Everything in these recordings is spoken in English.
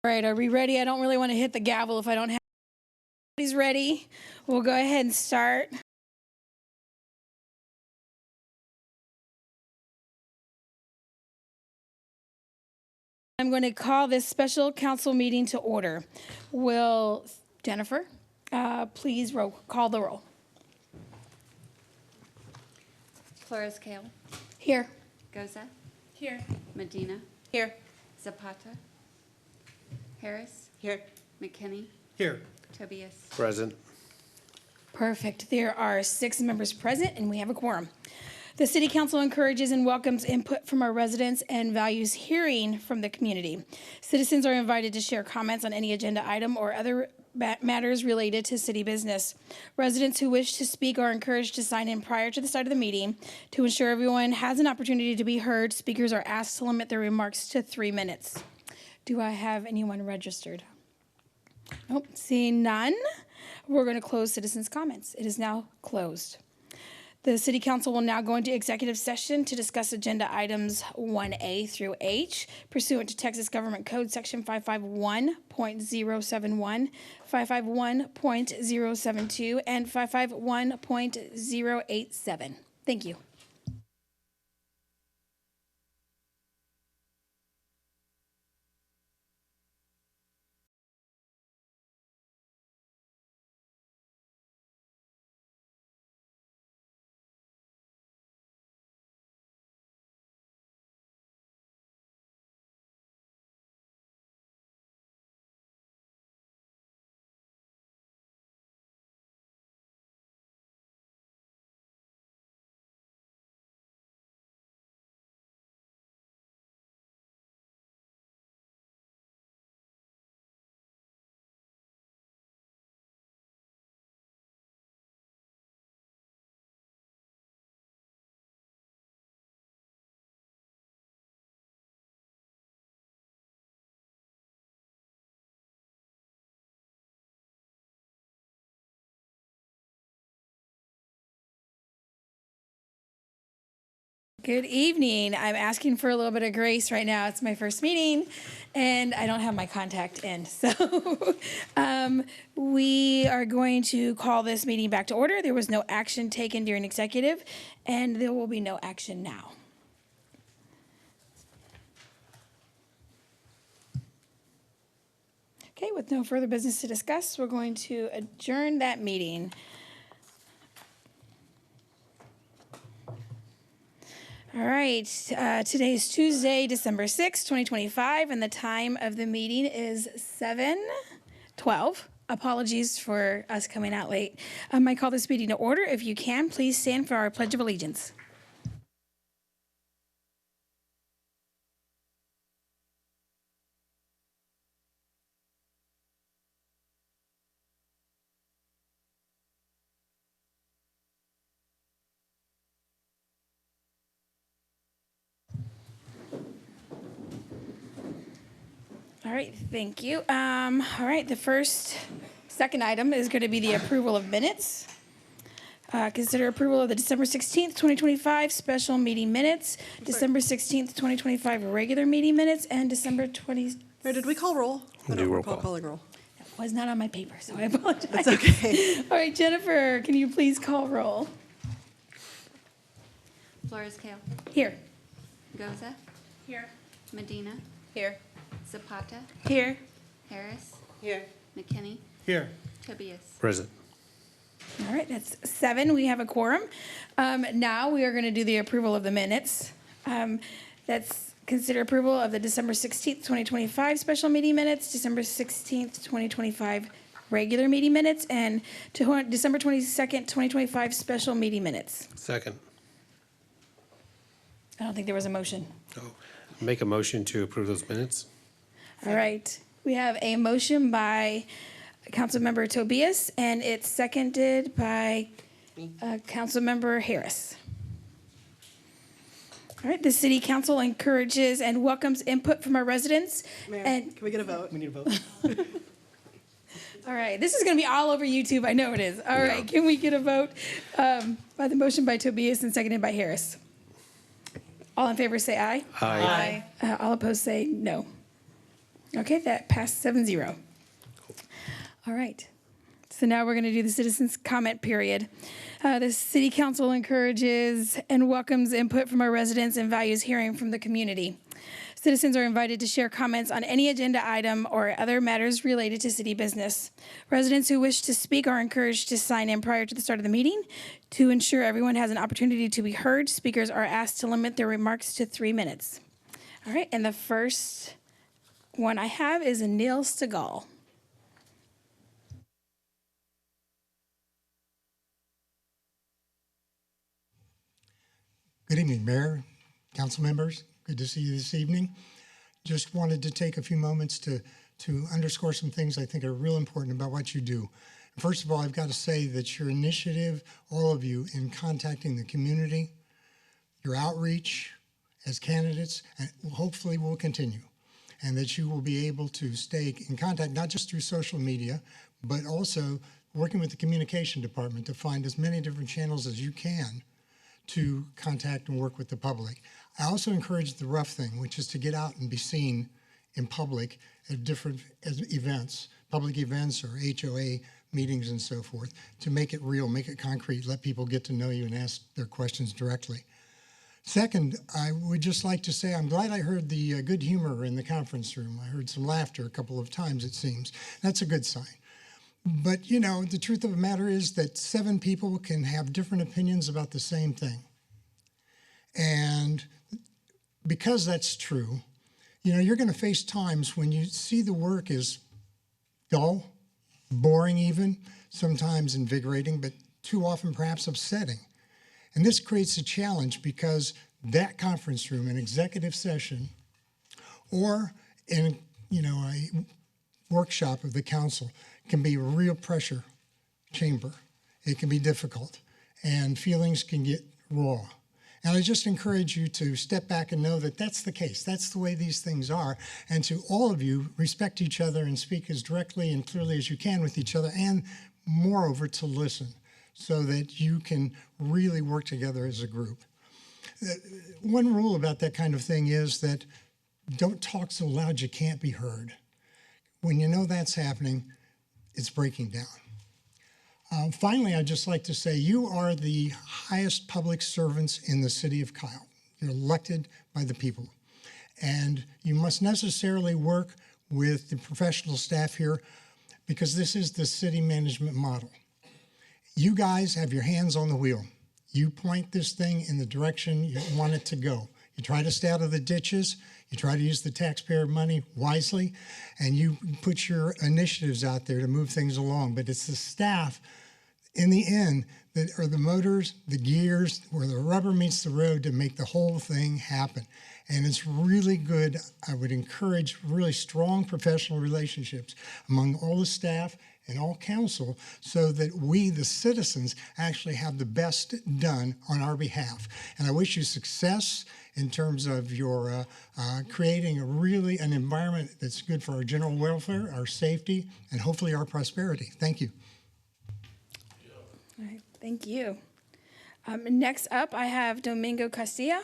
All right, are we ready? I don't really want to hit the gavel if I don't have everybody's ready. We'll go ahead and start. I'm going to call this special council meeting to order. Will Jennifer please call the roll? Flores Kale, Here. Goza, Here. Medina, Here. Zapata, Harris, Here. McKinney, Here. Tobias. Present. Perfect. There are 6 members present, and we have a quorum. The City Council encourages and welcomes input from our residents and values hearing from the community. Citizens are invited to share comments on any agenda item or other matters related to city business. Residents who wish to speak are encouraged to sign in prior to the start of the meeting. To ensure everyone has an opportunity to be heard, speakers are asked to limit their remarks to 3 minutes. Do I have anyone registered? Nope, seeing none, we're going to close citizens' comments. It is now closed. The City Council will now go into executive session to discuss agenda items 1A through H pursuant to Texas Government Code Section 551.071, 551.072, and 551.087. Thank you. Good evening. I'm asking for a little bit of grace right now. It's my first meeting, and I don't have my contact in. So we are going to call this meeting back to order. There was no action taken during executive, and there will be no action now. Okay, with no further business to discuss, we're going to adjourn that meeting. All right, today is Tuesday, December 6th, 2025, and the time of the meeting is 7:12. Apologies for us coming out late. I call this meeting to order. If you can, please stand for our Pledge of Allegiance. All right, thank you. All right, second item is going to be the approval of minutes. Consider approval of the December 16th, 2025 special meeting minutes, December 16th, 2025 regular meeting minutes, and December 20th. Or did we call roll? I don't roll recall call. calling roll. Was not on my paper, so I apologize. It's okay. All right, Jennifer, can you please call roll? Flores Kale, Here. Goza, Here. Medina, Here. Zapata, Here. Harris, Here. McKinney, Here. Tobias. Present. All right, that's 7. We have a quorum. Now we are going to do the approval of the minutes. That's consider approval of the December 16th, 2025 special meeting minutes, December 16th, 2025 regular meeting minutes, and December 22nd, 2025 special meeting minutes. Second. I don't think there was a motion. Oh, make a motion to approve those minutes. All right, we have a motion by Councilmember Tobias, and it's seconded by Councilmember Harris. All right, the City Council encourages and welcomes input from our residents. Mayor, And can we get a vote? We need a vote. all right, this is going to be all over YouTube. I know it is. All right, can we get a vote by the motion by Tobias and seconded by Harris? All in favor say aye. Aye. All opposed say no. Okay, that passed 7-0. All right. So now we're going to do the citizens' comment period. The city council encourages and welcomes input from our residents and values hearing from the community. Citizens are invited to share comments on any agenda item or other matters related to city business. Residents who wish to speak are encouraged to sign in prior to the start of the meeting. To ensure everyone has an opportunity to be heard, speakers are asked to limit their remarks to 3 minutes. All right, and the first one I have is Neil Stegall. Good evening, Mayor, council members. Good to see you this evening. Just wanted to take a few moments to underscore some things I think are real important about what you do. First of all, I've got to say that your initiative, all of you, in contacting the community, your outreach as candidates, and hopefully will continue, and that you will be able to stay in contact, not just through social media, but also working with the communication department to find as many different channels as you can to contact and work with the public. I also encourage the rough thing, which is to get out and be seen in public at different events, public events or HOA meetings and so forth, to make it real, make it concrete, let people get to know you and ask their questions directly. Second, I would just like to say I'm glad I heard the good humor in the conference room. I heard some laughter a couple of times, it seems. That's a good sign. But, you know, the truth of the matter is that 7 people can have different opinions about the same thing. And because that's true, you know, you're going to face times when you see the work is dull, boring even, sometimes invigorating, but too often perhaps upsetting. And this creates a challenge because that conference room, an executive session, or in, you know, a workshop of the council can be a real pressure chamber. It can be difficult, and feelings can get raw. And I just encourage you to step back and know that that's the case. That's the way these things are. And to all of you, respect each other and speak as directly and clearly as you can with each other, and moreover, to listen so that you can really work together as a group. One rule about that kind of thing is that don't talk so loud you can't be heard. When you know that's happening, it's breaking down. Finally, I'd just like to say you are the highest public servants in the city of Kyle. You're elected by the people. And you must necessarily work with the professional staff here because this is the city management model. You guys have your hands on the wheel. You point this thing in the direction you want it to go. You try to stay out of the ditches. You try to use the taxpayer money wisely, and you put your initiatives out there to move things along. But it's the staff, in the end, that are the motors, the gears, where the rubber meets the road to make the whole thing happen. And it's really good. I would encourage really strong professional relationships among all the staff and all council so that we, the citizens, actually have the best done on our behalf. And I wish you success in terms of your creating an environment that's good for our general welfare, our safety, and hopefully our prosperity. Thank you. All right, thank you. Next up, I have Domingo Castilla.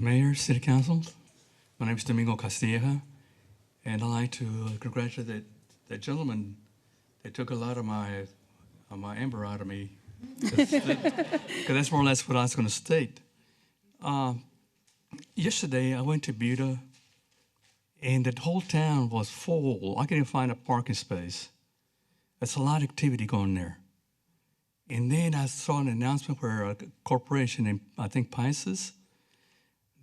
Mayor, City Council, my name is Domingo Castilla, and I'd like to congratulate that gentleman that took a lot of my amber out of me, because that's more or less what I was going to state. Yesterday, I went to Buda, and the whole town was full. I couldn't find a parking space. There's a lot of activity going there. And then I saw an announcement where a corporation in, I think, Pisces,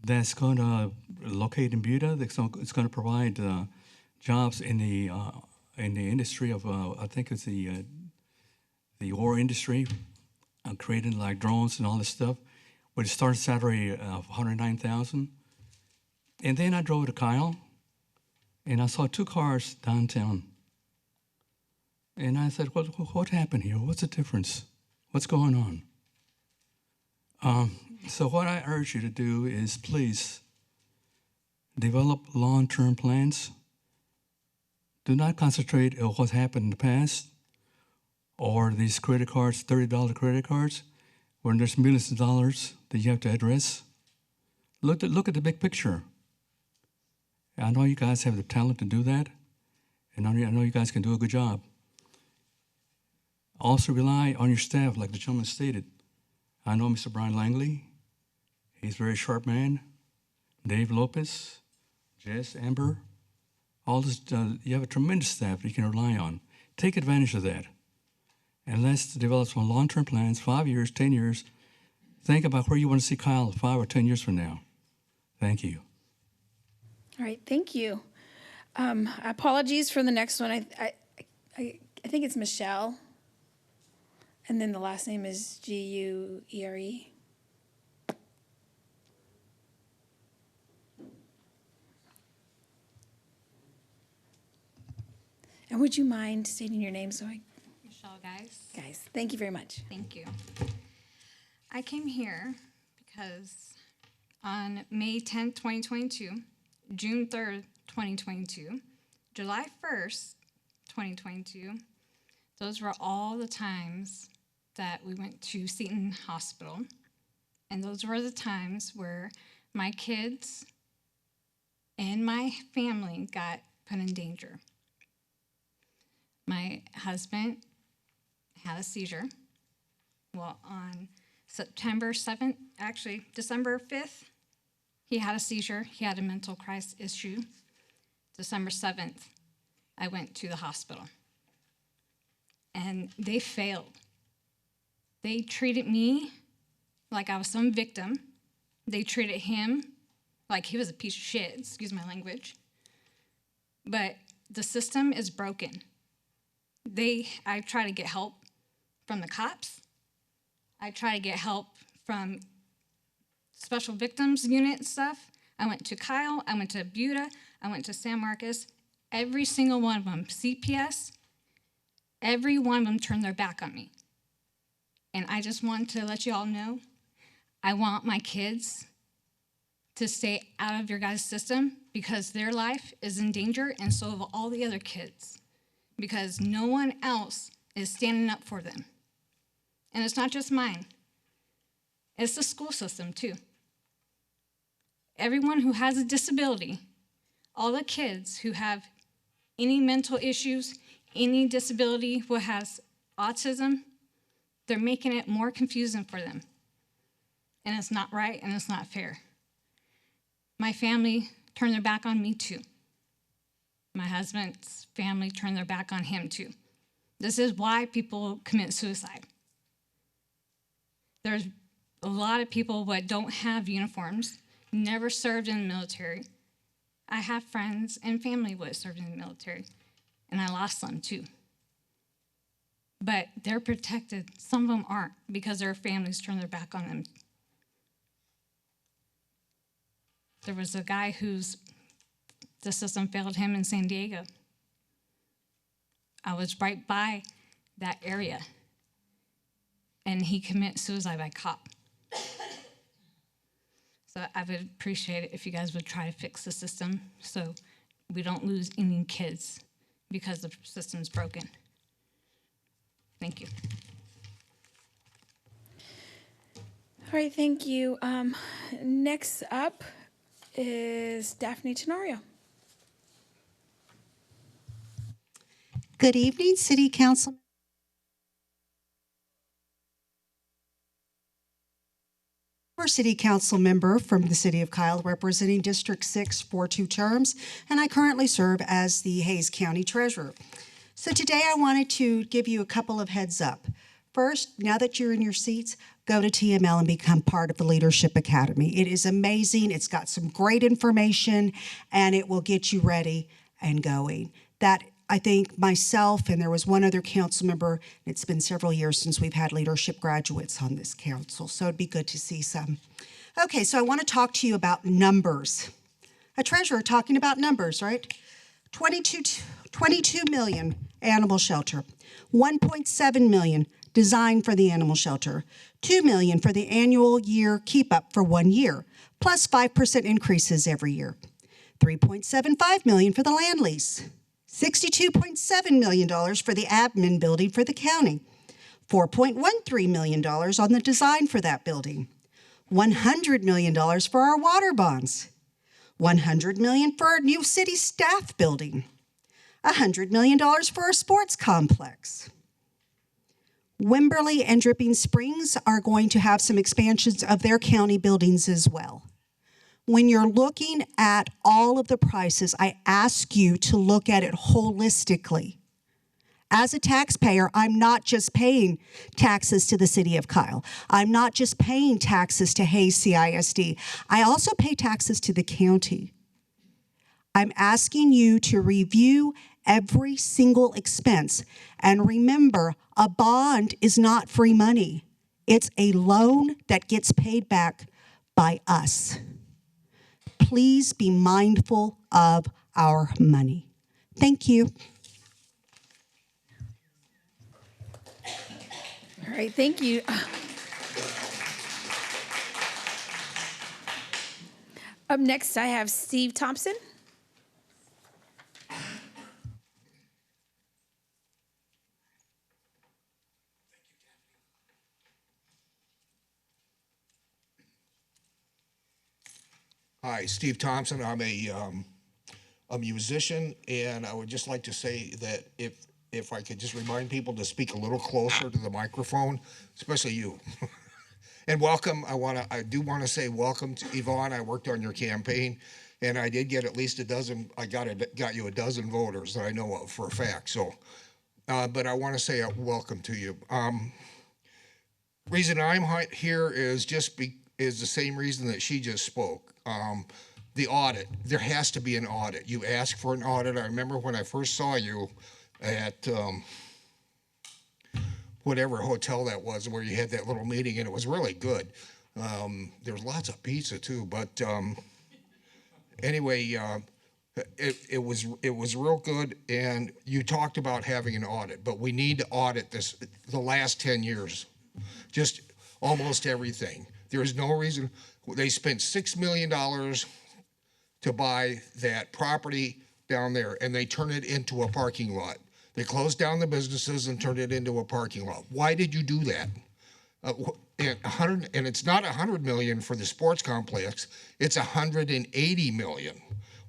that's going to locate in Buda. It's going to provide jobs in the industry of I think it's the ore industry, creating like drones and all this stuff. With a start salary of $109,000. And then I drove to Kyle, and I saw 2 cars downtown. And I said, "What happened here? What's the difference? What's going on?" So what I urge you to do is please develop long-term plans. Do not concentrate on what happened in the past or these credit cards, $30 credit cards, when there's millions of dollars that you have to address. Look at the big picture. I know you guys have the talent to do that, and I know you guys can do a good job. Also rely on your staff, like the gentleman stated. I know Mr. Brian Langley. He's a very sharp man. Dave Lopez, Jess, Amber, all this, you have a tremendous staff that you can rely on. Take advantage of that. And let's develop some long-term plans, 5 years, 10 years. Think about where you want to see Kyle 5 or 10 years from now. Thank you. All right, thank you. Apologies for the next one. I think it's Michelle. And then the last name is Guere. And would you mind stating your name so Michelle, guys. thank you very much. Thank you. I came here because on May 10th, 2022, June 3rd, 2022, July 1st, 2022, those were all the times that we went to Seton Hospital. And those were the times where my kids and my family got put in danger. My husband had a seizure. Well, on September 7th, actually December 5th, he had a seizure. He had a mental crisis issue. December 7th, I went to the hospital. And they failed. They treated me like I was some victim. They treated him like he was a piece of shit, excuse my language. But the system is broken. I try to get help from the cops. I try to get help from special victims unit stuff. I went to Kyle, I went to Buda, I went to San Marcos. Every single one of them, CPS, every one of them turned their back on me. And I just want to let you all know, I want my kids to stay out of your guys' system because their life is in danger and so of all the other kids. Because no one else is standing up for them. And it's not just mine. It's the school system too. Everyone who has a disability, all the kids who have any mental issues, any disability, who has autism, they're making it more confusing for them. And it's not right and it's not fair. My family turned their back on me too. My husband's family turned their back on him too. This is why people commit suicide. There's a lot of people that don't have uniforms, never served in the military. I have friends and family that served in the military, and I lost some too. But they're protected. Some of them aren't because their families turned their back on them. There was a guy the system failed him in San Diego. I was right by that area, and he committed suicide by cop. So I would appreciate it if you guys would try to fix the system so we don't lose any kids because the system's broken. Thank you. All right, thank you. Next up is Daphne Tenorio. Good evening, City Council. City Council member from the City of Kyle, representing District 6 for 2 terms, and I currently serve as the Hays County Treasurer. So today I wanted to give you a couple of heads up. First, now that you're in your seats, go to TML and become part of the Leadership Academy. It is amazing. It's got some great information, and it will get you ready and going. That, I think, myself, and there was one other council member, it's been several years since we've had leadership graduates on this council, so it'd be good to see some. Okay, so I want to talk to you about numbers. A treasurer talking about numbers, right? 22 million animal shelter, 1.7 million designed for the animal shelter, 2 million for the annual year keep up for 1 year, plus 5% increases every year. $3.75 million for the land lease, $62.7 million for the admin building for the county, $4.13 million on the design for that building, $100 million for our water bonds, $100 million for our new city staff building, $100 million for our sports complex. Wimberley and Dripping Springs are going to have some expansions of their county buildings as well. When you're looking at all of the prices, I ask you to look at it holistically. As a taxpayer, I'm not just paying taxes to the city of Kyle. I'm not just paying taxes to Hayes CISD. I also pay taxes to the county. I'm asking you to review every single expense. And remember, a bond is not free money. It's a loan that gets paid back by us. Please be mindful of our money. Thank you. All right, thank you. Up next, I have Steve Thompson. Hi, Steve Thompson. I'm a musician, and I would just like to say that if I could just remind people to speak a little closer to the microphone, especially you. And welcome. I do want to say welcome to Yvonne. I worked on your campaign, and I did get at least a dozen. I got you a dozen voters that I know of for a fact. So, but I want to say welcome to you. Reason I'm here is is the same reason that she just spoke. The audit. There has to be an audit. You ask for an audit. I remember when I first saw you at whatever hotel that was where you had that little meeting, and it was really good. There was lots of pizza too, but anyway, it was real good. And you talked about having an audit, but we need to audit the last 10 years, just almost everything. There is no reason. They spent $6 million to buy that property down there, and they turned it into a parking lot. They closed down the businesses and turned it into a parking lot. Why did you do that? And it's not $100 million for the sports complex. It's $180 million.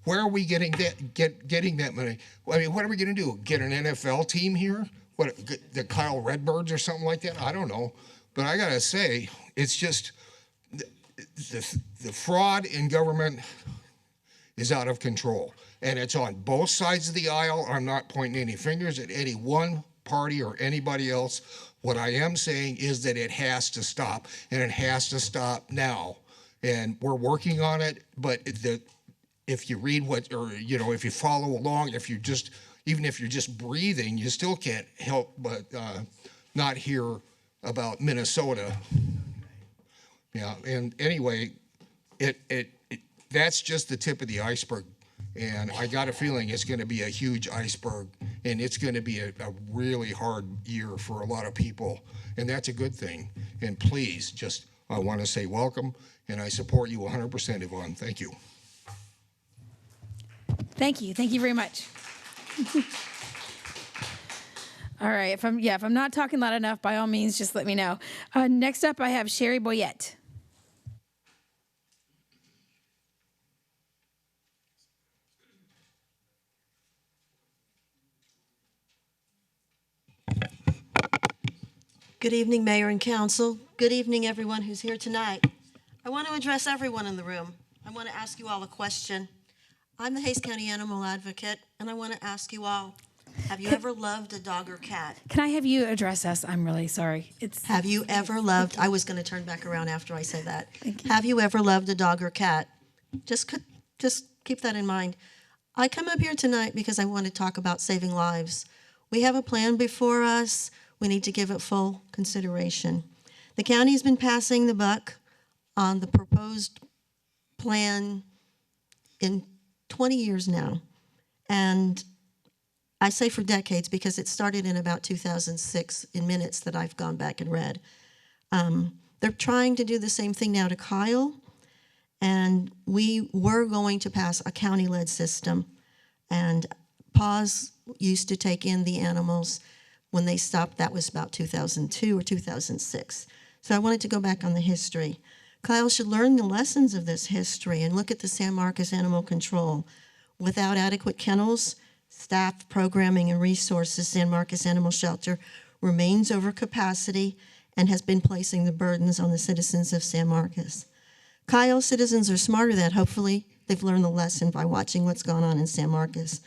Where are we getting that money? I mean, what are we going to do? Get an NFL team here? What, the Kyle Redbirds or something like that? I don't know. But I got to say, it's just the fraud in government is out of control. And it's on both sides of the aisle. I'm not pointing any fingers at any one party or anybody else. What I am saying is that it has to stop, and it has to stop now. And we're working on it, but if you read if you follow along, even if you're just breathing, you still can't help but not hear about Minnesota. Yeah, and anyway, that's just the tip of the iceberg. And I got a feeling it's going to be a huge iceberg, and it's going to be a really hard year for a lot of people, and that's a good thing. And please, I want to say welcome, and I support you 100%, Yvonne. Thank you. Thank you. Thank you very much. All right. If I'm not talking loud enough, by all means, just let me know. Next up, I have Sherry Boyette. Good evening, Mayor and Council. Good evening, everyone who's here tonight. I want to address everyone in the room. I want to ask you all a question. I'm the Hays County Animal Advocate, and I want to ask you all, have you ever loved a dog or cat? Can I have you address us? I'm really sorry. Have you ever loved, I was going to turn back around after I say that. Thank you. Have you ever loved a dog or cat? Just keep that in mind. I come up here tonight because I want to talk about saving lives. We have a plan before us. We need to give it full consideration. The county's been passing the buck on the proposed plan in 20 years now. And I say for decades because it started in about 2006 in minutes that I've gone back and read. They're trying to do the same thing now to Kyle. And we were going to pass a county-led system, and PAWS used to take in the animals. When they stopped, that was about 2002 or 2006. So I wanted to go back on the history. Kyle should learn the lessons of this history and look at the San Marcos Animal Control. Without adequate kennels, staff, programming, and resources, San Marcos Animal Shelter remains over capacity and has been placing the burdens on the citizens of San Marcos. Kyle citizens are smarter than that. Hopefully, they've learned the lesson by watching what's gone on in San Marcos.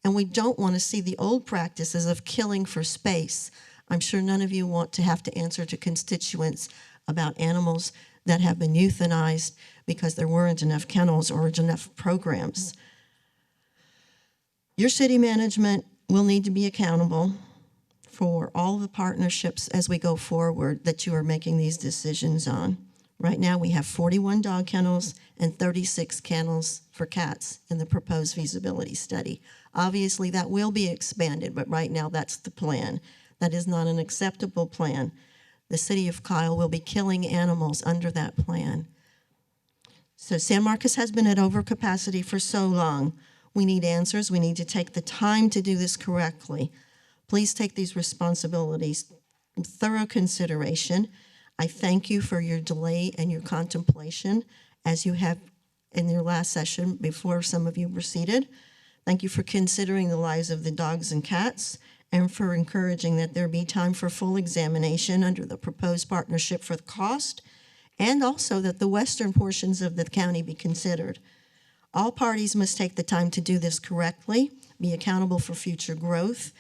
And we don't want to see the old practices of killing for space. I'm sure none of you want to have to answer to constituents about animals that have been euthanized because there weren't enough kennels or enough programs. Your city management will need to be accountable for all the partnerships as we go forward that you are making these decisions on. Right now, we have 41 dog kennels and 36 kennels for cats in the proposed feasibility study. Obviously, that will be expanded, but right now, that's the plan. That is not an acceptable plan. The city of Kyle will be killing animals under that plan. So San Marcos has been at overcapacity for so long. We need answers. We need to take the time to do this correctly. Please take these responsibilities in thorough consideration. I thank you for your delay and your contemplation as you have in your last session before some of you were seated. Thank you for considering the lives of the dogs and cats and for encouraging that there be time for full examination under the proposed partnership for the cost, and also that the western portions of the county be considered. All parties must take the time to do this correctly, be accountable for future growth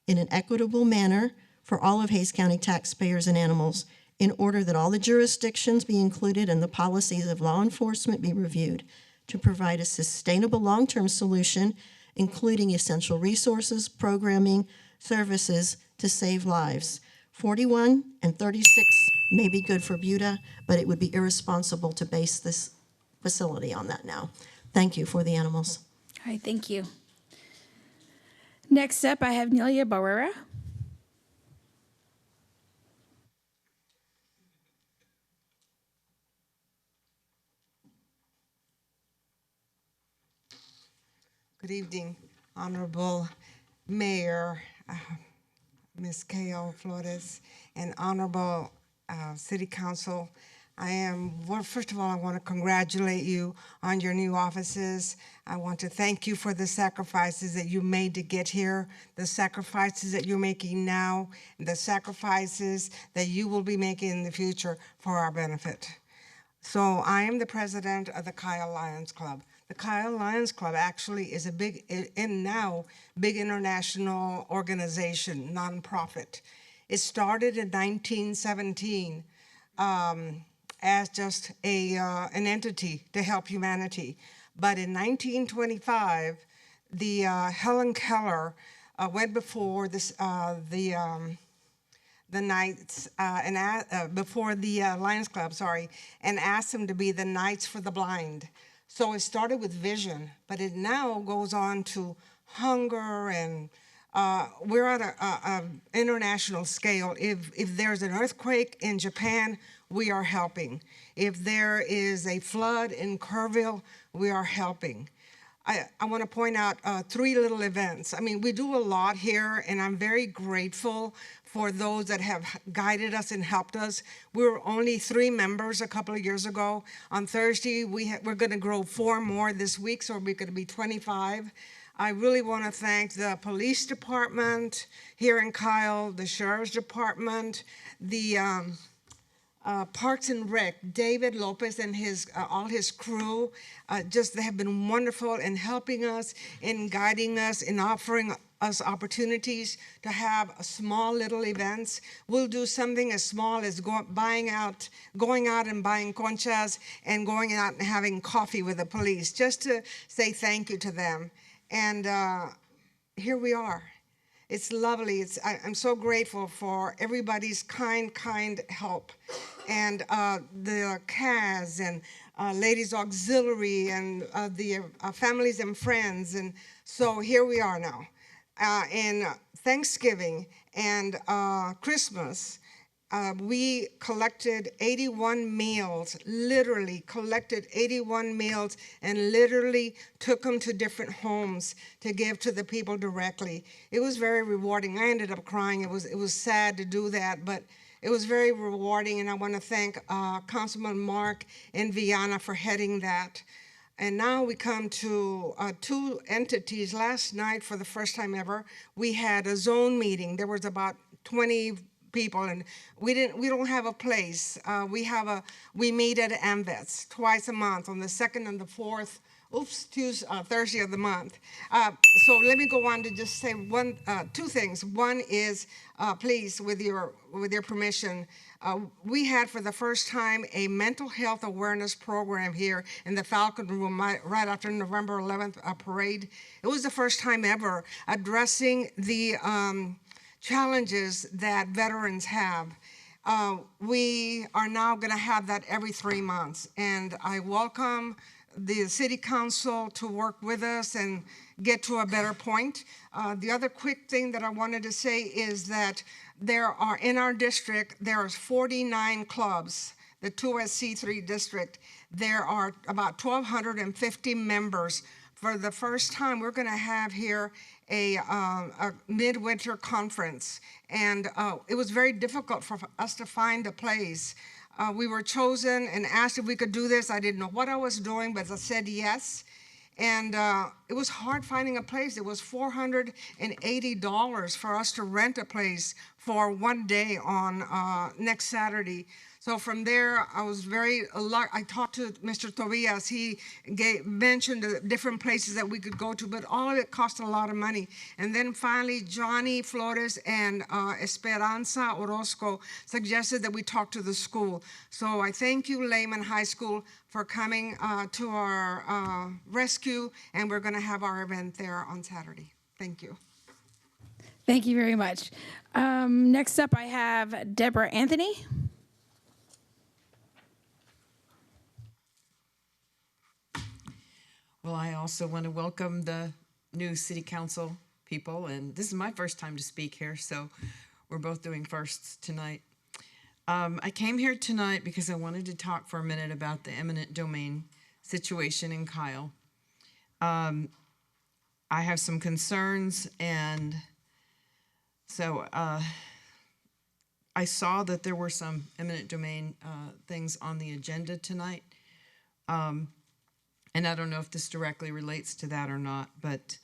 in an equitable manner for all of Hays County taxpayers and animals, in order that all the jurisdictions be included and the policies of law enforcement be reviewed to provide a sustainable long-term solution, including essential resources, programming, services to save lives. 41 and 36 may be good for Buda, but it would be irresponsible to base this facility on that now. Thank you for the animals. All right, thank you. Next up, I have Nelia Barrera. Good evening, Honorable Mayor, Ms. K.O. Flores, and Honorable City Council. Well, first of all, I want to congratulate you on your new offices. I want to thank you for the sacrifices that you made to get here, the sacrifices that you're making now, and the sacrifices that you will be making in the future for our benefit. So I am the president of the Kyle Lions Club. The Kyle Lions Club actually is a big international organization, nonprofit. It started in 1917 as just an entity to help humanity. But in 1925, the Helen Keller went before the Knights before the Lions Club, and asked them to be the Knights for the Blind. So it started with vision, but it now goes on to hunger, and we're on an international scale. If there's an earthquake in Japan, we are helping. If there is a flood in Kerrville, we are helping. I want to point out 3 little events. I mean, we do a lot here, and I'm very grateful for those that have guided us and helped us. We were only 3 members a couple of years ago. On Thursday, we're going to grow 4 more this week, so we're going to be 25. I really want to thank the police department here in Kyle, the sheriff's department, the Parks and Rec, David Lopez and all his crew. They have been wonderful in helping us, in guiding us, in offering us opportunities to have small little events. We'll do something as small as going out and buying conchas and going out and having coffee with the police, just to say thank you to them. And here we are. It's lovely. I'm so grateful for everybody's kind help. And the CAS and Ladies Auxiliary and the Families and Friends. And so here we are now. In Thanksgiving and Christmas We collected 81 meals, literally collected 81 meals, and literally took them to different homes to give to the people directly. It was very rewarding. I ended up crying. It was sad to do that, but it was very rewarding, and I want to thank Councilman Mark and Viana for heading that. And now we come to two entities. Last night, for the first time ever, we had a zone meeting. There was about 20 people, and we don't have a place. We meet at AMVETS twice a month on the second and the fourth. Thursday of the month. So let me go on to just say two things. One is, please, with your permission, we had for the first time a mental health awareness program here in the Falcon Room right after November 11th parade. It was the first time ever addressing the challenges that veterans have. We are now going to have that every 3 months, and I welcome the city council to work with us and get to a better point. The other quick thing that I wanted to say is that there are, in our district, there's 49 clubs, the 2SC3 district. There are about 1,250 members. For the first time, we're gonna have here a midwinter conference. And it was very difficult for us to find a place. We were chosen and asked if we could do this. I didn't know what I was doing, but I said yes. And it was hard finding a place. It was $480 for us to rent a place for one day on next Saturday. So from there, I was I talked to Mr. Tobias. He mentioned the different places that we could go to, but all of it cost a lot of money. And then finally, Johnny Flores and Esperanza Orozco suggested that we talk to the school. So I thank you, Lehman High School, for coming to our rescue, and we're gonna have our event there on Saturday. Thank you. Thank you very much. Next up, I have Deborah Anthony. Well, I also want to welcome the new city council people, and this is my first time to speak here, so we're both doing firsts tonight. I came here tonight because I wanted to talk for a minute about the eminent domain situation in Kyle. I have some concerns, and so I saw that there were some eminent domain things on the agenda tonight. And I don't know if this directly relates to that or not, but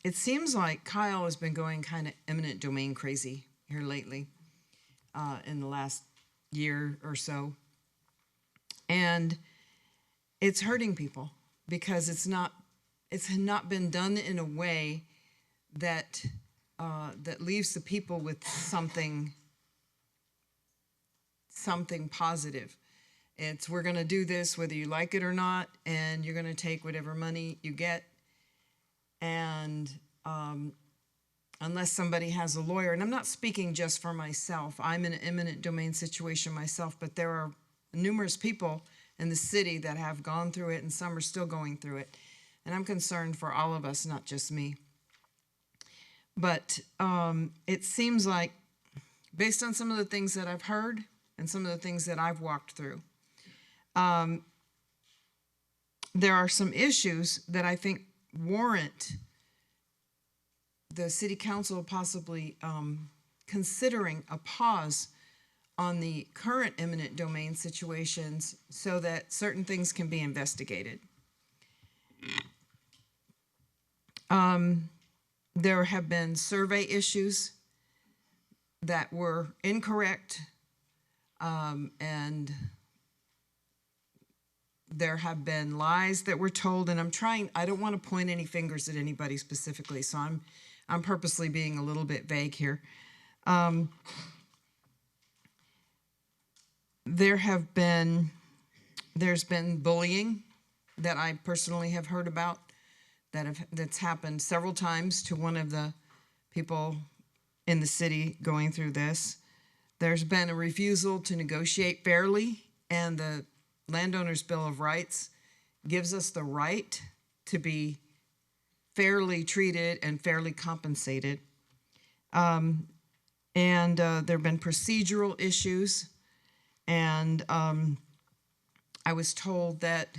it seems like Kyle has been going kind of eminent domain crazy here lately in the last year or so. And it's hurting people because it's not been done in a way that that leaves the people with something positive. It's, we're going to do this whether you like it or not, and you're going to take whatever money you get. And unless somebody has a lawyer, and I'm not speaking just for myself, I'm in an eminent domain situation myself, but there are numerous people in the city that have gone through it, and some are still going through it. And I'm concerned for all of us, not just me. But it seems like, based on some of the things that I've heard and some of the things that I've walked through, there are some issues that I think warrant the city council possibly considering a pause on the current eminent domain situations so that certain things can be investigated. There have been survey issues that were incorrect, and there have been lies that were told, and I don't want to point any fingers at anybody specifically, so I'm purposely being a little bit vague here. There's been bullying that I personally have heard about that's happened several times to one of the people in the city going through this. There's been a refusal to negotiate fairly, and the Landowner's Bill of Rights gives us the right to be fairly treated and fairly compensated. And there have been procedural issues. And I was told that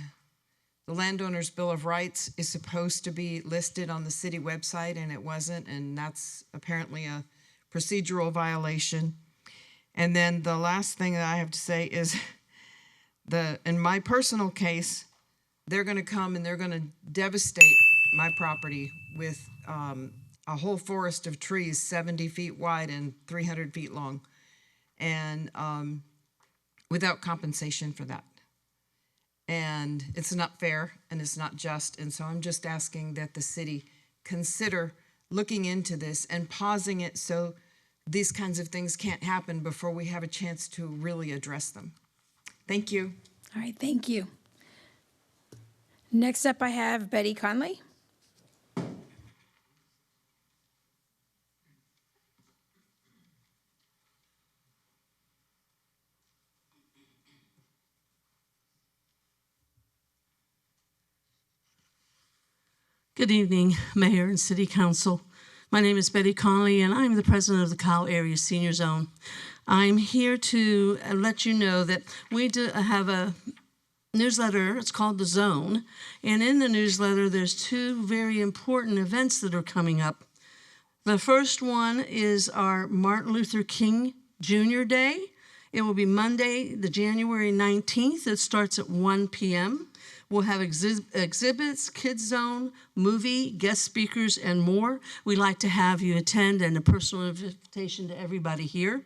the landowner's Bill of Rights is supposed to be listed on the city website, and it wasn't, and that's apparently a procedural violation. And then the last thing that I have to say is in my personal case, they're going to come and they're going to devastate my property with a whole forest of trees 70 feet wide and 300 feet long, and without compensation for that. And it's not fair and it's not just. And so I'm just asking that the city consider looking into this and pausing it so these kinds of things can't happen before we have a chance to really address them. Thank you. All right, thank you. Next up, I have Betty Conley. Good evening, Mayor and City Council. My name is Betty Conley, and I'm the president of the Kyle Area Senior Zone. I'm here to let you know that we have a newsletter. It's called The Zone, and in the newsletter, there's two very important events that are coming up. The first one is our Martin Luther King Jr. Day. It will be Monday, the January 19th. It starts at 1 p.m. We'll have exhibits, kids zone, movie, guest speakers, and more. We'd like to have you attend, and a personal invitation to everybody here.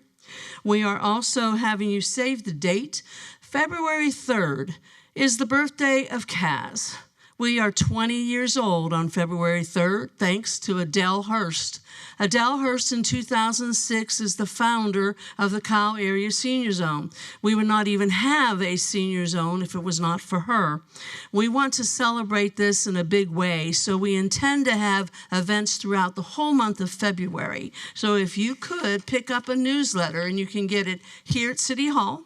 We are also having you save the date. February 3rd is the birthday of Kaz. We are 20 years old on February 3rd, thanks to Adele Hurst. Adele Hurst in 2006 is the founder of the Kyle Area Senior Zone. We would not even have a senior zone if it was not for her. We want to celebrate this in a big way, so we intend to have events throughout the whole month of February. So if you could pick up a newsletter, and you can get it here at City Hall,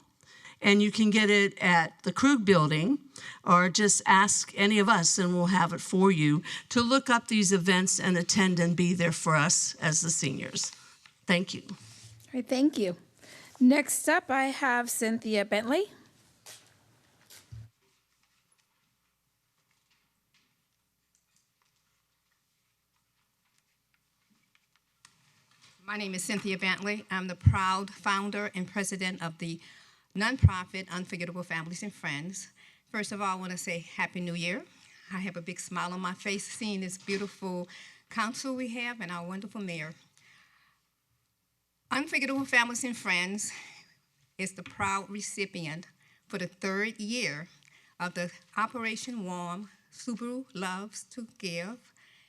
and you can get it at the Krug Building, or just ask any of us and we'll have it for you to look up these events and attend and be there for us as the seniors. Thank you. All right, thank you. Next up, I have Cynthia Bentley. My name is Cynthia Bentley. I'm the proud founder and president of the nonprofit Unforgettable Families and Friends. First of all, I want to say Happy New Year. I have a big smile on my face seeing this beautiful council we have and our wonderful mayor. Unforgettable Families and Friends is the proud recipient for the third year of the Operation Warm Subaru Loves to Give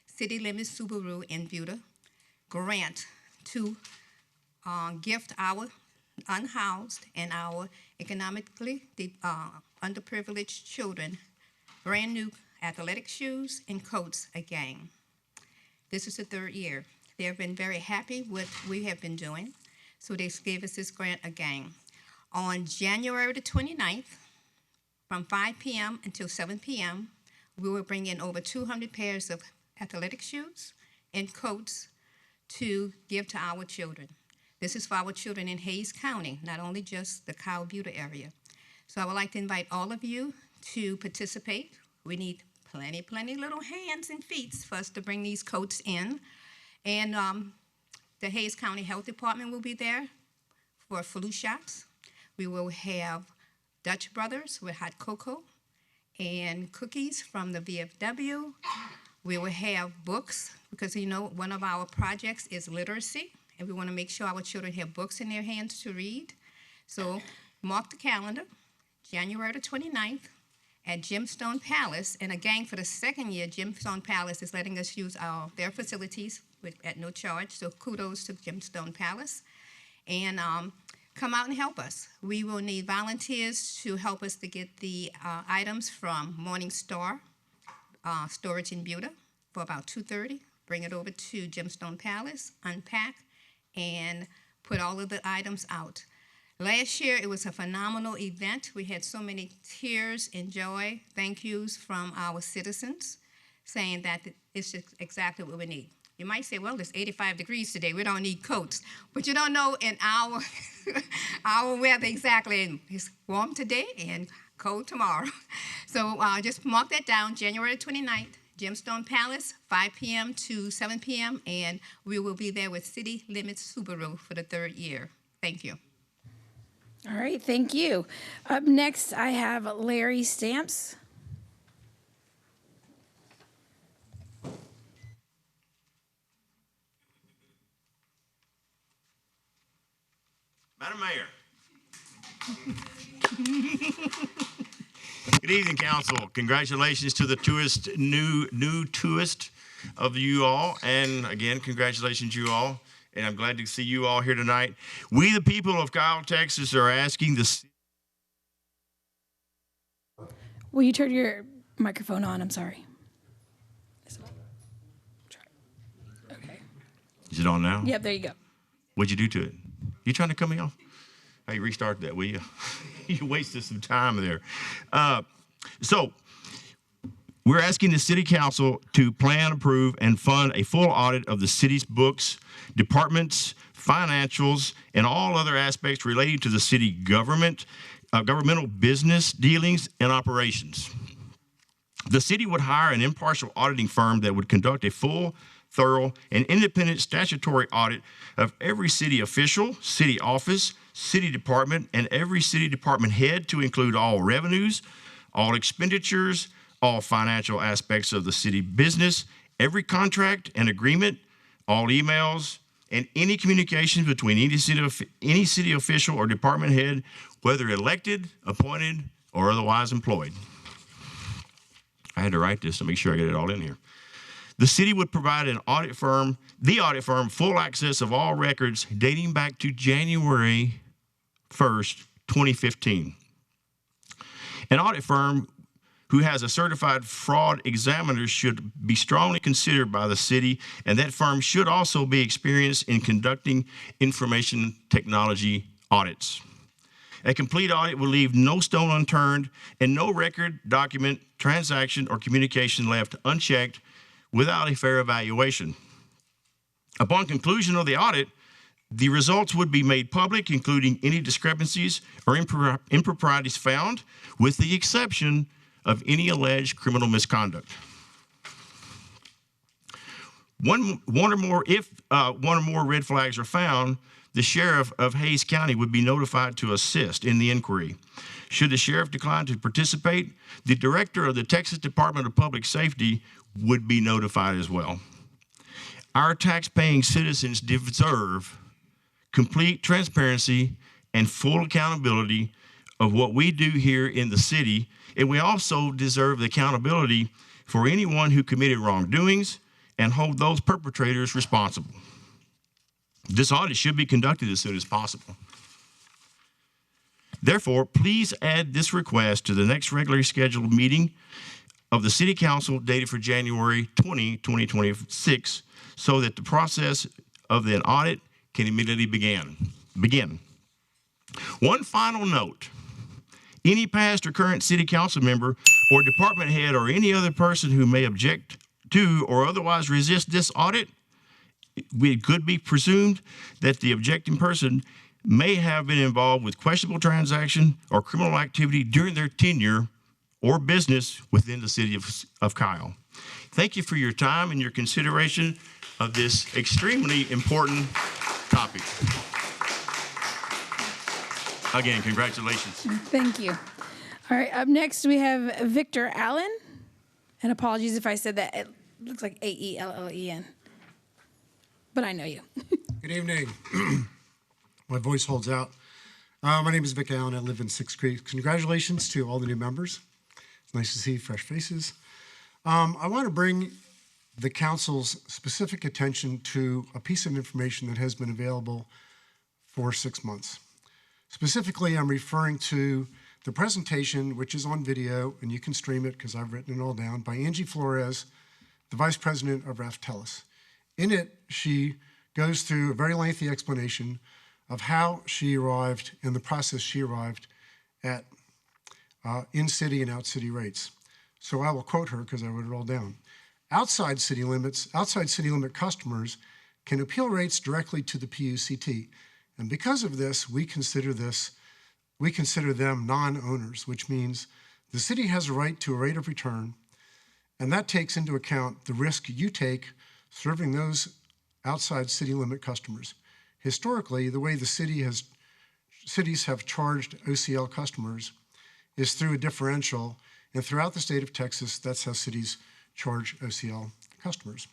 City Limits Subaru in Buda grant to gift our unhoused and our economically underprivileged children brand new athletic shoes and coats again. This is the third year. They have been very happy with what we have been doing, so they gave us this grant again. On January the 29th, from 5 p.m. until 7 p.m., we will bring in over 200 pairs of athletic shoes and coats to give to our children. This is for our children in Hays County, not only just the Kyle Buda area. So I would like to invite all of you to participate. We need plenty little hands and feet for us to bring these coats in. And the Hays County Health Department will be there for flu shots. We will have Dutch Brothers with hot cocoa and cookies from the VFW. We will have books, because you know one of our projects is literacy, and we want to make sure our children have books in their hands to read. So mark the calendar, January the 29th at Gemstone Palace. And again, for the second year, Gemstone Palace is letting us use their facilities at no charge. So kudos to Gemstone Palace. And come out and help us. We will need volunteers to help us to get the items from Morning Star Storage in Buda for about 2:30. Bring it over to Gemstone Palace, unpack, and put all of the items out. Last year, it was a phenomenal event. We had so many tears and joy, thank yous from our citizens, saying that it's just exactly what we need. You might say, well, it's 85 degrees today. We don't need coats. But you don't know in our, our weather exactly. And it's warm today and cold tomorrow. So just mark that down, January 29th, Gemstone Palace, 5 p.m. to 7 p.m. And we will be there with City Limits Subaru for the 3rd year. Thank you. All right, thank you. Up next, I have Larry Stamps. Madam Mayor. Good evening, Council. Congratulations to the new tourist of you all. And again, congratulations you all. And I'm glad to see you all here tonight. We, the people of Kyle, Texas, are asking the... Will you turn your microphone on? I'm sorry. Okay. Is it on now? Yep, there you go. What'd you do to it? You trying to cut me off? Hey, restart that, will you? You wasted some time there. So we're asking the City Council to plan, approve, and fund a full audit of the city's books, departments, financials, and all other aspects relating to the city government, governmental business dealings and operations. The city would hire an impartial auditing firm that would conduct a full, thorough, and independent statutory audit of every city official, city office, city department, and every city department head to include all revenues, all expenditures, all financial aspects of the city business, every contract and agreement, all emails, and any communications between any city official or department head, whether elected, appointed, or otherwise employed. I had to write this to make sure I get it all in here. The city would provide the audit firm, full access of all records dating back to January 1st, 2015. An audit firm who has a certified fraud examiner should be strongly considered by the city, and that firm should also be experienced in conducting information technology audits. A complete audit will leave no stone unturned and no record, document, transaction, or communication left unchecked without a fair evaluation. Upon conclusion of the audit, the results would be made public, including any discrepancies or improprieties found, with the exception of any alleged criminal misconduct. If one or more red flags are found, the sheriff of Hays County would be notified to assist in the inquiry. Should the sheriff decline to participate, the director of the Texas Department of Public Safety would be notified as well. Our tax-paying citizens deserve complete transparency and full accountability of what we do here in the city, and we also deserve the accountability for anyone who committed wrongdoings and hold those perpetrators responsible. This audit should be conducted as soon as possible. Therefore, please add this request to the next regularly scheduled meeting of the City Council dated for January 20, 2026, so that the process of the audit can immediately begin. One final note. Any past or current City Council member or department head or any other person who may object to or otherwise resist this audit, it could be presumed that the objecting person may have been involved with questionable transaction or criminal activity during their tenure or business within the city of Kyle. Thank you for your time and your consideration of this extremely important topic. Again, congratulations. Thank you. All right, up next we have Victor Allen. And apologies if I said that. It looks like A-E-L-L-E-N. But I know you. Good evening. My voice holds out. My name is Vic Allen. I live in Six Creek. Congratulations to all the new members. It's nice to see fresh faces. I want to bring the council's specific attention to a piece of information that has been available for 6 months. Specifically, I'm referring to the presentation, which is on video, and you can stream it because I've written it all down, by Angie Flores, the Vice President of Raftellus. In it, she goes through a very lengthy explanation of how she arrived and the process she arrived at in-city and out-city rates. So I will quote her because I wrote it all down. outside city limit customers can appeal rates directly to the PUCT. And because of this, we consider them non-owners, which means the city has a right to a rate of return, and that takes into account the risk you take serving those outside city limit customers. Historically, the way the cities have charged OCL customers is through a differential, and throughout the state of Texas, that's how cities charge OCL customers.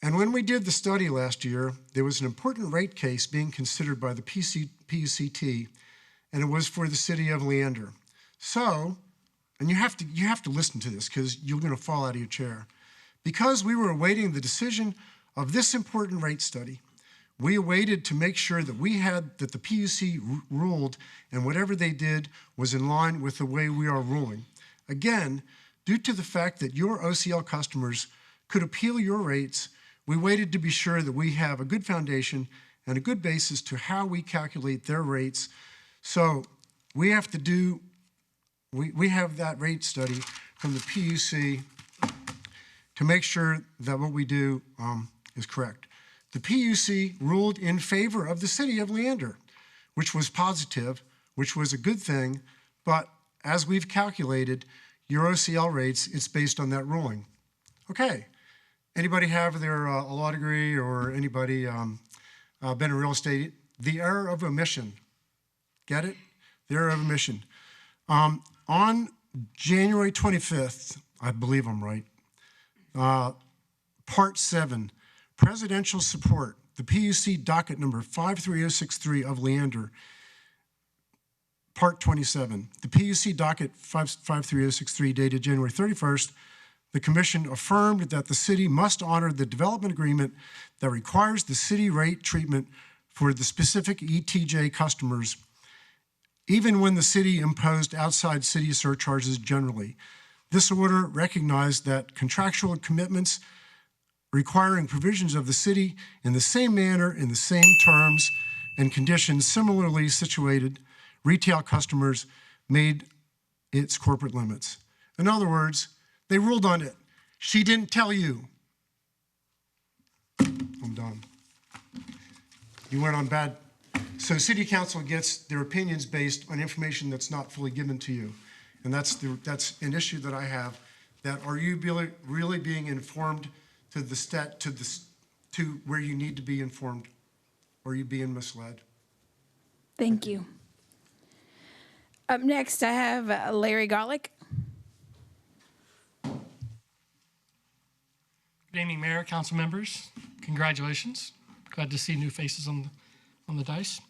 And when we did the study last year, there was an important rate case being considered by the PUCT, and it was for the city of Leander. So, and you have to listen to this because you're going to fall out of your chair. Because we were awaiting the decision of this important rate study, we awaited to make sure that that the PUC ruled, and whatever they did was in line with the way we are ruling. Again, due to the fact that your OCL customers could appeal your rates, we waited to be sure that we have a good foundation and a good basis to how we calculate their rates. So we have that rate study from the PUC to make sure that what we do is correct. The PUC ruled in favor of the city of Leander, which was positive, which was a good thing, but as we've calculated your OCL rates, it's based on that ruling. Okay, anybody have their law degree, or anybody been in real estate? The error of omission, get it? The error of omission. On January 25th, I believe I'm right, Part 7, Presidential Support, the PUC docket number 53063 of Leander, Part 27. The PUC docket 53063 dated January 31st, the commission affirmed that the city must honor the development agreement that requires the city rate treatment for the specific ETJ customers, even when the city imposed outside city surcharges generally. This order recognized that contractual commitments requiring provisions of the city in the same manner, in the same terms and conditions similarly situated retail customers made its corporate limits. In other words, they ruled on it. She didn't tell you. I'm done. You went on bad. So city council gets their opinions based on information that's not fully given to you. And that's an issue that I have, that are you really being informed to where you need to be informed, or are you being misled? Thank you. Up next, I have Larry Golick. Good evening, Mayor, council members. Congratulations. Glad to see new faces on the dais.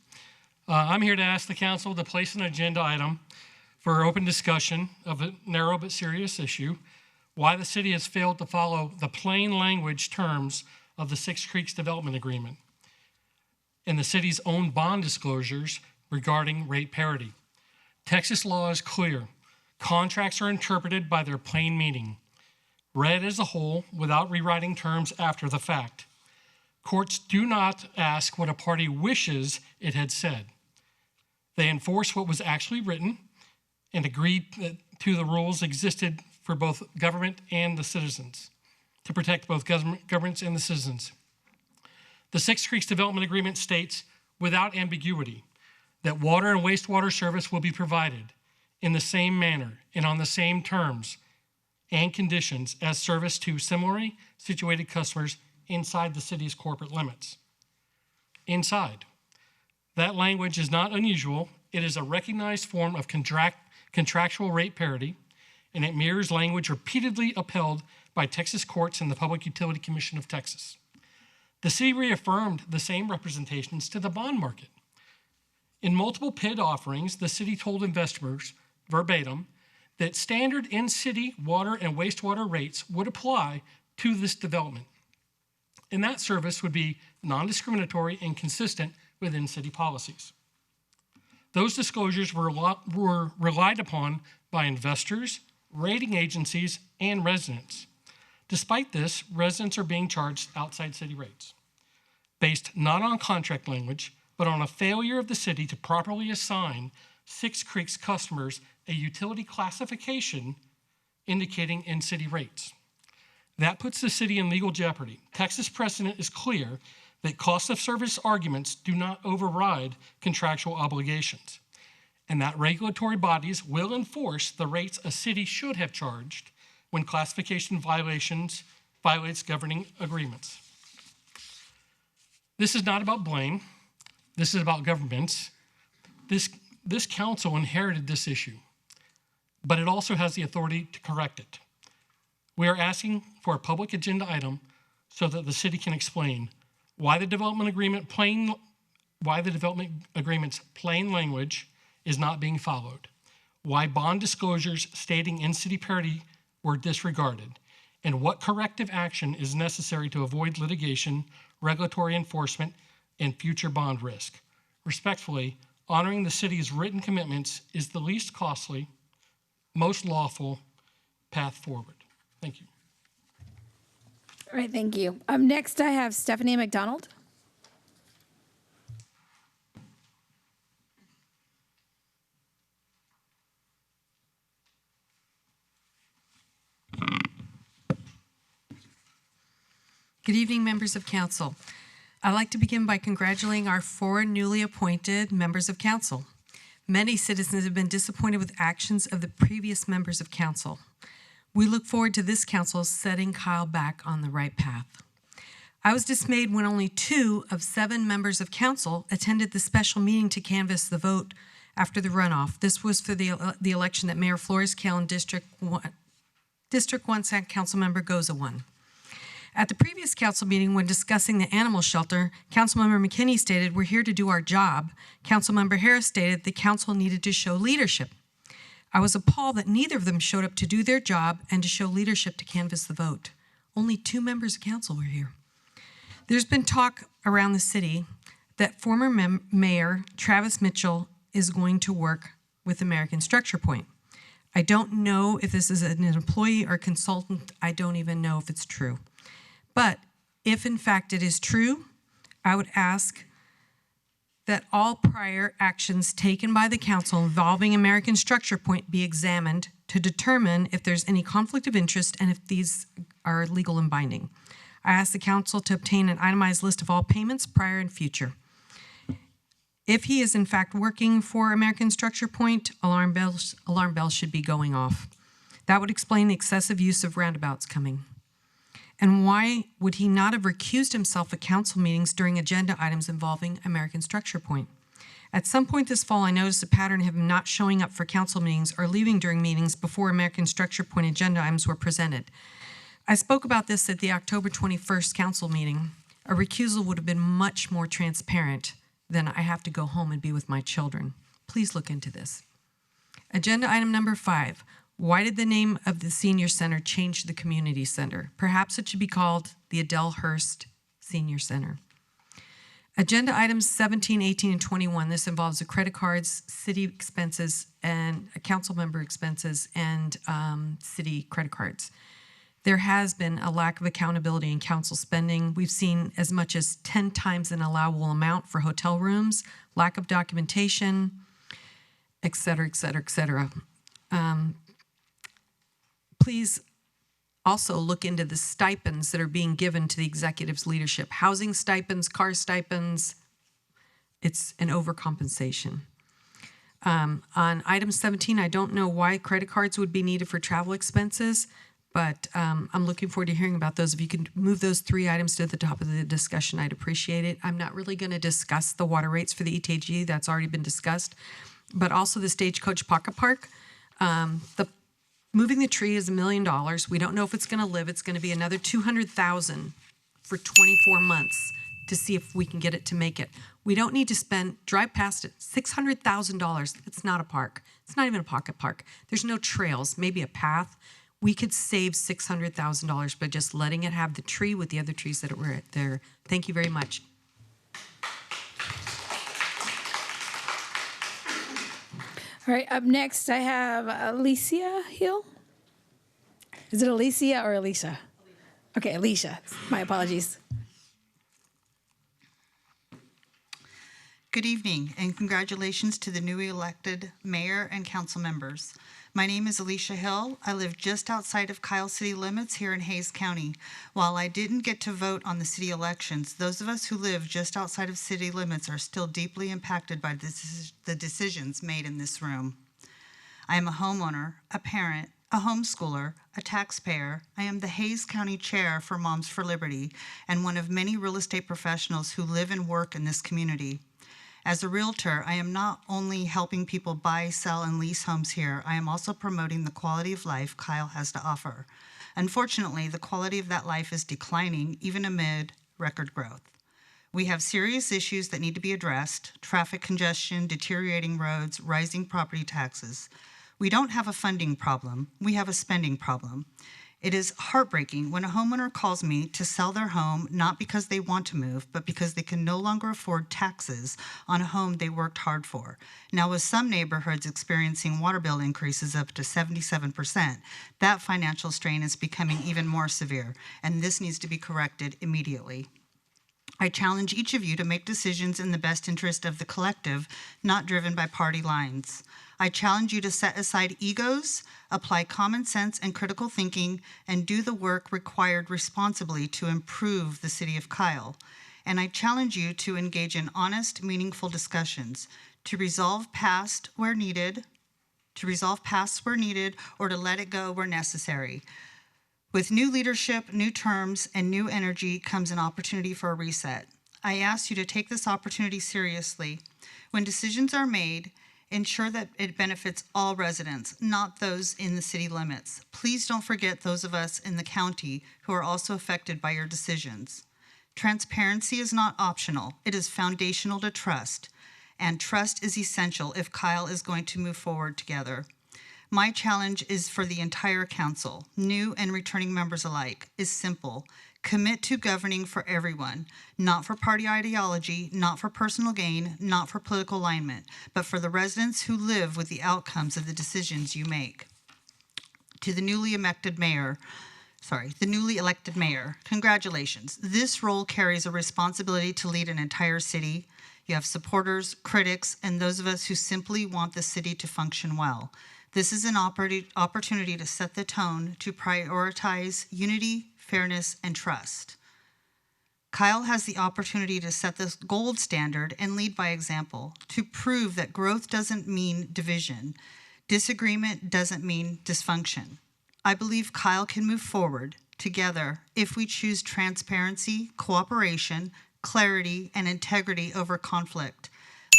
I'm here to ask the council to place an agenda item for open discussion of a narrow but serious issue: why the city has failed to follow the plain language terms of the Six Creeks Development Agreement and the city's own bond disclosures regarding rate parity. Texas law is clear. Contracts are interpreted by their plain meaning, read as a whole without rewriting terms after the fact. Courts do not ask what a party wishes it had said. They enforce what was actually written and agree to the rules existed for both government and the citizens, to protect both governments and the citizens. The Six Creeks Development Agreement states without ambiguity that water and wastewater service will be provided in the same manner and on the same terms and conditions as service to similarly situated customers inside the city's corporate limits. Inside. That language is not unusual. It is a recognized form of contractual rate parity, and it mirrors language repeatedly upheld by Texas courts and the Public Utility Commission of Texas. The city reaffirmed the same representations to the bond market. In multiple PID offerings, the city told investors verbatim that standard in-city water and wastewater rates would apply to this development, and that service would be non-discriminatory and consistent with in-city policies. Those disclosures were relied upon by investors, rating agencies, and residents. Despite this, residents are being charged outside city rates, based not on contract language, but on a failure of the city to properly assign Six Creeks customers a utility classification indicating in-city rates. That puts the city in legal jeopardy. Texas precedent is clear that cost of service arguments do not override contractual obligations, and that regulatory bodies will enforce the rates a city should have charged when classification violates governing agreements. This is not about blame. This is about governments. This council inherited this issue, but it also has the authority to correct it. We are asking for a public agenda item so that the city can explain why the development agreement's plain language is not being followed, why bond disclosures stating in-city parity were disregarded, and what corrective action is necessary to avoid litigation, regulatory enforcement, and future bond risk. Respectfully, honoring the city's written commitments is the least costly, most lawful path forward. Thank you. All right, thank you. Next, I have Stephanie McDonald. Good evening, members of council. I'd like to begin by congratulating our 4 newly appointed members of council. Many citizens have been disappointed with actions of the previous members of council. We look forward to this council setting Kyle back on the right path. I was dismayed when only 2 of 7 members of council attended the special meeting to canvass the vote after the runoff. This was for the election that Mayor Flores Kell and District 1 Councilmember Goza won. At the previous council meeting, when discussing the animal shelter, Councilmember McKinney stated, "We're here to do our job." Councilmember Harris stated the council needed to show leadership. I was appalled that neither of them showed up to do their job and to show leadership to canvass the vote. Only 2 members of council were here. There's been talk around the city that former Mayor Travis Mitchell is going to work with American Structure Point. I don't know if this is an employee or consultant. I don't even know if it's true. But if in fact it is true, I would ask that all prior actions taken by the council involving American Structure Point be examined to determine if there's any conflict of interest and if these are legal and binding. I ask the council to obtain an itemized list of all payments prior and future. If he is in fact working for American Structure Point, alarm bells should be going off. That would explain the excessive use of roundabouts coming. And why would he not have recused himself at council meetings during agenda items involving American Structure Point? At some point this fall, I noticed a pattern of him not showing up for council meetings or leaving during meetings before American Structure Point agenda items were presented. I spoke about this at the October 21st council meeting. A recusal would have been much more transparent than I have to go home and be with my children. Please look into this. Agenda item number 5. Why did the name of the senior center change to the community center? Perhaps it should be called the Adele Hurst Senior Center. Agenda items 17, 18, and 21. This involves the credit cards, city expenses, and council member expenses, and city credit cards. There has been a lack of accountability in council spending. We've seen as much as 10 times an allowable amount for hotel rooms, lack of documentation, et cetera, et cetera, et cetera. Please also look into the stipends that are being given to the executive's leadership. Housing stipends, car stipends, it's an overcompensation. On item 17, I don't know why credit cards would be needed for travel expenses, but I'm looking forward to hearing about those. If you can move those 3 items to the top of the discussion, I'd appreciate it. I'm not really going to discuss the water rates for the ETG. That's already been discussed, but also the Stagecoach Pocket Park. Moving the tree is $1 million. We don't know if it's going to live. It's going to be another $200,000 for 24 months to see if we can get it to make it. We don't need to drive past it, $600,000. It's not a park. It's not even a pocket park. There's no trails, maybe a path. We could save $600,000 by just letting it have the tree with the other trees that were there. Thank you very much. All right, up next I have Alicia Hill. Is it Alicia or Alicia? Okay, Alicia. My apologies. Good evening, and congratulations to the newly elected mayor and council members. My name is Alicia Hill. I live just outside of Kyle city limits here in Hays County. While I didn't get to vote on the city elections, those of us who live just outside of city limits are still deeply impacted by the decisions made in this room. I am a homeowner, a parent, a homeschooler, a taxpayer. I am the Hays County Chair for Moms for Liberty and one of many real estate professionals who live and work in this community. As a realtor, I am not only helping people buy, sell, and lease homes here, I am also promoting the quality of life Kyle has to offer. Unfortunately, the quality of that life is declining even amid record growth. We have serious issues that need to be addressed: traffic congestion, deteriorating roads, rising property taxes. We don't have a funding problem, we have a spending problem. It is heartbreaking when a homeowner calls me to sell their home, not because they want to move, but because they can no longer afford taxes on a home they worked hard for. Now, with some neighborhoods experiencing water bill increases up to 77%, that financial strain is becoming even more severe, and this needs to be corrected immediately. I challenge each of you to make decisions in the best interest of the collective, not driven by party lines. I challenge you to set aside egos, apply common sense and critical thinking, and do the work required responsibly to improve the city of Kyle. And I challenge you to engage in honest, meaningful discussions, to resolve past where needed, or to let it go where necessary. With new leadership, new terms, and new energy comes an opportunity for a reset. I ask you to take this opportunity seriously. When decisions are made, ensure that it benefits all residents, not those in the city limits. Please don't forget those of us in the county who are also affected by your decisions. Transparency is not optional. It is foundational to trust, and trust is essential if Kyle is going to move forward together. My challenge is for the entire council, new and returning members alike, is simple. Commit to governing for everyone, not for party ideology, not for personal gain, not for political alignment, but for the residents who live with the outcomes of the decisions you make. To the newly elected mayor, congratulations. This role carries a responsibility to lead an entire city. You have supporters, critics, and those of us who simply want the city to function well. This is an opportunity to set the tone, to prioritize unity, fairness, and trust. Kyle has the opportunity to set the gold standard and lead by example, to prove that growth doesn't mean division. Disagreement doesn't mean dysfunction. I believe Kyle can move forward together if we choose transparency, cooperation, clarity, and integrity over conflict.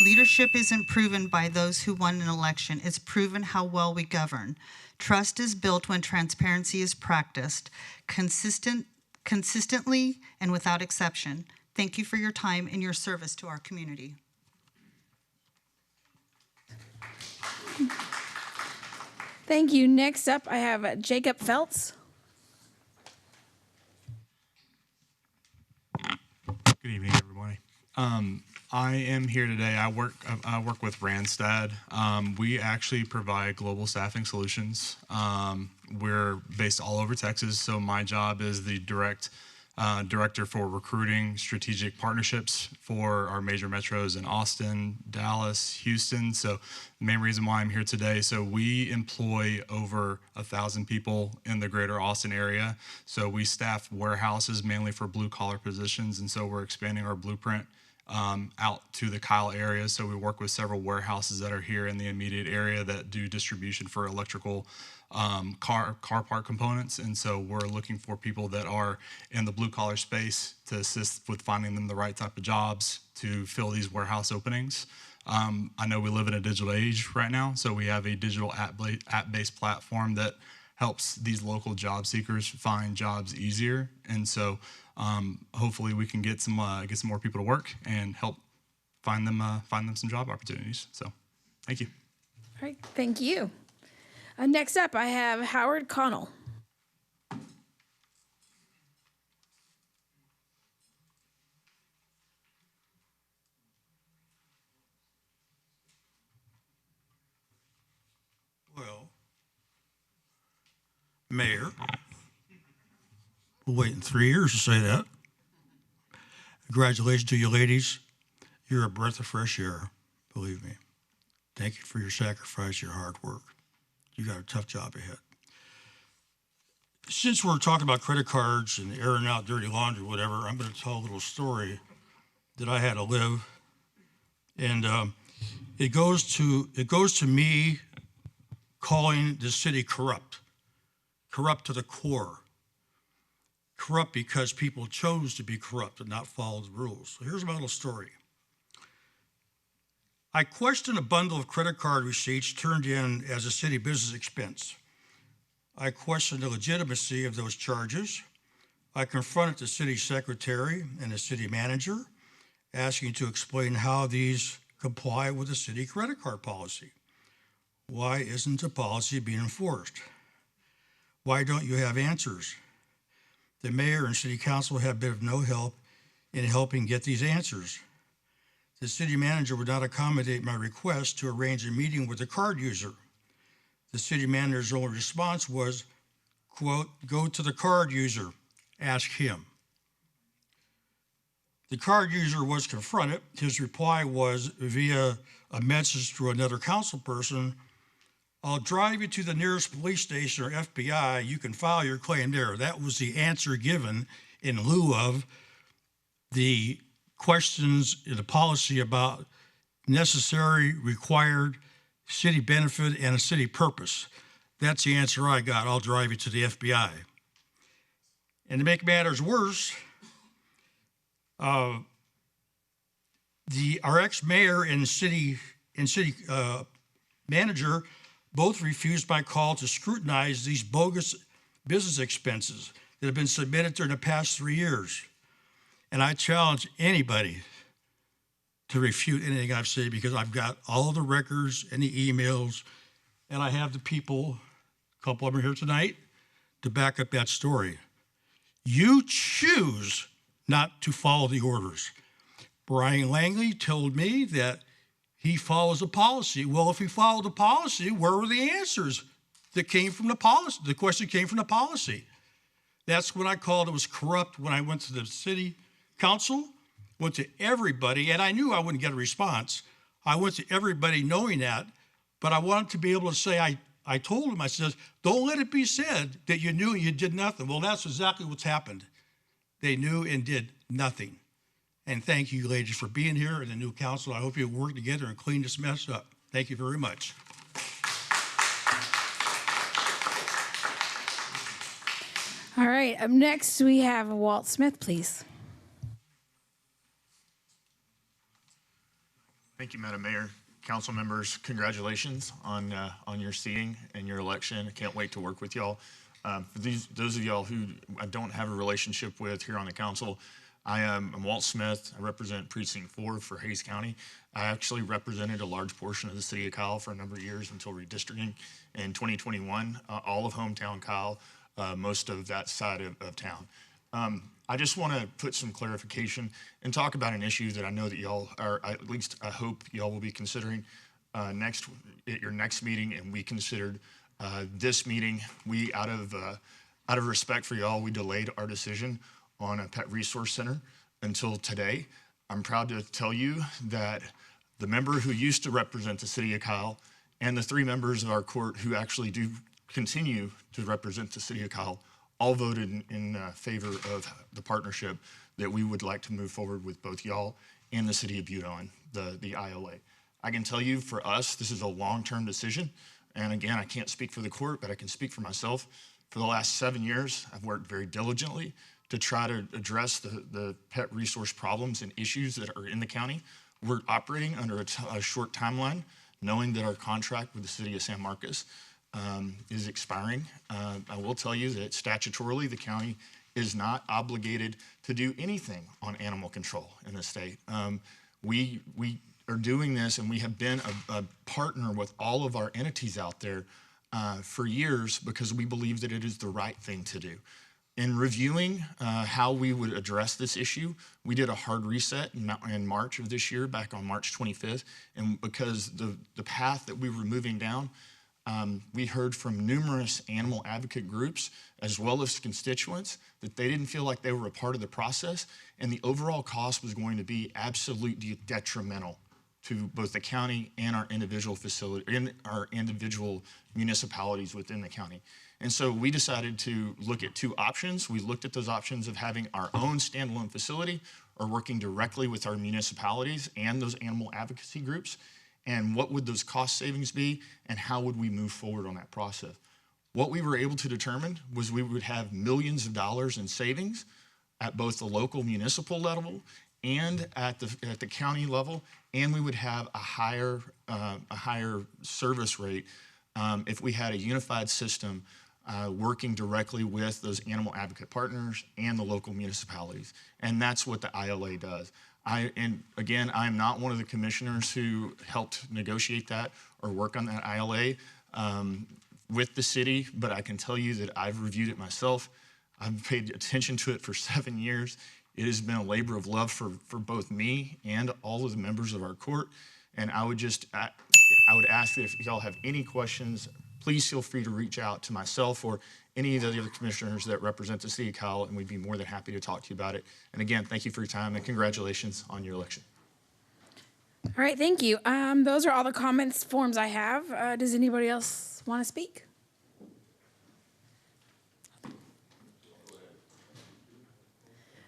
Leadership isn't proven by those who won an election. It's proven how well we govern. Trust is built when transparency is practiced consistently and without exception. Thank you for your time and your service to our community. Thank you. Next up, I have Jacob Feltz. Good evening, everybody. I am here today. I work with Randstad. We actually provide global staffing solutions. We're based all over Texas, so my job is the director for recruiting strategic partnerships for our major metros in Austin, Dallas, Houston. So the main reason why I'm here today, so we employ over 1,000 people in the greater Austin area. So we staff warehouses mainly for blue collar positions, and so we're expanding our blueprint out to the Kyle area. So we work with several warehouses that are here in the immediate area that do distribution for electrical car part components. And so we're looking for people that are in the blue collar space to assist with finding them the right type of jobs to fill these warehouse openings. I know we live in a digital age right now, so we have a digital app-based platform that helps these local job seekers find jobs easier. And so hopefully we can get some more people to work and help find them some job opportunities. So thank you. All right, thank you. Next up, I have Howard Connell. Well, Mayor, we're waiting 3 years to say that. Congratulations to you ladies You're a breath of fresh air, believe me. Thank you for your sacrifice, your hard work. You got a tough job ahead. Since we're talking about credit cards and airing out dirty laundry, whatever, I'm going to tell a little story that I had to live. And it goes to me calling the city corrupt to the core. Corrupt because people chose to be corrupt and not follow the rules. So here's my little story. I questioned a bundle of credit card receipts turned in as a city business expense. I questioned the legitimacy of those charges. I confronted the city secretary and the city manager, asking to explain how these comply with the city credit card policy. Why isn't the policy being enforced? Why don't you have answers? The mayor and city council have been of no help in helping get these answers. The city manager would not accommodate my request to arrange a meeting with the card user. The city manager's only response was, quote, "Go to the card user, ask him." The card user was confronted. His reply was via a message through another council person, "I'll drive you to the nearest police station or FBI. You can file your claim there." That was the answer given in lieu of the questions in the policy about necessary, required, city benefit, and a city purpose. That's the answer I got. "I'll drive you to the FBI." And to make matters worse, our ex-mayor and city manager both refused my call to scrutinize these bogus business expenses that have been submitted during the past 3 years. And I challenge anybody to refute anything I've said, because I've got all the records and the emails, and I have the people, a couple of them are here tonight, to back up that story. You choose not to follow the orders. Brian Langley told me that he follows a policy. Well, if he followed the policy, where were the answers that came from the policy? The question came from the policy. That's what I called it was corrupt when I went to the city council, went to everybody, and I knew I wouldn't get a response. I went to everybody knowing that, but I wanted to be able to say, I told him, I said, don't let it be said that you knew and you did nothing. Well, that's exactly what's happened. They knew and did nothing. And thank you, ladies, for being here and the new council. I hope you work together and clean this mess up. Thank you very much. All right, up next we have Walt Smith, please. Thank you, Madam Mayor. Council members, congratulations on your seating and your election. I can't wait to work with y'all. For those of y'all who I don't have a relationship with here on the council, I'm Walt Smith. I represent Precinct 4 for Hays County. I actually represented a large portion of the city of Kyle for a number of years until redistricting in 2021, all of hometown Kyle, most of that side of town. I just want to put some clarification and talk about an issue that I know that y'all are, at least I hope y'all will be considering at your next meeting, and we considered this meeting. We, out of respect for y'all, we delayed our decision on a pet resource center until today. I'm proud to tell you that the member who used to represent the city of Kyle and the 3 members of our court who actually do continue to represent the city of Kyle all voted in favor of the partnership that we would like to move forward with both y'all and the city of Butte, the ILA. I can tell you, for us, this is a long-term decision. And again, I can't speak for the court, but I can speak for myself. For the last 7 years, I've worked very diligently to try to address the pet resource problems and issues that are in the county. We're operating under a short timeline, knowing that our contract with the city of San Marcos is expiring. I will tell you that statutorily, the county is not obligated to do anything on animal control in the state. We are doing this, and we have been a partner with all of our entities out there for years because we believe that it is the right thing to do. In reviewing how we would address this issue, we did a hard reset in March of this year, back on March 25th, and because the path that we were moving down, We heard from numerous animal advocate groups as well as constituents that they didn't feel like they were a part of the process, and the overall cost was going to be absolutely detrimental to both the county and our individual facility and our individual municipalities within the county. And so we decided to look at two options. We looked at those options of having our own standalone facility or working directly with our municipalities and those animal advocacy groups, and what would those cost savings be, and how would we move forward on that process. What we were able to determine was we would have millions of dollars in savings at both the local municipal level and at the county level, and we would have a higher service rate if we had a unified system working directly with those animal advocate partners and the local municipalities. And that's what the ILA does. And again, I'm not one of the commissioners who helped negotiate that or work on that ILA with the city, but I can tell you that I've reviewed it myself. I've paid attention to it for 7 years. It has been a labor of love for both me and all of the members of our court. And I would ask that if y'all have any questions, please feel free to reach out to myself or any of the other commissioners that represent the city of Kyle, and we'd be more than happy to talk to you about it. And again, thank you for your time and congratulations on your election. All right, thank you. Those are all the comments forms I have. Does anybody else want to speak?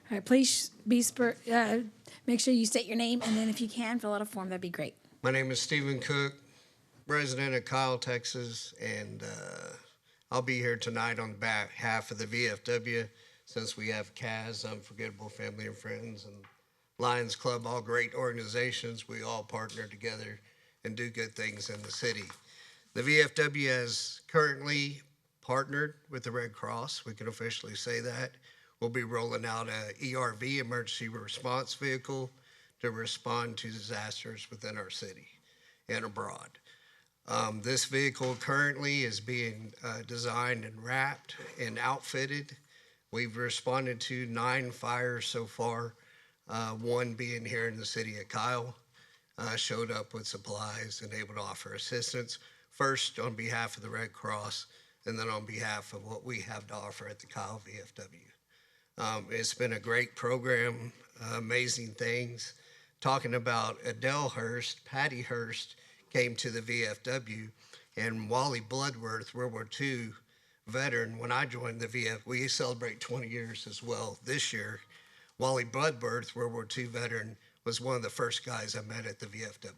All right, please make sure you state your name, and then if you can, fill out a form. That'd be great. My name is Stephen Cook, resident of Kyle, Texas, and I'll be here tonight on behalf of the VFW, since we have CAS, Unforgettable Family and Friends, and Lions Club, all great organizations. We all partner together and do good things in the city. The VFW has currently partnered with the Red Cross. We can officially say that. We'll be rolling out a ERV, emergency response vehicle, to respond to disasters within our city and abroad. This vehicle currently is being designed and wrapped and outfitted. We've responded to 9 fires so far, one being here in the city of Kyle. Showed up with supplies and able to offer assistance, first on behalf of the Red Cross and then on behalf of what we have to offer at the Kyle VFW. It's been a great program, amazing things. Talking about Adele Hurst, Patty Hurst came to the VFW, and Wally Bloodworth, World War II veteran, when I joined the VFW, we celebrate 20 years as well this year. Wally Bloodworth, World War II veteran, was one of the first guys I met at the VFW.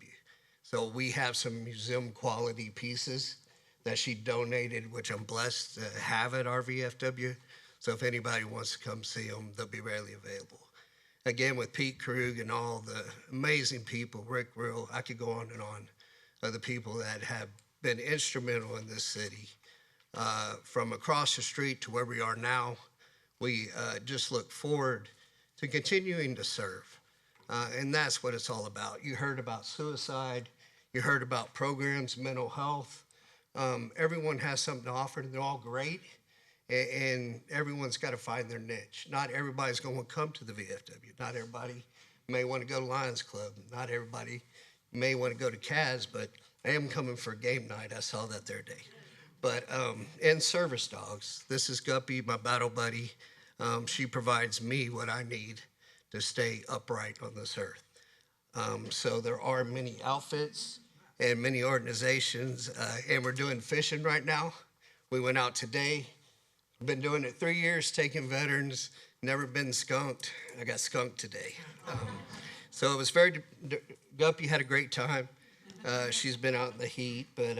So we have some museum quality pieces that she donated, which I'm blessed to have at our VFW. So if anybody wants to come see them, they'll be readily available. Again, with Pete Krug and all the amazing people, Rick Rill, I could go on and on, of the people that have been instrumental in this city. From across the street to where we are now, we just look forward to continuing to serve. And that's what it's all about. You heard about suicide. You heard about programs, mental health. Everyone has something to offer. They're all great. And everyone's got to find their niche. Not everybody's going to come to the VFW. Not everybody may want to go to Lions Club. Not everybody may want to go to CAS, but I am coming for game night. I saw that their day. But, and service dogs. This is Guppy, my battle buddy. She provides me what I need to stay upright on this earth. So there are many outfits and many organizations, and we're doing fishing right now. We went out today. Been doing it 3 years, taking veterans, never been skunked. I got skunked today. So it was very, Guppy had a great time. She's been out in the heat, but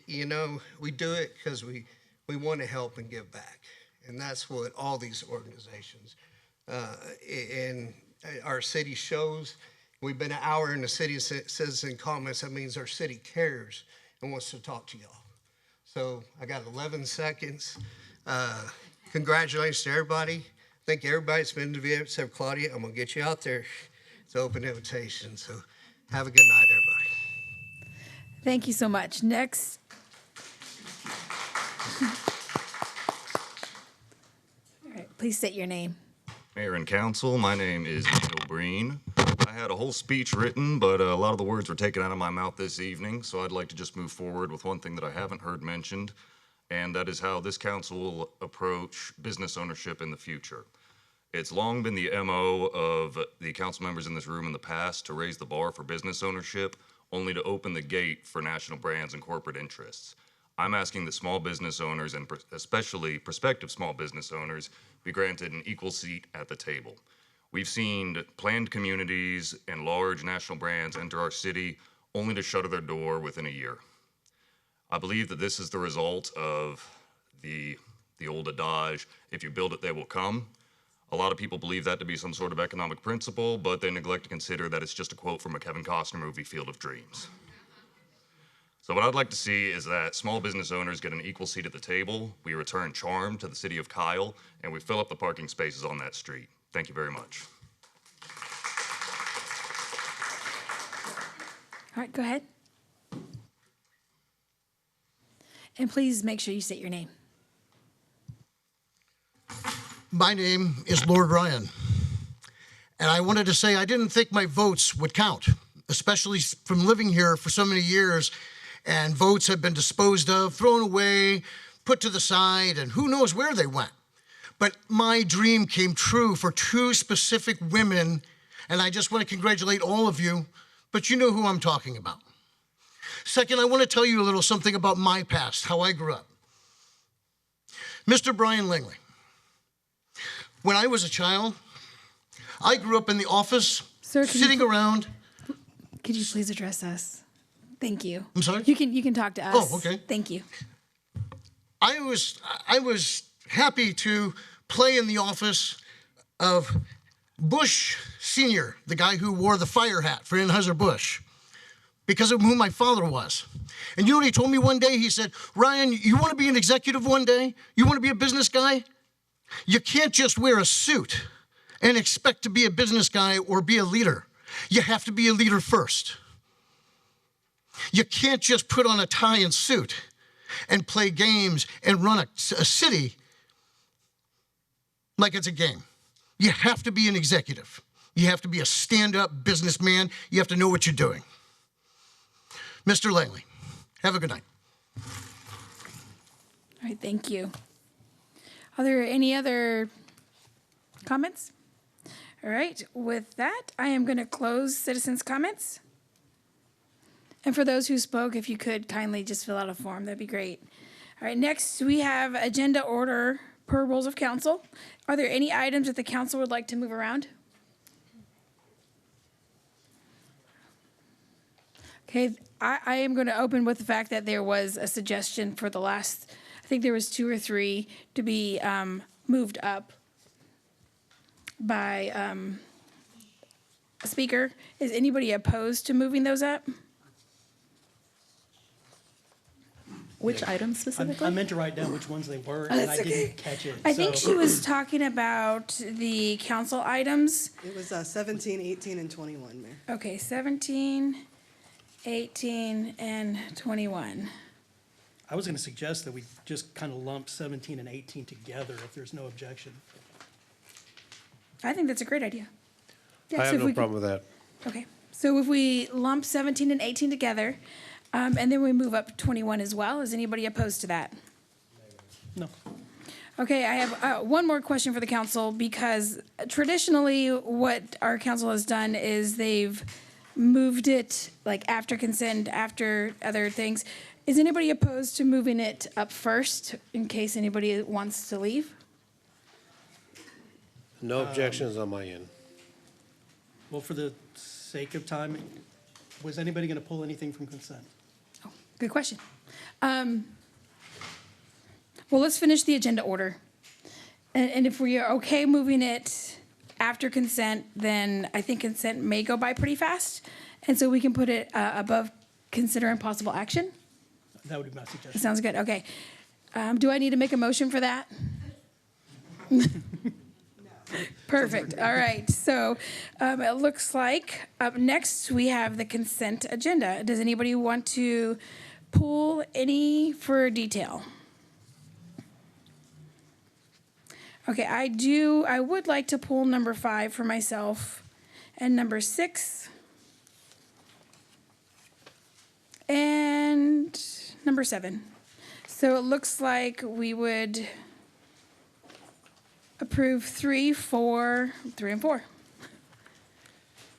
you know, we do it because we want to help and give back. And that's what all these organizations in our city shows. We've been an hour in the city citizen comments. That means our city cares and wants to talk to y'all. So I got 11 seconds. Congratulations to everybody. Thank everybody's been to the except Claudia. I'm going to get you out there. It's an open invitation. So have a good night, everybody. Thank you so much. Next. All right, please state your name. Mayor and Council, my name is Neil Breen. I had a whole speech written, but a lot of the words were taken out of my mouth this evening, so I'd like to just move forward with one thing that I haven't heard mentioned, and that is how this council will approach business ownership in the future. It's long been the MO of the council members in this room in the past to raise the bar for business ownership, only to open the gate for national brands and corporate interests. I'm asking that small business owners, and especially prospective small business owners, be granted an equal seat at the table. We've seen planned communities and large national brands enter our city only to shutter their door within a year. I believe that this is the result of the old adage, if you build it, they will come. A lot of people believe that to be some sort of economic principle, but they neglect to consider that it's just a quote from a Kevin Costner movie, Field of Dreams. So what I'd like to see is that small business owners get an equal seat at the table, we return charm to the city of Kyle, and we fill up the parking spaces on that street. Thank you very much. All right, go ahead. And please make sure you state your name. My name is Lord Ryan, and I wanted to say I didn't think my votes would count, especially from living here for so many years, and votes have been disposed of, thrown away, put to the side, and who knows where they went. But my dream came true for two specific women, and I just want to congratulate all of you, but you know who I'm talking about. Second, I want to tell you a little something about my past, how I grew up. Mr. Brian Langley. When I was a child, I grew up in the office, sitting around. Could you please address us? Thank you. I'm sorry? You can talk to us. Oh, okay. Thank you. I was happy to play in the office of Bush Sr., the guy who wore the fire hat for Anheuser-Busch, because of who my father was. And you know what he told me one day? He said, Ryan, you want to be an executive one day? You want to be a business guy? You can't just wear a suit and expect to be a business guy or be a leader. You have to be a leader first. You can't just put on a tie and suit and play games and run a city like it's a game. You have to be an executive. You have to be a stand-up businessman. You have to know what you're doing. Mr. Langley, have a good night. All right, thank you. Are there any other comments? All right, with that, I am going to close citizens' comments. And for those who spoke, if you could kindly just fill out a form, that'd be great. All right, next we have agenda order per rules of council. Are there any items that the council would like to move around? Okay, I am going to open with the fact that there was a suggestion for the last, I think there was 2 or 3 to be moved up by a speaker. Is anybody opposed to moving those up? Which items specifically? I meant to write down which ones they were, Oh, and that's I okay. didn't catch it. I think so- she was talking about the council items. It was 17, 18, and 21, Mayor. Okay, 17, 18, and 21. I was going to suggest that we just kind of lump 17 and 18 together if there's no objection. I think that's a great idea. Yeah, I so have if no we problem with that. Okay, so if we lump 17 and 18 together, and then we move up 21 as well, is anybody opposed to that? No. Okay, I have one more question for the council, because traditionally what our council has done is they've moved it like after consent, after other things. Is anybody opposed to moving it up first in case anybody wants to leave? No objections on my end. Well, for the sake of time, was anybody going to pull anything from consent? Good question. Well, let's finish the agenda order. And if we are okay moving it after consent, then I think consent may go by pretty fast. And so we can put it above consider and possible action. That would be my suggestion. Sounds good. Okay. Do I need to make a motion for that? Perfect. All right. So it looks like up next we have the consent agenda. Does anybody want to pull any for detail? Okay, I would like to pull number 5 for myself and number 6, and number 7. So it looks like we would approve 3, 4, 3, and 4.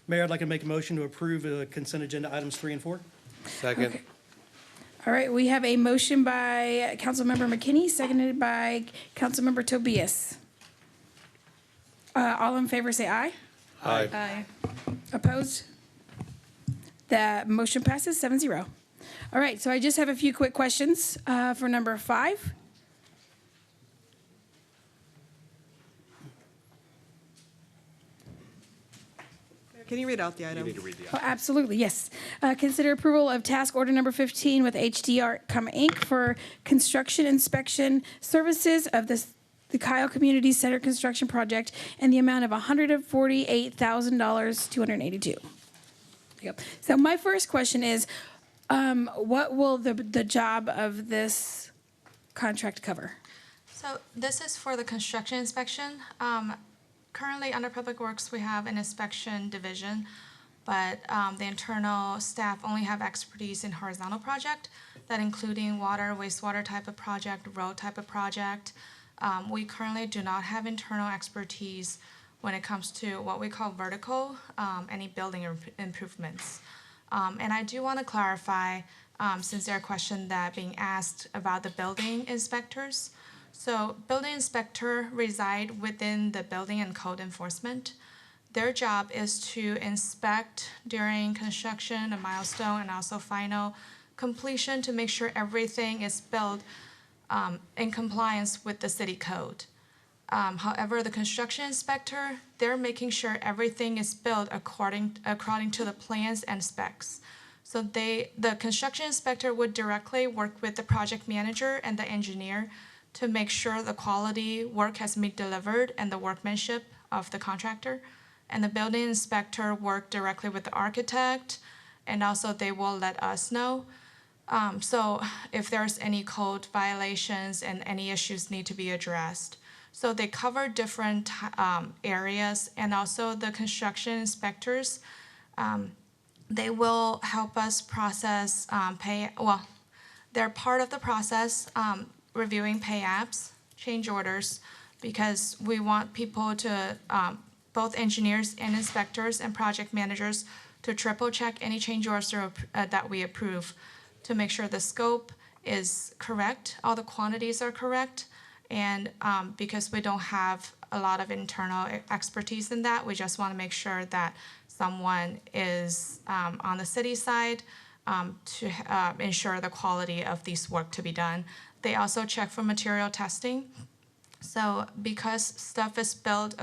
Mayor, I'd like to make a motion to approve consent agenda items 3 and 4. Second. Okay. All right, we have a motion by Councilmember McKinney, seconded by Councilmember Tobias. All in favor say aye. Aye. Aye. Opposed? That motion passes 7-0. All right, so I just have a few quick questions for number 5. Can you read out the item? Oh, absolutely, yes. Consider approval of task order number 15 with HDR Inc. for construction inspection services of the Kyle Community Center construction project in the amount of $148,282. Yep. So my first question is, what will the job of this contract cover? So this is for the construction inspection. Currently, under Public Works, we have an inspection division, but the internal staff only have expertise in horizontal project, that including water, wastewater type of project, road type of project. We currently do not have internal expertise when it comes to what we call vertical, any building improvements. And I do want to clarify, since there are questions that being asked about the building inspectors. So building inspector reside within the building and code enforcement. Their job is to inspect during construction, a milestone, and also final completion to make sure everything is built in compliance with the city code. However, the construction inspector, they're making sure everything is built according to the plans and specs. So the construction inspector would directly work with the project manager and the engineer to make sure the quality work has been delivered and the workmanship of the contractor. And the building inspector work directly with the architect, and also they will let us know. So if there's any code violations and any issues need to be addressed. So they cover different areas, and also the construction inspectors, they will help us process they're part of the process, reviewing pay apps, change orders, because we want people to, both engineers and inspectors and project managers, to triple check any change orders that we approve to make sure the scope is correct, all the quantities are correct, and because we don't have a lot of internal expertise in that, we just want to make sure that someone is on the city side to ensure the quality of this work to be done. They also check for material testing. So because stuff is built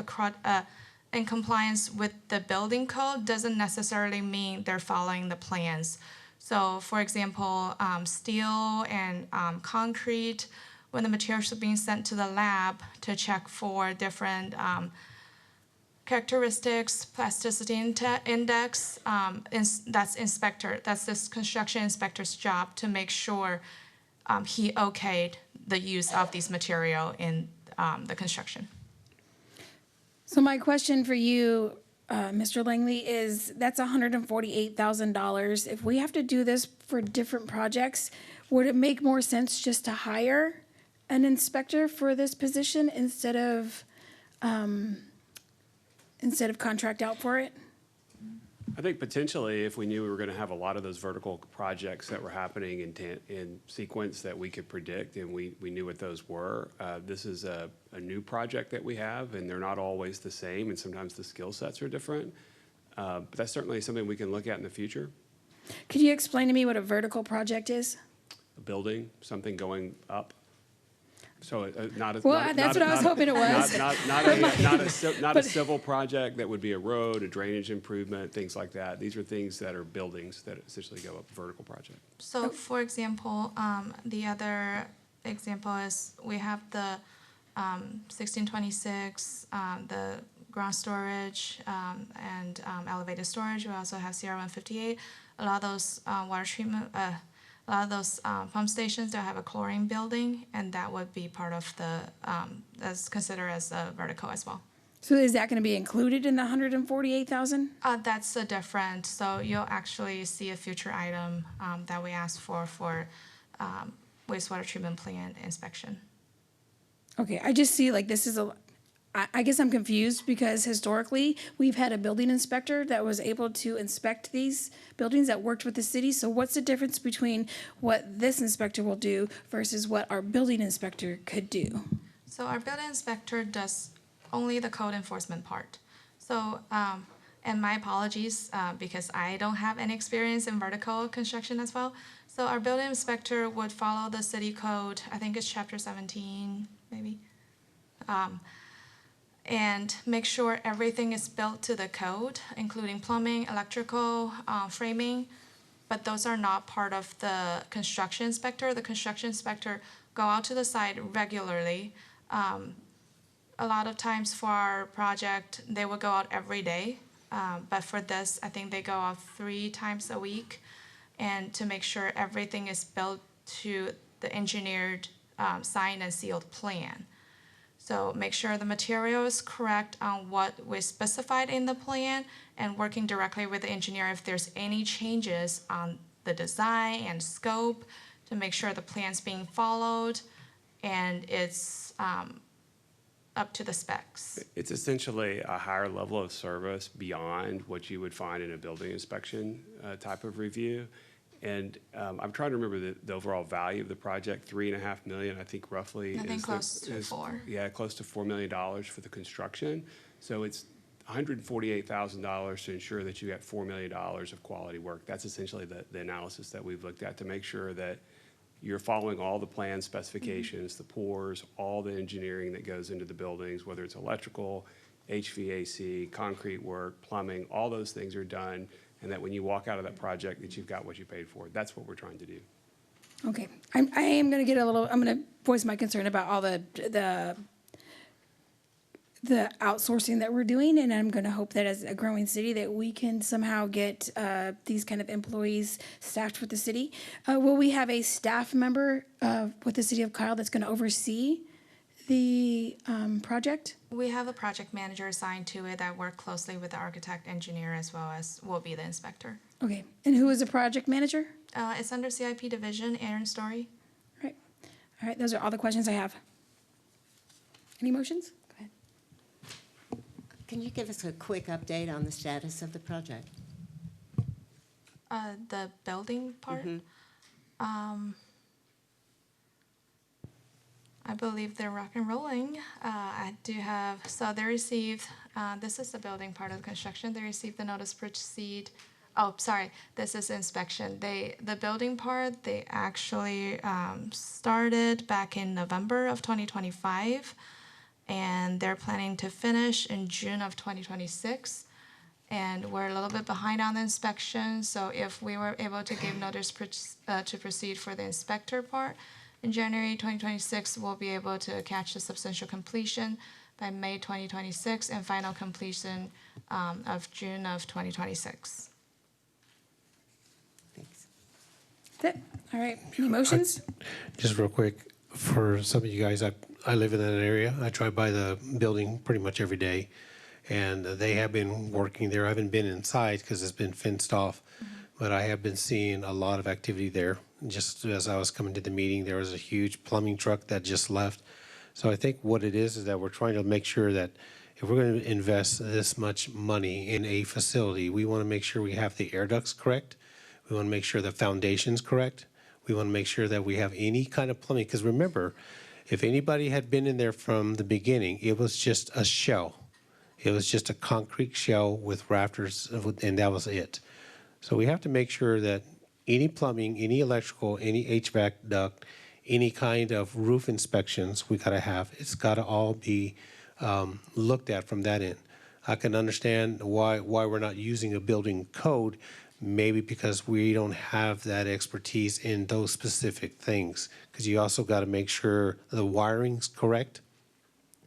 in compliance with the building code doesn't necessarily mean they're following the plans. So for example, steel and concrete, when the materials are being sent to the lab to check for different characteristics, plasticity index, that's this construction inspector's job to make sure he okayed the use of these material in the construction. So my question for you, Mr. Langley, is that's $148,000. If we have to do this for different projects, would it make more sense just to hire an inspector for this position instead of contract out for it? I think potentially if we knew we were going to have a lot of those vertical projects that were happening in sequence that we could predict and we knew what those were. This is a new project that we have, and they're not always the same, and sometimes the skill sets are different. But that's certainly something we can look at in the future. Could you explain to me what a vertical project is? A building, something going up. So That's what I was hoping it was. Not a civil project that would be a road, a drainage improvement, things like that. These are things that are buildings that essentially go up a vertical project. So for example, the other example is we have the 1626, the ground storage and elevated storage. We also have CR 158. A lot of those water treatment, a lot of those pump stations that have a chlorine building, and that would be part of the, as considered as a vertical as well. So is that going to be included in the 148,000? That's a different, so you'll actually see a future item that we asked for wastewater treatment plant inspection. Okay, I just see like this is I guess I'm confused because historically, we've had a building inspector that was able to inspect these buildings that worked with the city. So what's the difference between what this inspector will do versus what our building inspector could do? So our building inspector does only the code enforcement part. So, and my apologies, because I don't have any experience in vertical construction as well. So our building inspector would follow the city code, I think it's chapter 17, maybe. And make sure everything is built to the code, including plumbing, electrical, framing. But those are not part of the construction inspector. The construction inspector go out to the site regularly. A lot of times for our project, they will go out every day. But for this, I think they go out 3 times a week, and to make sure everything is built to the engineered, signed and sealed plan. So make sure the material is correct on what was specified in the plan, and working directly with the engineer if there's any changes on the design and scope to make sure the plan's being followed and it's up to the specs. It's essentially a higher level of service beyond what you would find in a building inspection type of review. And I'm trying to remember the overall value of the project, $3.5 million, I think roughly. I think close to 4. Yeah, close to $4 million for the construction. So it's $148,000 to ensure that you get $4 million of quality work. That's essentially the analysis that we've looked at to make sure that you're following all the plan specifications, the pours, all the engineering that goes into the buildings, whether it's electrical, HVAC, concrete work, plumbing, all those things are done, and that when you walk out of that project, that you've got what you paid for. That's what we're trying to do. Okay, I am going to get I'm going to voice my concern about all the outsourcing that we're doing, and I'm going to hope that as a growing city that we can somehow get these kind of employees staffed with the city. Will we have a staff member with the city of Kyle that's going to oversee the project? We have a project manager assigned to it that work closely with the architect, engineer, as well as will be the inspector. Okay, and who is the project manager? It's under CIP division, Aaron Story. All right, those are all the questions I have. Any motions? Go ahead. Can you give us a quick update on the status of the project? The building part? I believe they're rock and rolling. I do have, so they received, this is the building part of the construction. They received the notice to proceed. Oh, sorry, this is inspection. The building part, they actually started back in November of 2025, and they're planning to finish in June of 2026. And we're a little bit behind on the inspection, so if we were able to give notice to proceed for the inspector part, in January 2026, we'll be able to catch the substantial completion by May 2026 and final completion of June of 2026. Thanks. That's it. All right. Any motions? Just real quick, for some of you guys, I live in that area. I drive by the building pretty much every day, and they have been working there. I haven't been inside because it's been fenced off, but I have been seeing a lot of activity there. Just as I was coming to the meeting, there was a huge plumbing truck that just left. So I think what it is that we're trying to make sure that if we're going to invest this much money in a facility, we want to make sure we have the air ducts correct. We want to make sure the foundation's correct. We want to make sure that we have any kind of plumbing. Because remember, if anybody had been in there from the beginning, it was just a shell. It was just a concrete shell with rafters, and that was it. So we have to make sure that any plumbing, any electrical, any HVAC duct, any kind of roof inspections we gotta have, it's gotta all be looked at from that end. I can understand why we're not using a building code, maybe because we don't have that expertise in those specific things. Because you also gotta make sure the wiring's correct.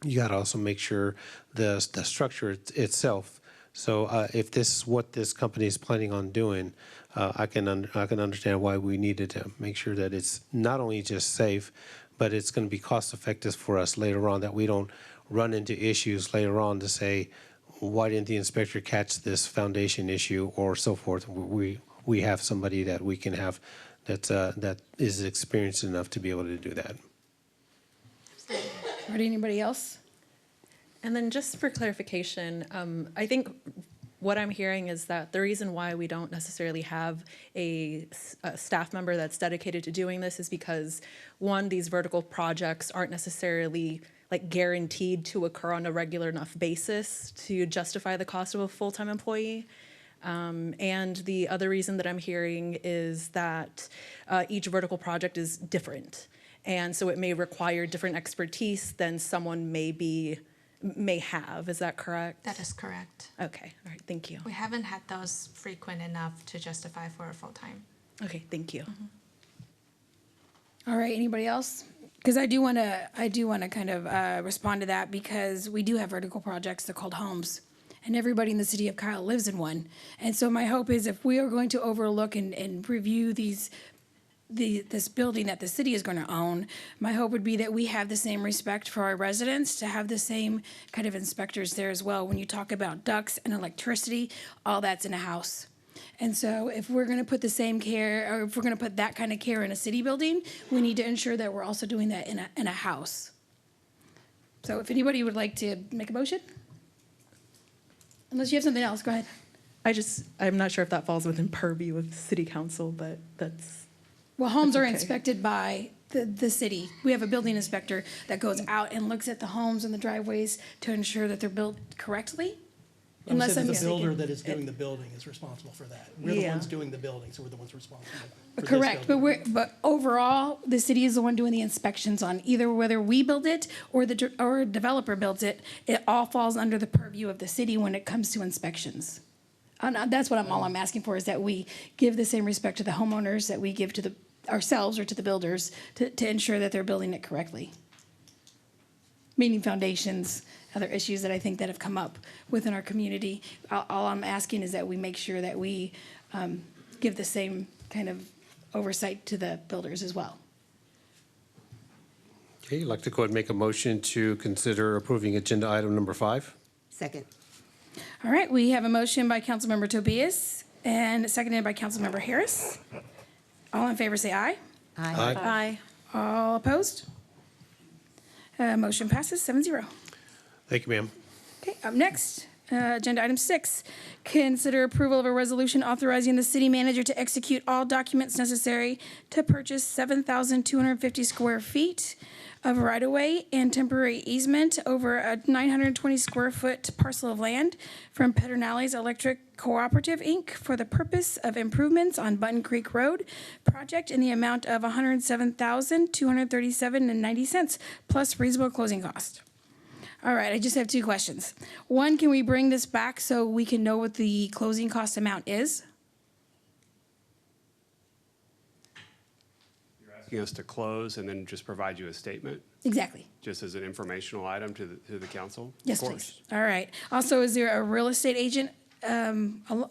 You gotta also make sure the structure itself. So if this is what this company is planning on doing, I can understand why we needed to make sure that it's not only just safe, but it's going to be cost effective for us later on, that we don't run into issues later on to say, why didn't the inspector catch this foundation issue or so forth? We have somebody that we can have that is experienced enough to be able to do that. Or anybody else? And then just for clarification, I think what I'm hearing is that the reason why we don't necessarily have a staff member that's dedicated to doing this is because, one, these vertical projects aren't necessarily like guaranteed to occur on a regular enough basis to justify the cost of a full-time employee. And the other reason that I'm hearing is that each vertical project is different. And so it may require different expertise than someone may have. Is that correct? That is correct. Okay, all right, thank you. We haven't had those frequent enough to justify for a full-time. Okay, thank you. All right, anybody else? Because I do want to kind of respond to that, because we do have vertical projects. They're called homes, and everybody in the city of Kyle lives in one. And so my hope is, if we are going to overlook and review this building that the city is going to own, my hope would be that we have the same respect for our residents, to have the same kind of inspectors there as well. When you talk about ducts and electricity, all that's in a house. And so if we're going to put the same care, or if we're going to put that kind of care in a city building, we need to ensure that we're also doing that in a house. So if anybody would like to make a motion? Unless you have something else, go ahead. I'm not sure if that falls within purview of city council, but that's. Well, homes that's are okay. inspected by the city. We have a building inspector that goes out and looks at the homes and the driveways to ensure that they're built correctly. I'm saying I'm that the builder mistaken. that is doing the building is responsible for that. We're the Yeah. ones doing the building, so we're the ones responsible for this Correct, building. but overall, the city is the one doing the inspections on either whether we build it or or a developer builds it. It all falls under the purview of the city when it comes to inspections. And that's what all I'm asking for, is that we give the same respect to the homeowners that we give to ourselves or to the builders to ensure that they're building it correctly. Meaning foundations, other issues that I think that have come up within our community. All I'm asking is that we make sure that we give the same kind of oversight to the builders as well. Okay, I'd like to go ahead and make a motion to consider approving agenda item number 5. Second. All right, we have a motion by Councilmember Tobias and seconded by Councilmember Harris. All in favor say aye. Aye. Aye. All opposed? Motion passes 7-0. Thank you, ma'am. Okay, up next, agenda item 6, consider approval of a resolution authorizing the city manager to execute all documents necessary to purchase 7,250 square feet of right-of-way and temporary easement over a 920 square foot parcel of land from Pedernales Electric Cooperative, Inc. for the purpose of improvements on Button Creek Road project in the amount of $107,237.90 plus reasonable closing cost. All right, I just have 2 questions. One, can we bring this back so we can know what the closing cost amount is? Asking us to close and then just provide you a statement, Exactly. just as an informational item to the council? Yes, Of course. please. All right. Also, is there a real estate agent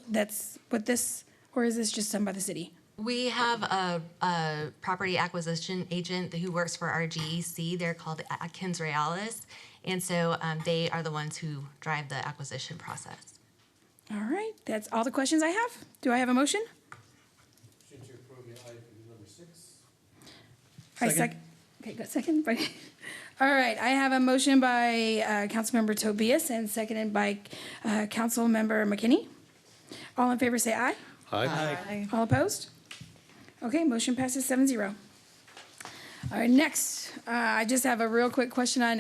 that's with this, or is this just done by the city? We have a property acquisition agent who works for our GEC. They're called Atkins Realis. And so they are the ones who drive the acquisition process. All right, that's all the questions I have. Do I have a motion? Motion to approve item number 6. I second. Okay, got second. All right, I have a motion by Councilmember Tobias and seconded by Councilmember McKinney. All in favor say aye. Aye. All opposed? Okay, motion passes 7-0. All right, next, I just have a real quick question on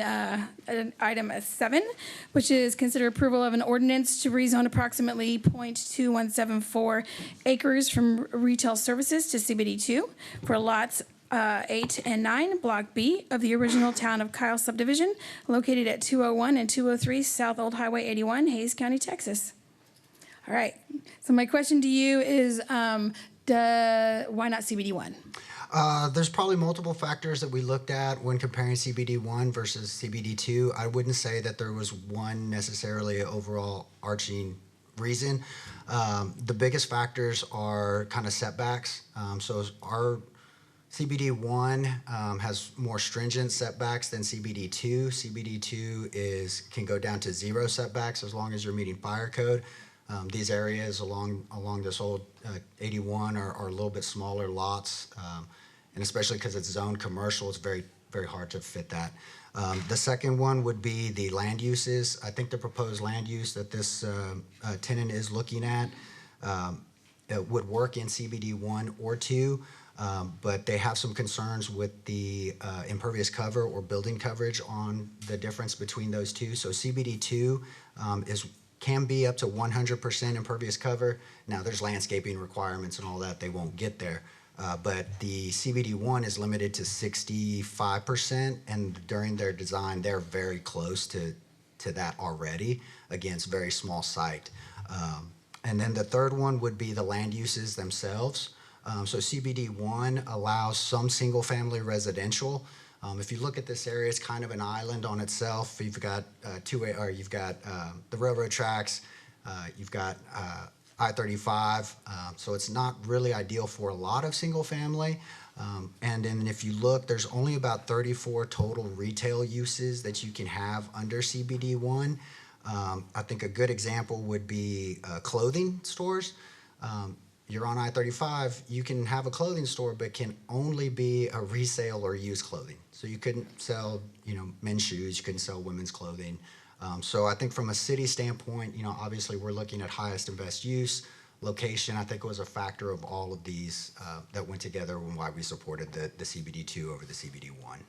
item 7, which is consider approval of an ordinance to rezone approximately .2174 acres from retail services to CBD2 for lots 8 and 9, Block B of the original Town of Kyle subdivision, located at 201 and 203 South Old Highway 81, Hays County, Texas. All right, so my question to you is, why not CBD1? There's probably multiple factors that we looked at when comparing CBD1 versus CBD2. I wouldn't say that there was one necessarily overall arching reason. The biggest factors are kind of setbacks. So our CBD1 has more stringent setbacks than CBD2. CBD2 can go down to 0 setbacks as long as you're meeting fire code. These areas along this old 81 are a little bit smaller lots, and especially because it's zoned commercial, it's very, very hard to fit that. The second one would be the land uses. I think the proposed land use that this tenant is looking at it would work in CBD 1 or 2, but they have some concerns with the impervious cover or building coverage on the difference between those two. So CBD 2 can be up to 100% impervious cover. Now, there's landscaping requirements and all that. They won't get there. But the CBD 1 is limited to 65%, and during their design, they're very close to that already. Again, it's a very small site. And then the third one would be the land uses themselves. So CBD 1 allows some single-family residential. If you look at this area, it's kind of an island on itself. You've got the railroad tracks, you've got I-35, so it's not really ideal for a lot of single-family. And then if you look, there's only about 34 total retail uses that you can have under CBD 1. I think a good example would be clothing stores. You're on I-35, you can have a clothing store, but can only be a resale or used clothing. So you couldn't sell, men's shoes, you couldn't sell women's clothing. So I think from a city standpoint, obviously we're looking at highest and best use. Location, I think, was a factor of all of these that went together and why we supported the CBD 2 over the CBD 1.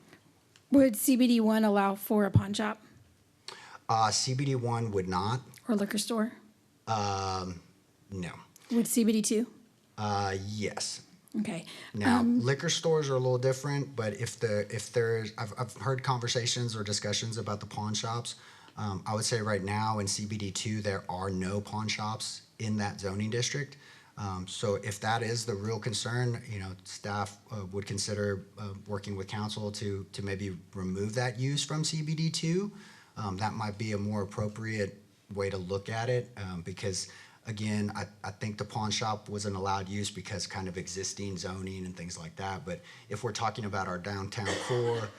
Would CBD 1 allow for a pawn shop CBD 1 would not. or liquor store? No. Would CBD 2? Yes. Okay. Now, liquor stores are a little different, but if there's, I've heard conversations or discussions about the pawn shops. I would say right now in CBD 2, there are no pawn shops in that zoning district. So if that is the real concern, staff would consider working with council to maybe remove that use from CBD 2. That might be a more appropriate way to look at it, because again, I think the pawn shop was an allowed use because kind of existing zoning and things like that. But if we're talking about our downtown core,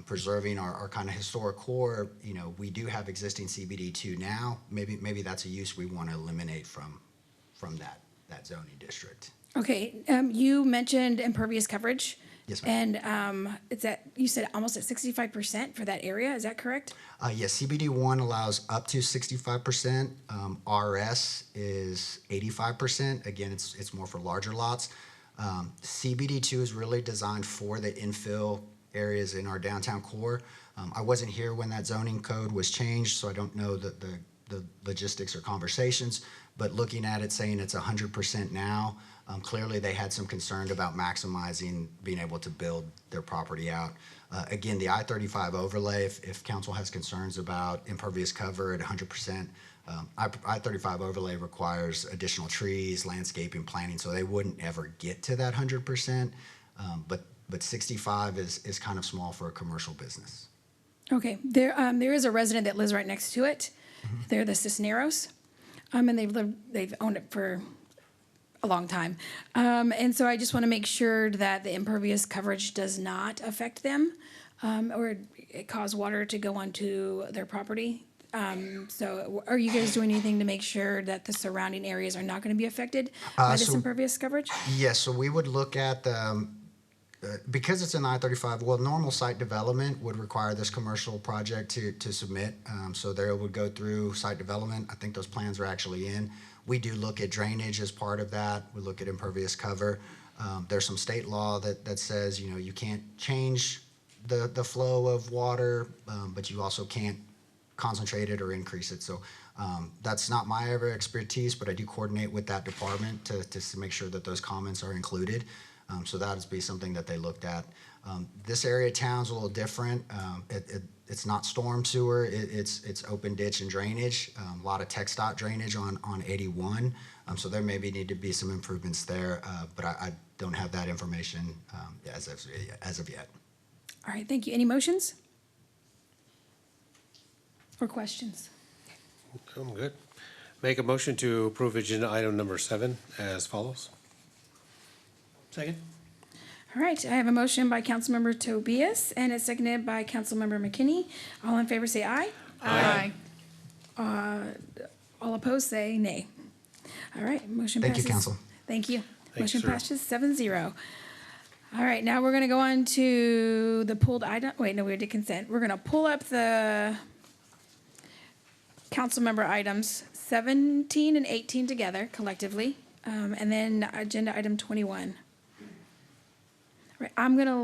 preserving our kind of historic core, we do have existing CBD 2 now. Maybe that's a use we want to eliminate from that zoning district. Okay, you mentioned impervious coverage. Yes, ma'am. And you said almost at 65% for that area, is that correct? Yes, CBD 1 allows up to 65%. RS is 85%. Again, it's more for larger lots. CBD 2 is really designed for the infill areas in our downtown core. I wasn't here when that zoning code was changed, so I don't know the logistics or conversations, but looking at it, saying it's 100% now, clearly they had some concern about maximizing being able to build their property out. Again, the I-35 overlay, if council has concerns about impervious cover at 100%, I-35 overlay requires additional trees, landscaping, planting, so they wouldn't ever get to that 100%, but 65 is kind of small for a commercial business. Okay, there is a resident that lives right next to it. They're the Cisneros, and they've owned it for a long time. And so I just want to make sure that the impervious coverage does not affect them or cause water to go onto their property. So are you guys doing anything to make sure that the surrounding areas are not going to be affected by this impervious coverage? Yes, so we would look at because it's an I-35, normal site development would require this commercial project to submit. So there would go through site development. I think those plans are actually in. We do look at drainage as part of that. We look at impervious cover. There's some state law that says, you can't change the flow of water, but you also can't concentrate it or increase it. So that's not my area of expertise, but I do coordinate with that department to make sure that those comments are included. So that would be something that they looked at. This area of town's a little different. It's not storm sewer. It's open ditch and drainage. A lot of TxDOT drainage on 81. So there maybe need to be some improvements there, but I don't have that information as of yet. All right, thank you. Any motions or questions? I'm good. Make a motion to approve agenda item number 7 as follows. Second? All right, I have a motion by Councilmember Tobias and it's seconded by Councilmember McKinney. All in favor say aye. Aye. All opposed say nay. All right, motion Thank passes. you, Council. Thank you. Thanks, Motion sir. passes 7-0. All right, now we're gonna go on to the pulled item. Wait, no, we did consent. We're gonna pull up the council member items 17 and 18 together collectively, and then agenda item 21. Right, I'm gonna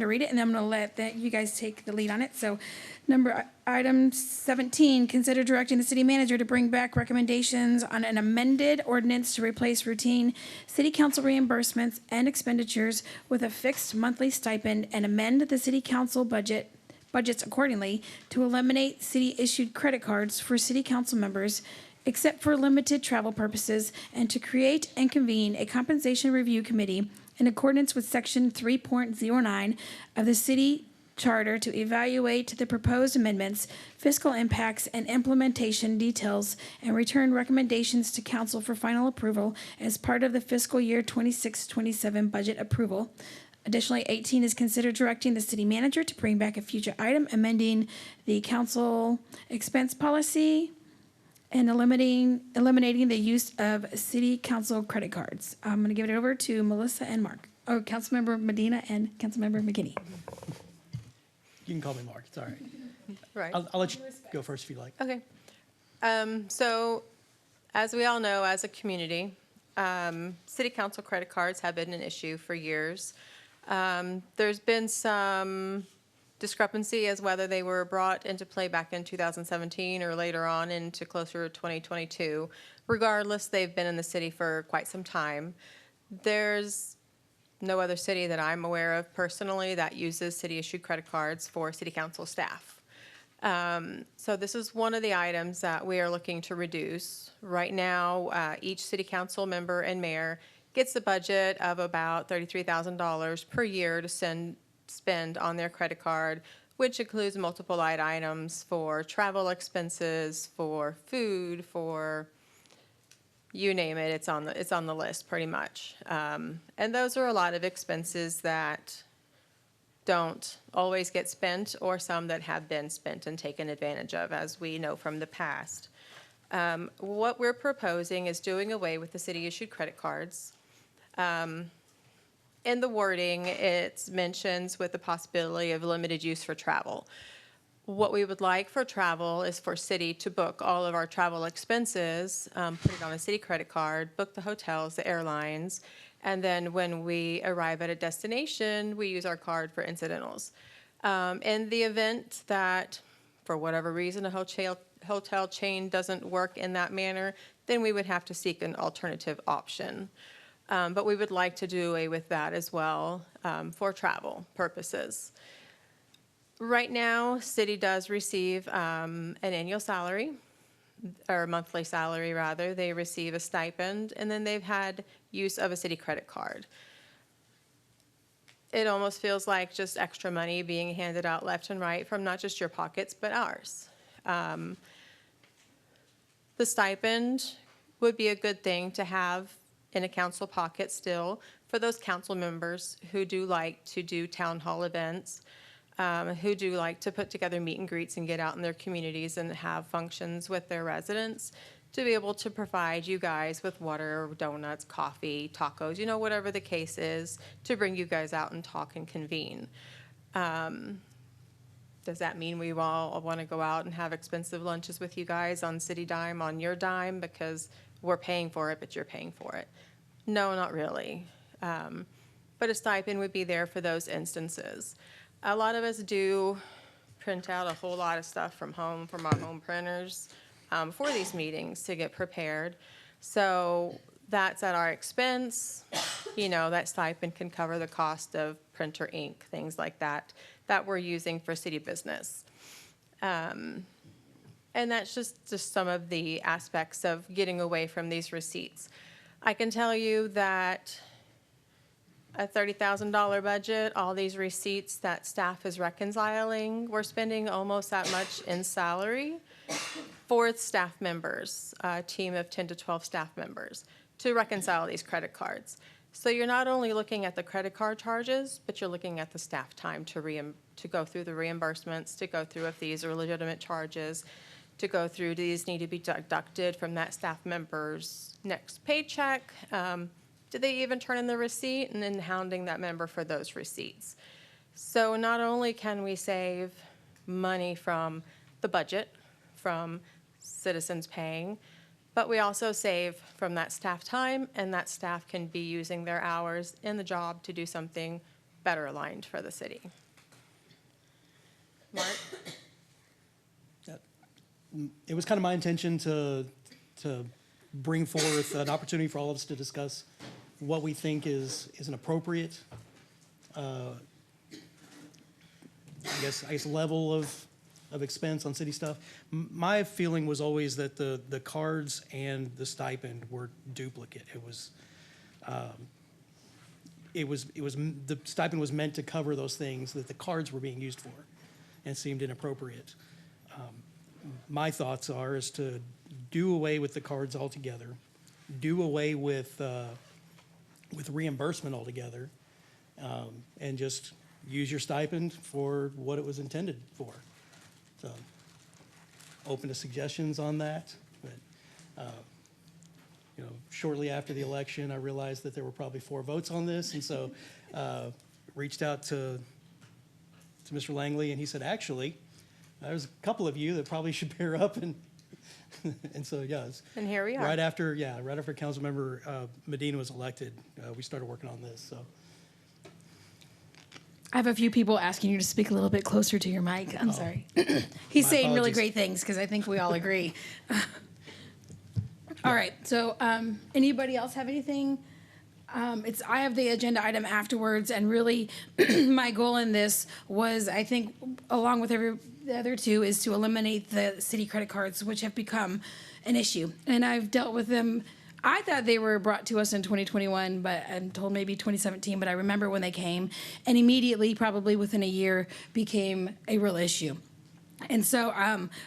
read it and then I'm gonna let you guys take the lead on it. So item 17, consider directing the city manager to bring back recommendations on an amended ordinance to replace routine city council reimbursements and expenditures with a fixed monthly stipend and amend the city council budgets accordingly to eliminate city-issued credit cards for city council members except for limited travel purposes, and to create and convene a compensation review committee in accordance with section 3.09 of the city charter to evaluate the proposed amendments, fiscal impacts, and implementation details, and return recommendations to council for final approval as part of the fiscal year 26-27 budget approval. Additionally, 18 is considered directing the city manager to bring back a future item, amending the council expense policy and eliminating the use of city council credit cards. I'm going to give it over to Melissa and Mark. Oh, Councilmember Medina and Councilmember McKinney. You can call me Mark, it's all right. Right. I'll let you go first if you like. Okay. So, as we all know, as a community, city council credit cards have been an issue for years. There's been some discrepancy as whether they were brought into play back in 2017 or later on into closer to 2022. Regardless, they've been in the city for quite some time. There's no other city that I'm aware of personally that uses city-issued credit cards for city council staff. So this is one of the items that we are looking to reduce. Right now, each city council member and mayor gets a budget of about $33,000 per year to spend on their credit card, which includes multiple line items for travel expenses, for food, for you name it, it's on the list pretty much. And those are a lot of expenses that don't always get spent, or some that have been spent and taken advantage of, as we know from the past. What we're proposing is doing away with the city-issued credit cards. In the wording, it mentions with the possibility of limited use for travel. What we would like for travel is for city to book all of our travel expenses, put it on a city credit card, book the hotels, the airlines, and then when we arrive at a destination, we use our card for incidentals. In the event that, for whatever reason, a hotel chain doesn't work in that manner, then we would have to seek an alternative option. But we would like to do away with that as well for travel purposes. Right now, city does receive an annual salary, or monthly salary rather. They receive a stipend, and then they've had use of a city credit card. It almost feels like just extra money being handed out left and right from not just your pockets, but ours. The stipend would be a good thing to have in a council pocket still for those council members who do like to do town hall events, who do like to put together meet and greets and get out in their communities and have functions with their residents, to be able to provide you guys with water, donuts, coffee, tacos, you know, whatever the case is, to bring you guys out and talk and convene. Does that mean we all want to go out and have expensive lunches with you guys on city dime, on your dime, because we're paying for it, but you're paying for it? No, not really. But a stipend would be there for those instances. A lot of us do print out a whole lot of stuff from home, from our home printers, for these meetings to get prepared. So that's at our expense. You know, that stipend can cover the cost of printer ink, things like that, that we're using for city business. And that's just some of the aspects of getting away from these receipts. I can tell you that a $30,000 budget, all these receipts that staff is reconciling, we're spending almost that much in salary for staff members, a team of 10 to 12 staff members, to reconcile these credit cards. So you're not only looking at the credit card charges, but you're looking at the staff time to go through the reimbursements, to go through if these are legitimate charges, to go through, do these need to be deducted from that staff member's next paycheck? Did they even turn in the receipt? And then hounding that member for those receipts. So not only can we save money from the budget, from citizens paying, but we also save from that staff time, and that staff can be using their hours in the job to do something better aligned for the city. Mark? It was kind of my intention to bring forth an opportunity for all of us to discuss what we think is an appropriate, I guess level of expense on city stuff. My feeling was always that the cards and the stipend were duplicate. The stipend was meant to cover those things that the cards were being used for, and seemed inappropriate. My thoughts is to do away with the cards altogether, do away with reimbursement altogether, and just use your stipend for what it was intended for. So, open to suggestions on that. But, shortly after the election, I realized that there were probably 4 votes on this, and so reached out to Mr. Langley, and he said, actually, there's a couple of you that probably should pair up, and and so and here we are. Right after Councilmember Medina was elected, we started working on this. So. I have a few people asking you to speak a little bit closer to your mic. I'm sorry. He's My saying really apologies. great things because I think we all agree. All right. So, anybody else have anything? I have the agenda item afterwards, and really, my goal in this was, I think, along with the other two, is to eliminate the city credit cards, which have become an issue, and I've dealt with them. I thought they were brought to us in 2021, but I'm told maybe 2017, but I remember when they came, and immediately, probably within a year, became a real issue. And so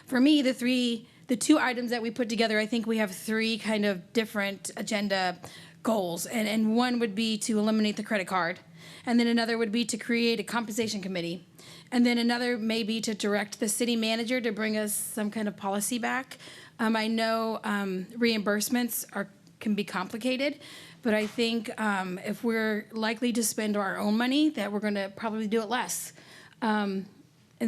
for me, the 2 items that we put together, I think we have 3 kind of different agenda goals. And one would be to eliminate the credit card. And then another would be to create a compensation committee. And then another may be to direct the city manager to bring us some kind of policy back. I know reimbursements can be complicated, but I think if we're likely to spend our own money, that we're going to probably do it less. And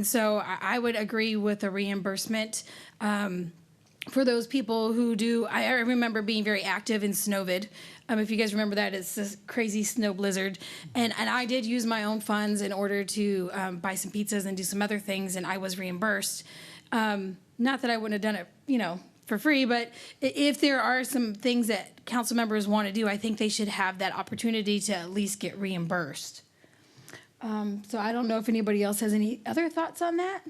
so I would agree with a reimbursement for those people who do. I remember being very active in Snowvid. If you guys remember that, it's this crazy snow blizzard. And I did use my own funds in order to buy some pizzas and do some other things, and I was reimbursed. Not that I wouldn't have done it, for free, but if there are some things that council members want to do, I think they should have that opportunity to at least get reimbursed. So I don't know if anybody else has any other thoughts on that?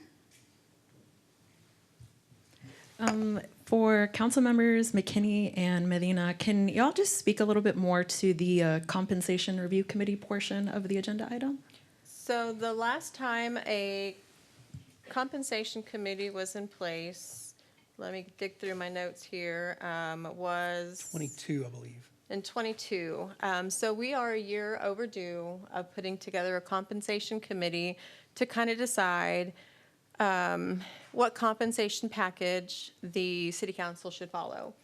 For council members McKinney and Medina, can y'all just speak a little bit more to the compensation review committee portion of the agenda item? So the last time a compensation committee was in place, let me dig through my notes here, was 22, I believe. In 22. So we are a year overdue of putting together a compensation committee to kind of decide what compensation package the city council should follow.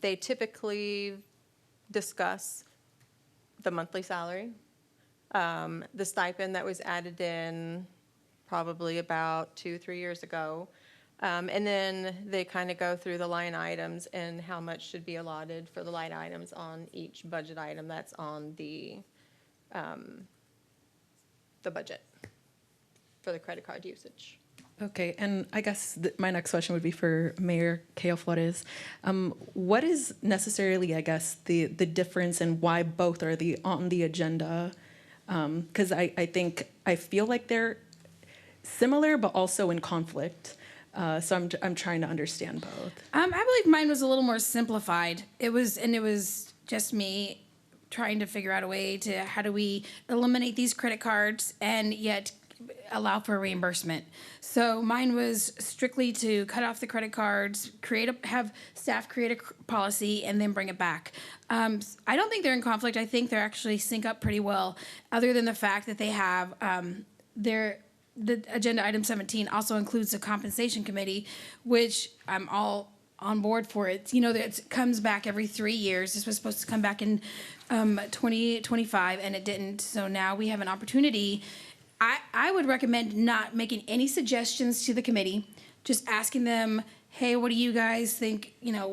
They typically discuss the monthly salary, the stipend that was added in probably about 2-3 years ago. And then they kind of go through the line items and how much should be allotted for the line items on each budget item that's on the budget for the credit card usage. Okay, and I guess my next question would be for Mayor Cayo Flores. What is necessarily, I guess, the difference and why both are on the agenda? Because I feel like they're similar but also in conflict. So I'm trying to understand both. I believe mine was a little more simplified. It was just me trying to figure out a way to how do we eliminate these credit cards and yet allow for reimbursement. So mine was strictly to cut off the credit cards, have staff create a policy, and then bring it back. I don't think they're in conflict. I think they're actually sync up pretty well, other than the fact that they have the agenda item 17 also includes the compensation committee, which I'm all on board for. It, you know, that it comes back every 3 years. This was supposed to come back in 2025, and it didn't. So now we have an opportunity. I would recommend not making any suggestions to the committee, just asking them, hey, what do you guys think? You know,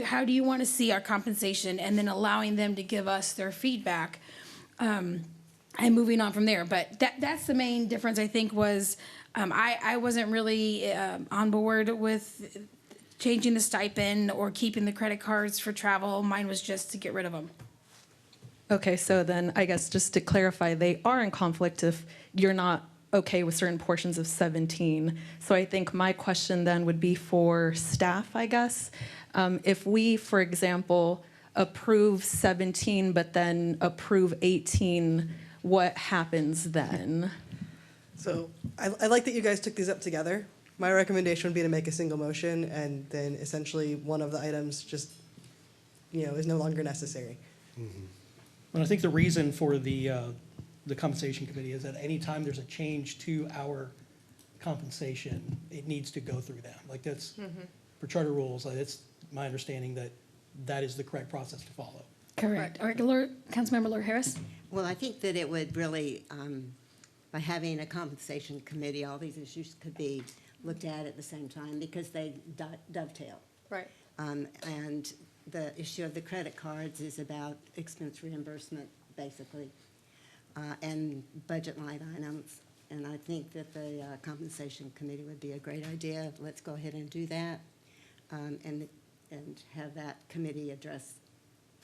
how do you want to see our compensation? And then allowing them to give us their feedback. And moving on from there. But that's the main difference, I think, was I wasn't really on board with changing the stipend or keeping the credit cards for travel. Mine was just to get rid of them. Okay, so then I guess just to clarify, they are in conflict if you're not okay with certain portions of 17. So I think my question then would be for staff, I guess. If we, for example, approve 17 but then approve 18, what happens then? So I like that you guys took these up together. My recommendation would be to make a single motion, and then essentially one of the items just, is no longer necessary. And I think the reason for the compensation committee is that anytime there's a change to our compensation, it needs to go through them. Like that's, for charter rules, like it's my understanding that is the correct process to follow. Correct. All right, Councilmember Laura Harris. Well, I think that it would really, by having a compensation committee, all these issues could be looked at the same time because they dovetail. Right. And the issue of the credit cards is about expense reimbursement, basically, and budget line items. And I think that the compensation committee would be a great idea. Let's go ahead and do that, and have that committee address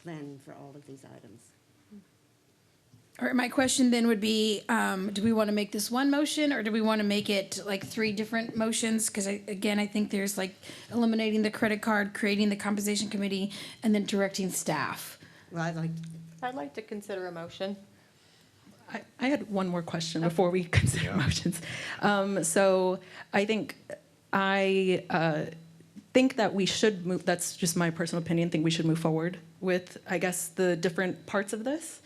planning for all of these items. All right, my question then would be, do we want to make this one motion or do we want to make it like 3 different motions? Because I think there's like eliminating the credit card, creating the compensation committee, and then directing staff. Well, I'd like to consider a motion. I had one more question before we consider motions. So I think think that we should move, that's just my personal opinion, think we should move forward with, I guess, the different parts of this.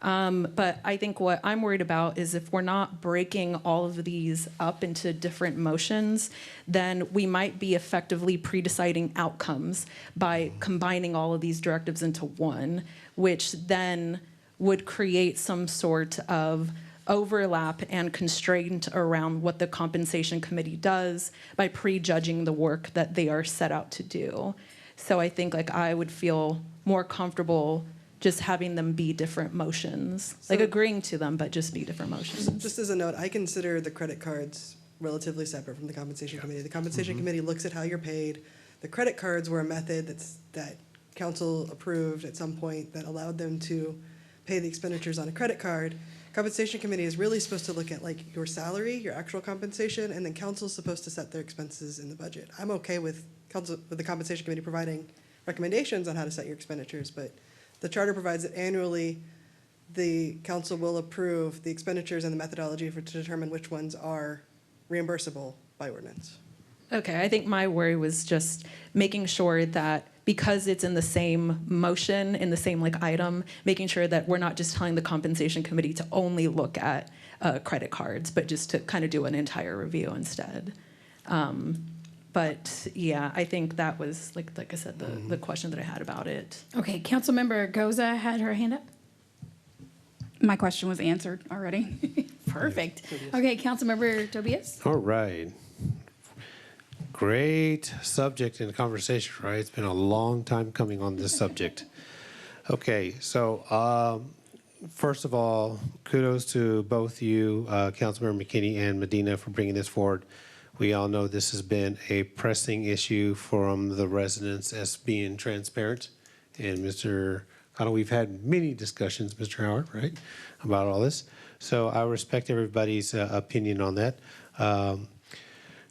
But I think what I'm worried about is if we're not breaking all of these up into different motions, then we might be effectively pre-deciding outcomes by combining all of these directives into one, which then would create some sort of overlap and constraint around what the compensation committee does by prejudging the work that they are set out to do. So I think like I would feel more comfortable just having them be different motions, like agreeing to them, but just be different motions. Just as a note, I consider the credit cards relatively separate from the compensation committee. The compensation committee looks at how you're paid. The credit cards were a method that council approved at some point that allowed them to pay the expenditures on a credit card. Compensation committee is really supposed to look at like your salary, your actual compensation, and then council's supposed to set their expenses in the budget. I'm okay with the compensation committee providing recommendations on how to set your expenditures, but the charter provides that annually the council will approve the expenditures and the methodology to determine which ones are reimbursable by ordinance. Okay, I think my worry was just making sure that because it's in the same motion, in the same like item, making sure that we're not just telling the compensation committee to only look at credit cards, but just to kind of do an entire review instead. But yeah, I think that was like I said, the question that I had about it. Okay, Councilmember Goza had her hand up. My question was answered already. Perfect. Okay, Councilmember Tobias. All right. Great subject and conversation, right? It's been a long time coming on this subject. Okay, so first of all, kudos to both you, Councilmember McKinney and Medina, for bringing this forward. We all know this has been a pressing issue from the residents as being transparent. And Mr. Connell, we've had many discussions, Mr. Howard, right, about all this. So I respect everybody's opinion on that.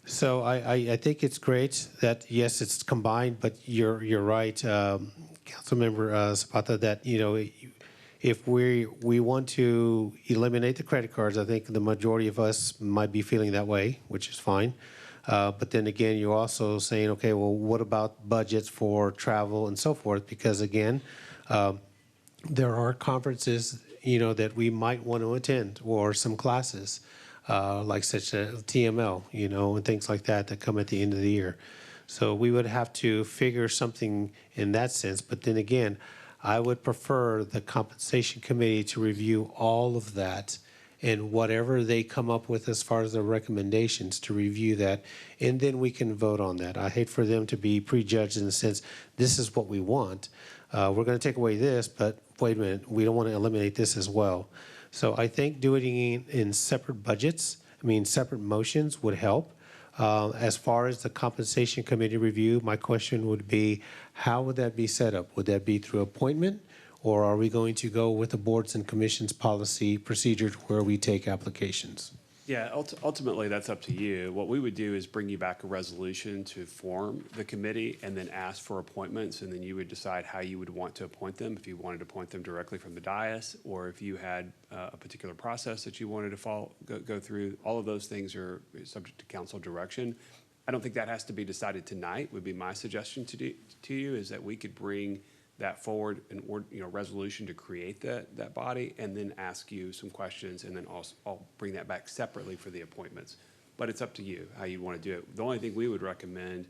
So I think it's great that, yes, it's combined, but you're right, Councilmember Zapata, that, if we want to eliminate the credit cards, I think the majority of us might be feeling that way, which is fine. But then again, you're also saying, okay, well, what about budgets for travel and so forth? Because again, there are conferences, that we might want to attend, or some classes, like such a TML, and things like that come at the end of the year. So we would have to figure something in that sense. But then again, I would prefer the compensation committee to review all of that, and whatever they come up with as far as their recommendations, to review that, and then we can vote on that. I hate for them to be prejudged in the sense, this is what we want. We're going to take away this, but wait a minute, we don't want to eliminate this as well. So I think doing it in separate budgets, separate motions would help. As far as the compensation committee review, my question would be, how would that be set up? Would that be through appointment, or are we going to go with the boards and commissions policy procedure where we take applications? Yeah, ultimately, that's up to you. What we would do is bring you back a resolution to form the committee and then ask for appointments, and then you would decide how you would want to appoint them, if you wanted to appoint them directly from the dais, or if you had a particular process that you wanted to go through. All of those things are subject to council direction. I don't think that has to be decided tonight, would be my suggestion to you, is that we could bring that forward, resolution to create that body, and then ask you some questions, and then also I'll bring that back separately for the appointments. But it's up to you how you want to do it. The only thing we would recommend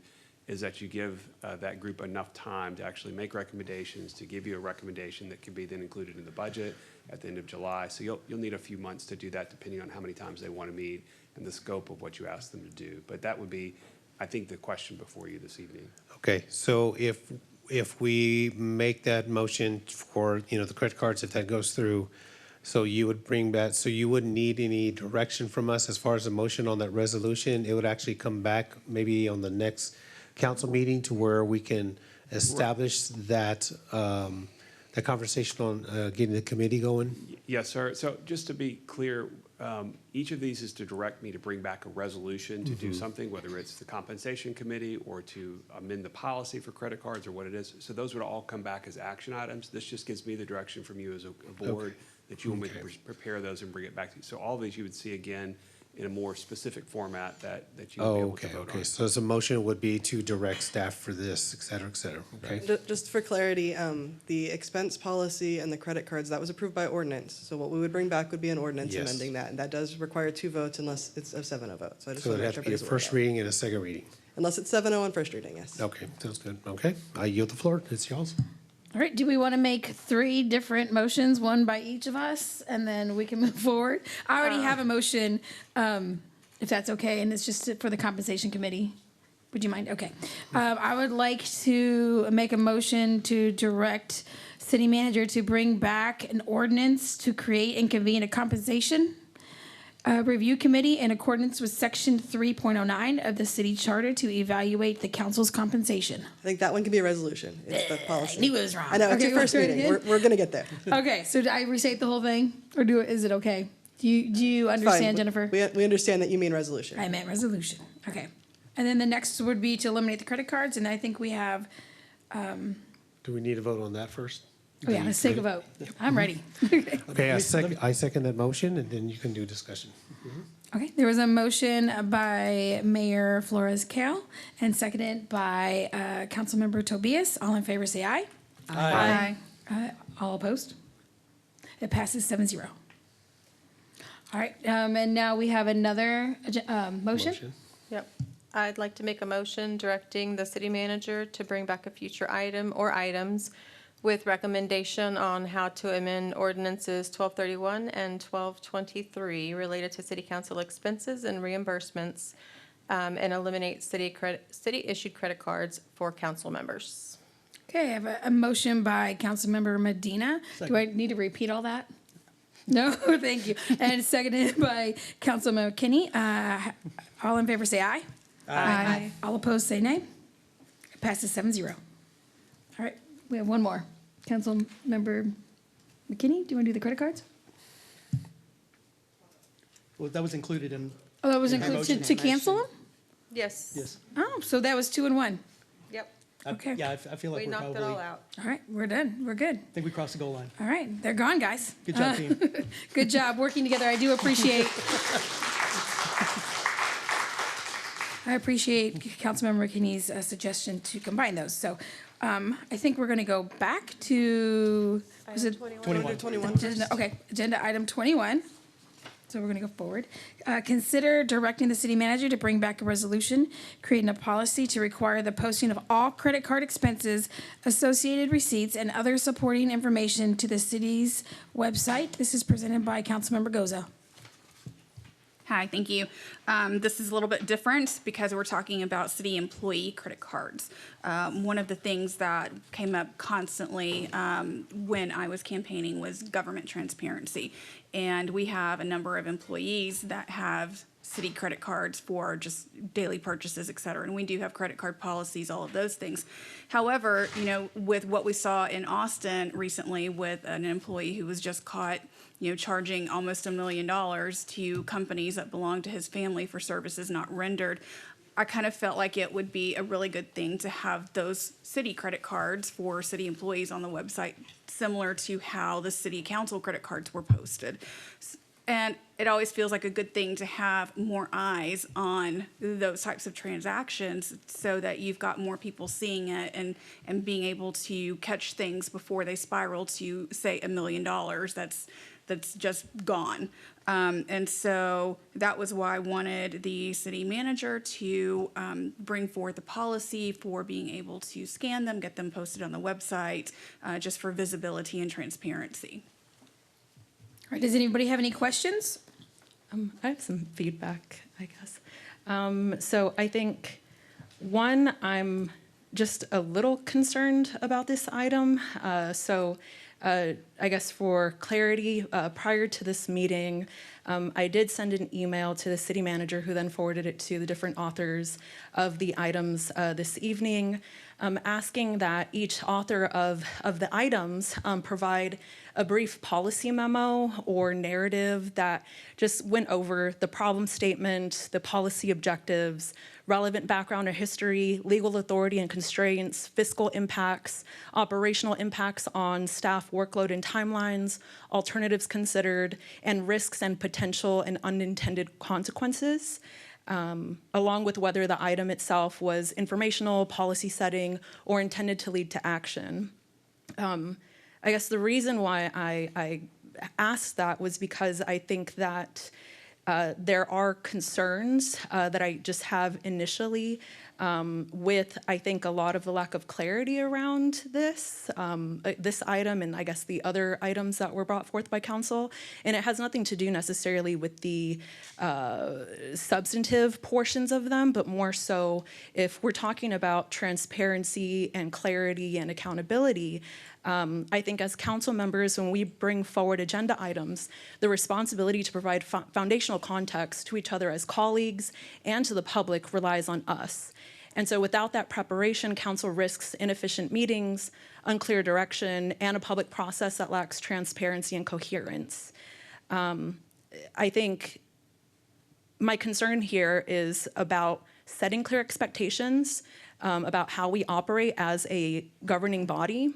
is that you give that group enough time to actually make recommendations, to give you a recommendation that can be then included in the budget at the end of July. So you'll need a few months to do that, depending on how many times they want to meet and the scope of what you ask them to do. But that would be, I think, the question before you this evening. Okay, so if we make that motion for, the credit cards, if that goes through, so you would bring back, so you wouldn't need any direction from us as far as a motion on that resolution? It would actually come back maybe on the next council meeting to where we can establish that, that conversation on getting the committee going? Yes, sir. So just to be clear, each of these is to direct me to bring back a resolution to do something, whether it's the compensation committee or to amend the policy for credit cards or what it is. So those would all come back as action items. This just gives me the direction from you as a board that you want me to prepare those and bring it back to you. So all of these you would see again in a more specific format that you would be able to vote on. So the motion would be to direct staff for this, et cetera, okay? Just for clarity, the expense policy and the credit cards, that was approved by ordinance. So what we would bring back would be an ordinance Yes. amending that, and that does require 2 votes unless it's a 7-0 vote. So I just So want it'd to have make to be a sure everybody's aware of first that. reading and a second reading? Unless it's 7-0 on first reading, yes. Okay, sounds good. Okay, I yield the floor. It's y'all's. All right, do we want to make 3 different motions, one by each of us, and then we can move forward? I already have a motion, if that's okay, and it's just for the compensation committee. Would you mind? Okay. I would like to make a motion to direct city manager to bring back an ordinance to create and convene a compensation review committee in accordance with section 3.09 of the city charter to evaluate the council's compensation. I think that one can be a resolution. It's the policy. I knew it was wrong. I know, it's Okay, your first we'll try it meeting. again. We're going to get there. Okay, so do I restate the whole thing, or is it okay? Do you Fine. understand, Jennifer? We understand that you mean resolution. I meant resolution. Okay. And then the next would be to eliminate the credit cards, and I think we have, Do we need to vote on that first? oh yeah, let's take a vote. I'm ready. Okay, I second that motion, and then you can do discussion. Okay, there was a motion by Mayor Flores Cal and seconded by Councilmember Tobias. All in favor, say aye. Aye. All opposed? It passes 7-0. All right, and now we have another motion. Yep. I'd like to make a motion directing the city manager to bring back a future item or items with recommendation on how to amend ordinances 1231 and 1223 related to city council expenses and reimbursements, and eliminate city-issued credit cards for council members. Okay, I have a motion by Councilmember Medina. Do I need to repeat all that? No, thank you. And seconded by Councilmember Kinney. All in favor say aye. Aye. All opposed say nay. It passes 7-0. All right, we have one more. Councilmember McKinney, do you want to do the credit cards? Well, that was included in. Oh, that was in my included motion. to cancel them? Yes. Yes. Oh, so that was 2 and 1. Yep. Okay. Yeah, I feel like We we're knocked probably. it all out. All right, we're done. We're good. I think we crossed the goal line. All right, they're gone, guys. Good job, team. Good job working together. I do appreciate. I appreciate Councilmember McKinney's suggestion to combine those. So I think we're going to go back to, was it? 21. Agenda item 21. So we're going to go forward. Consider directing the city manager to bring back a resolution, creating a policy to require the posting of all credit card expenses, associated receipts, and other supporting information to the city's website. This is presented by Councilmember Goza. Hi, thank you. This is a little bit different because we're talking about city employee credit cards. One of the things that came up constantly when I was campaigning was government transparency. And we have a number of employees that have city credit cards for just daily purchases, et cetera. And we do have credit card policies, all of those things. However, you know, with what we saw in Austin recently with an employee who was just caught, you know, charging almost $1 million to companies that belong to his family for services not rendered, I kind of felt like it would be a really good thing to have those city credit cards for city employees on the website, similar to how the city council credit cards were posted. And it always feels like a good thing to have more eyes on those types of transactions so that you've got more people seeing it and being able to catch things before they spiral to, say, $1 million that's just gone. And so that was why I wanted the city manager to bring forth a policy for being able to scan them, get them posted on the website, just for visibility and transparency. All right, does anybody have any questions? I have some feedback, I guess. So I think, one, I'm just a little concerned about this item. I guess for clarity, prior to this meeting, I did send an email to the city manager who then forwarded it to the different authors of the items this evening, asking that each author of the items provide a brief policy memo or narrative that just went over the problem statement, the policy objectives, relevant background or history, legal authority and constraints, fiscal impacts, operational impacts on staff workload and timelines, alternatives considered, and risks and potential and unintended consequences, along with whether the item itself was informational, policy setting, or intended to lead to action. I guess the reason why I asked that was because I think that there are concerns that I just have initially with, I think, a lot of the lack of clarity around this item and I guess the other items that were brought forth by council. And it has nothing to do necessarily with the substantive portions of them, but more so if we're talking about transparency and clarity and accountability. I think as council members, when we bring forward agenda items, the responsibility to provide foundational context to each other as colleagues and to the public relies on us. And so without that preparation, council risks inefficient meetings, unclear direction, and a public process that lacks transparency and coherence. I think my concern here is about setting clear expectations about how we operate as a governing body.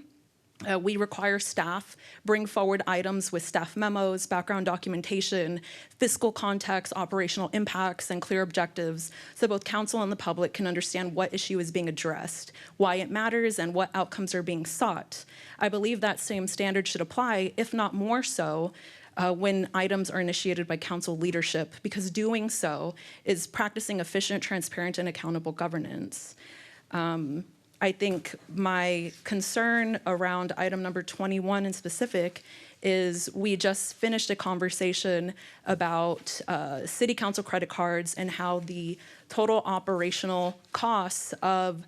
We require staff bring forward items with staff memos, background documentation, fiscal context, operational impacts, and clear objectives so both council and the public can understand what issue is being addressed, why it matters, and what outcomes are being sought. I believe that same standard should apply, if not more so, when items are initiated by council leadership, because doing so is practicing efficient, transparent, and accountable governance. I think my concern around item number 21 in specific is we just finished a conversation about city council credit cards and how the total operational costs of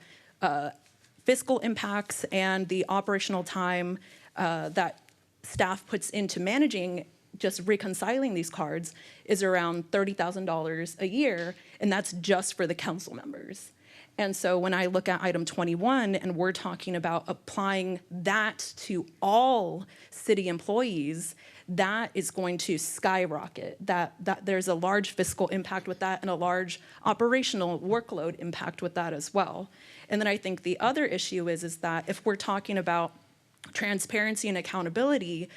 fiscal impacts and the operational time that staff puts into managing just reconciling these cards is around $30,000 a year, and that's just for the council members. And so when I look at item 21 and we're talking about applying that to all city employees, that is going to skyrocket. That there's a large fiscal impact with that and a large operational workload impact with that as well. And then I think the other issue is that if we're talking about transparency and accountability,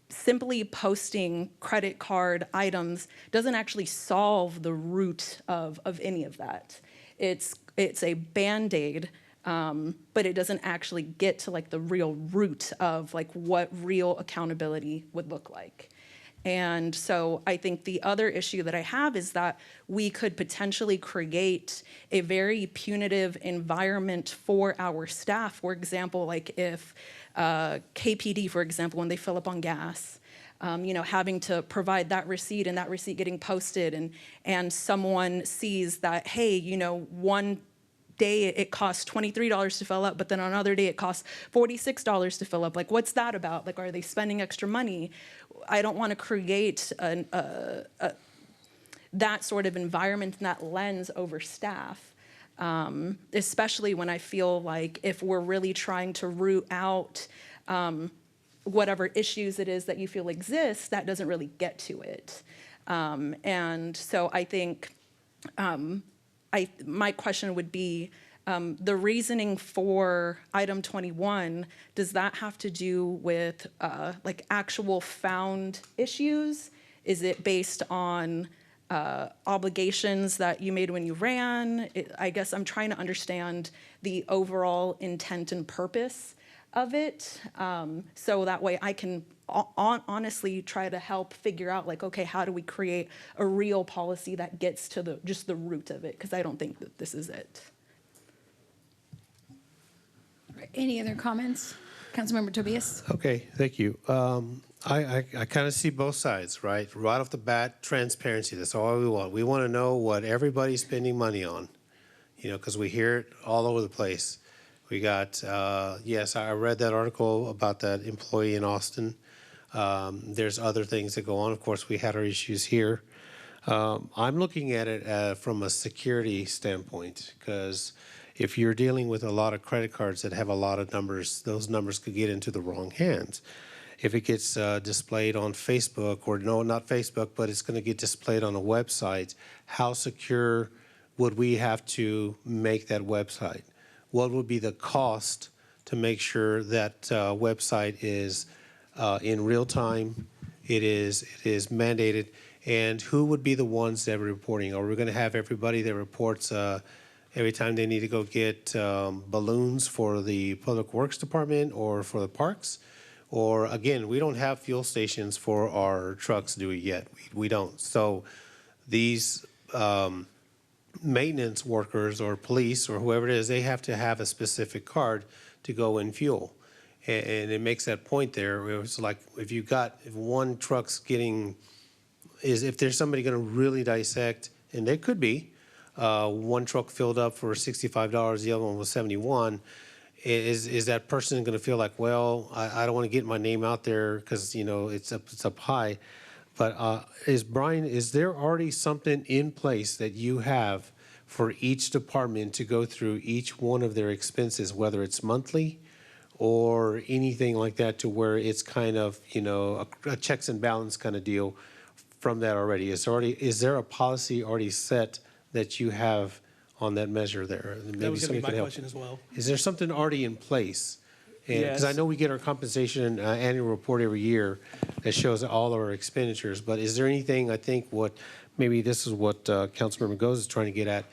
simply posting credit card items doesn't actually solve the root of any of that. It's a Band-Aid, but it doesn't actually get to like the real root of like what real accountability would look like. And so I think the other issue that I have is that we could potentially create a very punitive environment for our staff. For example, like if KPD, for example, when they fill up on gas, having to provide that receipt and that receipt getting posted and someone sees that, hey, one day it costs $23 to fill up, but then on another day it costs $46 to fill up. Like, what's that about? Like, are they spending extra money? I don't want to create that sort of environment and that lens over staff, especially when I feel like if we're really trying to root out whatever issues it is that you feel exist, that doesn't really get to it. And so I think my question would be, the reasoning for item 21, does that have to do with like actual found issues? Is it based on obligations that you made when you ran? I guess I'm trying to understand the overall intent and purpose of it, so that way I can honestly try to help figure out like, okay, how do we create a real policy that gets to just the root of it? Because I don't think that this is it. Any other comments? Councilmember Tobias? Okay, thank you. I kind of see both sides, right? Right off the bat, transparency, that's all we want. We want to know what everybody's spending money on, because we hear it all over the place. We got, yes, I read that article about that employee in Austin. There's other things that go on. Of course, we had our issues here. I'm looking at it from a security standpoint, because if you're dealing with a lot of credit cards that have a lot of numbers, those numbers could get into the wrong hands. If it gets displayed on Facebook, or no, not Facebook, but it's going to get displayed on a website, how secure would we have to make that website? What would be the cost to make sure that website is in real time, it is mandated, and who would be the ones that are reporting? Are we going to have everybody that reports every time they need to go get balloons for the Public Works Department or for the parks? Or again, we don't have fuel stations for our trucks, do we yet? We don't. So these maintenance workers or police or whoever it is, they have to have a specific card to go in fuel. And it makes that point there where it's like if one truck's getting, if there's somebody going to really dissect, and there could be, one truck filled up for $65, the other one was $71, is that person going to feel like, well, I don't want to get my name out there because, it's up high. But is there already something in place that you have for each department to go through each one of their expenses, whether it's monthly or anything like that, to where it's kind of, a checks and balance kind of deal from that already? Is there a policy already set that you have on that measure there? That was going to be my question as well. Is there something already in place? Because I know we get our compensation annual report every year that shows all our expenditures, but is there anything, I think maybe this is what Councilmember Goes is trying to get at,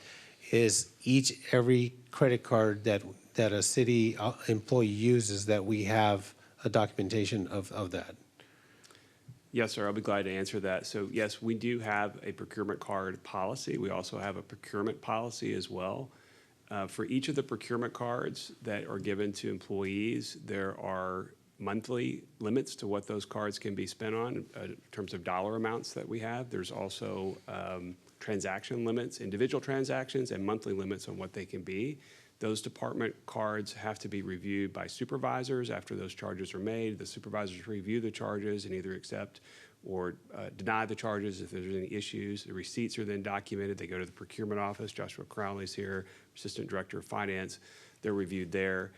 is every credit card that a city employee uses, that we have a documentation of that? Yes, sir. I'll be glad to answer that. So yes, we do have a procurement card policy. We also have a procurement policy as well. For each of the procurement cards that are given to employees, there are monthly limits to what those cards can be spent on in terms of dollar amounts that we have. There's also transaction limits, individual transactions, and monthly limits on what they can be. Those department cards have to be reviewed by supervisors after those charges are made. The supervisors review the charges and either accept or deny the charges if there's any issues. The receipts are then documented. They go to the procurement office. Joshua Crowley's here, Assistant Director of Finance. They're reviewed there.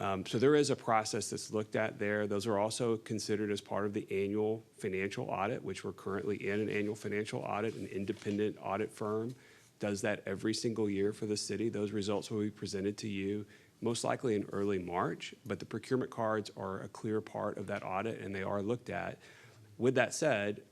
So there is a process that's looked at there. Those are also considered as part of the annual financial audit, which we're currently in an annual financial audit. An independent audit firm does that every single year for the city. Those results will be presented to you most likely in early March, but the procurement cards are a clear part of that audit and they are looked at. With that said,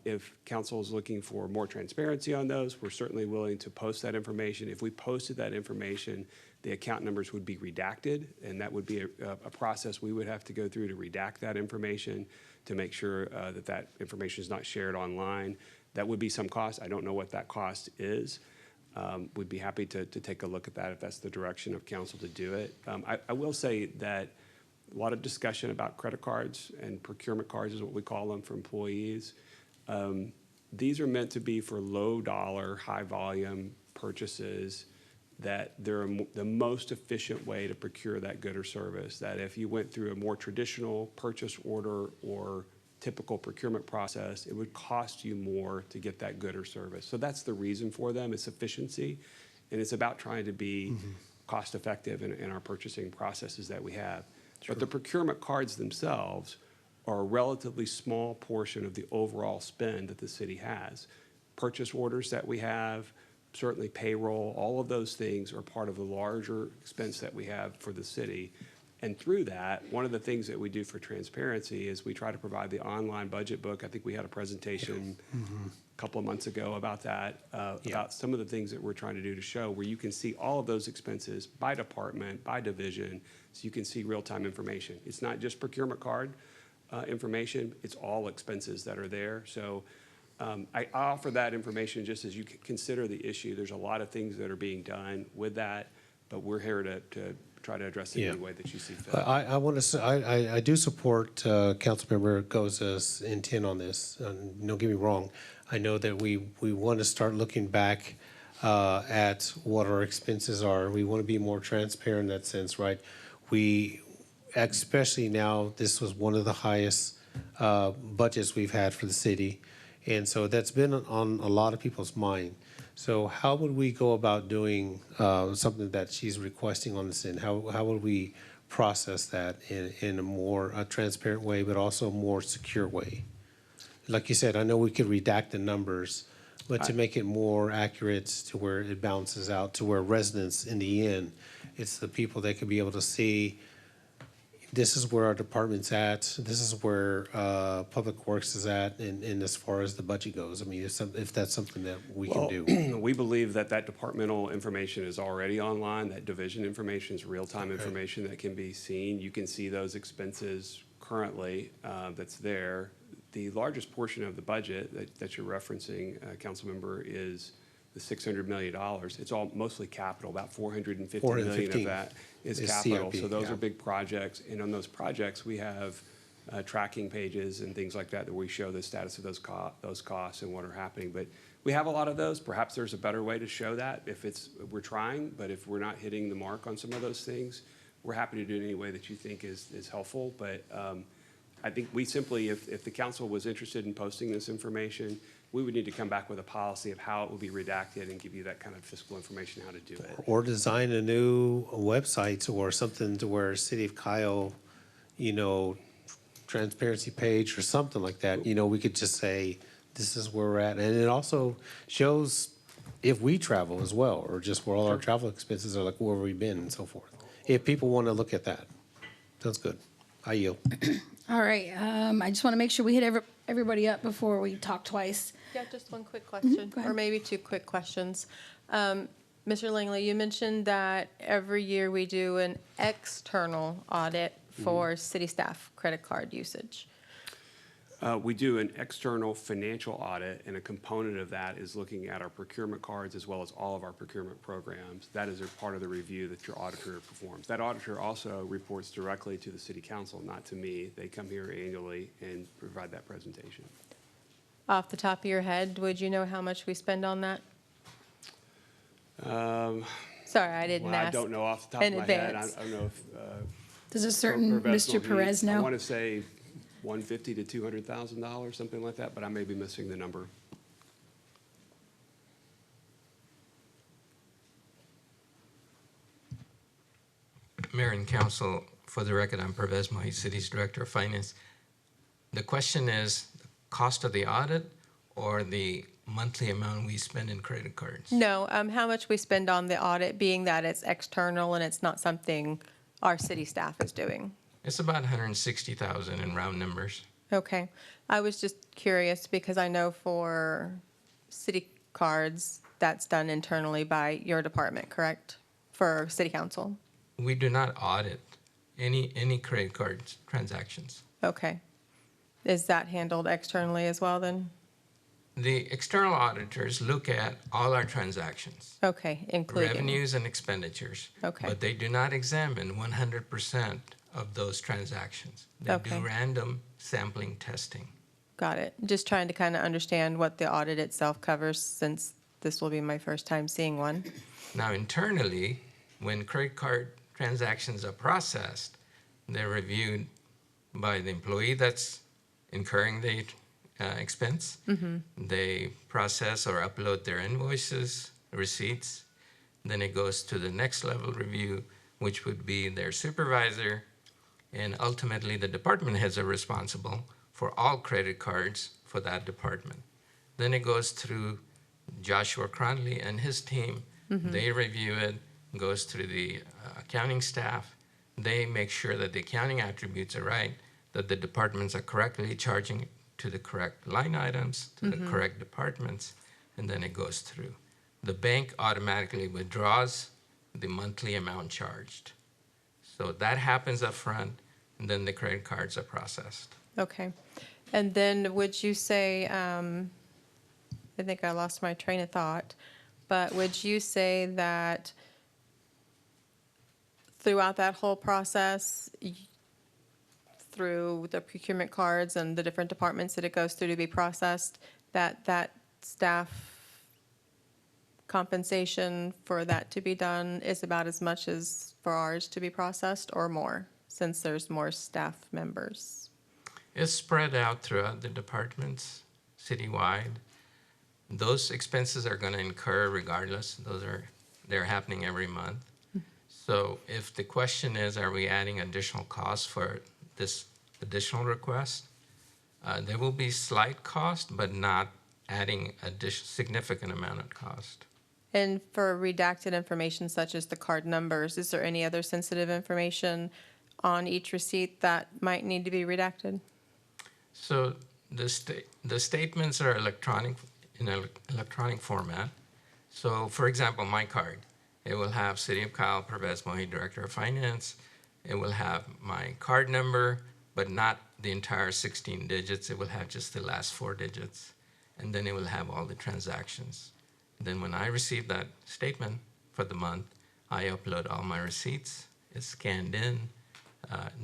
if council is looking for more transparency on those, we're certainly willing to post that information. If we posted that information, the account numbers would be redacted, and that would be a process we would have to go through to redact that information to make sure that information is not shared online. That would be some cost. I don't know what that cost is. We'd be happy to take a look at that if that's the direction of council to do it. I will say that a lot of discussion about credit cards and procurement cards is what we call them for employees. These are meant to be for low dollar, high volume purchases, that they're the most efficient way to procure that good or service. That if you went through a more traditional purchase order or typical procurement process, it would cost you more to get that good or service. So that's the reason for them, it's efficiency. And it's about trying to be cost effective in our purchasing processes that we have. But the procurement cards themselves are a relatively small portion of the overall spend that the city has. Purchase orders that we have, certainly payroll, all of those things are part of the larger expense that we have for the city. And through that, one of the things that we do for transparency is we try to provide the online budget book. I think we had a presentation a couple of months ago about that, about some of the things that we're trying to do to show where you can see all of those expenses by department, by division, so you can see real-time information. It's not just procurement card information, it's all expenses that are there. So I offer that information just as you consider the issue. There's a lot of things that are being done with that, but we're here to try to address it in any way that you see fit. I want to say, I do support Councilmember Goza's intent on this. Don't get me wrong. I know that we want to start looking back at what our expenses are. We want to be more transparent in that sense, right? We, especially now, this was one of the highest budgets we've had for the city. And so that's been on a lot of people's mind. So how would we go about doing something that she's requesting on this end? How would we process that in a more transparent way, but also a more secure way? Like you said, I know we could redact the numbers, but to make it more accurate to where it balances out to where residents in the end, it's the people that could be able to see this is where our department's at, this is where Public Works is at, and as far as the budget goes. I mean, if that's something that we can do. We believe that departmental information is already online. That division information is real-time information that can be seen. You can see those expenses currently that's there. The largest portion of the budget that you're referencing, Councilmember, is the $600 million. It's all mostly capital. About $450 million of that is capital. CIP, so those are big projects. And on those projects, we have tracking pages and things like that we show the status of those costs and what are happening. But we have a lot of those. Perhaps there's a better way to show that if we're trying. But if we're not hitting the mark on some of those things, we're happy to do it any way that you think is helpful. But I think we simply, if the council was interested in posting this information, we would need to come back with a policy of how it would be redacted and give you that kind of fiscal information, how to do it. Or design a new website or something to where City of Kyle, transparency page or something like that. We could just say, this is where we're at. And it also shows if we travel as well, or just where all our travel expenses are, like where we've been and so forth. If people want to look at that. Sounds good. I yield. All right, I just want to make sure we hit everybody up before we talk twice. Yeah, just one quick question, or maybe two quick questions. Mr. Langley, you mentioned that every year we do an external audit for city staff credit card usage. We do an external financial audit, and a component of that is looking at our procurement cards as well as all of our procurement programs. That is a part of the review that your auditor performs. That auditor also reports directly to the city council, not to me. They come here annually and provide that presentation. Off the top of your head, would you know how much we spend on that? Sorry, I didn't ask. I don't know off the top of my head. I don't know if Does a certain Mr. Perez know? I want to say $150,000 to $200,000, something like that, but I may be missing the number. Mayor and Council, for the record, I'm Pervez Mohi, City's Director of Finance. The question is the cost of the audit or the monthly amount we spend in credit cards? No, how much we spend on the audit, being that it's external and it's not something our city staff is doing. It's about 160,000 in round numbers. Okay. I was just curious because I know for city cards, that's done internally by your department, correct? For city council? We do not audit any credit card transactions. Okay. Is that handled externally as well then? The external auditors look at all our transactions. Okay, including. Revenues and expenditures. Okay. But they do not examine 100% of those transactions. They Okay. do random sampling testing. Got it. Just trying to kind of understand what the audit itself covers since this will be my first time seeing one. Now, internally, when credit card transactions are processed, they're reviewed by the employee that's incurring the expense. They process or upload their invoices, receipts. Then it goes to the next level review, which would be their supervisor. And ultimately, the department heads are responsible for all credit cards for that department. Then it goes through Joshua Cronley and his team. They review it, goes through the accounting staff. They make sure that the accounting attributes are right, that the departments are correctly charging to the correct line items, to the correct departments, and then it goes through. The bank automatically withdraws the monthly amount charged. So that happens up front, and then the credit cards are processed. Okay. And then would you say, I think I lost my train of thought, but would you say that throughout that whole process, through the procurement cards and the different departments that it goes through to be processed, that staff compensation for that to be done is about as much as for ours to be processed or more, since there's more staff members? It's spread out throughout the departments, citywide. Those expenses are going to incur regardless. They're happening every month. So if the question is, are we adding additional costs for this additional request? There will be slight cost, but not adding a significant amount of cost. And for redacted information such as the card numbers, is there any other sensitive information on each receipt that might need to be redacted? So the statements are electronic in an electronic format. So for example, my card, it will have City of Kyle, Pervez Mohi, Director of Finance. It will have my card number, but not the entire 16 digits. It will have just the last 4 digits. And then it will have all the transactions. Then when I receive that statement for the month, I upload all my receipts. It's scanned in.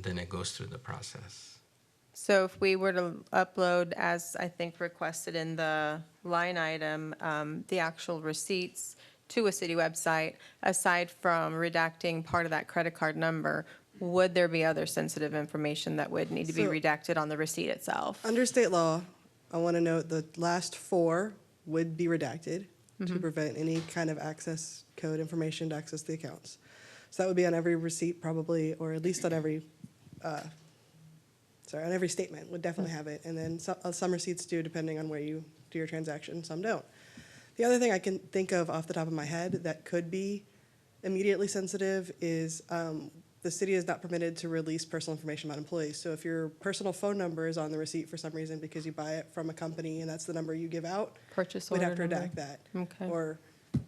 Then it goes through the process. So if we were to upload, as I think requested in the line item, the actual receipts to a city website, aside from redacting part of that credit card number, would there be other sensitive information that would need to be So- redacted on the receipt itself? Under state law, I want to note the last 4 would be redacted to prevent any kind of access code information to access the accounts. So that would be on every receipt probably, or at least on every, on every statement would definitely have it. And then some receipts do, depending on where you do your transaction, some don't. The other thing I can think of off the top of my head that could be immediately sensitive is the city is not permitted to release personal information about employees. So if your personal phone number is on the receipt for some reason because you buy it from a company and that's the number you give out, Purchase we'd order have to number? redact that. Okay. Or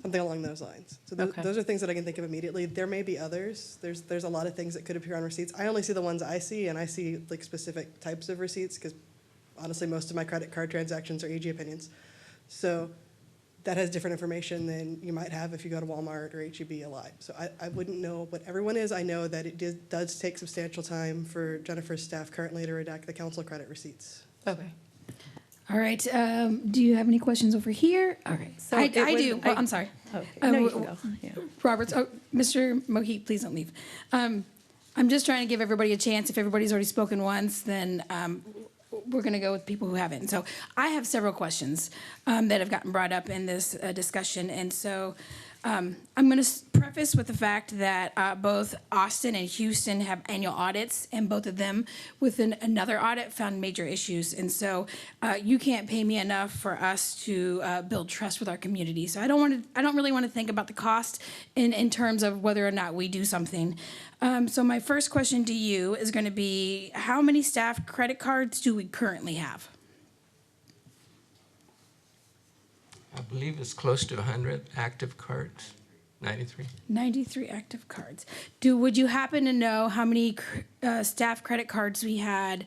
something along those lines. So Okay. those are things that I can think of immediately. There may be others. There's a lot of things that could appear on receipts. I only see the ones I see, and I see like specific types of receipts because honestly, most of my credit card transactions are AG opinions. So that has different information than you might have if you go to Walmart or HEB a lot. So I wouldn't know what everyone is. I know that it does take substantial time for Jennifer's staff currently to redact the council credit receipts. Okay. All right, do you have any questions over here? All right, So I it do. would- Well, I'm sorry. Okay. No, you can go. Yeah. Roberts, Mr. Mohi, please don't leave. I'm just trying to give everybody a chance. If everybody's already spoken once, then we're going to go with people who haven't. So I have several questions that have gotten brought up in this discussion. And so I'm going to preface with the fact that both Austin and Houston have annual audits, and both of them, within another audit, found major issues. And so you can't pay me enough for us to build trust with our community. So I don't really want to think about the cost in terms of whether or not we do something. So my first question to you is going to be, how many staff credit cards do we currently have? I believe it's close to 100 active cards, 93. 93 active cards. Would you happen to know how many staff credit cards we had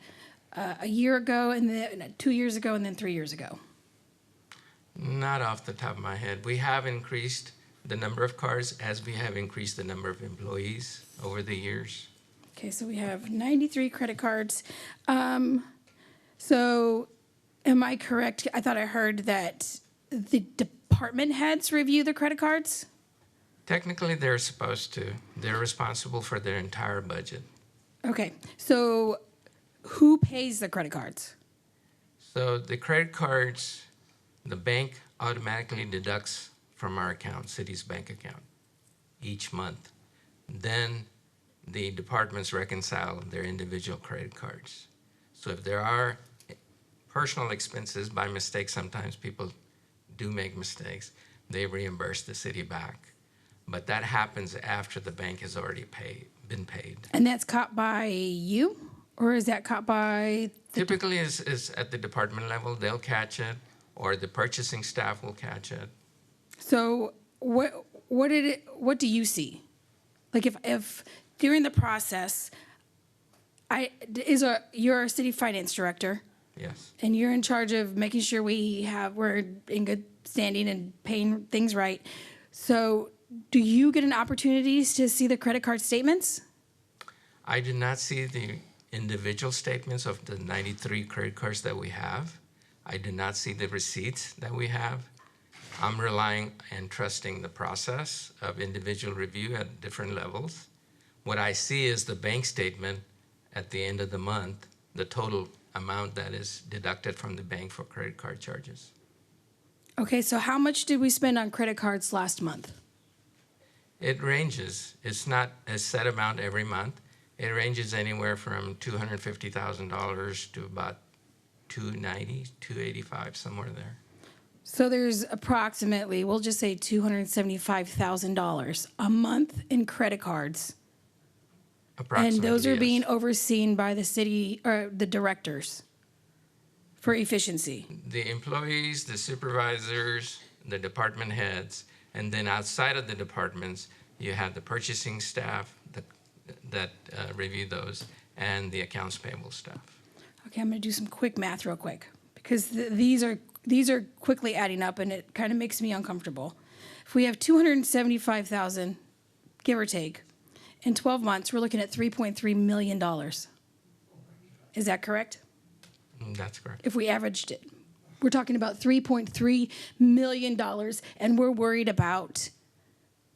a year ago, and then 2 years ago, and then 3 years ago? Not off the top of my head. We have increased the number of cards as we have increased the number of employees over the years. Okay, so we have 93 credit cards. So am I correct? I thought I heard that the department heads review the credit cards? Technically, they're supposed to. They're responsible for their entire budget. Okay, so who pays the credit cards? So the credit cards, the bank automatically deducts from our account, city's bank account, each month. Then the departments reconcile their individual credit cards. So if there are personal expenses by mistake, sometimes people do make mistakes, they reimburse the city back. But that happens after the bank has already been paid. And that's caught by you, or is that caught by? Typically, is at the department level, they'll catch it, or the purchasing staff will catch it. So what do you see? Like if during the process, you're a city finance director. Yes. And you're in charge of making sure we're in good standing and paying things right. So do you get an opportunity to see the credit card statements? I did not see the individual statements of the 93 credit cards that we have. I did not see the receipts that we have. I'm relying and trusting the process of individual review at different levels. What I see is the bank statement at the end of the month, the total amount that is deducted from the bank for credit card charges. Okay, so how much did we spend on credit cards last month? It ranges. It's not a set amount every month. It ranges anywhere from $250,000 to about $290,000, $285,000, somewhere there. So there's approximately, we'll just say $275,000 a month in credit cards. And those are yes. being overseen by the city or the directors for efficiency. The employees, the supervisors, the department heads, and then outside of the departments, you have the purchasing staff that review those, and the accounts payable staff. Okay, I'm going to do some quick math real quick, because these are quickly adding up, and it kind of makes me uncomfortable. If we have $275,000, give or take, in 12 months, we're looking at $3.3 million. Is that correct? That's correct. If we averaged it, we're talking about $3.3 million, and we're worried about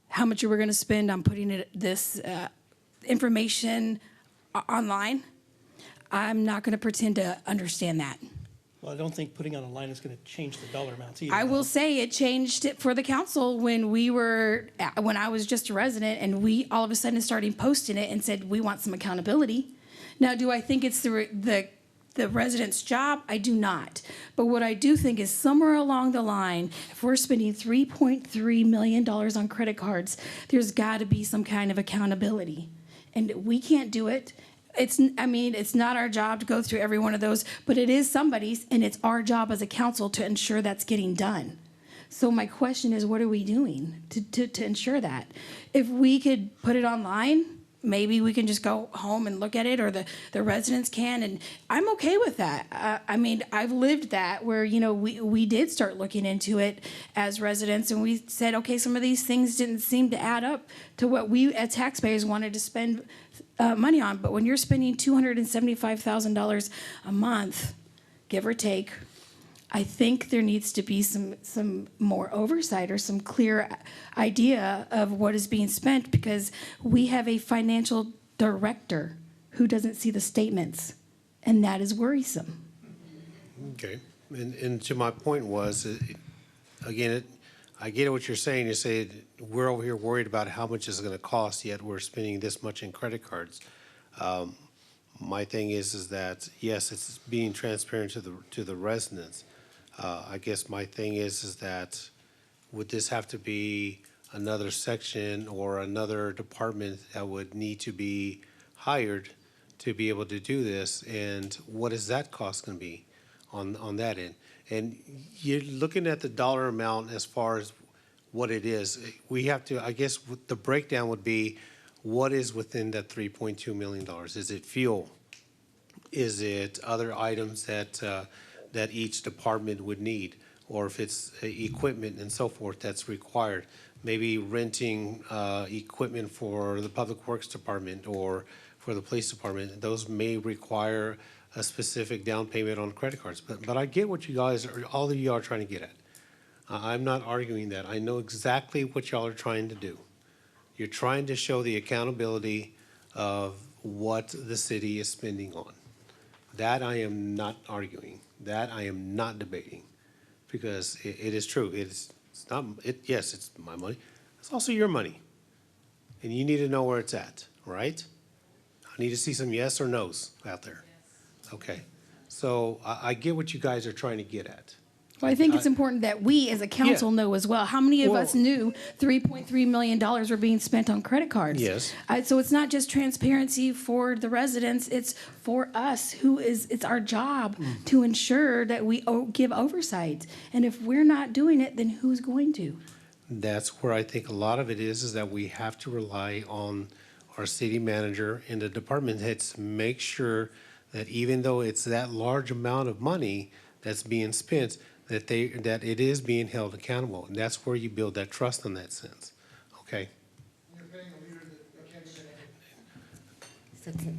how much we're going to spend on putting this information online. I'm not going to pretend to understand that. Well, I don't think putting on a line is going to change the dollar amounts either. I will say it changed it for the council when I was just a resident, and we all of a sudden started posting it and said we want some accountability. Now, do I think it's the resident's job? I do not. But what I do think is somewhere along the line, if we're spending $3.3 million on credit cards, there's got to be some kind of accountability, and we can't do it. It's not our job to go through every one of those, but it is somebody's, and it's our job as a council to ensure that's getting done. So my question is, what are we doing to ensure that? If we could put it online, maybe we can just go home and look at it, or the residents can, and I'm okay with that. I've lived that where, we did start looking into it as residents, and we said, okay, some of these things didn't seem to add up to what we as taxpayers wanted to spend money on. But when you're spending $275,000 a month, give or take, I think there needs to be some more oversight or some clear idea of what is being spent, because we have a financial director who doesn't see the statements, and that is worrisome. Okay, and to my point was, again, I get what you're saying. You say we're over here worried about how much it's going to cost, yet we're spending this much in credit cards. My thing is that yes, it's being transparent to the residents. I guess my thing is that would this have to be another section or another department that would need to be hired to be able to do this, and what is that cost going to be on that end? And you're looking at the dollar amount as far as what it is. We have to, I guess, the breakdown would be what is within that $3.2 million. Is it fuel? Is it other items that that each department would need, or if it's equipment and so forth that's required? Maybe renting equipment for the Public Works Department or for the Police Department. Those may require a specific down payment on credit cards. But I get what you guys, all of you are trying to get at. I'm not arguing that. I know exactly what y'all are trying to do. You're trying to show the accountability of what the city is spending on. That I am not arguing. That I am not debating, because it is true. It's not. Yes, it's my money. It's also your money, and you need to know where it's at, right? I need to see some yes or no's out there. Okay, so I get what you guys are trying to get at. Well, I think it's important that we as a council know as well. How many of us knew $3.3 million were being spent on credit cards? Yes. So it's not just transparency for the residents, it's for us it's our job to ensure that we give oversight. And if we're not doing it, then who's going to? That's where I think a lot of it is that we have to rely on our city manager and the department heads to make sure that even though it's that large amount of money that's being spent, that it is being held accountable. And that's where you build that trust in that sense. Okay?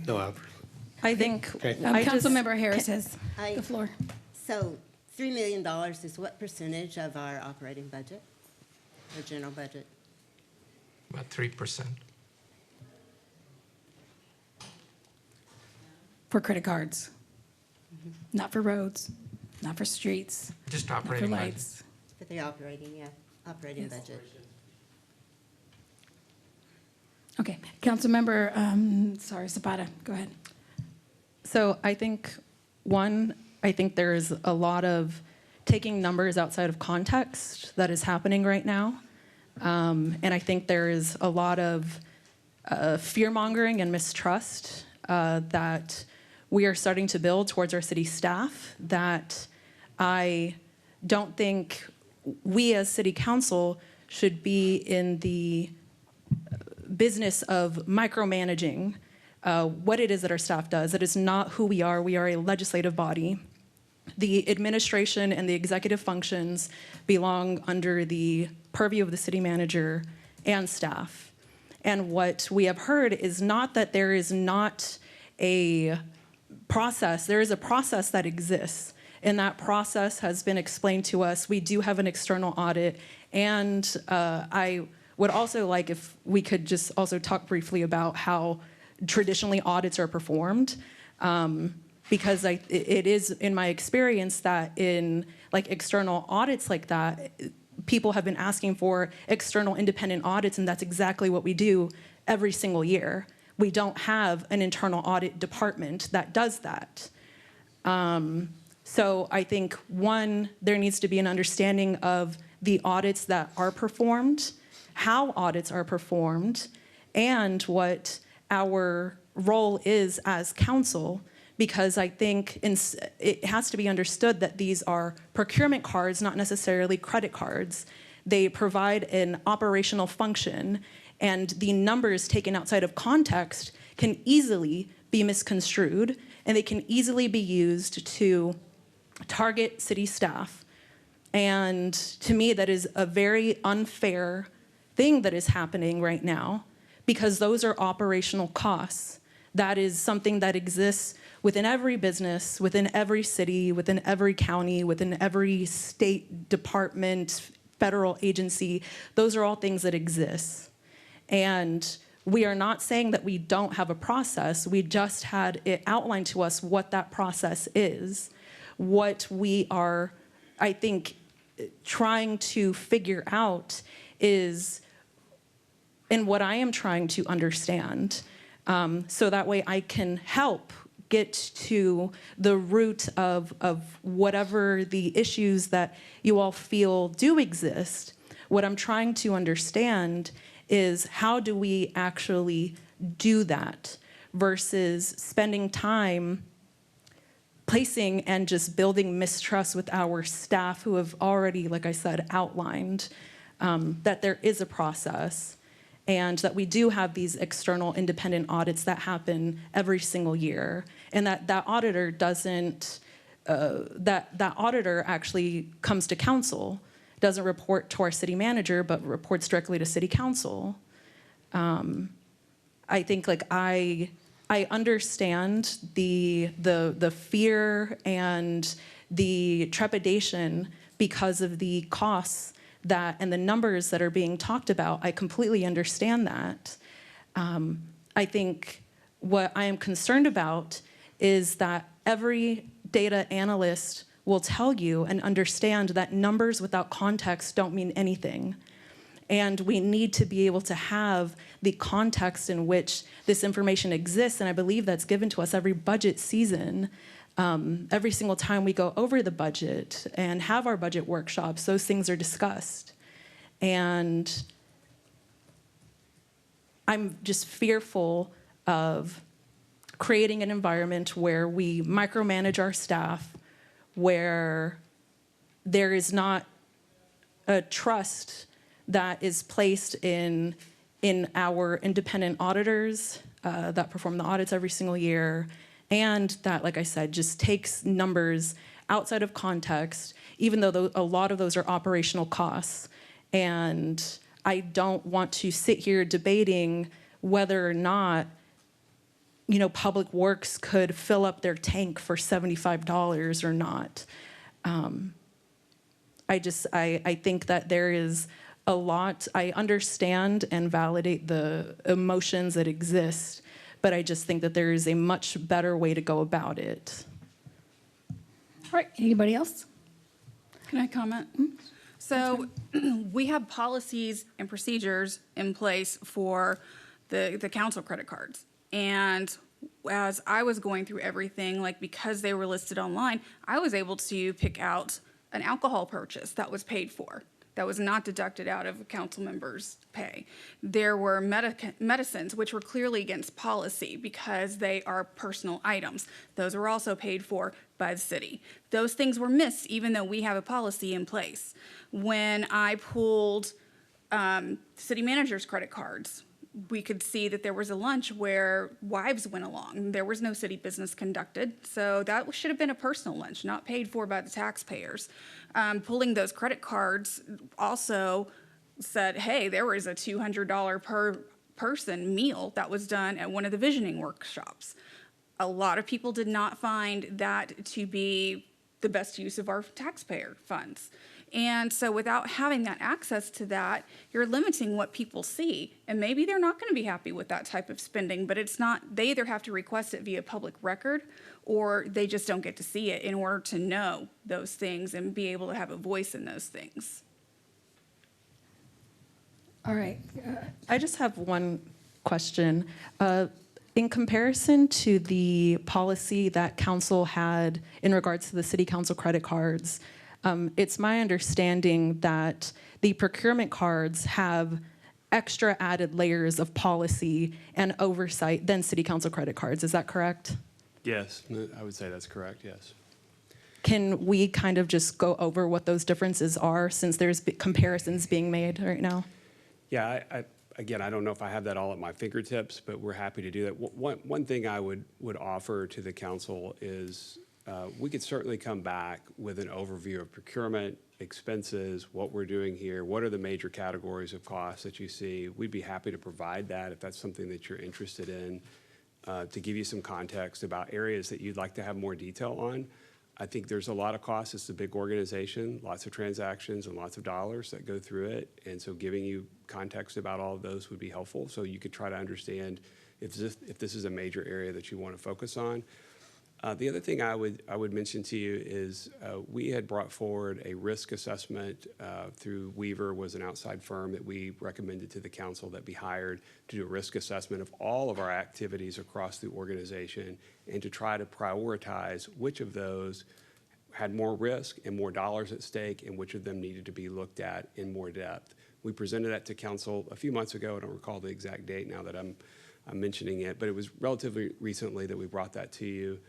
No, I think. Okay. Councilmember Harris has the floor. So $3 million is what percentage of our operating budget, our general budget? About 3%. For credit cards, not for roads, not for streets, Just not for operating budget. lights. For the operating budget. Okay, Councilmember, Zapata, go ahead. So I think, I think there's a lot of taking numbers outside of context that is happening right now. And I think there is a lot of fear-mongering and mistrust that we are starting to build towards our city staff that I don't think we as city council should be in the business of micromanaging what it is that our staff does. It is not who we are. We are a legislative body. The administration and the executive functions belong under the purview of the city manager and staff. And what we have heard is not that there is not a process. There is a process that exists, and that process has been explained to us. We do have an external audit, and I would also like if we could just also talk briefly about how traditionally audits are performed, because it is in my experience that in like external audits like that, people have been asking for external independent audits, and that's exactly what we do every single year. We don't have an internal audit department that does that. So I think, one, there needs to be an understanding of the audits that are performed, how audits are performed, and what our role is as council, because I think it has to be understood that these are procurement cards, not necessarily credit cards. They provide an operational function, and the numbers taken outside of context can easily be misconstrued, and they can easily be used to target city staff. And to me, that is a very unfair thing that is happening right now, because those are operational costs. That is something that exists within every business, within every city, within every county, within every state department, federal agency. Those are all things that exist. And we are not saying that we don't have a process. We just had it outlined to us what that process is, what we are, I think, trying to figure out is, and what I am trying to understand, so that way I can help get to the root of whatever the issues that you all feel do exist. What I'm trying to understand is how do we actually do that versus spending time placing and just building mistrust with our staff who have already, like I said, outlined that there is a process and that we do have these external independent audits that happen every single year, and that auditor doesn't, that auditor actually comes to council, doesn't report to our city manager, but reports directly to city council. I think like I understand the fear and the trepidation because of the costs that and the numbers that are being talked about. I completely understand that. I think what I am concerned about is that every data analyst will tell you and understand that numbers without context don't mean anything. And we need to be able to have the context in which this information exists, and I believe that's given to us every budget season. Every single time we go over the budget and have our budget workshops, those things are discussed. And I'm just fearful of creating an environment where we micromanage our staff, where there is not a trust that is placed in our independent auditors that perform the audits every single year, and that, like I said, just takes numbers outside of context, even though a lot of those are operational costs. And I don't want to sit here debating whether or not, you know, Public Works could fill up their tank for $75 or not. I think that there is a lot. I understand and validate the emotions that exist, but I just think that there is a much better way to go about it. All right, anybody else? Can I comment? So we have policies and procedures in place for the council credit cards. And as I was going through everything, like because they were listed online, I was able to pick out an alcohol purchase that was paid for, that was not deducted out of a council member's pay. There were medicines, which were clearly against policy because they are personal items. Those were also paid for by the city. Those things were missed, even though we have a policy in place. When I pulled city manager's credit cards, we could see that there was a lunch where wives went along. There was no city business conducted, so that should have been a personal lunch, not paid for by the taxpayers. Pulling those credit cards also said, hey, there was a $200 per person meal that was done at one of the visioning workshops. A lot of people did not find that to be the best use of our taxpayer funds. And so without having that access to that, you're limiting what people see. And maybe they're not going to be happy with that type of spending, but it's not, they either have to request it via public record or they just don't get to see it in order to know those things and be able to have a voice in those things. All right. I just have one question. In comparison to the policy that council had in regards to the city council credit cards, it's my understanding that the procurement cards have extra added layers of policy and oversight than city council credit cards. Is that correct? Yes, I would say that's correct, yes. Can we kind of just go over what those differences are since there's comparisons being made right now? Yeah, again, I don't know if I have that all at my fingertips, but we're happy to do that. One thing I would offer to the council is we could certainly come back with an overview of procurement, expenses, what we're doing here, what are the major categories of costs that you see. We'd be happy to provide that if that's something that you're interested in, to give you some context about areas that you'd like to have more detail on. I think there's a lot of costs. It's a big organization, lots of transactions and lots of dollars that go through it. And so giving you context about all of those would be helpful. So you could try to understand if this is a major area that you want to focus on. The other thing I would mention to you is we had brought forward a risk assessment through Weaver, was an outside firm that we recommended to the council that be hired to do a risk assessment of all of our activities across the organization and to try to prioritize which of those had more risk and more dollars at stake and which of them needed to be looked at in more depth. We presented that to council a few months ago. I don't recall the exact date now that I'm mentioning it, but it was relatively recently that we brought that to you.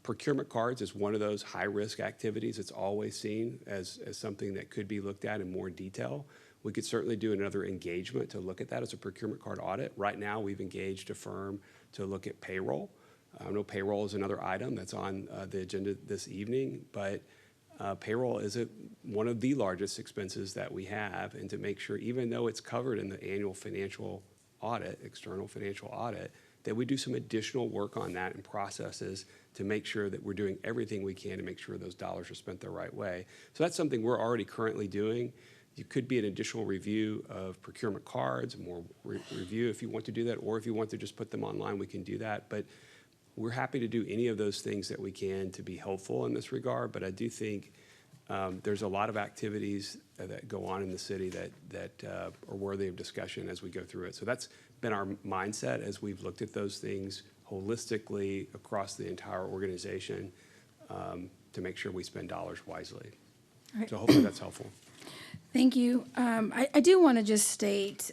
Procurement cards is one of those high-risk activities. It's always seen as something that could be looked at in more detail. We could certainly do another engagement to look at that as a procurement card audit. Right now, we've engaged a firm to look at payroll. I know payroll is another item that's on the agenda this evening, but payroll is one of the largest expenses that we have, and to make sure, even though it's covered in the annual financial audit, external financial audit, that we do some additional work on that and processes to make sure that we're doing everything we can to make sure those dollars are spent the right way. So that's something we're already currently doing. You could be an additional review of procurement cards, more review if you want to do that, or if you want to just put them online, we can do that. But we're happy to do any of those things that we can to be helpful in this regard. But I do think there's a lot of activities that go on in the city that are worthy of discussion as we go through it. So that's been our mindset as we've looked at those things holistically across the entire organization to make sure we spend dollars wisely. All right. So hopefully that's helpful. Thank you. I do want to just state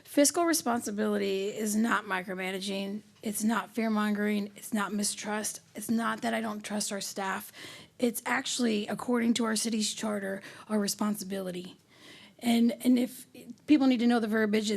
fiscal responsibility is not micromanaging. It's not fear-mongering. It's not mistrust. It's not that I don't trust our staff. It's actually, according to our city's charter, our responsibility. And if people need to know the verbiage,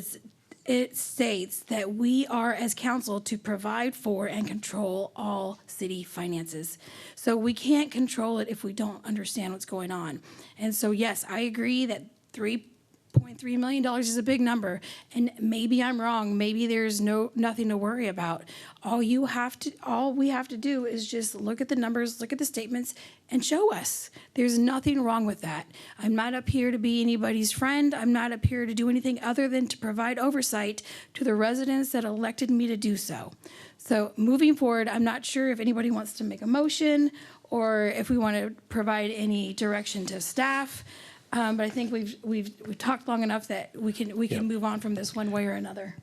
it states that we are, as council, to provide for and control all city finances. So we can't control it if we don't understand what's going on. And so, yes, I agree that $3.3 million is a big number, and maybe I'm wrong. Maybe there's nothing to worry about. All we have to do is just look at the numbers, look at the statements, and show us. There's nothing wrong with that. I'm not up here to be anybody's friend. I'm not up here to do anything other than to provide oversight to the residents that elected me to do so. So moving forward, I'm not sure if anybody wants to make a motion or if we want to provide any direction to staff. But I think we've talked long enough that we can move on from this one way or another.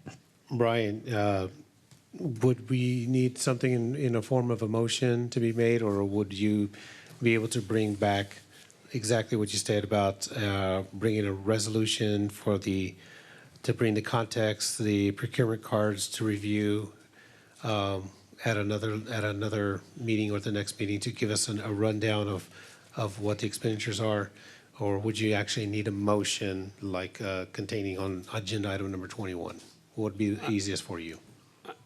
Brian, would we need something in a form of a motion to be made, or would you be able to bring back exactly what you said about bringing a resolution to bring the context, the procurement cards to review at another meeting or the next meeting to give us a rundown of what the expenditures are? Or would you actually need a motion like containing on agenda item number 21? What would be the easiest for you?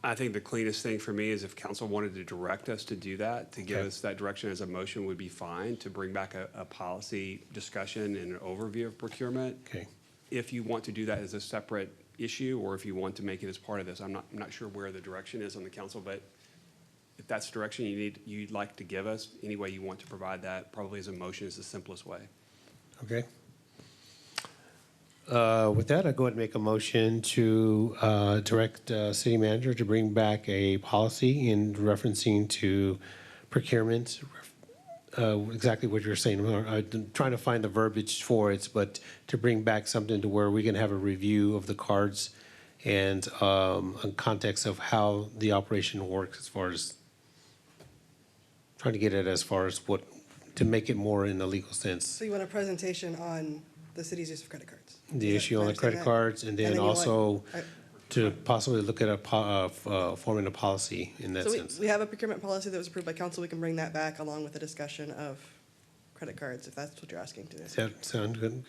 I think the cleanest thing for me is if council wanted to direct us to do that, to give us that direction as a motion would be fine, to bring back a policy discussion and an overview of procurement. Okay. If you want to do that as a separate issue, or if you want to make it as part of this, I'm not sure where the direction is on the council, but if that's the direction you'd like to give us, any way you want to provide that, probably as a motion is the simplest way. Okay. With that, I'll go ahead and make a motion to direct city manager to bring back a policy in referencing to procurement, exactly what you're saying. I'm trying to find the verbiage for it, but to bring back something to where we can have a review of the cards and a context of how the operation works, as far as trying to get it as far as what, to make it more in a legal sense. So you want a presentation on the city's use of credit cards? The issue on the credit cards, and then also to possibly look at forming a policy in that sense. So we have a procurement policy that was approved by council. We can bring that back along with a discussion of credit cards, if that's what you're asking to do. Does that sound good?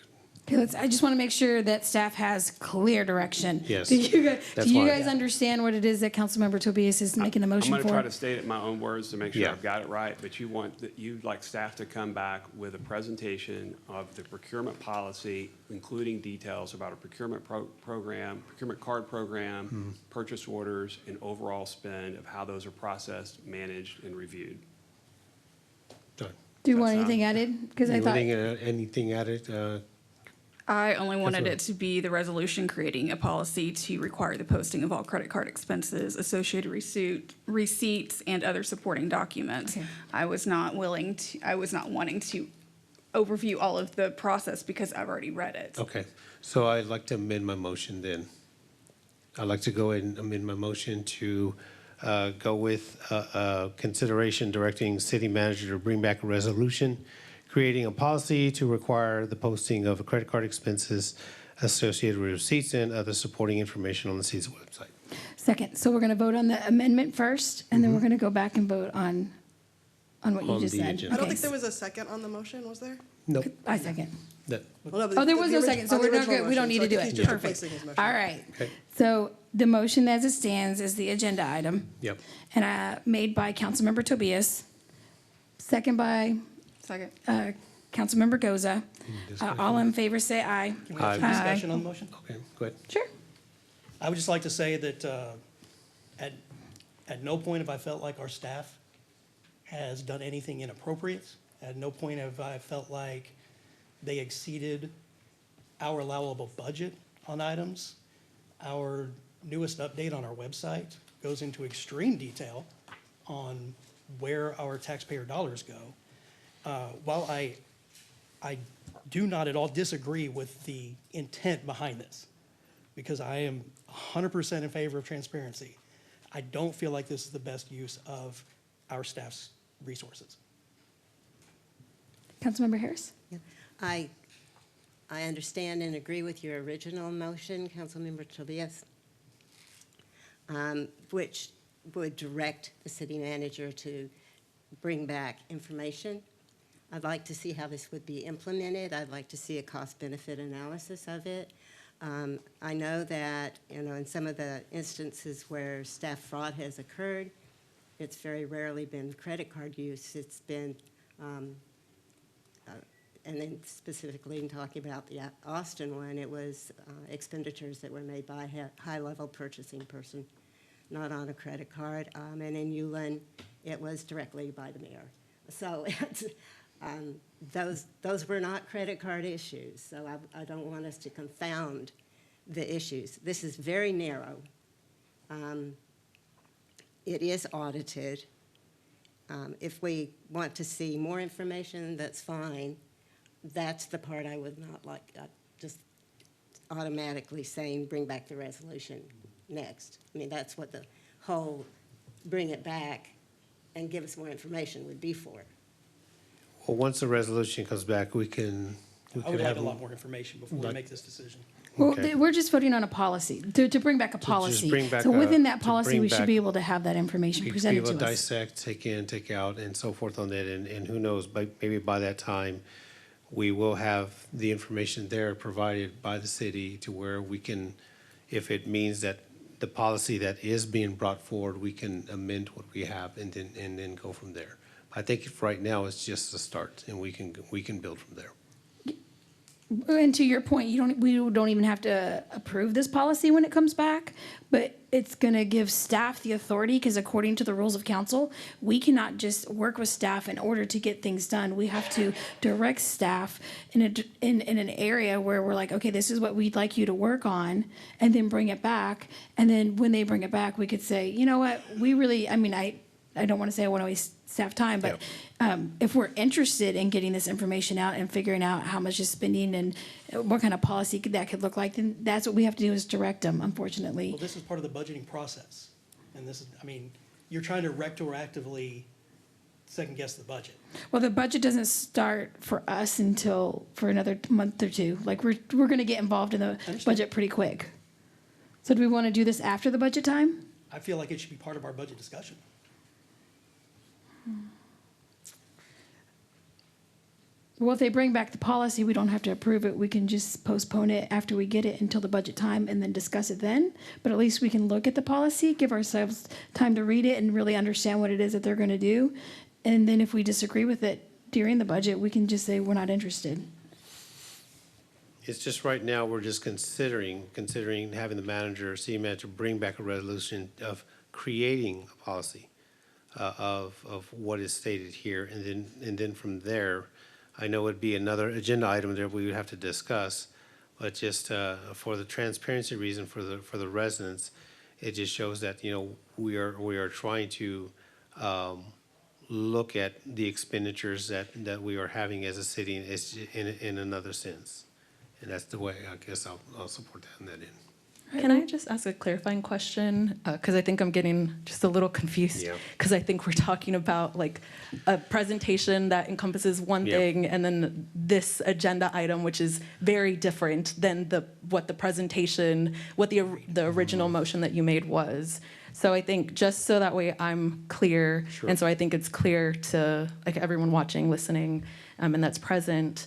Okay, I just want to make sure that staff has clear direction. Yes. Do you That's guys fine. understand what it is that Councilmember Tobias is making the motion I'm for? going to try to state it in my own words to make sure Yeah. I've got it right, but you'd like staff to come back with a presentation of the procurement policy, including details about a procurement program, procurement card program, purchase orders, and overall spend of how those are processed, managed, and reviewed. Do you want anything added? Because I thought, Anything added? I only wanted Councilmember. it to be the resolution creating a policy to require the posting of all credit card expenses, associated receipts, and other supporting documents. Okay. I was not wanting to overview all of the process because I've already read it. Okay, so I'd like to amend my motion then. I'd like to go ahead and amend my motion to go with consideration directing city manager to bring back a resolution, creating a policy to require the posting of credit card expenses associated with receipts and other supporting information on the city's website. second, so we're going to vote on the amendment first, and then we're going to go back and vote on what you On just the said. agenda. I don't Okay. think there was a second on the motion, was there? Nope. I second. That- Well, no, but Oh, there the was no orig- second, so on the we're not original good. We don't motion, need so to I do think it. he's just Perfect. replacing his motion. All right. Okay. So the motion as it stands is the agenda item, Yep. and made by Councilmember Tobias, second by Second. Councilmember Goza. All in favor, say aye. Can we have some Aye. discussion on the motion? Okay, go ahead. Sure. I would just like to say that at no point have I felt like our staff has done anything inappropriate. At no point have I felt like they exceeded our allowable budget on items. Our newest update on our website goes into extreme detail on where our taxpayer dollars go. While I do not at all disagree with the intent behind this, because I am 100% in favor of transparency, I don't feel like this is the best use of our staff's resources. Councilmember Harris? I understand and agree with your original motion, Councilmember Tobias, which would direct the city manager to bring back information. I'd like to see how this would be implemented. I'd like to see a cost-benefit analysis of it. I know that, in some of the instances where staff fraud has occurred, it's very rarely been credit card use. It's been, and then specifically in talking about the Austin one, it was expenditures that were made by a high-level purchasing person, not on a credit card. And in Ulen, it was directly by the mayor. So those were not credit card issues. So I don't want us to confound the issues. This is very narrow. It is audited. If we want to see more information, that's fine. That's the part I would not like, just automatically saying, bring back the resolution next. I mean, that's what the whole bring it back and give us more information would be for. Well, once the resolution comes back, we can I would like have a lot more information before we like- make this decision. Well, Okay. we're just voting on a policy, to bring back a policy. bring back So within that to policy, bring we should back- be able to have that information Be presented able to to us. dissect, take in, take out, and so forth on that, and who knows, maybe by that time, we will have the information there provided by the city to where we can, if it means that the policy that is being brought forward, we can amend what we have and then go from there. I think if right now, it's just a start, and we can build from there. And to your point, we don't even have to approve this policy when it comes back, but it's gonna give staff the authority, because according to the rules of council, we cannot just work with staff in order to get things done. We have to direct staff in an area where we're like, okay, this is what we'd like you to work on, and then bring it back. And then when they bring it back, we could say, you know what, we really, I don't want to say I want to waste staff time, but if we're interested in getting this information out and figuring out how much is spending and what kind of policy that could look like, then that's what we have to do is direct them, unfortunately. Well, this is part of the budgeting process. And this is, you're trying to retroactively second-guess the budget. Well, the budget doesn't start for us until for another month or two. Like, we're going to get involved in the budget pretty quick. So do we want to do this after the budget time? I feel like it should be part of our budget discussion. Well, if they bring back the policy, we don't have to approve it. We can just postpone it after we get it until the budget time and then discuss it then. But at least we can look at the policy, give ourselves time to read it and really understand what it is that they're going to do. And then if we disagree with it during the budget, we can just say we're not interested. It's just right now, we're just considering having the manager, city manager, bring back a resolution of creating a policy. of what is stated here. And then from there, I know it'd be another agenda item that we would have to discuss, but just for the transparency reason for the residents, it just shows that, you know, we are trying to look at the expenditures that we are having as a city in another sense. And that's the way I guess I'll support that in that end. Can I just ask a clarifying question? Because I think I'm getting just a little confused. Yeah. Because I think we're talking about like a presentation that encompasses one Yep. thing, and then this agenda item, which is very different than what the presentation, what the original motion that you made was. So I think just so that way I'm clear, Sure. and so I think it's clear to like everyone watching, listening, and that's present.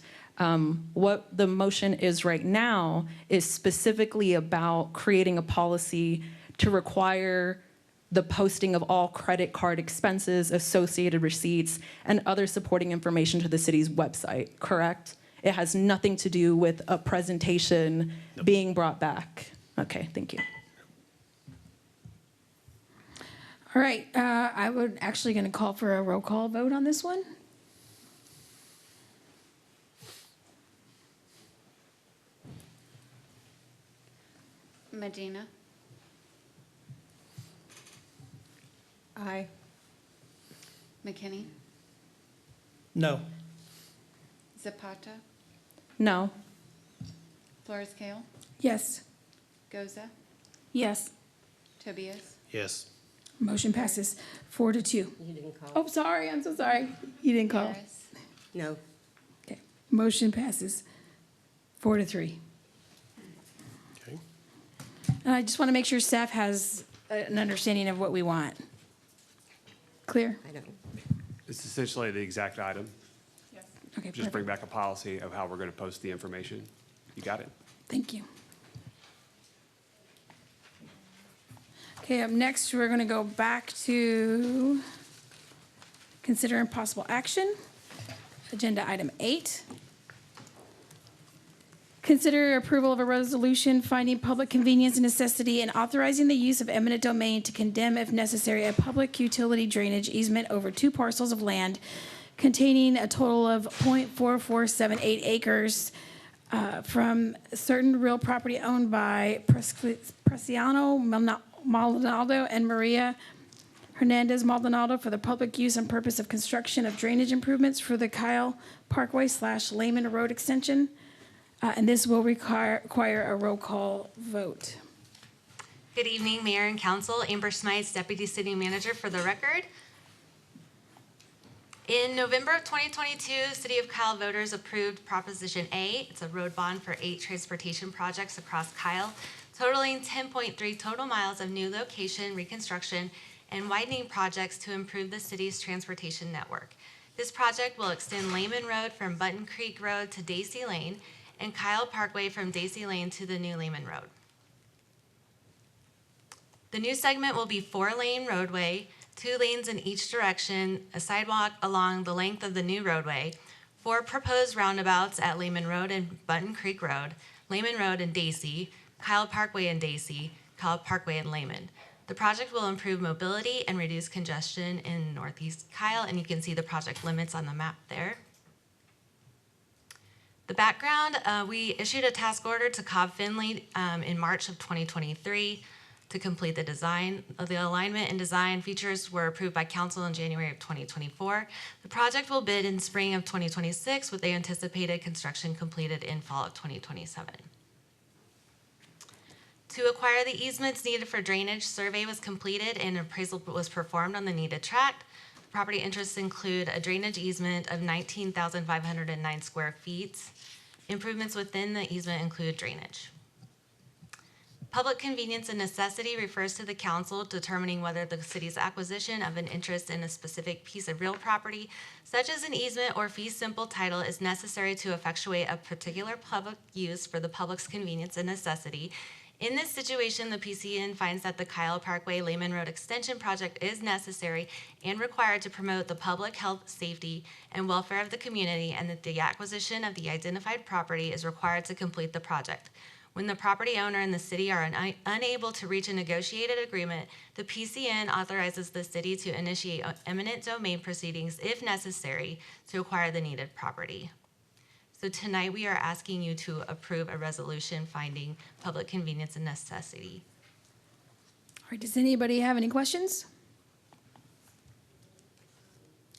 What the motion is right now is specifically about creating a policy to require the posting of all credit card expenses, associated receipts, and other supporting information to the city's website, correct? It has nothing to do with a presentation being brought back. Okay, thank you. All right, I would actually going to call for a roll call vote on this one. Medina, Aye. McKinney, No. Zapata, No. Flores Kale, Yes. Goza, Yes. Tobias, Yes. Motion passes 4-2. You didn't call. Oh, sorry, I'm so sorry. You didn't call. Harris, No. Okay, motion passes 4-3. Okay. And I just want to make sure staff has an understanding of what we want. Clear? I don't. It's essentially the exact item. Okay, Just bring perfect. back a policy of how we're going to post the information. You got it. Thank you. Okay, up next, we're going to go back to consider impossible action. Agenda item 8. Consider approval of a resolution finding public convenience and necessity and authorizing the use of eminent domain to condemn, if necessary, a public utility drainage easement over 2 parcels of land containing a total of .4478 acres from certain real property owned by Preciano Maldonado and Maria Hernandez Maldonado for the public use and purpose of construction of drainage improvements for the Kyle Parkway / Lehman Road extension. And this will require a roll call vote. Good evening, Mayor and Council. Amber Smites, Deputy City Manager for the record. In November of 2022, City of Kyle voters approved Proposition A. It's a road bond for 8 transportation projects across Kyle, totaling 10.3 total miles of new location, reconstruction, and widening projects to improve the city's transportation network. This project will extend Lehman Road from Button Creek Road to Daisy Lane and Kyle Parkway from Daisy Lane to the new Lehman Road. The new segment will be 4-lane roadway, 2 lanes in each direction, a sidewalk along the length of the new roadway, 4 proposed roundabouts at Lehman Road and Button Creek Road, Lehman Road and Daisy, Kyle Parkway and Daisy, Kyle Parkway and Lehman. The project will improve mobility and reduce congestion in Northeast Kyle, and you can see the project limits on the map there. The background, we issued a task order to Cobb Finley in March of 2023 to complete the design. The alignment and design features were approved by council in January of 2024. The project will bid in spring of 2026 with the anticipated construction completed in fall of 2027. To acquire the easements needed for drainage, survey was completed and appraisal was performed on the needed tract. Property interests include a drainage easement of 19,509 square feet. Improvements within the easement include drainage. Public convenience and necessity refers to the council determining whether the city's acquisition of an interest in a specific piece of real property, such as an easement or fee simple title, is necessary to effectuate a particular public use for the public's convenience and necessity. In this situation, the PCN finds that the Kyle Parkway Lehman Road Extension project is necessary and required to promote the public health, safety, and welfare of the community, and that the acquisition of the identified property is required to complete the project. When the property owner and the city are unable to reach a negotiated agreement, the PCN authorizes the city to initiate eminent domain proceedings if necessary to acquire the needed property. So tonight we are asking you to approve a resolution finding public convenience and necessity. All right, does anybody have any questions?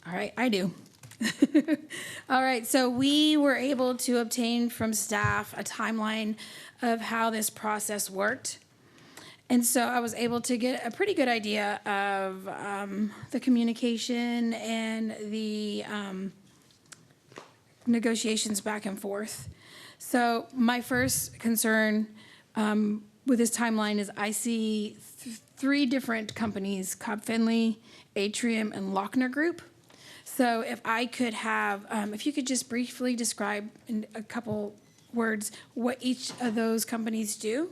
All right, I do. All right, so we were able to obtain from staff a timeline of how this process worked. And so I was able to get a pretty good idea of the communication and the negotiations back and forth. So my first concern with this timeline is I see three different companies: Cobb Finley, Atrium, and Lochner Group. So if I could have, if you could just briefly describe in a couple words what each of those companies do.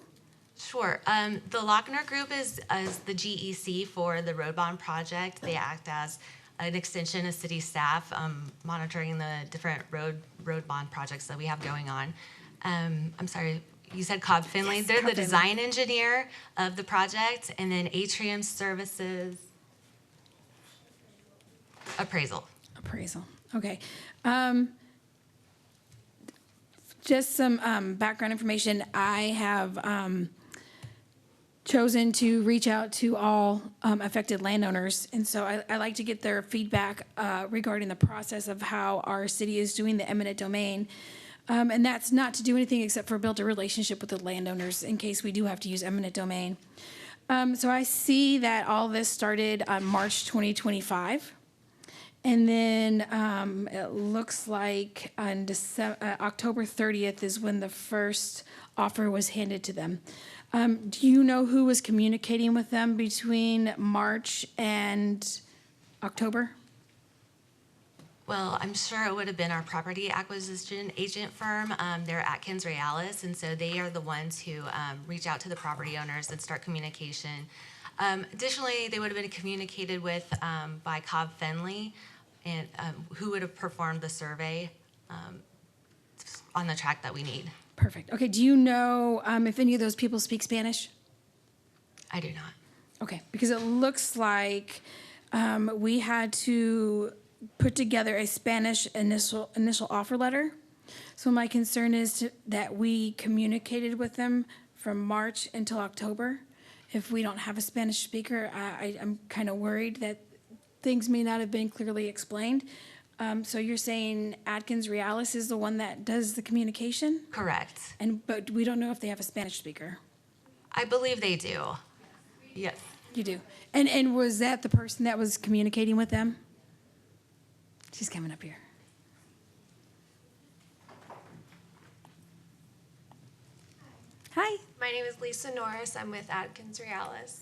Sure. The Lochner Group is the GEC for the road bond project. They act as an extension of city staff, monitoring the different road bond projects that we have going on. I'm sorry, you said Cobb Finley. Yes, They're Cobb the Finley. design engineer of the project, and then Atrium Services appraisal. Appraisal, okay. Just some background information. I have chosen to reach out to all affected landowners, and so I like to get their feedback regarding the process of how our city is doing the eminent domain. And that's not to do anything except for build a relationship with the landowners in case we do have to use eminent domain. So I see that all this started on March 2025. And then it looks like on October 30th is when the first offer was handed to them. Do you know who was communicating with them between March and October? Well, I'm sure it would have been our property acquisition agent firm. They're Atkins Realis, and so they are the ones who reach out to the property owners and start communication. Additionally, they would have been communicated with by Cobb Finley, and who would have performed the survey on the track that we need. Perfect. Okay, do you know if any of those people speak Spanish? I do not. Okay, because it looks like we had to put together a Spanish initial offer letter. So my concern is that we communicated with them from March until October. If we don't have a Spanish speaker, I'm kind of worried that things may not have been clearly explained. So you're saying Atkins Realis is the one that does the communication? Correct. But we don't know if they have a Spanish speaker. I believe they do. Yes. You do. And was that the person that was communicating with them? She's coming up here. Hi. My name is Lisa Norris. I'm with Atkins Realis.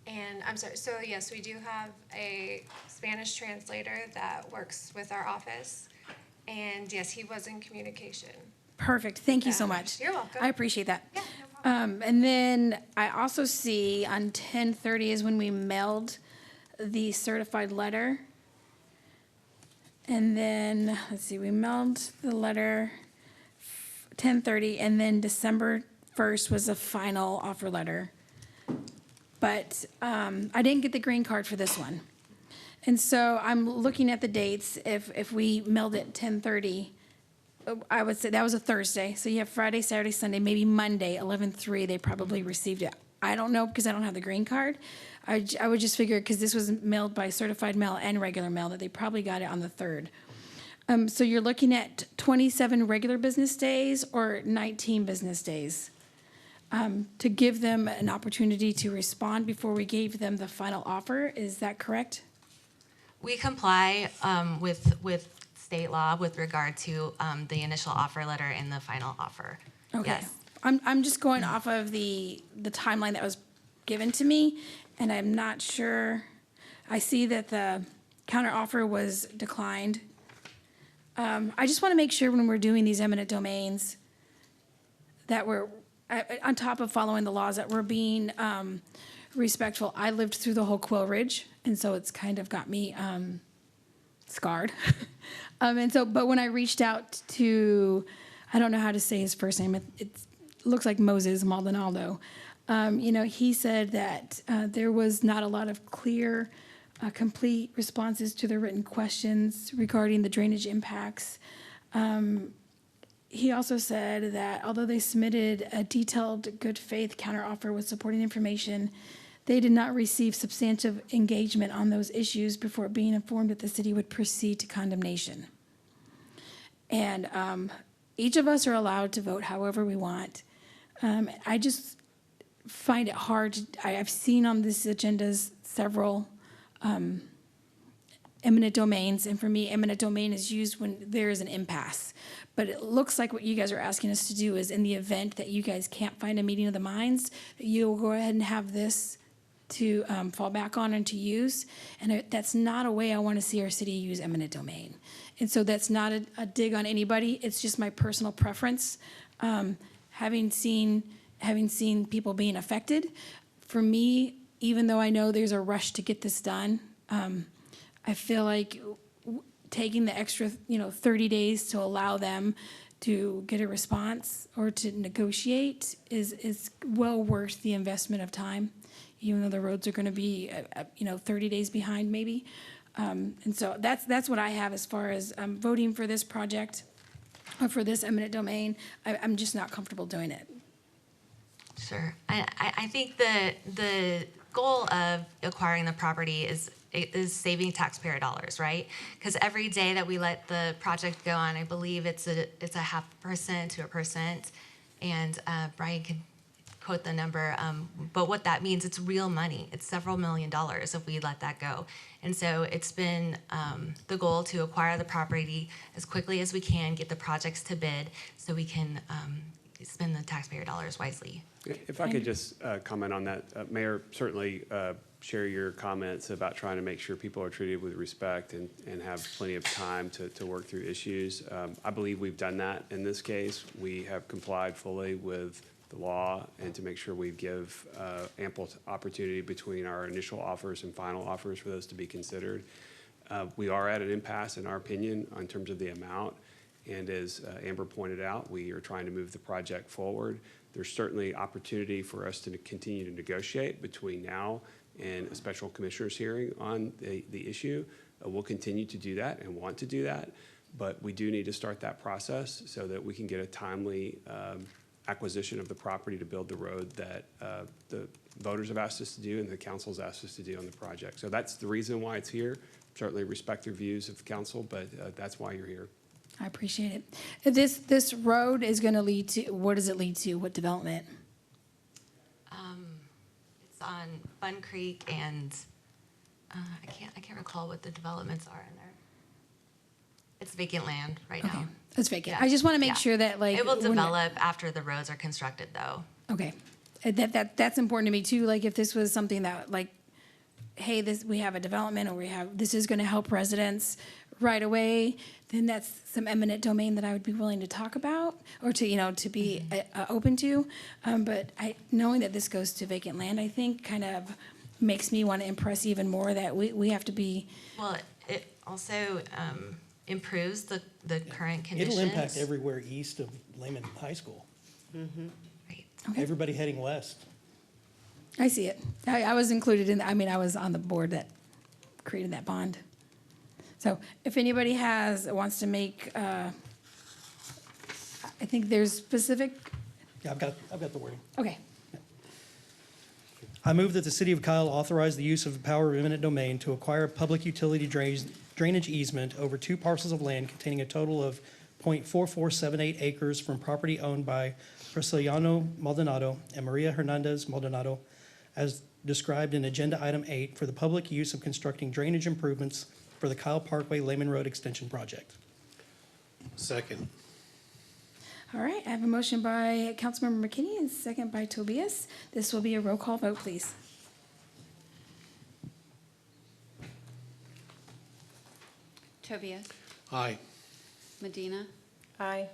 And I'm sorry, so yes, we do have a Spanish translator that works with our office. And yes, he was in communication. Perfect. Thank you so much. You're welcome. I appreciate that. Yeah, no problem. And then I also see on 10/30 is when we mailed the certified letter. And then, let's see, we mailed the letter 10/30, and then December 1st was the final offer letter. But I didn't get the green card for this one. And so I'm looking at the dates. If we mailed it 10/30, I would say that was a Thursday. So you have Friday, Saturday, Sunday, maybe Monday, 11/3, they probably received it. I don't know because I don't have the green card. I would just figure, because this was mailed by certified mail and regular mail, that they probably got it on the 3rd. So you're looking at 27 regular business days or 19 business days to give them an opportunity to respond before we gave them the final offer. Is that correct? We comply with state law with regard to the initial offer letter and the final offer. Okay. Yes. I'm just going off of the timeline that was given to me, and I'm not sure. I see that the counter offer was declined. I just want to make sure when we're doing these eminent domains that we're on top of following the laws, that we're being respectful. I lived through the whole Quill Ridge, and so it's kind of got me scarred. But when I reached out to, I don't know how to say his first name. It's looks like Moses Maldonado. He said that there was not a lot of clear, complete responses to the written questions regarding the drainage impacts. He also said that although they submitted a detailed good faith counteroffer with supporting information, they did not receive substantive engagement on those issues before being informed that the city would proceed to condemnation. And each of us are allowed to vote however we want. I just find it hard. I've seen on this agendas several eminent domains, and for me, eminent domain is used when there is an impasse. But it looks like what you guys are asking us to do is, in the event that you guys can't find a meeting of the minds, that you'll go ahead and have this to fall back on and to use. And that's not a way I want to see our city use eminent domain. And so that's not a dig on anybody. It's just my personal preference. Having seen people being affected, for me, even though I know there's a rush to get this done, I feel like taking the extra 30 days to allow them to get a response or to negotiate is well worth the investment of time, even though the roads are going to be 30 days behind maybe. And so that's what I have as far as voting for this project or for this eminent domain. I'm just not comfortable doing it. Sure. I think the goal of acquiring the property is saving taxpayer dollars, right? Because every day that we let the project go on, I believe it's a 0.5% to 1%, and Brian can quote the number. But what that means, it's real money. It's several $1 million if we let that go. And so it's been the goal to acquire the property as quickly as we can, get the projects to bid, so we can spend the taxpayer dollars wisely. If I could just comment on that, Mayor, certainly share your comments about trying to make sure people are treated with respect and have plenty of time to work through issues. I believe we've done that in this case. We have complied fully with the law and to make sure we give ample opportunity between our initial offers and final offers for those to be considered. We are at an impasse, in our opinion, in terms of the amount. And as Amber pointed out, we are trying to move the project forward. There's certainly opportunity for us to continue to negotiate between now and a special commissioners hearing on the issue. We'll continue to do that and want to do that, but we do need to start that process so that we can get a timely acquisition of the property to build the road that the voters have asked us to do and the council's asked us to do on the project. So that's the reason why it's here. Certainly respect the views of the council, but that's why you're here. I appreciate it. This road is going to lead to, what does it lead to? What development? It's on Bun Creek, and I can't recall what the developments are in there. It's vacant land right now. It's vacant. Yeah. I just want to make Yeah. sure that It will develop after the roads are constructed, though. Okay. That's important to me too. Like if this was something that hey, we have a development or this is going to help residents right away, then that's some eminent domain that I would be willing to talk about or to be open to. But knowing that this goes to vacant land, I think kind of makes me want to impress even more that we have to be. Well, it also improves the current conditions. It'll impact everywhere east of Lehman High School. Right. Okay. Everybody heading west. I see it. I was included in, I was on the board that created that bond. So if anybody wants to make, I think there's specific. Yeah, I've got the wording. Okay. I move that the city of Kyle authorize the use of the power of eminent domain to acquire a public utility drainage easement over 2 parcels of land containing a total of .4478 acres from property owned by Prisciliano Maldonado and Maria Hernandez Maldonado, as described in Agenda Item 8, for the public use of constructing drainage improvements for the Kyle Parkway Lehman Road Extension Project. Second. All right, I have a motion by Councilmember McKinney and second by Tobias. This will be a roll call vote, please. Tobias? Aye. Medina? Aye.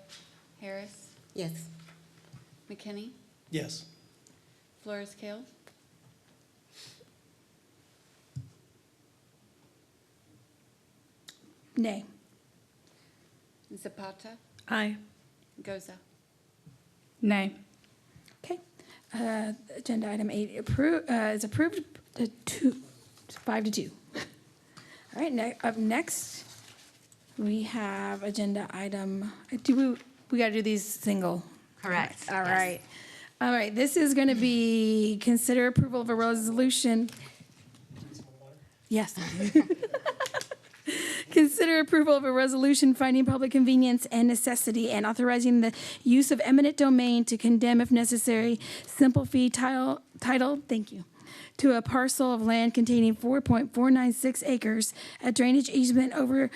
Harris? Yes. McKinney? Yes. Flores Kale? Nay. Zapata? Aye. Goza? Nay. Agenda item 8 is approved 5-2. All right, up next, we have agenda item, we got to do these single? Correct. All yes. right. All right, this is going to be consider approval of a resolution. Yes. Consider approval of a resolution finding public convenience and necessity and authorizing the use of eminent domain to condemn, if necessary, simple fee title, thank you, to a parcel of land containing 4.496 acres, a drainage easement over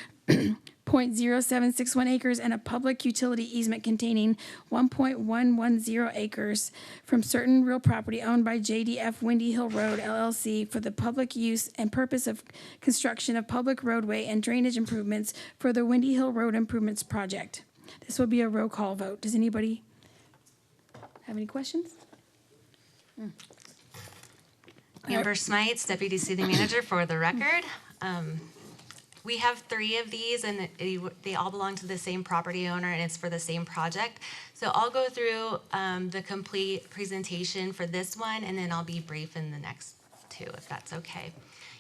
0.0761 acres, and a public utility easement containing 1.110 acres from certain real property owned by JDF Windy Hill Road LLC for the public use and purpose of construction of public roadway and drainage improvements for the Windy Hill Road Improvements Project. This will be a roll call vote. Does anybody have any questions? Amber Smites, Deputy City Manager for the record. We have 3 of these, and they all belong to the same property owner, and it's for the same project. So I'll go through the complete presentation for this one, and then I'll be brief in the next 2, if that's okay.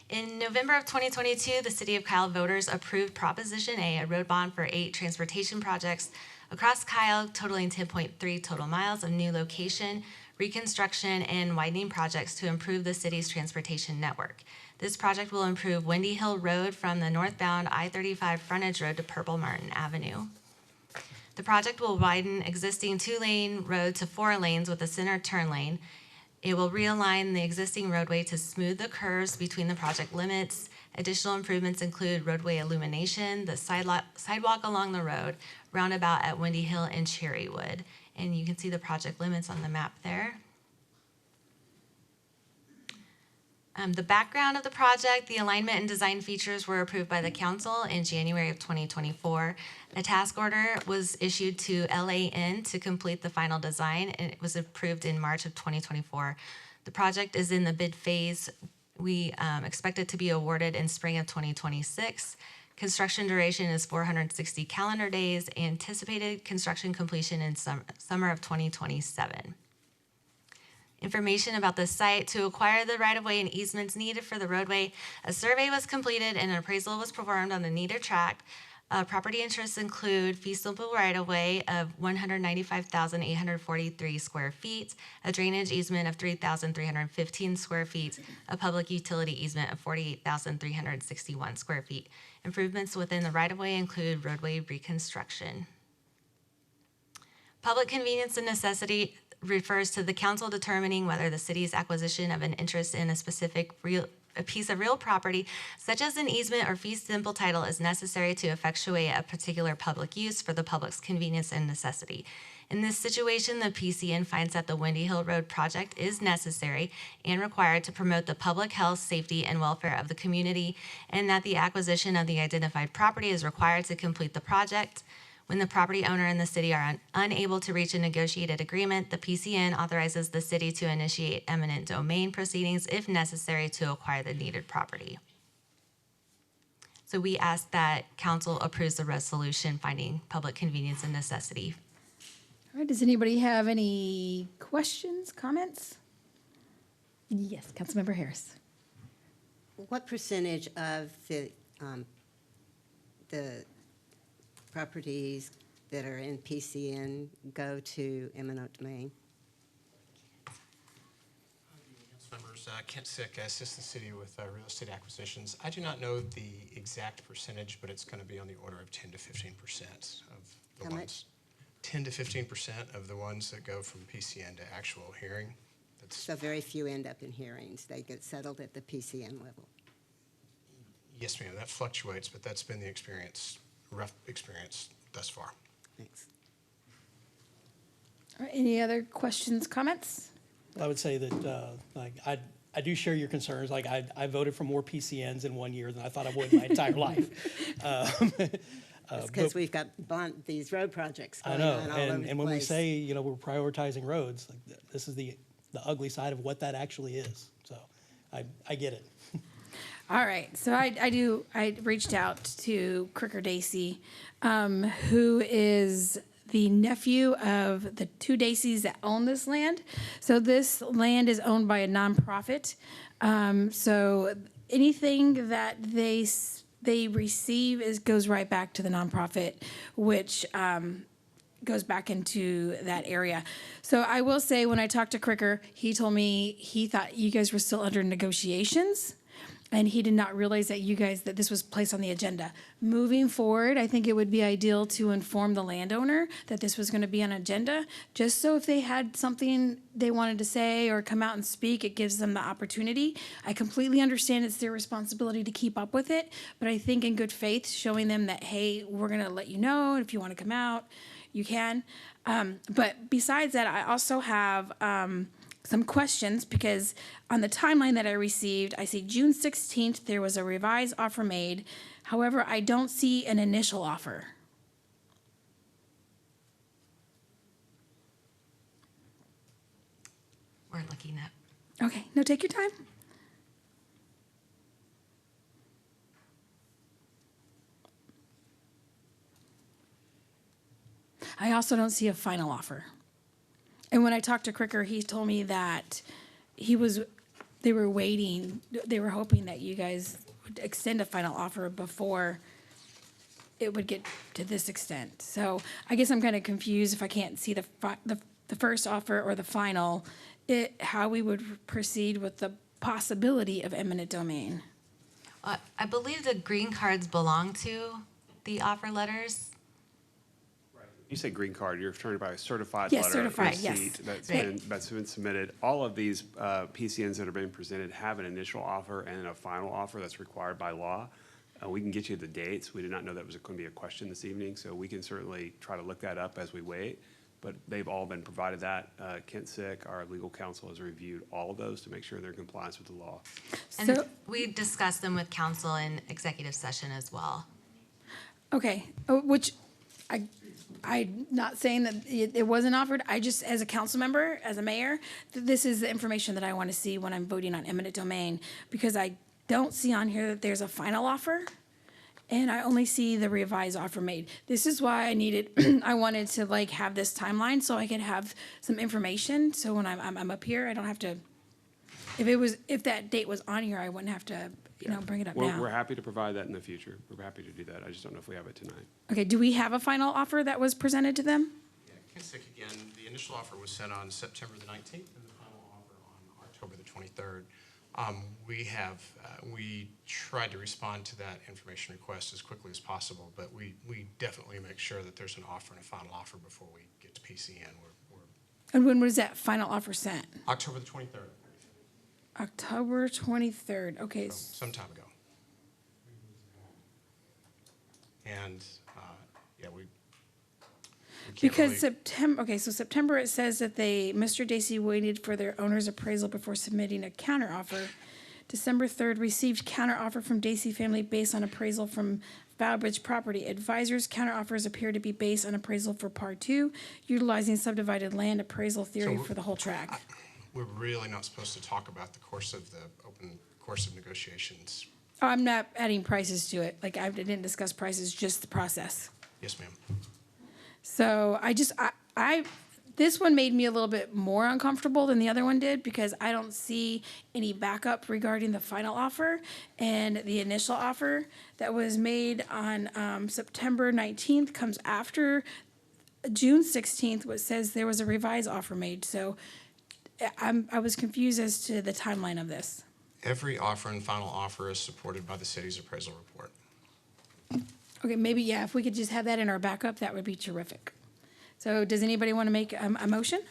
In November of 2022, the City of Kyle voters approved Proposition A road bond for 8 transportation projects across Kyle, totaling 10.3 total miles of new location, reconstruction, and widening projects to improve the city's transportation network. This project will improve Windy Hill Road from the northbound I-35 frontage road to Purple Martin Avenue. The project will widen existing 2-lane road to 4 lanes with a center turn lane. It will realign the existing roadway to smooth the curves between the project limits. Additional improvements include roadway illumination, the sidewalk along the road, roundabout at Windy Hill and Cherrywood. And you can see the project limits on the map there. The background of the project, the alignment and design features were approved by the council in January of 2024. A task order was issued to LAN to complete the final design, and it was approved in March of 2024. The project is in the bid phase. We expect it to be awarded in spring of 2026. Construction duration is 460 calendar days. Anticipated construction completion in summer of 2027. Information about the site. To acquire the right-of-way and easements needed for the roadway, a survey was completed and an appraisal was performed on the needed tract. Property interests include fee simple right-of-way of 195,843 square feet, a drainage easement of 3,315 square feet, a public utility easement of 48,361 square feet. Improvements within the right-of-way include roadway reconstruction. Public convenience and necessity refers to the council determining whether the city's acquisition of an interest in a specific a piece of real property, such as an easement or fee simple title, is necessary to effectuate a particular public use for the public's convenience and necessity. In this situation, the PCN finds that the Windy Hill Road project is necessary and required to promote the public health, safety, and welfare of the community, and that the acquisition of the identified property is required to complete the project. When the property owner and the city are unable to reach a negotiated agreement, the PCN authorizes the city to initiate eminent domain proceedings if necessary to acquire the needed property. So we ask that council approves the resolution finding public convenience and necessity. All right, does anybody have any questions, comments? Yes, Councilmember Harris. What percentage of the properties that are in PCN go to eminent domain? Members, Kent Sick, assist the city with real estate acquisitions. I do not know the exact percentage, but it's going to be on the order of 10 to 15% of the How ones. much? 10 to 15% of the ones that go from PCN to actual hearing. So very few end up in hearings. They get settled at the PCN level. Yes, ma'am, that fluctuates, but that's been the experience, rough experience thus far. Thanks. All right, any other questions, comments? I would say that, I do share your concerns. Like, I voted for more PCNs in 1 year than I thought I would my entire life. It's because we've got these road projects I going know, on all over the and when we place. say, we're prioritizing roads, like, this is the ugly side of what that actually is. So I get it. All right, so I reached out to Cricker Dacey, who is the nephew of the two Dacys that own this land. So this land is owned by a nonprofit. So anything that they receive goes right back to the nonprofit, which goes back into that area. So I will say, when I talked to Cricker, he told me he thought you guys were still under negotiations, and he did not realize that this was placed on the agenda. Moving forward, I think it would be ideal to inform the landowner that this was going to be on agenda, just so if they had something they wanted to say or come out and speak, it gives them the opportunity. I completely understand it's their responsibility to keep up with it, but I think in good faith, showing them that, hey, we're going to let you know, if you want to come out, you can. But besides that, I also have some questions, because on the timeline that I received, I see June 16th, there was a revised offer made. However, I don't see an initial offer. We're looking at. Okay, no, take your time. I also don't see a final offer. And when I talked to Cricker, he told me that they were waiting, they were hoping that you guys would extend a final offer before it would get to this extent. So I guess I'm kind of confused if I can't see the first offer or the final, how we would proceed with the possibility of eminent domain. I believe the green cards belong to the offer letters. You say green card, you're referring about a certified Yes, letter certified, yes. receipt Right. that's been submitted. All of these PCNs that are being presented have an initial offer and a final offer that's required by law. We can get you the dates. We did not know that was going to be a question this evening, so we can certainly try to look that up as we wait. But they've all been provided that. Kent Sick, our legal counsel, has reviewed all of those to make sure they're in compliance with the law. And we discussed them with counsel in executive session as well. Okay, which I'm not saying that it wasn't offered. I just, as a council member, as a mayor, this is the information that I want to see when I'm voting on eminent domain, because I don't see on here that there's a final offer, and I only see the revised offer made. This is why I wanted to have this timeline so I could have some information. So when I'm up here, I don't have to. If that date was on here, I wouldn't have to bring it up now. We're happy to provide that in the future. We're happy to do that. I just don't know if we have it tonight. Okay, do we have a final offer that was presented to them? Yeah, Kent Sick again, the initial offer was sent on September the 19th and the final offer on October the 23rd. We tried to respond to that information request as quickly as possible, but we definitely make sure that there's an offer and a final offer before we get to PCN. And when was that final offer sent? October the 23rd. October 23rd, okay. Some time ago. And, we can't Because really- September it says that Mr. Dacey waited for their owner's appraisal before submitting a counteroffer. December 3rd, received counteroffer from Dacey family based on appraisal from Bowbridge property. Advisors counteroffers appear to be based on appraisal for Part 2, utilizing subdivided land appraisal theory for the whole tract. We're really not supposed to talk about the course of the open course of negotiations. I'm not adding prices to it. I didn't discuss prices, just the process. Yes, ma'am. So this one made me a little bit more uncomfortable than the other one did, because I don't see any backup regarding the final offer and the initial offer that was made on September 19th comes after June 16th, which says there was a revised offer made. So I was confused as to the timeline of this. Every offer and final offer is supported by the city's appraisal report. Okay, maybe, if we could just have that in our backup, that would be terrific. So does anybody want to make a motion?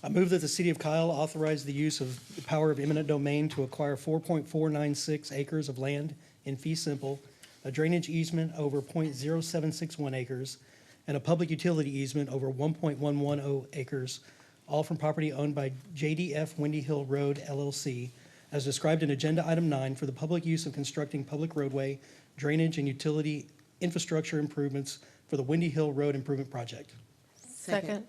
I move that the city of Kyle authorize the use of the power of eminent domain to acquire 4.496 acres of land in fee simple, a drainage easement over .0761 acres, and a public utility easement over 1.110 acres, all from property owned by JDF Windy Hill Road LLC, as described in Agenda Item 9 for the public use of constructing public roadway, drainage, and utility infrastructure improvements for the Windy Hill Road Improvement Project. Second.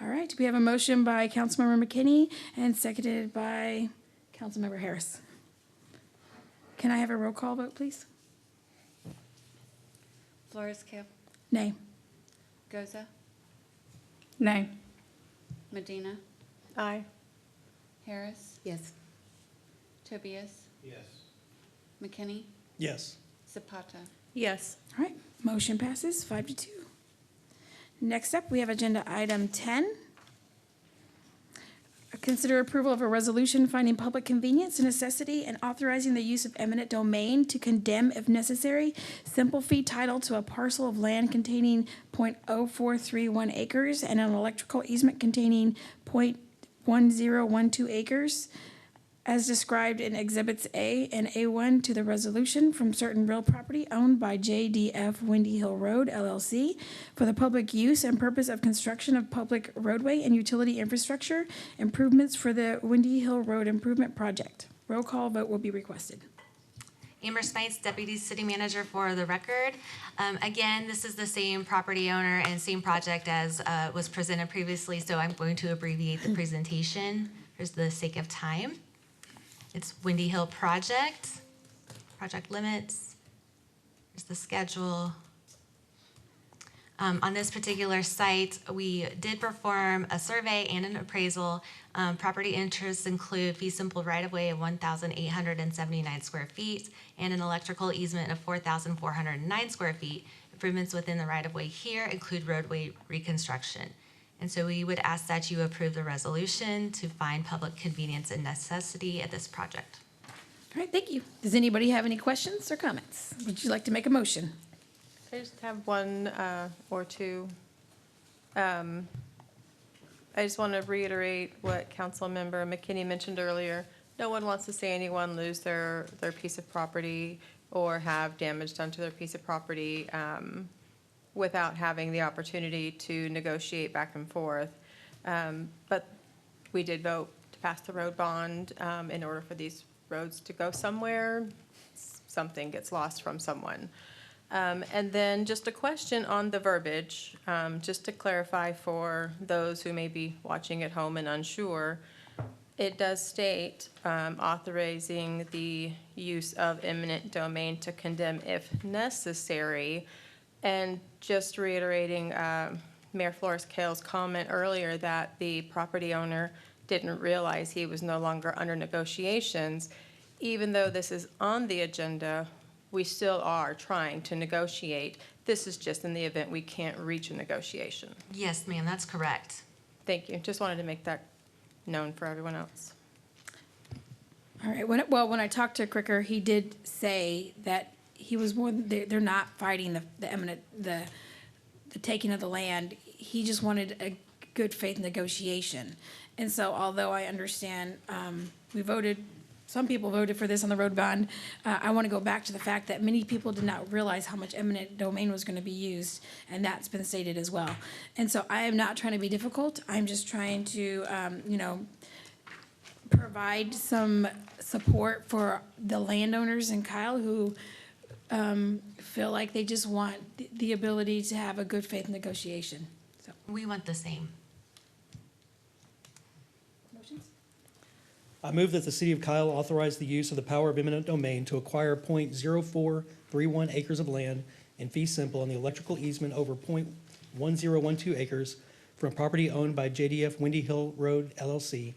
All right, we have a motion by Councilmember McKinney and seconded by Councilmember Harris. Can I have a roll call vote, please? Flores Kale, Nay. Goza, Nay. Medina, Aye. Harris, Yes. Tobias, Yes. McKinney, Yes. Zapata. Yes. All right, motion passes 5-2. Next up, we have agenda item 10. Consider approval of a resolution finding public convenience and necessity and authorizing the use of eminent domain to condemn, if necessary, simple fee title to a parcel of land containing .0431 acres and an electrical easement containing .1012 acres, as described in Exhibits A and A1 to the resolution from certain real property owned by JDF Windy Hill Road LLC for the public use and purpose of construction of public roadway and utility infrastructure improvements for the Windy Hill Road Improvement Project. Roll call vote will be requested. Amber Smites, Deputy City Manager for the record. Again, this is the same property owner and same project as was presented previously, so I'm going to abbreviate the presentation for the sake of time. It's Windy Hill Project, project limits, here's the schedule. On this particular site, we did perform a survey and an appraisal. Property interests include fee simple right-of-way of 1,879 square feet and an electrical easement of 4,409 square feet. Improvements within the right-of-way here include roadway reconstruction. And so we would ask that you approve the resolution to find public convenience and necessity at this project. All right, thank you. Does anybody have any questions or comments? Would you like to make a motion? I just have one or two. I just want to reiterate what Councilmember McKinney mentioned earlier. No one wants to see anyone lose their piece of property or have damage done to their piece of property without having the opportunity to negotiate back and forth. But we did vote to pass the road bond in order for these roads to go somewhere. Something gets lost from someone. And then just a question on the verbiage, just to clarify for those who may be watching at home and unsure. It does state authorizing the use of eminent domain to condemn if necessary. And just reiterating Mayor Flores-Kale's comment earlier that the property owner didn't realize he was no longer under negotiations. Even though this is on the agenda, we still are trying to negotiate. This is just in the event we can't reach a negotiation. Yes, ma'am, that's correct. Thank you. Just wanted to make that known for everyone else. All right, when I talked to Cricker, he did say that he was more, they're not fighting the eminent, the taking of the land. He just wanted a good faith negotiation. And so although I understand, some people voted for this on the road bond, I want to go back to the fact that many people did not realize how much eminent domain was going to be used, and that's been stated as well. And so I am not trying to be difficult. I'm just trying to, provide some support for the landowners in Kyle who feel like they just want the ability to have a good faith negotiation. So We want the same. motions? I move that the city of Kyle authorize the use of the power of eminent domain to acquire .0431 acres of land in fee simple on the electrical easement over .1012 acres from property owned by JDF Windy Hill Road LLC,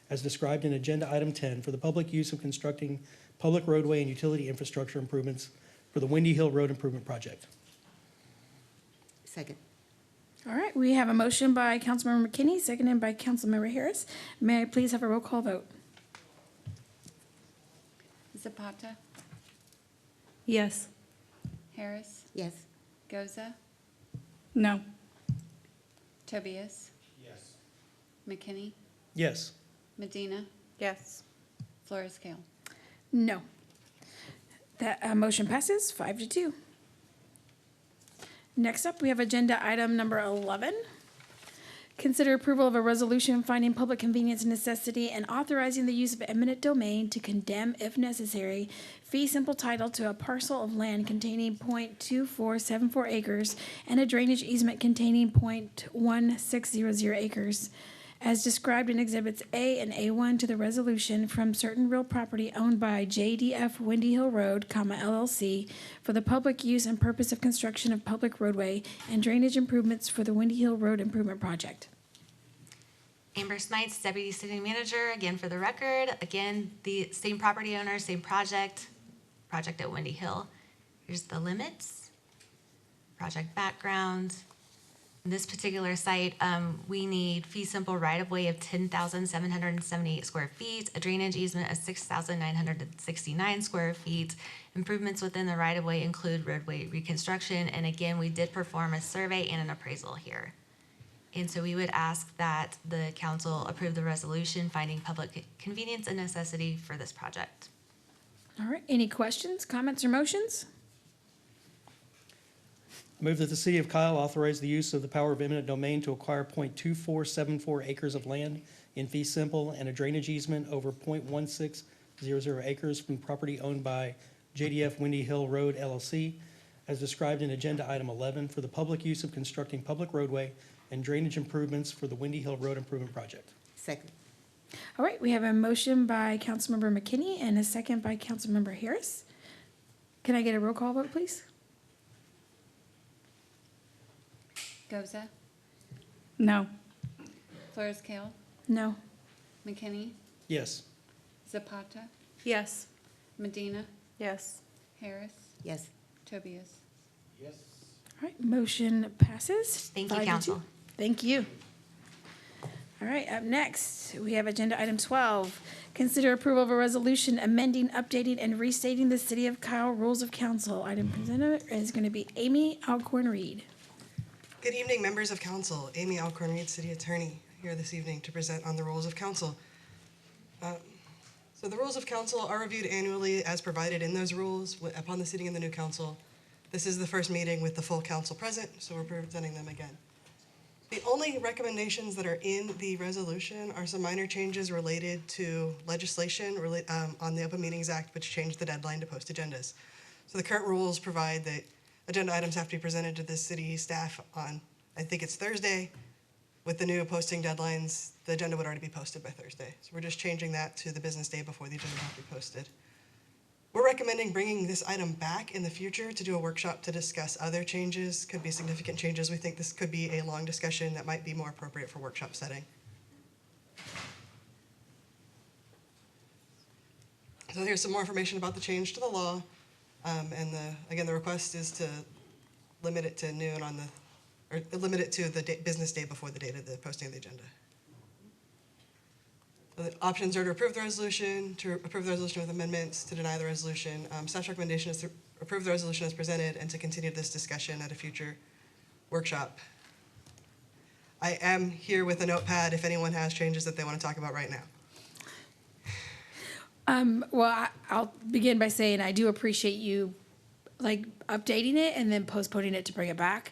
as described in agenda item 10 for the public use of constructing public roadway and utility infrastructure improvements for the Windy Hill Road Improvement Project. Second. All right, we have a motion by Councilmember McKinney, seconded by Councilmember Harris. May I please have a roll call vote? Zapata, Yes. Harris, Yes. Goza, No. Tobias, Yes. McKinney, Yes. Medina, Yes. Flores-Kale. No. That motion passes 5-2. Next up, we have agenda item number 11. Consider approval of a resolution finding public convenience and necessity and authorizing the use of eminent domain to condemn, if necessary, fee simple title to a parcel of land containing .2474 acres and a drainage easement containing .1600 acres, as described in Exhibits A and A1 to the resolution from certain real property owned by JDF Windy Hill Road, LLC, for the public use and purpose of construction of public roadway and drainage improvements for the Windy Hill Road Improvement Project. Amber Smites, Deputy City Manager, again for the record. Again, the same property owner, same project at Windy Hill. Here's the limits, project background. In this particular site, we need fee simple right-of-way of 10,778 square feet, a drainage easement of 6,969 square feet. Improvements within the right-of-way include roadway reconstruction, and again, we did perform a survey and an appraisal here. And so we would ask that the council approve the resolution finding public convenience and necessity for this project. All right, any questions, comments, or motions? Move that the city of Kyle authorize the use of the power of eminent domain to acquire .2474 acres of land in fee simple and a drainage easement over .1600 acres from property owned by JDF Windy Hill Road LLC, as described in Agenda Item 11 for the public use of constructing public roadway and drainage improvements for the Windy Hill Road Improvement Project. Second. All right, we have a motion by Councilmember McKinney and a second by Councilmember Harris. Can I get a roll call vote, please? Goza, No. Flores Kale, No. McKinney, Yes. Zapata, Yes. Medina, Yes. Harris, Yes. Tobias. All right, motion passes. Thank you, 5-2. council. Thank you. All right, up next, we have Agenda Item 12. Consider approval of a resolution amending, updating, and restating the City of Kyle Rules of Council. Item presented is going to be Amy Alcorn-Reed. Good evening, members of council. Amy Alcorn-Reed, City Attorney, here this evening to present on the rules of council. So the rules of council are reviewed annually as provided in those rules upon the sitting of the new council. This is the first meeting with the full council present, so we're presenting them again. The only recommendations that are in the resolution are some minor changes related to legislation on the Open Meetings Act, which changed the deadline to post agendas. So the current rules provide that agenda items have to be presented to the city staff on, I think it's Thursday. With the new posting deadlines, the agenda would already be posted by Thursday. So we're just changing that to the business day before the agenda has to be posted. We're recommending bringing this item back in the future to do a workshop to discuss other changes, could be significant changes. We think this could be a long discussion that might be more appropriate for workshop setting. So here's some more information about the change to the law. Again, the request is to limit it to noon or limit it to the business day before the date of the posting of the agenda. The options are to approve the resolution with amendments, to deny the resolution. Staff's recommendation is to approve the resolution as presented and to continue this discussion at a future workshop. I am here with a notepad if anyone has changes that they want to talk about right now. Well, I'll begin by saying I do appreciate you updating it and then postponing it to bring it back.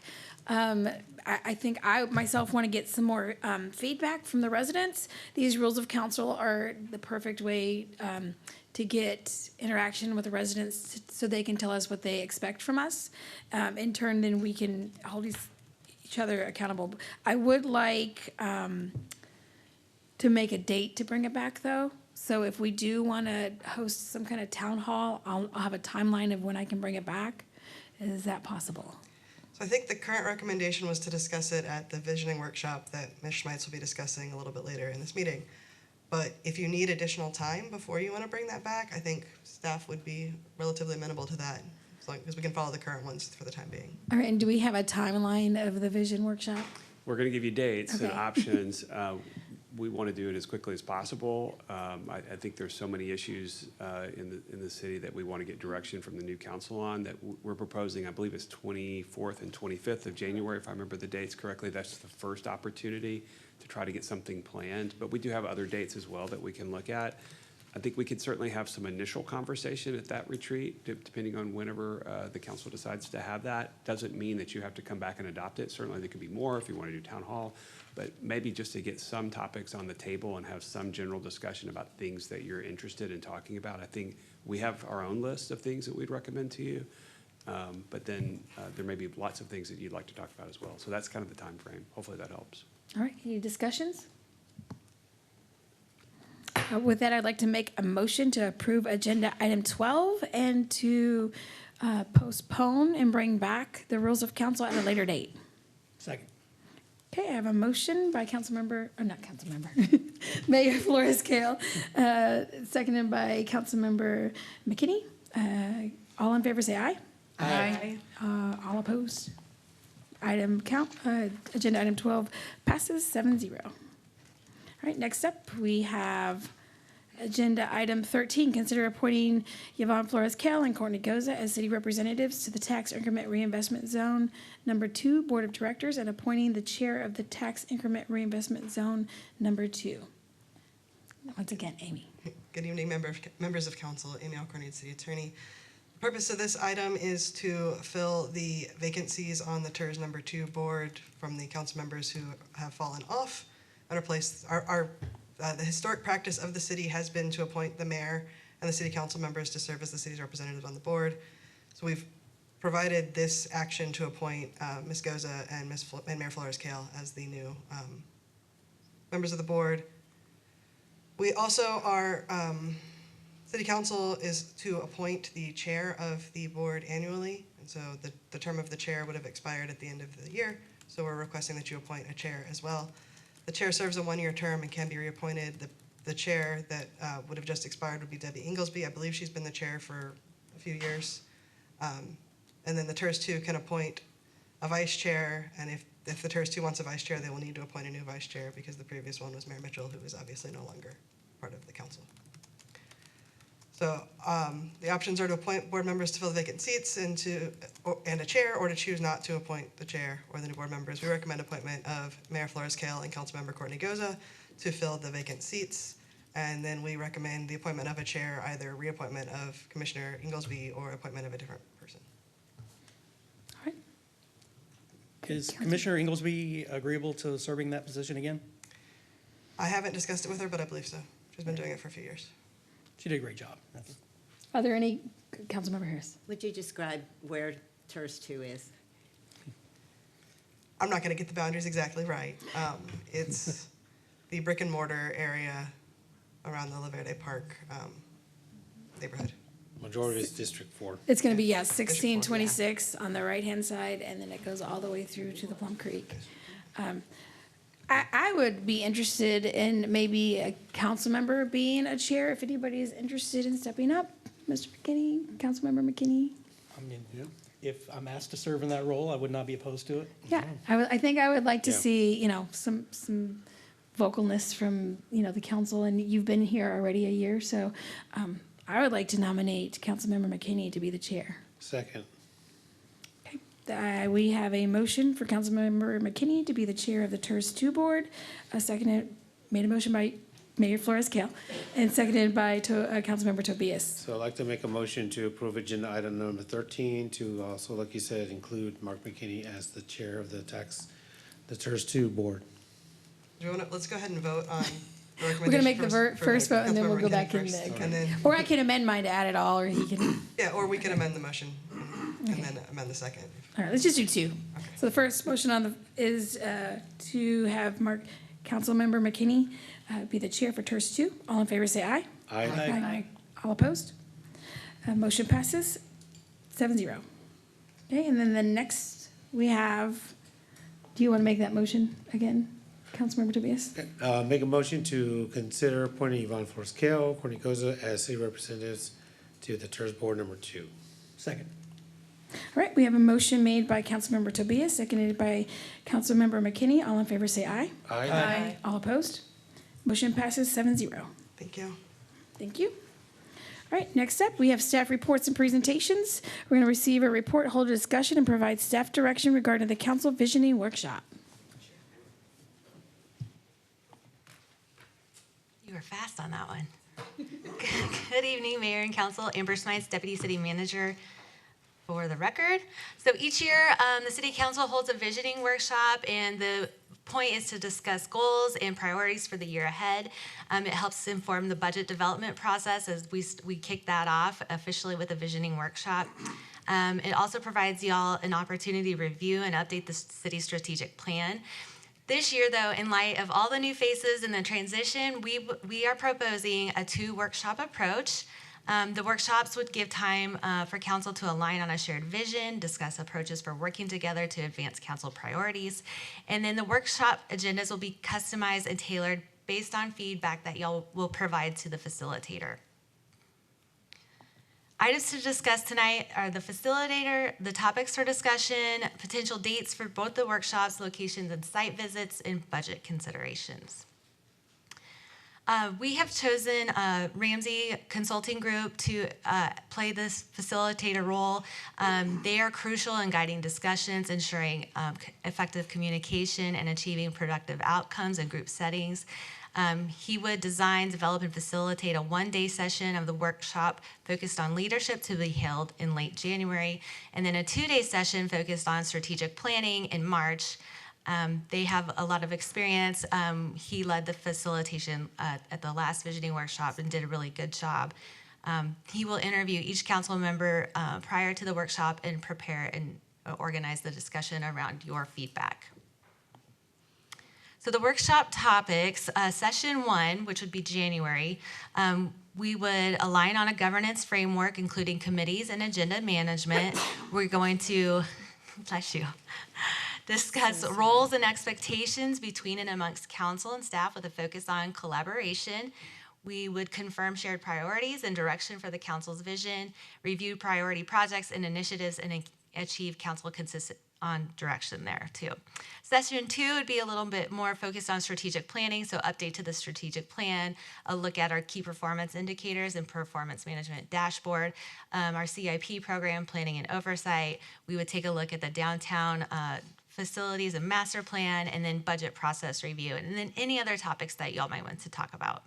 I think I myself want to get some more feedback from the residents. These rules of council are the perfect way to get interaction with the residents so they can tell us what they expect from us. In turn, then we can hold each other accountable. I would like to make a date to bring it back, though. So if we do want to host some kind of town hall, I'll have a timeline of when I can bring it back. Is that possible? So I think the current recommendation was to discuss it at the visioning workshop that Ms. Schmeitz will be discussing a little bit later in this meeting. But if you need additional time before you want to bring that back, I think staff would be relatively amenable to that, as long as we can follow the current ones for the time being. All right, and do we have a timeline of the vision workshop? We're going to give you dates and Okay. options. We want to do it as quickly as possible. I think there's so many issues in the city that we want to get direction from the new council on that we're proposing. I believe it's 24th and 25th of January, if I remember the dates correctly. That's the first opportunity to try to get something planned. But we do have other dates as well that we can look at. I think we could certainly have some initial conversation at that retreat, depending on whenever the council decides to have that. Doesn't mean that you have to come back and adopt it. Certainly there could be more if you want to do town hall, but maybe just to get some topics on the table and have some general discussion about things that you're interested in talking about. I think we have our own list of things that we'd recommend to you, but then there may be lots of things that you'd like to talk about as well. So that's kind of the time frame. Hopefully that helps. All right, any discussions? With that, I'd like to make a motion to approve agenda item 12 and to postpone and bring back the rules of council at a later date. Second. Okay, I have a motion by Mayor Flores Kale, seconded by Councilmember McKinney. All in favor, say aye. Aye. All opposed? Agenda item 12 passes 7-0. All right, next up, we have agenda item 13, consider appointing Yvonne Flores Kale and Courtney Goza as city representatives to the Tax Increment Reinvestment Zone Number 2 Board of Directors and appointing the chair of the Tax Increment Reinvestment Zone Number 2. Once again, Amy. Good evening, members of council. Amy Alcorn, City Attorney. The purpose of this item is to fill the vacancies on the TERS Number 2 board from the council members who have fallen off and replace the historic practice of the city has been to appoint the mayor and the city council members to serve as the city's representatives on the board. So we've provided this action to appoint Ms. Goza and Mayor Flores Kale as the new members of the board. We also are, city council is to appoint the chair of the board annually. And so the term of the chair would have expired at the end of the year. So we're requesting that you appoint a chair as well. The chair serves a one-year term and can be reappointed. The chair that would have just expired would be Debbie Inglesby. I believe she's been the chair for a few years. And then the TERS 2 can appoint a vice chair, and if the TERS 2 wants a vice chair, they will need to appoint a new vice chair because the previous one was Mayor Mitchell, who is obviously no longer part of the council. So the options are to appoint board members to fill the vacant seats and a chair, or to choose not to appoint the chair or the new board members. We recommend appointment of Mayor Flores Kale and Councilmember Courtney Goza to fill the vacant seats. And then we recommend the appointment of a chair, either reappointment of Commissioner Inglesby or appointment of a different person. Is Commissioner Inglesby agreeable to serving that position again? I haven't discussed it with her, but I believe so. She's been doing it for a few years. She did a great job. Are there any, Councilmember Harris? Would you describe where TERS 2 is? I'm not going to get the boundaries exactly right. It's the brick and mortar area around the La Verde Park neighborhood. Majority is District 4. It's going to be, 1626 on the right-hand side, and then it goes all the way through to the Plum Creek. I would be interested in maybe a council member being a chair, if anybody is interested in stepping up. Mr. McKinney, Councilmember McKinney? I mean, if I'm asked to serve in that role, I would not be opposed to it. Yeah, I think I would like to Yeah. see, some vocalness from, the council, and you've been here already a year, so I would like to nominate Councilmember McKinney to be the chair. Second. We have a motion for Councilmember McKinney to be the chair of the TERS 2 board. Made a motion by Mayor Flores Kale, and seconded by Councilmember Tobias. So I'd like to make a motion to approve agenda item number 13 to also, like you said, include Mark McKinney as the chair of the TERS 2 board. Do you want to, let's go ahead and vote on the recommendation. We're gonna make the for first vote, and then we'll Councilmember go McKinney back in first, the, and then- or I can amend mine to add it all, or he can. Yeah, or we can amend the motion and then amend the second. All right, let's just do two. So the first motion is to have Councilmember McKinney be the chair for TERS 2. All in favor, say aye. Aye. Aye. All opposed? Motion passes 7-0. Okay, and then the next we have, do you want to make that motion again, Councilmember Tobias? Make a motion to consider appointing Yvonne Flores Kale, Courtney Goza as city representatives to the TERS board number 2. Second. All right, we have a motion made by Councilmember Tobias, seconded by Councilmember McKinney. All in favor, say aye. Aye. Aye. All opposed? Motion passes 7-0. Thank you. Thank you. All right, next up, we have staff reports and presentations. We're going to receive a report, hold a discussion, and provide staff direction regarding the council visioning workshop. You were fast on that one. Good evening, Mayor and Council. Amber Smites, Deputy City Manager. For the record, so each year the City Council holds a visioning workshop, and the point is to discuss goals and priorities for the year ahead. It helps inform the budget development process as we kick that off officially with a visioning workshop. It also provides y'all an opportunity to review and update the city strategic plan. This year, though, in light of all the new faces and the transition, we are proposing a 2-workshop approach. The workshops would give time for council to align on a shared vision, discuss approaches for working together to advance council priorities, and then the workshop agendas will be customized and tailored based on feedback that y'all will provide to the facilitator. Items to discuss tonight are the facilitator, the topics for discussion, potential dates for both the workshops, locations and site visits, and budget considerations. We have chosen Ramsey Consulting Group to play this facilitator role. They are crucial in guiding discussions, ensuring effective communication, and achieving productive outcomes in group settings. He would design, develop, and facilitate a 1-day session of the workshop focused on leadership to be held in late January, and then a 2-day session focused on strategic planning in March. They have a lot of experience. He led the facilitation at the last visioning workshop and did a really good job. He will interview each council member prior to the workshop and prepare and organize the discussion around your feedback. So the workshop topics, session 1, which would be January, we would align on a governance framework, including committees and agenda management. We're going to, bless you, discuss roles and expectations between and amongst council and staff with a focus on collaboration. We would confirm shared priorities and direction for the council's vision, review priority projects and initiatives, and achieve council consistent on direction there too. Session 2 would be a little bit more focused on strategic planning, so update to the strategic plan, a look at our key performance indicators and performance management dashboard, our CIP program, planning and oversight. We would take a look at the downtown facilities and master plan, and then budget process review, and then any other topics that y'all might want to talk about.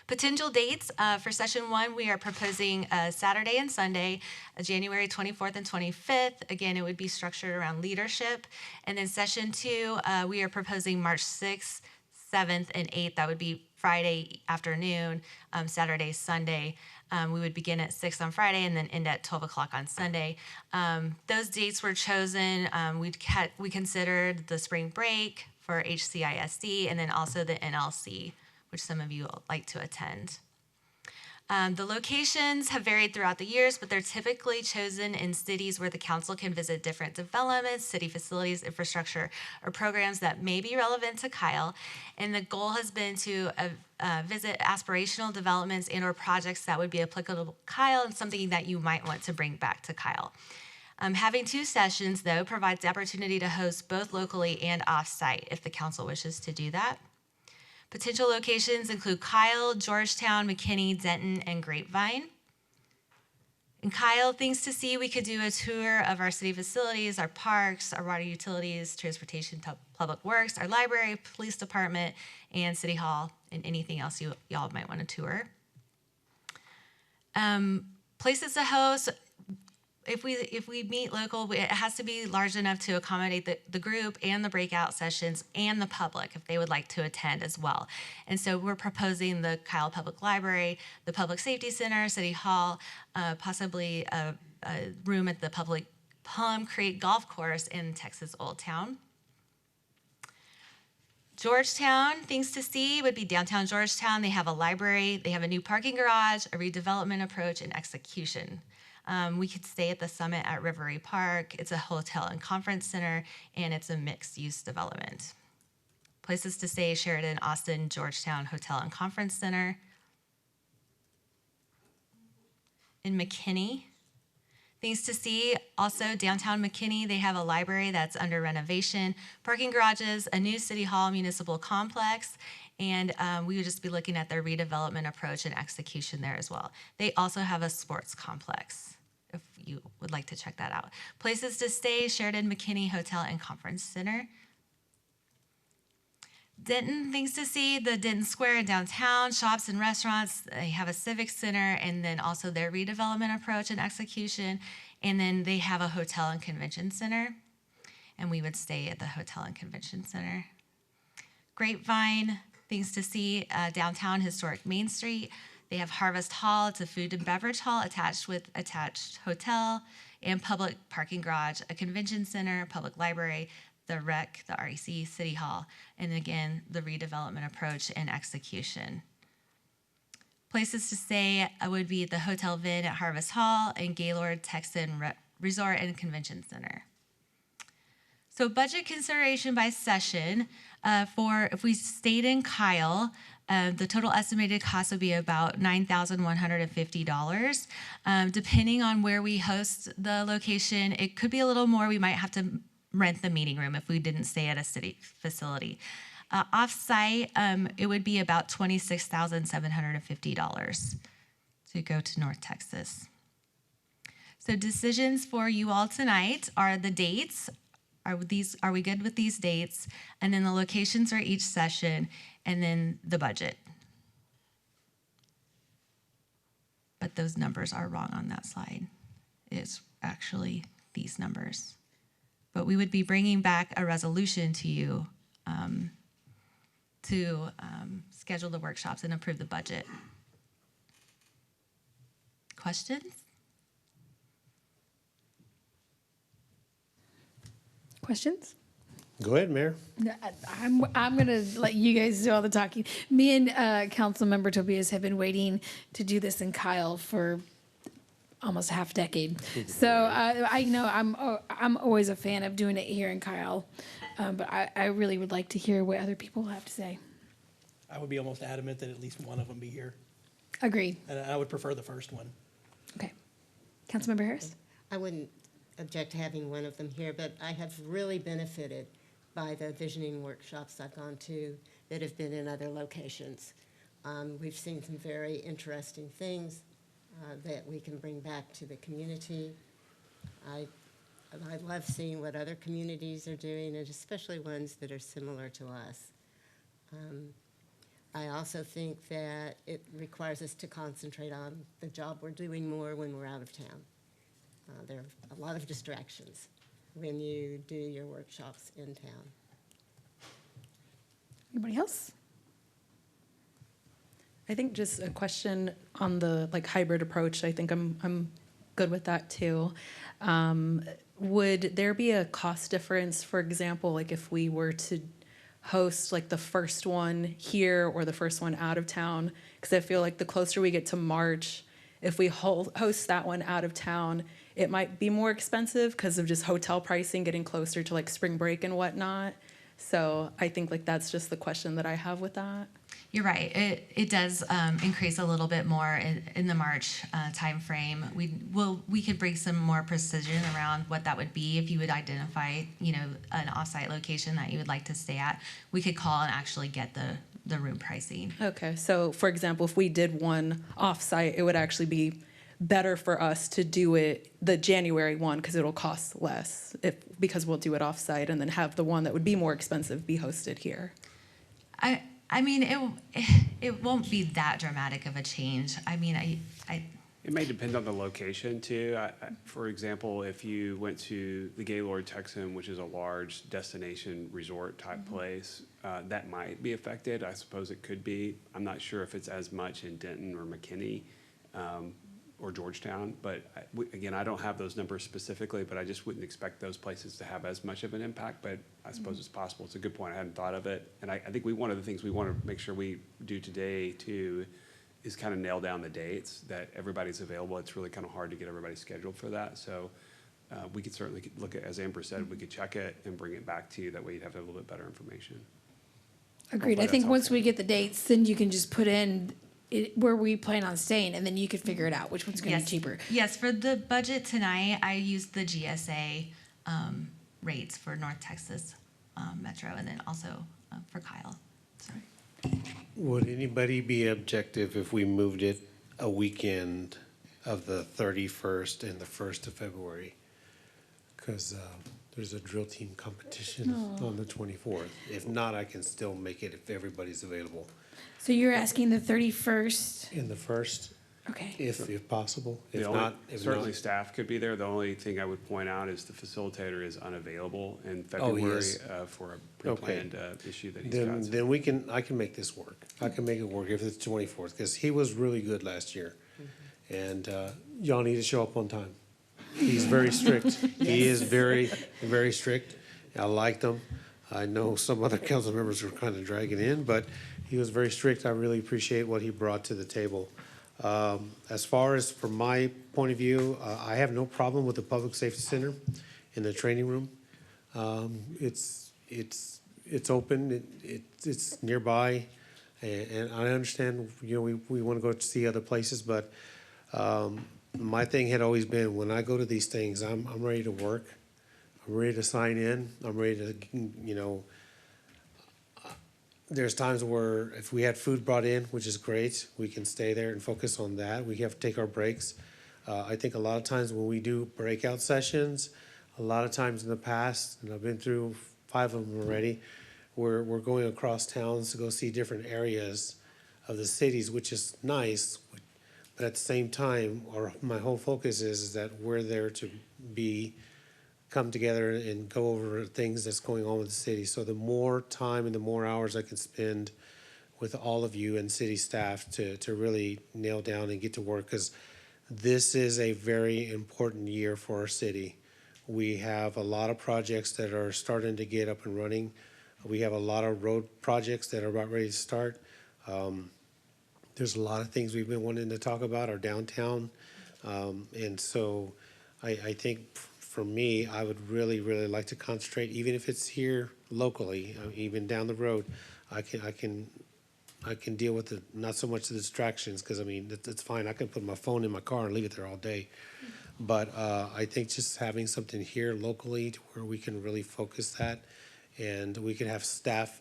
Potential dates for session 1, we are proposing Saturday and Sunday, January 24th and 25th. Again, it would be structured around leadership. And then session 2, we are proposing March 6th, 7th, and 8th. That would be Friday afternoon, Saturday, Sunday. We would begin at 6 on Friday and then end at 12 o'clock on Sunday. Those dates were chosen. We considered the spring break for HCISD and then also the NLC, which some of you like to attend. The locations have varied throughout the years, but they're typically chosen in cities where the council can visit different developments, city facilities, infrastructure, or programs that may be relevant to Kyle. And the goal has been to visit aspirational developments and or projects that would be applicable to Kyle and something that you might want to bring back to Kyle. Having 2 sessions, though, provides the opportunity to host both locally and off-site if the council wishes to do that. Potential locations include Kyle, Georgetown, McKinney, Denton, and Grapevine. In Kyle, things to see, we could do a tour of our city facilities, our parks, our water utilities, transportation, public works, our library, police department, and city hall, and anything else y'all might want to tour. Places to host. If we meet local, it has to be large enough to accommodate the group and the breakout sessions and the public if they would like to attend as well. And so we're proposing the Kyle Public Library, the Public Safety Center, City Hall, possibly a room at the public Palm Creek Golf Course in Texas Old Town. Georgetown, things to see would be downtown Georgetown. They have a library, they have a new parking garage, a redevelopment approach, and execution. We could stay at the Summit at Rivery Park. It's a hotel and conference center, and it's a mixed-use development. Places to stay, Sheridan, Austin, Georgetown Hotel and Conference Center. In McKinney, things to see, also downtown McKinney, they have a library that's under renovation, parking garages, a new City Hall municipal complex, and we would just be looking at their redevelopment approach and execution there as well. They also have a sports complex, if you would like to check that out. Places to stay, Sheridan McKinney Hotel and Conference Center. Denton, things to see, the Denton Square in downtown, shops and restaurants. They have a civic center, and then also their redevelopment approach and execution. And then they have a hotel and convention center, and we would stay at the hotel and convention center. Grapevine, things to see, downtown historic Main Street. They have Harvest Hall. It's a food and beverage hall attached with attached hotel and public parking garage, a convention center, public library, the rec, the REC, City Hall, and again, the redevelopment approach and execution. Places to stay would be the Hotel Vin at Harvest Hall and Gaylord Texan Resort and Convention Center. So budget consideration by session, for if we stayed in Kyle, the total estimated cost would be about $9,150. Depending on where we host the location, it could be a little more. We might have to rent the meeting room if we didn't stay at a city facility. Off-site, it would be about $26,750 to go to North Texas. So decisions for you all tonight are the dates. Are we good with these dates? And then the locations for each session, and then the budget. But those numbers are wrong on that slide. It's actually these numbers. But we would be bringing back a resolution to you to schedule the workshops and approve the budget. Questions? Questions? Go ahead, Mayor. I'm gonna let you guys do all the talking. Me and Councilmember Tobias have been waiting to do this in Kyle for almost half a decade. So I know I'm always a fan of doing it here in Kyle, but I really would like to hear what other people have to say. I would be almost adamant that at least one of them be here. Agreed. And I would prefer the first one. Okay. Councilmember Harris? I wouldn't object to having one of them here, but I have really benefited by the visioning workshops I've gone to that have been in other locations. We've seen some very interesting things that we can bring back to the community. I love seeing what other communities are doing, and especially ones that are similar to us. I also think that it requires us to concentrate on the job we're doing more when we're out of town. There are a lot of distractions when you do your workshops in town. Anybody else? I think just a question on the hybrid approach. I think I'm good with that too. Would there be a cost difference, for example, if we were to host the first one here or the first one out of town? Because I feel like the closer we get to March, if we host that one out of town, it might be more expensive because of just hotel pricing getting closer to spring break and whatnot. So I think that's just the question that I have with that. You're right. It does increase a little bit more in the March timeframe. We could bring some more precision around what that would be if you would identify, an offsite location that you would like to stay at. We could call and actually get the room pricing. Okay, so for example, if we did one offsite, it would actually be better for us to do it the January one because it'll cost less because we'll do it offsite and then have the one that would be more expensive be hosted here. I mean, it won't be that dramatic of a change. I mean, It may depend on the location too. For example, if you went to the Gaylord Texan, which is a large destination resort type place, that might be affected. I suppose it could be. I'm not sure if it's as much in Denton or McKinney or Georgetown. But again, I don't have those numbers specifically, but I just wouldn't expect those places to have as much of an impact. But I suppose it's possible. It's a good point. I hadn't thought of it. And I think one of the things we want to make sure we do today too is kind of nail down the dates that everybody's available. It's really kind of hard to get everybody scheduled for that. So we could certainly look at, as Amber said, we could check it and bring it back to you. That way you'd have a little bit better information. Agreed. I think once we get the dates, then you can just put in where we plan on staying, and then you could figure it out which one's going to be cheaper. Yes, for the budget tonight, I used the GSA rates for North Texas Metro, and then also for Kyle. Sorry. Would anybody be objective if we moved it a weekend of the 31st and the 1st of February? Because there's a drill team competition on the 24th. If not, I can still make it if everybody's available. So you're asking the 31st? In the 1st? Okay. If possible. If Certainly not, staff could be there. The only thing I would point out is the facilitator is unavailable in February for a pre-planned issue that he's got. Then I can make this work. I can make it work if it's 24th, because he was really good last year. And y'all need to show up on time. He's very strict. He is very, very strict. I liked him. I know some other council members were kind of dragging in, but he was very strict. I really appreciate what he brought to the table. As far as from my point of view, I have no problem with the Public Safety Center in the training room. It's open, it's nearby, and I understand, you know, we want to go to see other places, but my thing had always been, when I go to these things, I'm ready to work. I'm ready to sign in. I'm ready to, you know, there's times where if we had food brought in, which is great, we can stay there and focus on that. We have to take our breaks. I think a lot of times when we do breakout sessions, a lot of times in the past, and I've been through 5 of them already, we're going across towns to go see different areas of the cities, which is nice. But at the same time, my whole focus is that we're there to come together and go over things that's going on with the city. So the more time and the more hours I can spend with all of you and city staff to really nail down and get to work, because this is a very important year for our city. We have a lot of projects that are starting to get up and running. We have a lot of road projects that are about ready to start. There's a lot of things we've been wanting to talk about, our downtown. And so I think for me, I would really, really like to concentrate, even if it's here locally, even down the road. I can deal with not so much the distractions, because I mean, it's fine. I can put my phone in my car and leave it there all day. But I think just having something here locally to where we can really focus that, and we can have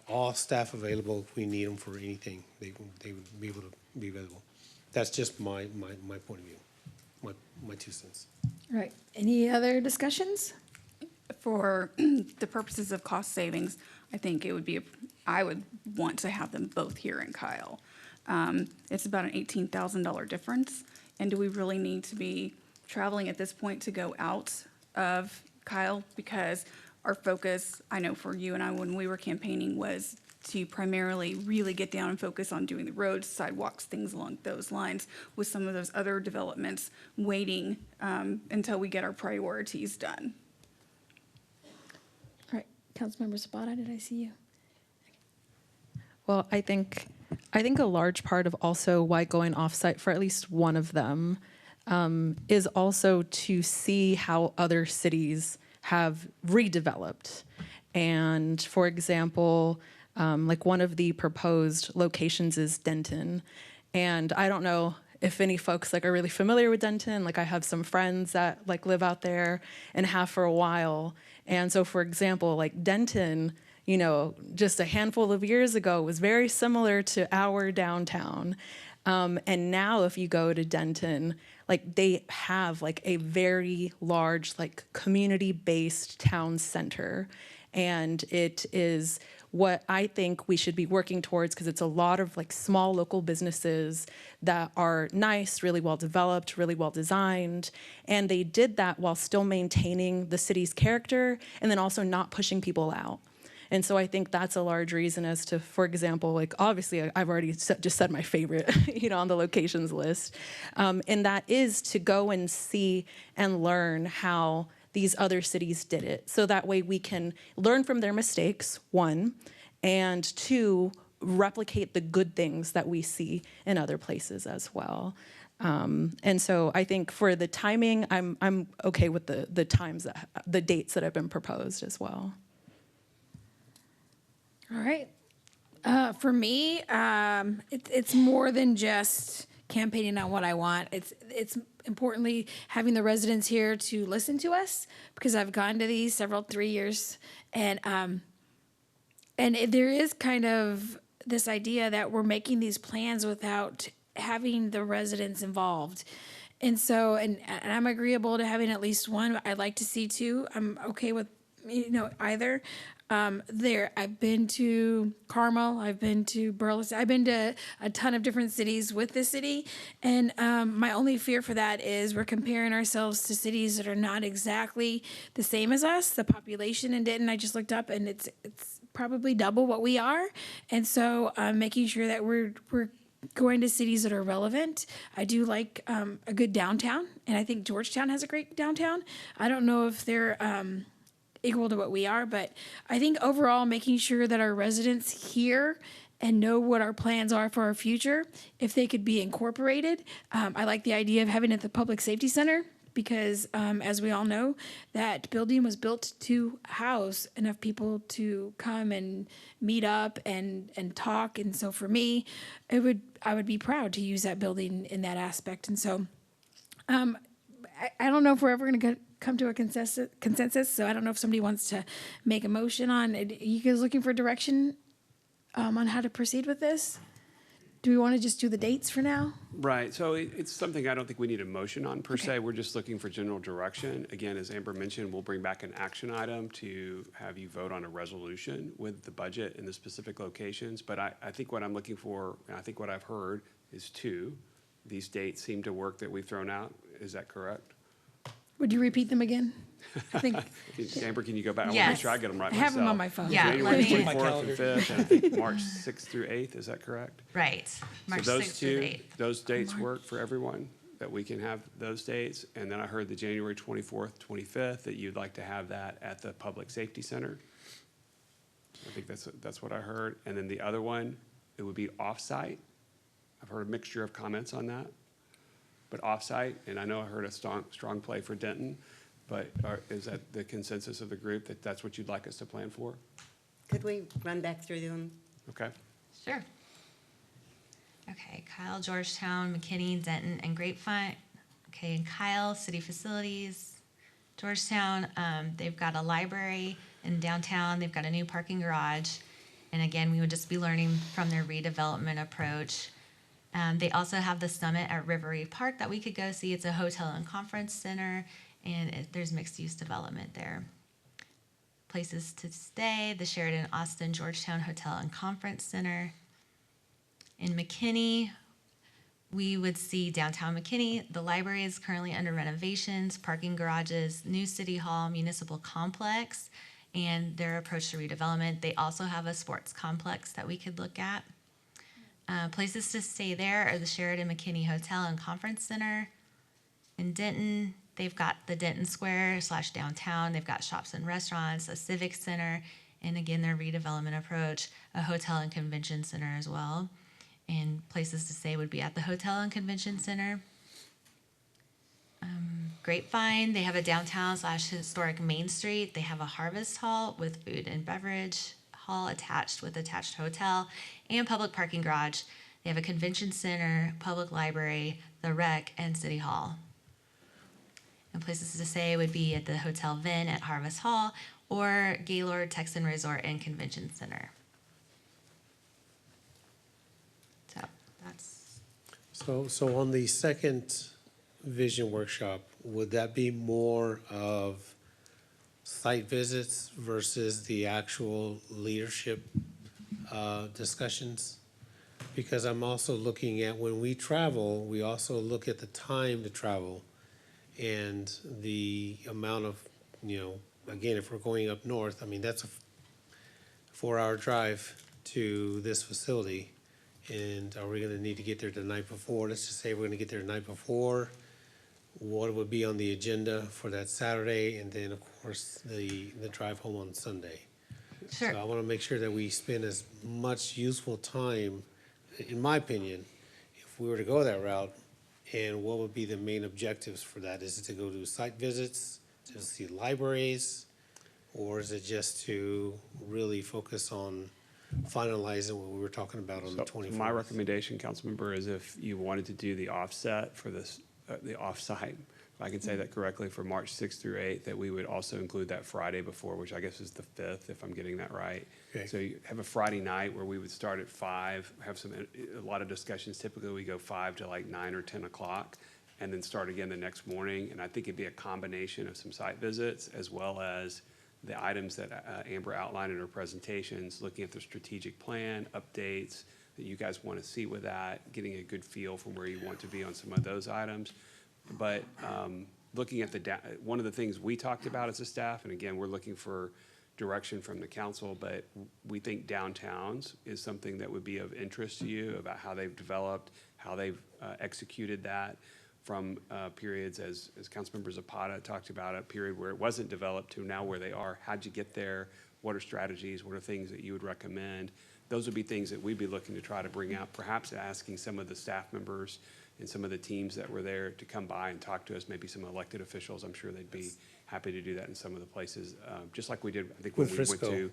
all staff available if we need them for anything. They would be able to be available. That's just my point of view, my 2 cents. All right. Any other discussions? For the purposes of cost savings, I think it would be, I would want to have them both here in Kyle. It's about an $18,000 difference. And do we really need to be traveling at this point to go out of Kyle? Because our focus, I know for you and I, when we were campaigning, was to primarily really get down and focus on doing the roads, sidewalks, things along those lines, with some of those other developments waiting until we get our priorities done. All right. Councilmember Zapata, did I see you? Well, I think a large part of also why going off-site for at least one of them is also to see how other cities have redeveloped. And for example, like one of the proposed locations is Denton. And I don't know if any folks like are really familiar with Denton. Like I have some friends that like live out there and have for a while. And so for example, like Denton, you know, just a handful of years ago was very similar to our downtown. And now if you go to Denton, like they have like a very large, like community-based town center. And it is what I think we should be working towards, because it's a lot of like small local businesses that are nice, really well developed, really well designed. And they did that while still maintaining the city's character and then also not pushing people out. And so I think that's a large reason as to, for example, like obviously I've already just said my favorite, you know, on the locations list. And that is to go and see and learn how these other cities did it. So that way we can learn from their mistakes, 1, and 2, replicate the good things that we see in other places as well. And so I think for the timing, I'm okay with the times, the dates that have been proposed as well. All right. For me, it's more than just campaigning on what I want. It's importantly having the residents here to listen to us, because I've gone to these 3 years, and there is kind of this idea that we're making these plans without having the residents involved. And so, and I'm agreeable to having at least one. I'd like to see 2. I'm okay with, you know, either. I've been to Carmel, I've been to Burleson, I've been to a ton of different cities with this city. And my only fear for that is we're comparing ourselves to cities that are not exactly the same as us. The population in Denton, I just looked up, and it's probably double what we are. And so making sure that we're going to cities that are relevant. I do like a good downtown, and I think Georgetown has a great downtown. I don't know if they're equal to what we are. But I think overall, making sure that our residents hear and know what our plans are for our future, if they could be incorporated. I like the idea of having it at the Public Safety Center because, as we all know, that building was built to house enough people to come and meet up and talk. And so for me, I would be proud to use that building in that aspect. And so I don't know if we're ever going to come to a consensus. So I don't know if somebody wants to make a motion on it. Are you guys looking for direction on how to proceed with this? Do we want to just do the dates for now? Right, so it's something I don't think we need a motion on per se. We're just looking for general direction. Again, as Amber mentioned, we'll bring back an action item to have you vote on a resolution with the budget in the specific locations. But I think what I'm looking for, and I think what I've heard is 2. These dates seem to work that we've thrown out. Is that correct? Would you repeat them again? I think Amber, can you go back? I want to Yes. make sure I get them right I have them myself. on my phone. Yeah, January let me- 24th and 5th, and I think March 6th through 8th, is that correct? Right, March So those 6th through the 8th. Those dates work for everyone, that we can have those dates? And then I heard the January 24th, 25th, that you'd like to have that at the Public Safety Center. I think that's what I heard. And then the other one, it would be off-site. I've heard a mixture of comments on that. But off-site, and I know I heard a strong play for Denton, but is that the consensus of the group that that's what you'd like us to plan for? Could we run back through them? Okay. Sure. Okay, Kyle, Georgetown, McKinney, Denton, and Grapevine. Okay, and Kyle, city facilities. Georgetown, they've got a library in downtown. They've got a new parking garage. And again, we would just be learning from their redevelopment approach. They also have the summit at Rivery Park that we could go see. It's a hotel and conference center, and there's mixed-use development there. Places to stay, the Sheraton Austin Georgetown Hotel and Conference Center. In McKinney, we would see downtown McKinney. The library is currently under renovations, parking garages, new city hall, municipal complex, and their approach to redevelopment. They also have a sports complex that we could look at. Places to stay there are the Sheraton McKinney Hotel and Conference Center. In Denton, they've got the Denton Square / downtown. They've got shops and restaurants, a civic center, and again, their redevelopment approach, a hotel and convention center as well. And places to stay would be at the hotel and convention center. Grapevine, they have a downtown / historic Main Street. They have a harvest hall with food and beverage hall attached with attached hotel and public parking garage. They have a convention center, public library, the rec, and city hall. And places to stay would be at the Hotel Vin at Harvest Hall or Gaylord Texan Resort and Convention Center. So that's So on the second vision workshop, would that be more of site visits versus the actual leadership discussions? Because I'm also looking at when we travel, we also look at the time to travel and the amount of, again, if we're going up north, I mean, that's a 4-hour drive to this facility. And are we gonna need to get there the night before? Let's just say we're gonna get there the night before. What would be on the agenda for that Saturday? And then, of course, the drive home on Sunday. Sure. So I wanna make sure that we spend as much useful time, in my opinion, if we were to go that route. And what would be the main objectives for that? Is it to go do site visits, to see libraries? Or is it just to really focus on finalizing what we were talking about on the 24th? My recommendation, Councilmember, is if you wanted to do the offset for this, the offsite, if I can say that correctly, for March 6th through 8th, that we would also include that Friday before, which I guess is the 5th, if I'm getting that right. Okay. So you have a Friday night where we would start at 5, have a lot of discussions. Typically, we go 5 to like 9 or 10 o'clock, and then start again the next morning. And I think it'd be a combination of some site visits as well as the items that Amber outlined in her presentations, looking at the strategic plan, updates that you guys want to see with that, getting a good feel from where you want to be on some of those items. But looking at one of the things we talked about as a staff, and again, we're looking for direction from the council, but we think downtowns is something that would be of interest to you about how they've developed, how they've executed that. from periods, as Councilmember Zapata talked about, a period where it wasn't developed to now where they are. How'd you get there? What are strategies? What are things that you would recommend? Those would be things that we'd be looking to try to bring out, perhaps asking some of the staff members and some of the teams that were there to come by and talk to us, maybe some elected officials. I'm sure they'd be happy to do that in some of the places, just like we did, I think, when With we went Frisco.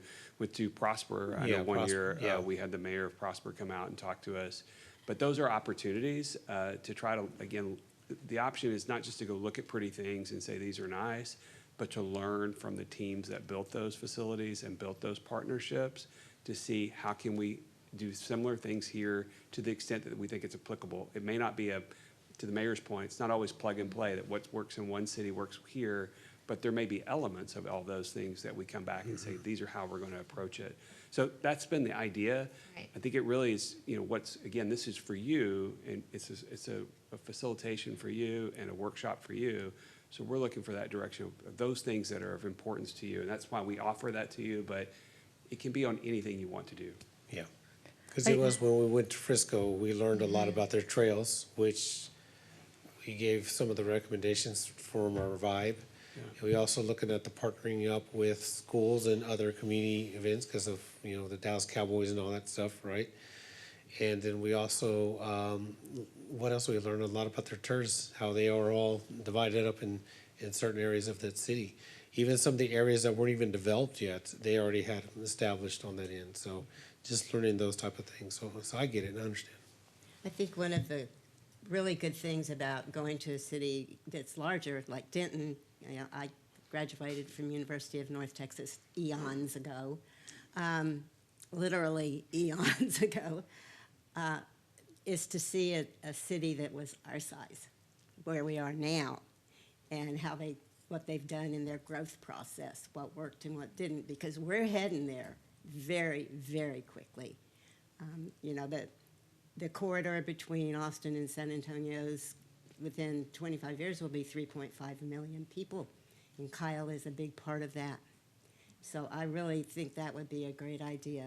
to Prosper. I Yeah, know one Prosper, year yeah. we had the mayor of Prosper come out and talk to us. But those are opportunities to try to, again, the option is not just to go look at pretty things and say these are nice, but to learn from the teams that built those facilities and built those partnerships to see how can we do similar things here to the extent that we think it's applicable. It may not be to the mayor's point, it's not always plug and play that what works in one city works here, but there may be elements of all those things that we come back and say, these are how we're going to approach it. So that's been the idea. Right. I think it really is, again, this is for you, and it's a facilitation for you and a workshop for you. So we're looking for that direction of those things that are of importance to you, and that's why we offer that to you, but it can be on anything you want to do. Yeah, because it was when we went to Frisco, we learned a lot about their trails, which we gave some of the recommendations from our vibe. And we also looking at the partnering up with schools and other community events because of, the Dallas Cowboys and all that stuff, right? And then we also, what else? We learned a lot about their tours, how they are all divided up in certain areas of that city. Even some of the areas that weren't even developed yet, they already had established on that end. So just learning those type of things. So I get it and I understand. I think one of the really good things about going to a city that's larger, like Denton, I graduated from University of North Texas eons ago, literally eons ago, is to see a city that was our size, where we are now, and what they've done in their growth process, what worked and what didn't, because we're heading there very, very quickly. The corridor between Austin and San Antonio's within 25 years will be 3.5 million people, and Kyle is a big part of that. So I really think that would be a great idea.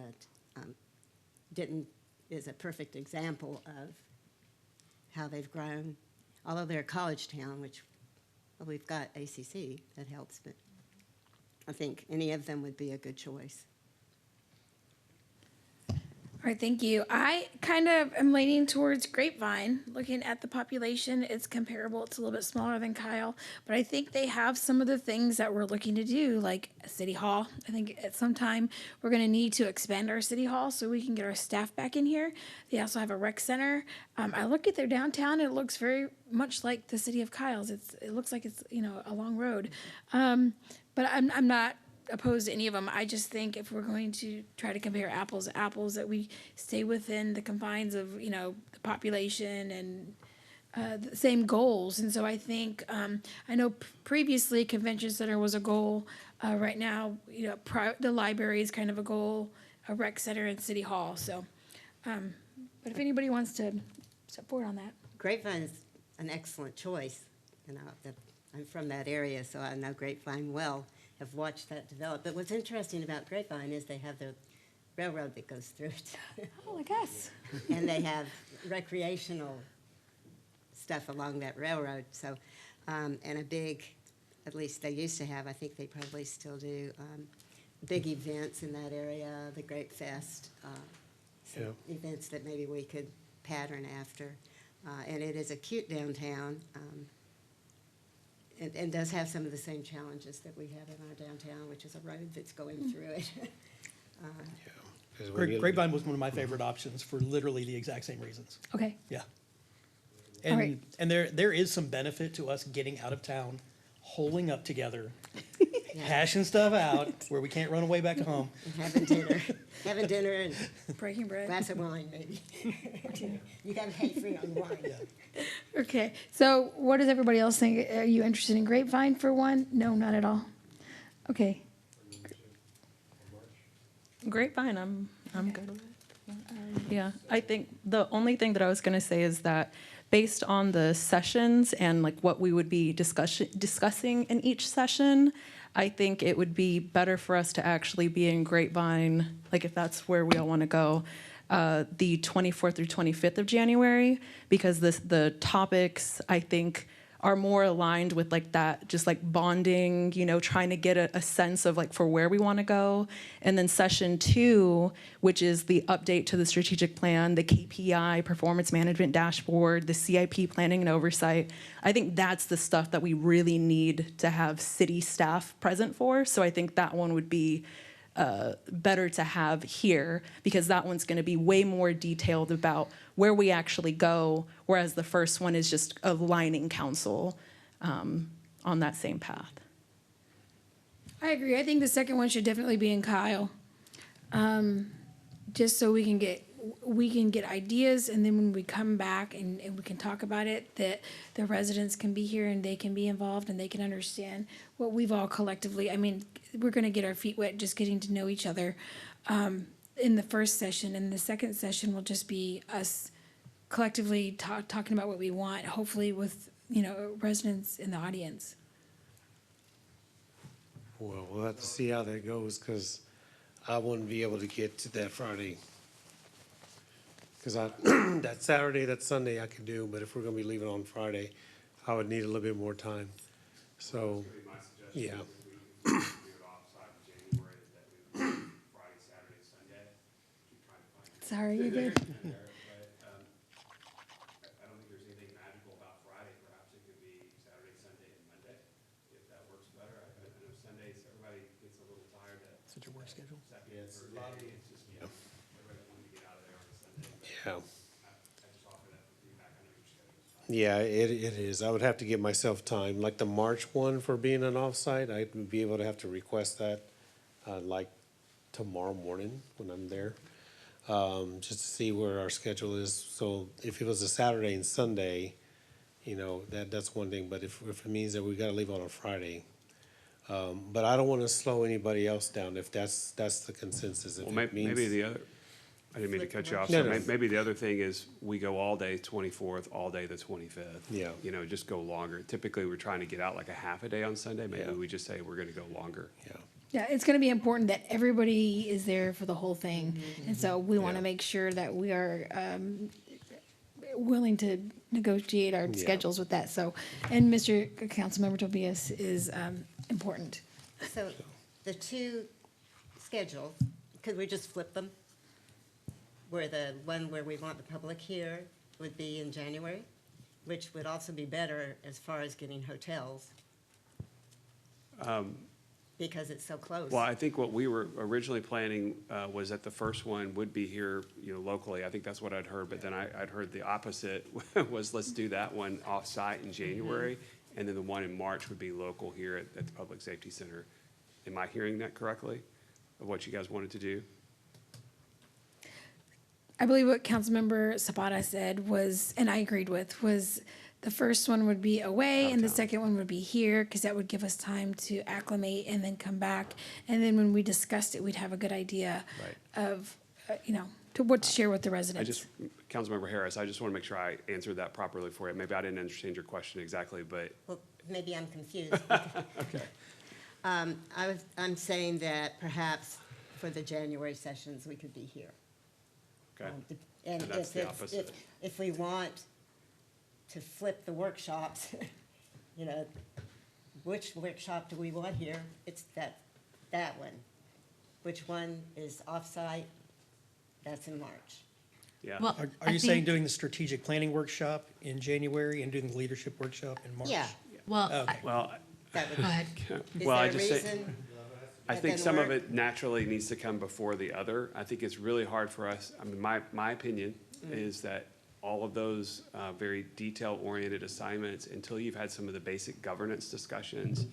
Denton is a perfect example of how they've grown, although they're a college town, which we've got ACC that helps, but I think any of them would be a good choice. All right, thank you. I kind of am leaning towards Grapevine. Looking at the population, it's comparable. It's a little bit smaller than Kyle, but I think they have some of the things that we're looking to do, like a city hall. I think at some time we're going to need to expand our city hall so we can get our staff back in here. They also have a rec center. I look at their downtown. It looks very much like the city of Kyle's. It looks like it's a long road, but I'm not opposed to any of them. I just think if we're going to try to compare apples to apples, that we stay within the confines of the population and the same goals. And so I think I know previously convention center was a goal. Right now, the library is kind of a goal, a rec center and city hall. So, but if anybody wants to step forward on that, Grapevine's an excellent choice. I'm from that area, so I know Grapevine well. Have watched that develop. But what's interesting about Grapevine is they have the railroad that goes through it. Oh, I guess. And they have recreational stuff along that railroad. So, and a big, at least they used to have, I think they probably still do, big events in that area, the Grape Fest, events that maybe we could pattern after. And it is a cute downtown. And does have some of the same challenges that we have in our downtown, which is a road that's going through it. Grapevine was one of my favorite options for literally the exact same reasons. Okay. Yeah. All And, right. and there is some benefit to us getting out of town, holding up together, hashing stuff out where we can't run away back home. And having dinner and breaking bread, glass of wine, maybe. You got to pay free on wine. Okay, so what does everybody else think? Are you interested in Grapevine for one? No, not at all. Okay. Grapevine, I'm good with it. Yeah, I think the only thing that I was going to say is that based on the sessions and like what we would be discussing in each session, I think it would be better for us to actually be in Grapevine, like if that's where we all want to go, the 24th through 25th of January, because the topics, I think, are more aligned with like that, just like bonding, you know, trying to get a sense of like for where we want to go. And then session 2, which is the update to the strategic plan, the KPI, performance management dashboard, the CIP planning and oversight. I think that's the stuff that we really need to have city staff present for. So I think that one would be better to have here, because that one's going to be way more detailed about where we actually go, whereas the first one is just aligning council on that same path. I agree. I think the second one should definitely be in Kyle. Just so we can get ideas, and then when we come back and we can talk about it, that the residents can be here and they can be involved and they can understand what we've all collectively, I mean, we're gonna get our feet wet just getting to know each other in the first session, and the second session will just be us collectively talking about what we want, hopefully with, you know, residents in the audience. Well, we'll have to see how that goes, because I wouldn't be able to get to that Friday. Because that Saturday, that Sunday I could do, but if we're gonna be leaving on Friday, I would need a little bit more time. So, yeah. Sorry, you're good. Such a work schedule. Yeah. Yeah, it is. I would have to give myself time. Like the March one for being an offsite, I'd be able to have to request that, like tomorrow morning when I'm there. Just to see where our schedule is. So if it was a Saturday and Sunday, you know, that's one thing, but if it means that we gotta leave on a Friday. But I don't wanna slow anybody else down if that's the consensus. If Well, it means- maybe the other, I didn't mean to cut you off. No, So no. maybe the other thing is we go all day 24th, all day the 25th. Yeah. You know, just go longer. Typically, we're trying to get out like a half a day on Sunday. Maybe we just say we're gonna go longer. Yeah. Yeah, it's gonna be important that everybody is there for the whole thing, and so we wanna make sure that we are, willing to negotiate our Yeah. schedules with that, so, and Mr. Councilmember Tobias is, important. So the two schedules, could we just flip them? Where the one where we want the public here would be in January, which would also be better as far as getting hotels, because it's so close. Well, I think what we were originally planning was that the first one would be here, you know, locally. I think that's what I'd heard, but then I'd heard the opposite was let's do that one off-site in January, and then the one in March would be local here at the Public Safety Center. Am I hearing that correctly, of what you guys wanted to do? I believe what Councilmember Zapata said was, and I agreed with, was the first one would be away and the second one would be here, because that would give us time to acclimate and then come back. And then when we discussed it, we'd have a good idea of, you know, to what to share with the residents. Councilmember Harris, I just want to make sure I answered that properly for you. Maybe I didn't understand your question exactly, but. Well, maybe I'm confused. Okay. I'm saying that perhaps for the January sessions, we could be here. Okay. And And that's if the it's, opposite. if we want to flip the workshops, you know, which workshop do we want here? It's that one. Which one is off-site? That's in March. Yeah. Well, Are you saying doing the strategic planning workshop in January and doing the leadership workshop in March? Yeah. Well, Okay. Well, That would, go ahead. is well, I there a just say, reason? I that think doesn't some of work? it naturally needs to come before the other. I think it's really hard for us, I mean, my opinion is that all of those very detail-oriented assignments, until you've had some of the basic governance discussions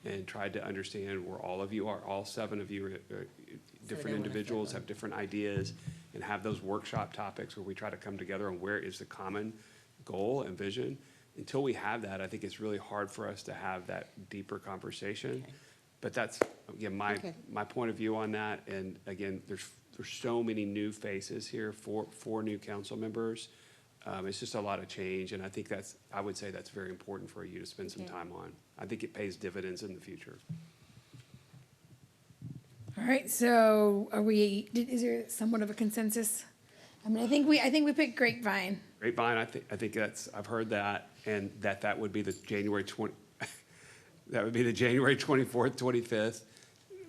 and tried to understand where all of you are, all 7 of you are different individuals, have different ideas, and have those workshop topics where we try to come together on where is the common goal and vision. Until we have that, I think it's really hard for us to have that deeper conversation. Okay. But that's, again, my point of view on that. And again, there's so many new faces here, four new council members. It's just a lot of change, and I think I would say that's very important for you to spend some time on. I think it pays dividends in the future. All right, so is there somewhat of a consensus? I mean, I think we picked Grapevine. Grapevine, I think I've heard that, and that would be the January 24th, 25th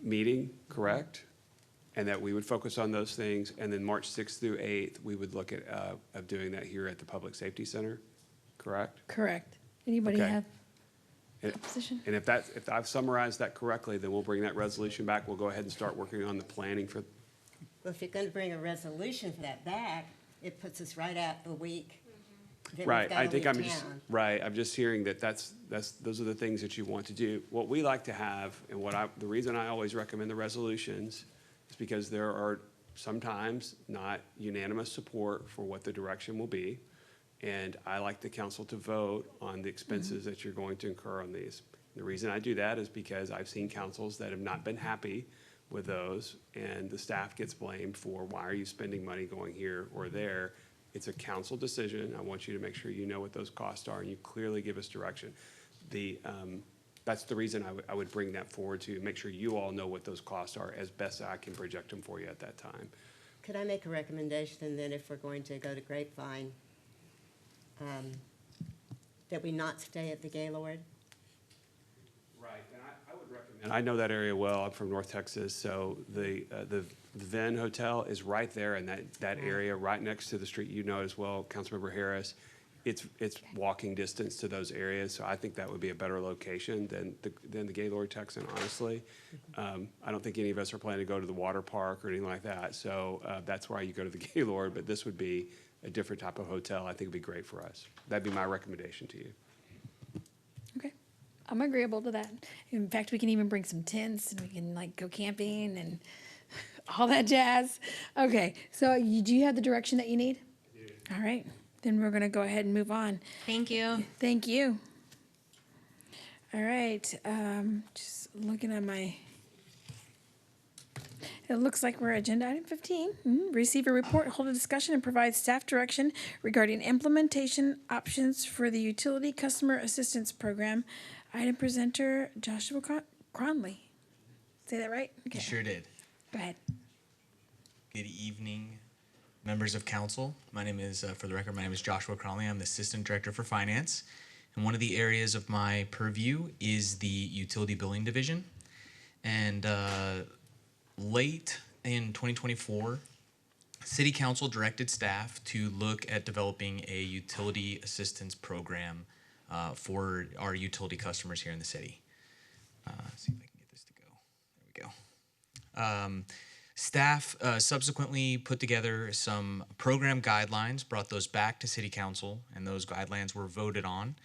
meeting, correct? And that we would focus on those things, and then March 6th through 8th, we would look at, of doing that here at the Public Safety Center, correct? Correct. Anybody Okay. have And- opposition? And if I've summarized that correctly, then we'll bring that resolution back. We'll go ahead and start working on the planning for, Well, if you're going to bring a resolution for that back, it puts us right at the week that we've right, got I to think leave I'm just, town. right, I'm just hearing that those are the things that you want to do. What we like to have, and the reason I always recommend the resolutions is because there are sometimes not unanimous support for what the direction will be. And I like the council to vote on the expenses that you're going to incur on these. The reason I do that is because I've seen councils that have not been happy with those, and the staff gets blamed for, why are you spending money going here or there? It's a council decision. I want you to make sure you know what those costs are, and you clearly give us direction. That's the reason I would bring that forward, to make sure you all know what those costs are as best I can project them for you at that time. Could I make a recommendation then, if we're going to go to Grapevine, that we not stay at the Gaylord? Right, and I would recommend. I know that area well. I'm from North Texas, so the Venn Hotel is right there in that area, right next to the street. You know as well, Councilmember Harris. It's walking distance to those areas, so I think that would be a better location than the Gaylord Texan, honestly. I don't think any of us are planning to go to the water park or anything like that, so that's why you go to the Gaylord, but this would be a different type of hotel. I think it'd be great for us. That'd be my recommendation to you. Okay, I'm agreeable to that. In fact, we can even bring some tents and we can go camping and all that jazz. Okay, so do you have the direction that you need? All right, then we're gonna go ahead and move on. Thank you. Thank you. All right, just looking at it looks like we're at agenda item 15. Receive a report, hold a discussion, and provide staff direction regarding implementation options for the Utility Customer Assistance Program. Item presenter Joshua Cronley. Say that right? Okay. You sure did. Go ahead. Good evening, members of council. My name is, for the record, my name is Joshua Cronley. I'm the Assistant Director for Finance. And one of the areas of my purview is the Utility Billing Division. And late in 2024, City Council directed staff to look at developing a utility assistance program for our utility customers here in the city. See if I can get this to go. There we go. Staff subsequently put together some program guidelines, brought those back to City Council, and those guidelines were voted on.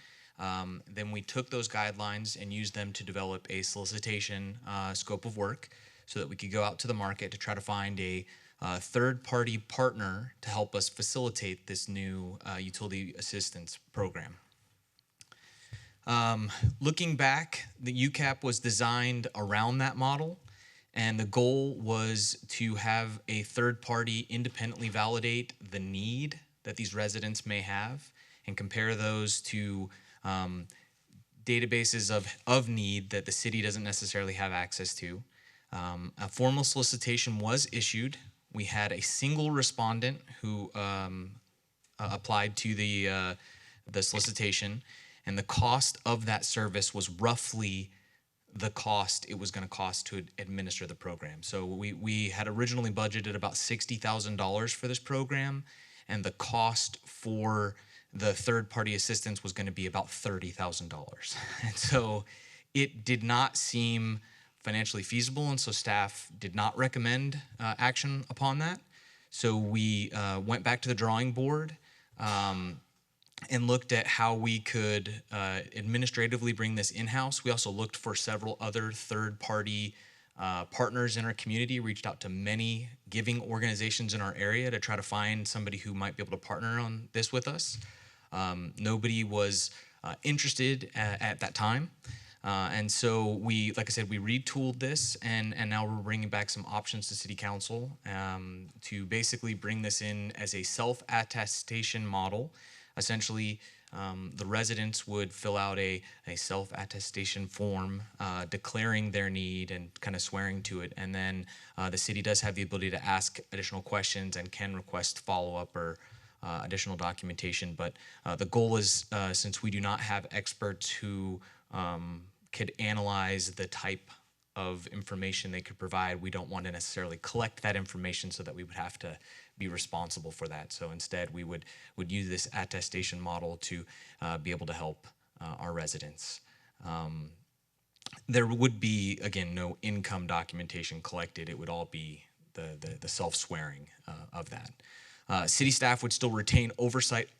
Then we took those guidelines and used them to develop a solicitation scope of work so that we could go out to the market to try to find a third-party partner to help us facilitate this new utility assistance program. Looking back, the UCAP was designed around that model, and the goal was to have a third party independently validate the need that these residents may have and compare those to databases of need that the city doesn't necessarily have access to. A formal solicitation was issued. We had a single respondent who applied to the solicitation, and the cost of that service was roughly the cost it was going to cost to administer the program. So we had originally budgeted about $60,000 for this program, and the cost for the third-party assistance was going to be about $30,000. And so it did not seem financially feasible, and so staff did not recommend action upon that. So we went back to the drawing board and looked at how we could administratively bring this in-house. We also looked for several other third-party partners in our community, reached out to many giving organizations in our area to try to find somebody who might be able to partner on this with us. Nobody was interested at that time. And so we, like I said, we retooled this, and now we're bringing back some options to City Council to basically bring this in as a self-attestation model. Essentially, The residents would fill out a self-attestation form declaring their need and kind of swearing to it. And then the city does have the ability to ask additional questions and can request follow-up or additional documentation. But the goal is, since we do not have experts who could analyze the type of information they could provide, we don't want to necessarily collect that information so that we would have to be responsible for that. So instead, we would use this attestation model to be able to help our residents. There would be, again, no income documentation collected. It would all be the self-swearing of that. City staff would still retain oversight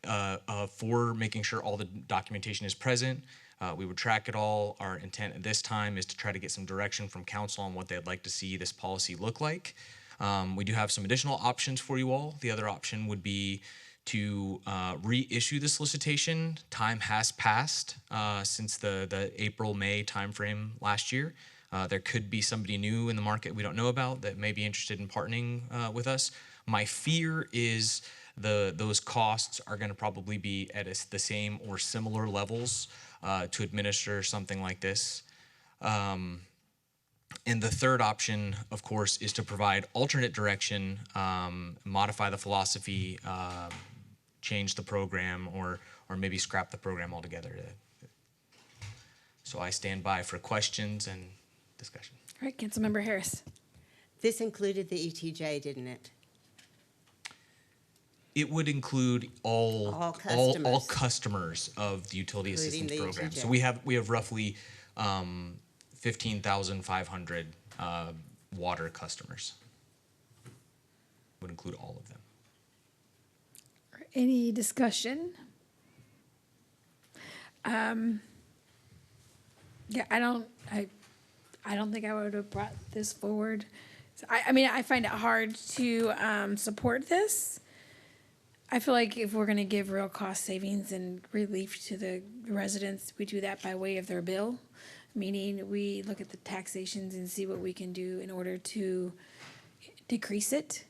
for making sure all the documentation is present. We would track it all. Our intent at this time is to try to get some direction from council on what they'd like to see this policy look like. We do have some additional options for you all. The other option would be to reissue the solicitation. Time has passed since the April-May timeframe last year. There could be somebody new in the market we don't know about that may be interested in partnering with us. My fear is those costs are going to probably be at the same or similar levels to administer something like this. And the third option, of course, is to provide alternate direction, modify the philosophy, change the program, or maybe scrap the program altogether. So I stand by for questions and discussion. All right, Councilmember Harris. This included the ETJ, didn't it? It would include all customers of the utility Including assistance the program. ETJ. So we have roughly 15,500 water customers. Would include all of them. Any discussion? Yeah, I don't think I would have brought this forward. So I mean, I find it hard to support this. I feel like if we're gonna give real cost savings and relief to the residents, we do that by way of their bill. Meaning we look at the taxations and see what we can do in order to decrease it.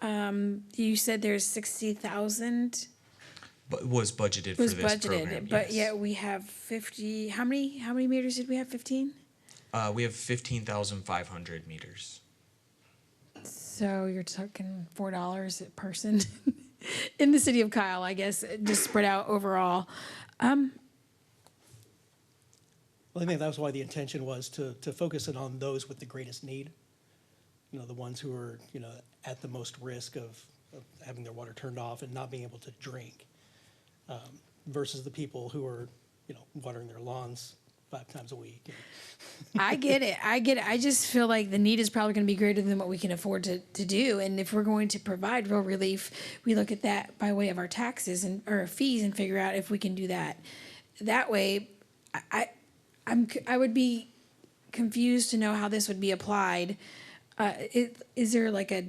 You said there's 60,000. But was budgeted Was for this budgeted, program. but yes. yet we have 50. How many meters did we have? 15. We have 15,500 meters. So you're talking $4 a person in the city of Kyle, I guess, just spread out overall. Well, I think that was why the intention was to focus it on those with the greatest need. You know, the ones who are, you know, at the most risk of having their water turned off and not being able to drink, versus the people who are, you know, watering their lawns 5 times a week. I get it. I just feel like the need is probably going to be greater than what we can afford to do. And if we're going to provide real relief, we look at that by way of our taxes and or fees and figure out if we can do that. That way, I would be confused to know how this would be applied. Is there like a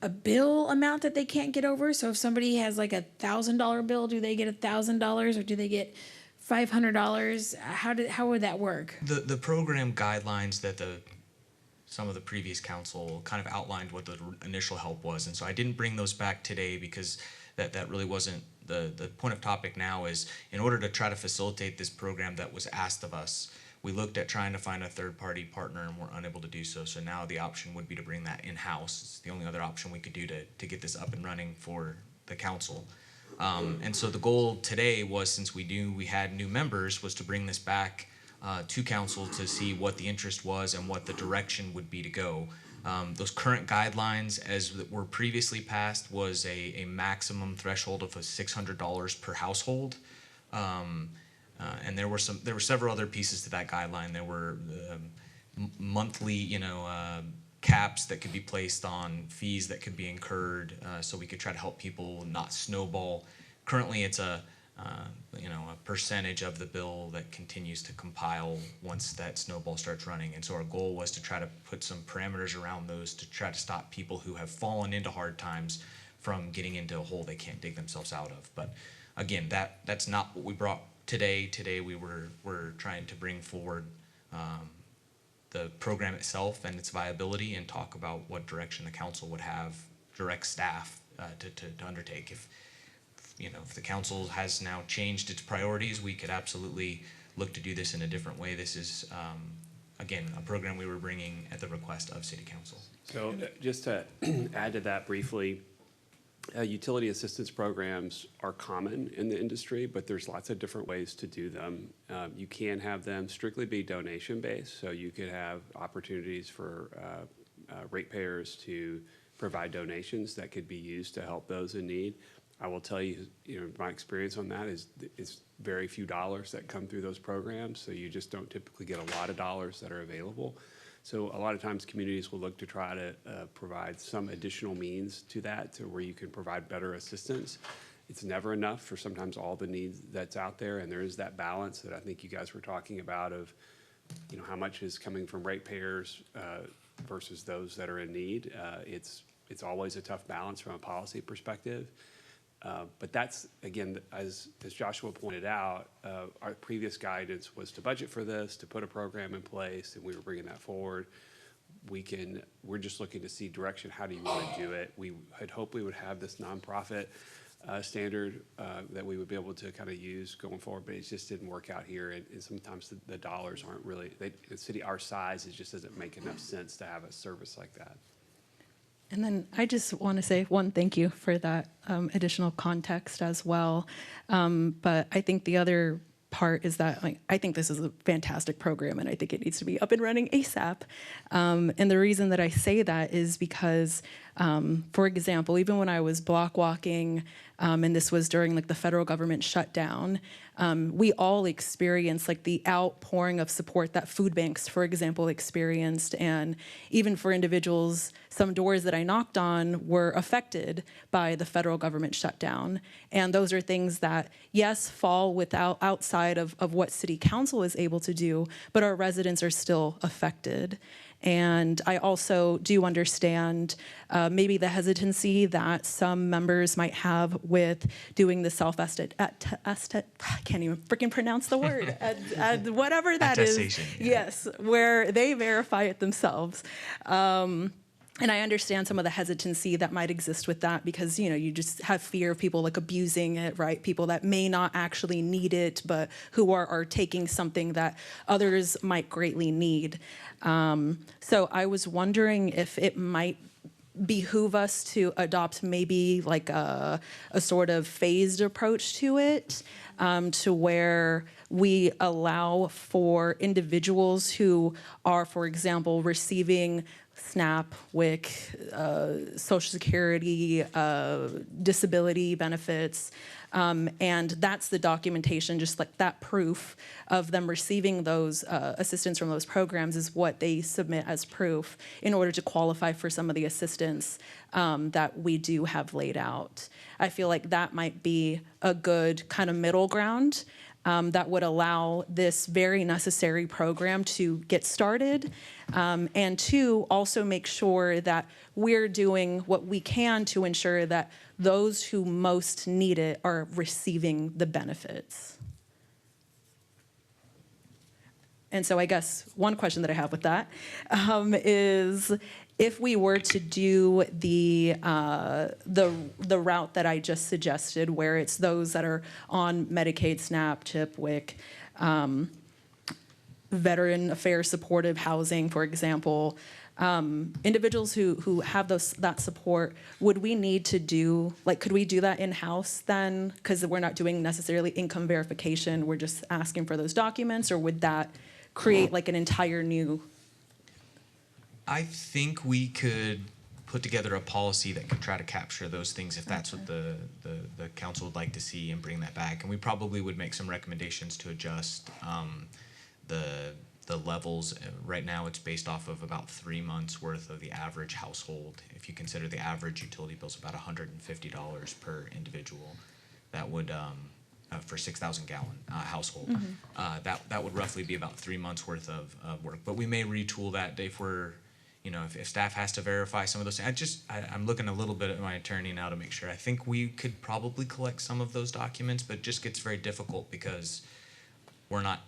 bill amount that they can't get over? So if somebody has like $1,000 bill, do they get $1,000 or do they get $500? How would that work? The program guidelines that some of the previous council kind of outlined what the initial help was, and so I didn't bring those back today because that really wasn't the point of topic. Now is in order to try to facilitate this program that was asked of us, we looked at trying to find a third-party partner and we're unable to do so. So now the option would be to bring that in-house. It's the only other option we could do to get this up and running for the council. And so the goal today was, since we knew we had new members, was to bring this back to council to see what the interest was and what the direction would be to go. Those current guidelines, as were previously passed, was a maximum threshold of $600 per household. And there were several other pieces to that guideline. There were monthly, caps that could be placed on fees that could be incurred, so we could try to help people not snowball. Currently, it's a percentage of the bill that continues to compile once that snowball starts running. And so our goal was to try to put some parameters around those to try to stop people who have fallen into hard times from getting into a hole they can't dig themselves out of. But again, that's not what we brought today. Today we were trying to bring forward the program itself and its viability and talk about what direction the council would have direct staff to undertake. If if the council has now changed its priorities, we could absolutely look to do this in a different way. This is, again, a program we were bringing at the request of City Council. So just to add to that briefly, utility assistance programs are common in the industry, but there's lots of different ways to do them. You can have them strictly be donation-based, so you could have opportunities for ratepayers to provide donations that could be used to help those in need. I will tell you, my experience on that is it's very few dollars that come through those programs, so you just don't typically get a lot of dollars that are available. So a lot of times communities will look to try to provide some additional means to that, to where you can provide better assistance. It's never enough for sometimes all the needs that's out there, and there is that balance that I think you guys were talking about of, how much is coming from ratepayers versus those that are in need. It's always a tough balance from a policy perspective. But that's, again, as Joshua pointed out, our previous guidance was to budget for this, to put a program in place, and we were bringing that forward. We're just looking to see direction. How do you want to do it? We had hoped we would have this nonprofit standard that we would be able to kind of use going forward, but it just didn't work out here. And sometimes the dollars aren't really, the city our size, it just doesn't make enough sense to have a service like that. And then I just want to say one thank you for that additional context as well. But I think the other part is that I think this is a fantastic program, and I think it needs to be up and running ASAP. And the reason that I say that is because, for example, even when I was block walking, and this was during the federal government shutdown, we all experienced the outpouring of support that food banks, for example, experienced. And even for individuals, some doors that I knocked on were affected by the federal government shutdown. And those are things that, yes, fall outside of what City Council is able to do, but our residents are still affected. And I also do understand maybe the hesitancy that some members might have with doing the I can't even freaking pronounce the word, whatever that is. Attestation, yeah. Yes, where they verify it themselves. And I understand some of the hesitancy that might exist with that because, you just have fear of people abusing it, right? People that may not actually need it, but who are taking something that others might greatly need. So I was wondering if it might behoove us to adopt maybe a sort of phased approach to it, to where we allow for individuals who are, for example, receiving SNAP, WIC, Social Security, disability benefits, and that's the documentation, just that proof of them receiving those assistance from those programs is what they submit as proof in order to qualify for some of the assistance that we do have laid out. I feel like that might be a good kind of middle ground that would allow this very necessary program to get started, and to also make sure that we're doing what we can to ensure that those who most need it are receiving the benefits. And so I guess one question that I have with that is, if we were to do the route that I just suggested, where it's those that are on Medicaid, SNAP, CHIP, WIC, Veteran Affairs Supportive Housing, for example, individuals who have that support, would we need to do, could we do that in-house then? Because we're not doing necessarily income verification, we're just asking for those documents, or would that create an entire new? I think we could put together a policy that could try to capture those things if that's what the council would like to see, and bring that back. And we probably would make some recommendations to adjust the levels. Right now it's based off of about 3 months worth of the average household. If you consider the average utility bill is about $150 per individual, that would for 6,000 gallon household. That would roughly be about 3 months worth of work. But we may retool that if we're, if staff has to verify some of those things. I'm looking a little bit at my attorney now to make sure. I think we could probably collect some of those documents, but it just gets very difficult because we're not,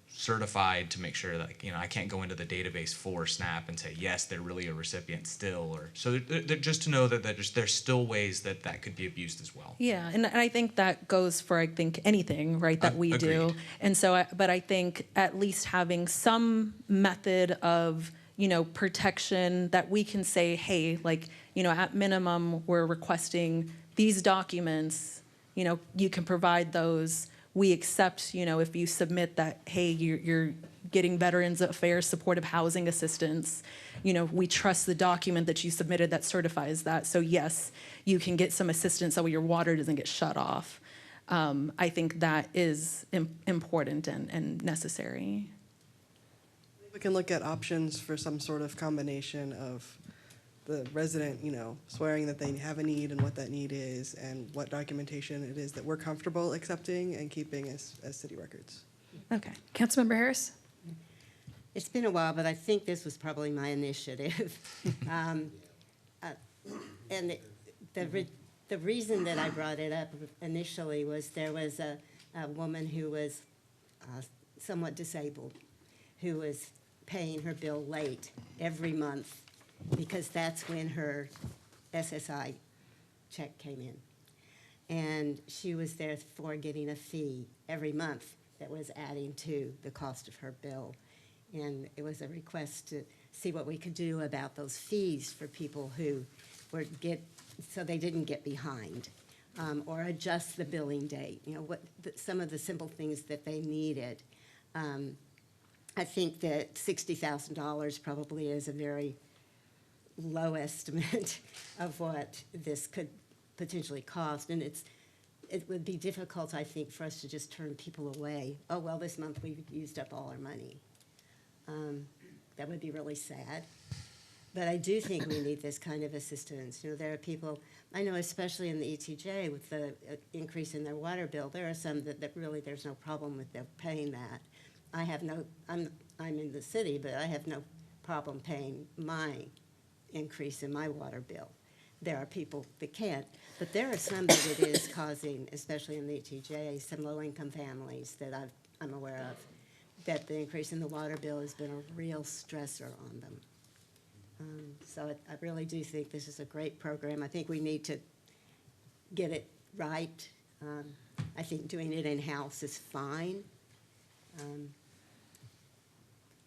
certified to make sure that, you know, I can't go into the database for SNAP and say, yes, they're really a recipient still, or, so they're just to know that there's still ways that that could be abused as well. Yeah, and I think that goes for, I think, anything, right, that we do. And so, but I think at least having some method of, you know, protection that we can say, hey, like, you know, at minimum, we're requesting these documents, you know, you can provide those. We accept, you know, if you submit that, hey, you're getting Veterans Affairs supportive housing assistance, you know, we trust the document that you submitted that certifies that. So yes, you can get some assistance so your water doesn't get shut off. I think that is important and necessary. We can look at options for some sort of combination of the resident, you know, swearing that they have a need and what that need is and what documentation it is that we're comfortable accepting and keeping as city records. Okay. Councilmember Harris? It's been a while, but I think this was probably my initiative. And the reason that I brought it up initially was there was a woman who was somewhat disabled who was paying her bill late every month because that's when her SSI check came in. And she was therefore getting a fee every month that was adding to the cost of her bill. And it was a request to see what we could do about those fees for people who so they didn't get behind, or adjust the billing date, you know, some of the simple things that they needed. I think that $60,000 probably is a very low estimate of what this could potentially cost. And it would be difficult, I think, for us to just turn people away. Oh, well, this month we've used up all our money. That would be really sad. But I do think we need this kind of assistance. You know, there are people, I know especially in the ETJ with the increase in their water bill, there are some that really there's no problem with them paying that. I'm in the city, but I have no problem paying my increase in my water bill. There are people that can't, but there are some that it is causing, especially in the ETJ, some low-income families that I'm aware of, that the increase in the water bill has been a real stressor on them. So I really do think this is a great program. I think we need to get it right. I think doing it in-house is fine.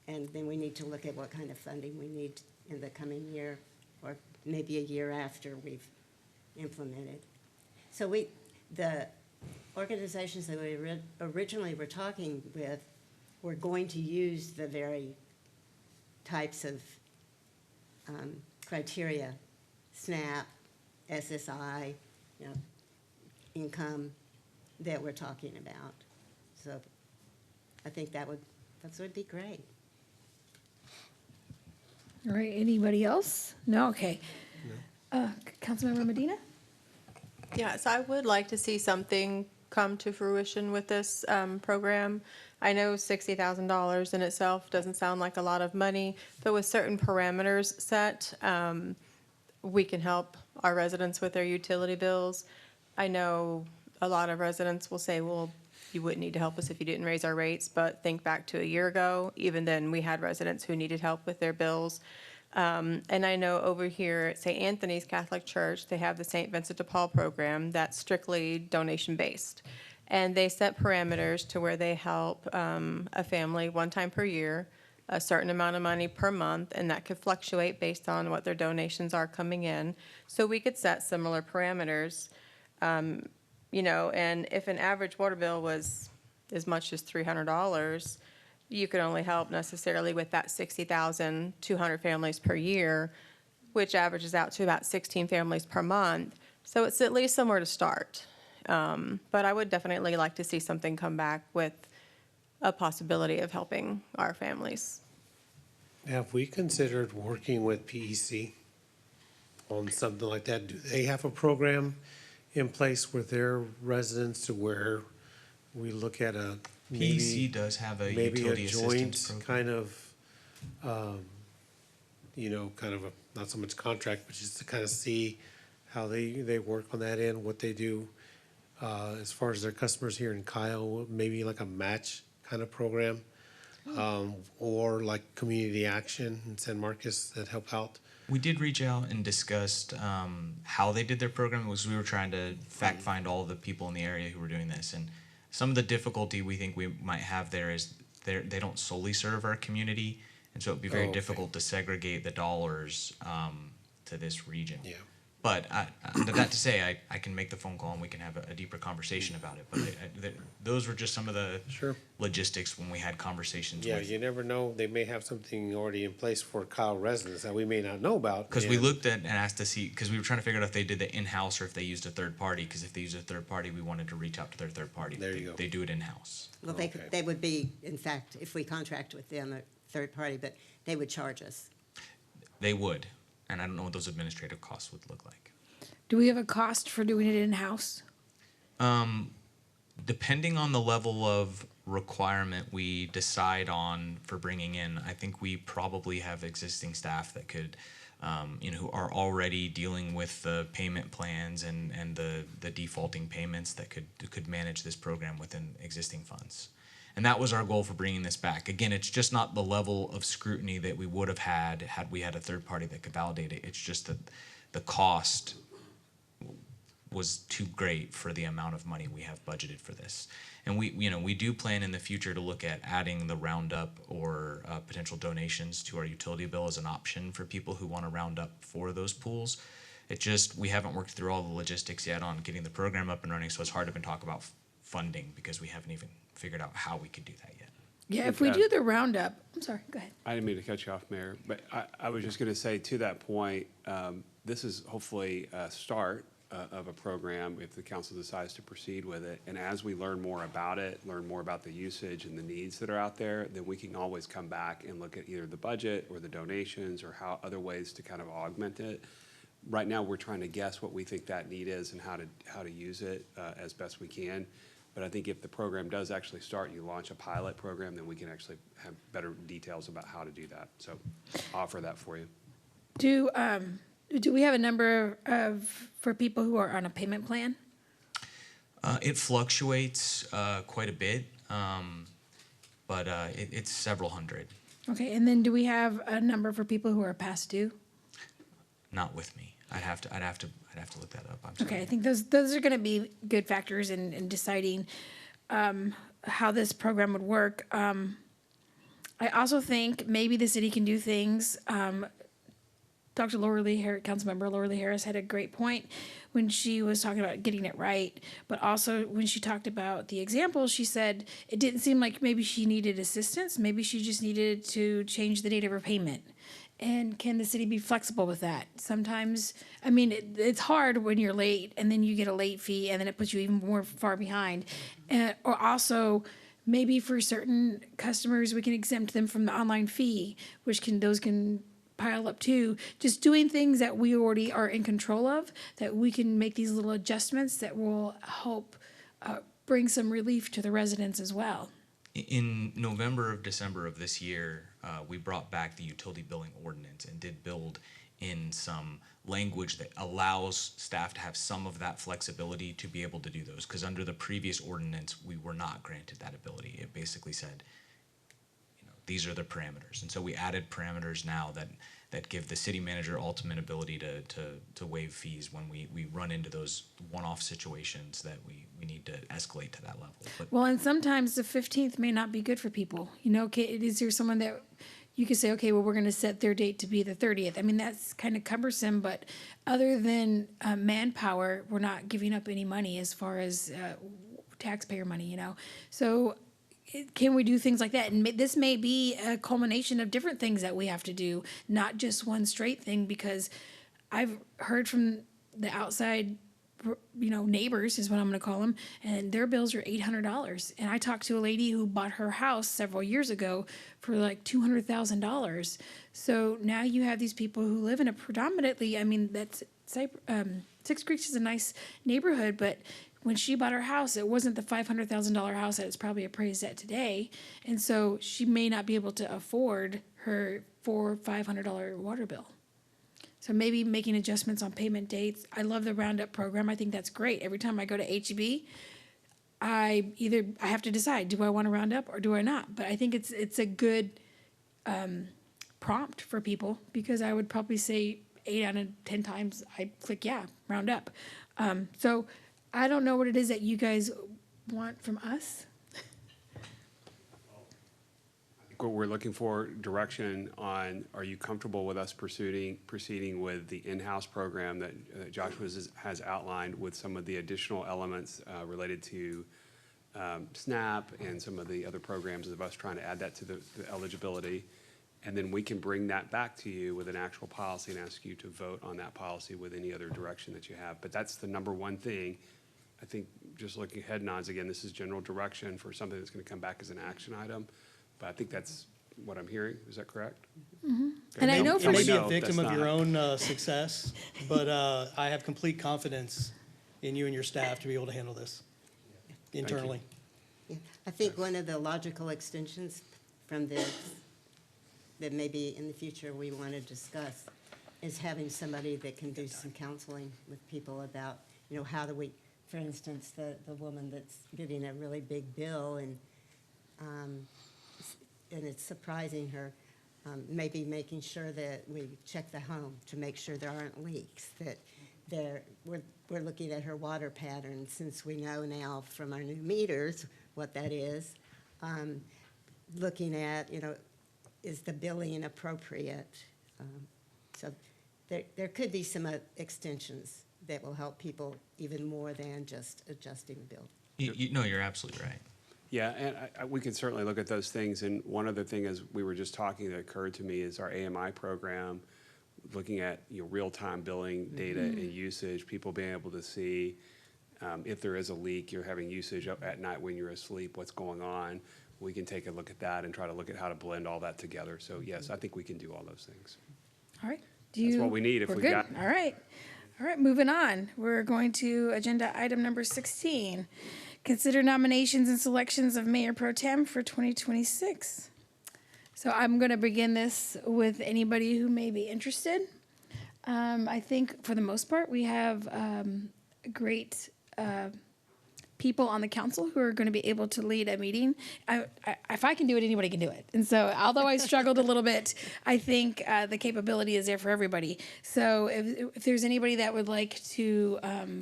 And then we need to look at what kind of funding we need in the coming year, or maybe a year after we've implemented. So the organizations that we originally were talking with were going to use the very types of criteria, SNAP, SSI, you know, income that we're talking about. So I think that would be great. All right, anybody else? No, okay. Councilmember Medina? Yes, I would like to see something come to fruition with this program. I know $60,000 in itself doesn't sound like a lot of money, but with certain parameters set, we can help our residents with their utility bills. I know a lot of residents will say, well, you wouldn't need to help us if you didn't raise our rates, but think back to a year ago, even then we had residents who needed help with their bills. And I know over here at St. Anthony's Catholic Church, they have the St. Vincent de Paul program that's strictly donation-based. And they set parameters to where they help a family one time per year, a certain amount of money per month, and that could fluctuate based on what their donations are coming in. So we could set similar parameters, you know, and if an average water bill was as much as $300, you could only help necessarily with that 60,200 families per year, which averages out to about 16 families per month. So it's at least somewhere to start. But I would definitely like to see something come back with a possibility of helping our families. Have we considered working with PEC on something like that? Do they have a program in place with their residents to where we look at a PEC does have a utility assistance program. Kind of, you know, kind of not so much contract, but just to kind of see how they work on that end, what they do as far as their customers here in Kyle, maybe like a match kind of program or like Community Action in San Marcos that help out? We did reach out and discussed how they did their program. Was we were trying to fact find all the people in the area who were doing this, and some of the difficulty we think we might have there is they don't solely serve our community, and so it'd be very Okay. difficult to segregate the dollars to this region. Yeah. But that to say, I can make the phone call and we can have a deeper conversation about it. But those were just some of the logistics when we had conversations Yeah, with. you never know. They may have something already in place for Kyle residents that we may not know about. Because we and- looked at and asked to see, because we were trying to figure out if they did the in-house or if they used a third party. Because if they used a third party, we wanted to reach out to their third party. There you go. They do it in-house. Well, they would be, in fact, if we contract with them, a third party, but they would charge us. They would. And I don't know what those administrative costs would look like. Do we have a cost for doing it in-house? Depending on the level of requirement we decide on for bringing in, I think we probably have existing staff that could, who are already dealing with the payment plans and the defaulting payments that could manage this program within existing funds. And that was our goal for bringing this back. Again, it's just not the level of scrutiny that we would have had we had a third party that could validate it. It's just that the cost was too great for the amount of money we have budgeted for this. And we do plan in the future to look at adding the roundup or potential donations to our utility bill as an option for people who want to round up for those pools. We haven't worked through all the logistics yet on getting the program up and running, so it's hard to even talk about funding because we haven't even figured out how we could do that yet. Yeah, if we do the roundup, I'm sorry, go ahead. I didn't mean to cut you off, Mayor, but I was just going to say to that point, this is hopefully a start of a program if the council decides to proceed with it. And as we learn more about it, learn more about the usage and the needs that are out there, then we can always come back and look at either the budget or the donations or how other ways to kind of augment it. Right now, we're trying to guess what we think that need is and how to use it as best we can. But I think if the program does actually start, you launch a pilot program, then we can actually have better details about how to do that. So offer that for you. Do we have a number for people who are on a payment plan? It fluctuates quite a bit, but it's several hundred. Okay, and then do we have a number for people who are past due? Not with me. I'd have to look that up. I'm sorry. Okay, I think those are going to be good factors in deciding how this program would work. I also think maybe the city can do things. Dr. Councilmember Laura Lee Harris had a great point when she was talking about getting it right, but also when she talked about the examples, she said it didn't seem like maybe she needed assistance. Maybe she just needed to change the date of her payment. And can the city be flexible with that? Sometimes, I mean, it's hard when you're late and then you get a late fee and then it puts you even more far behind. Or also, maybe for certain customers, we can exempt them from the online fee, those can pile up too. Just doing things that we already are in control of, that we can make these little adjustments that will help bring some relief to the residents as well. In November of December of this year, we brought back the utility billing ordinance and did build in some language that allows staff to have some of that flexibility to be able to do those. Because under the previous ordinance, we were not granted that ability. It basically said, these are the parameters. And so we added parameters now that give the city manager ultimate ability to waive fees when we run into those one-off situations that we need to escalate to that level. But Well, and sometimes the 15th may not be good for people. Is there someone that you could say, okay, well, we're going to set their date to be the 30th. I mean, that's kind of cumbersome, but other than manpower, we're not giving up any money as far as taxpayer money, So can we do things like that? And this may be a culmination of different things that we have to do, not just one straight thing, because I've heard from the outside, neighbors is what I'm going to call them, and their bills are $800. And I talked to a lady who bought her house several years ago for like $200,000. So now you have these people who live in a predominantly, Six Creeks is a nice neighborhood, but when she bought her house, it wasn't the $500,000 house that it's probably appraised at today. And so she may not be able to afford her $400 or $500 water bill. So maybe making adjustments on payment dates. I love the Roundup program. I think that's great. Every time I go to HEB, I have to decide, do I want to round up or do I not? But I think it's a good prompt for people, because I would probably say 8 out of 10 times I'd click yeah, round up. So I don't know what it is that you guys want from us. What we're looking for direction on, are you comfortable with us proceeding with the in-house program that Joshua has outlined, with some of the additional elements related to SNAP and some of the other programs, of us trying to add that to the eligibility? And then we can bring that back to you with an actual policy and ask you to vote on that policy with any other direction that you have. But that's the number one thing. I think, just looking head nods again, this is general direction for something that's going to come back as an action item. But I think that's what I'm hearing. Is that correct? Mm-hmm. And I know You for may be a sure. victim of your own success, but I have complete confidence in you and your staff to be able to handle this internally. Yeah, I think one of the logical extensions from this that maybe in the future we want to discuss is having somebody that can do some counseling with people about, how do we, for instance, the woman that's getting a really big bill and it's surprising her, maybe making sure that we check the home to make sure there aren't leaks, that we're looking at her water pattern, since we know now from our new meters what that is, looking at, is the billing appropriate? So there could be some extensions that will help people even more than just adjusting the bill. No, you're absolutely right. Yeah, and we can certainly look at those things. And one other thing, as we were just talking, that occurred to me is our AMI program, looking at real-time billing data and usage, people being able to see if there is a leak, you're having usage up at night when you're asleep, what's going on. We can take a look at that and try to look at how to blend all that together. So yes, I think we can do all those things. All right. That's what we need if we're we good. got. All right. All right, moving on. We're going to agenda item number 16. Consider nominations and selections of Mayor Pro Tem for 2026. So I'm going to begin this with anybody who may be interested. I think for the most part, we have great people on the council who are going to be able to lead a meeting. If I can do it, anybody can do it. And so although I struggled a little bit, I think the capability is there for everybody. So if there's anybody that would like to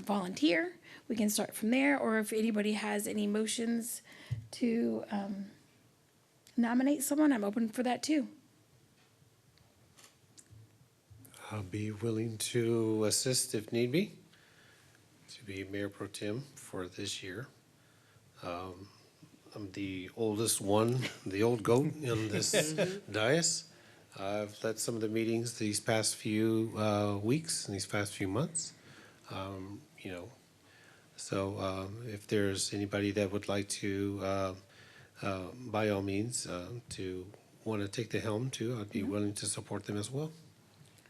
volunteer, we can start from there. Or if anybody has any motions to nominate someone, I'm open for that too. I'll be willing to assist if need be, to be Mayor Pro Tem for this year. I'm the oldest one, the old goat in this dais. I've led some of the meetings these past few weeks and these past few months. So if there's anybody that would like to, by all means, to want to take the helm too, I'd be willing to support them as well.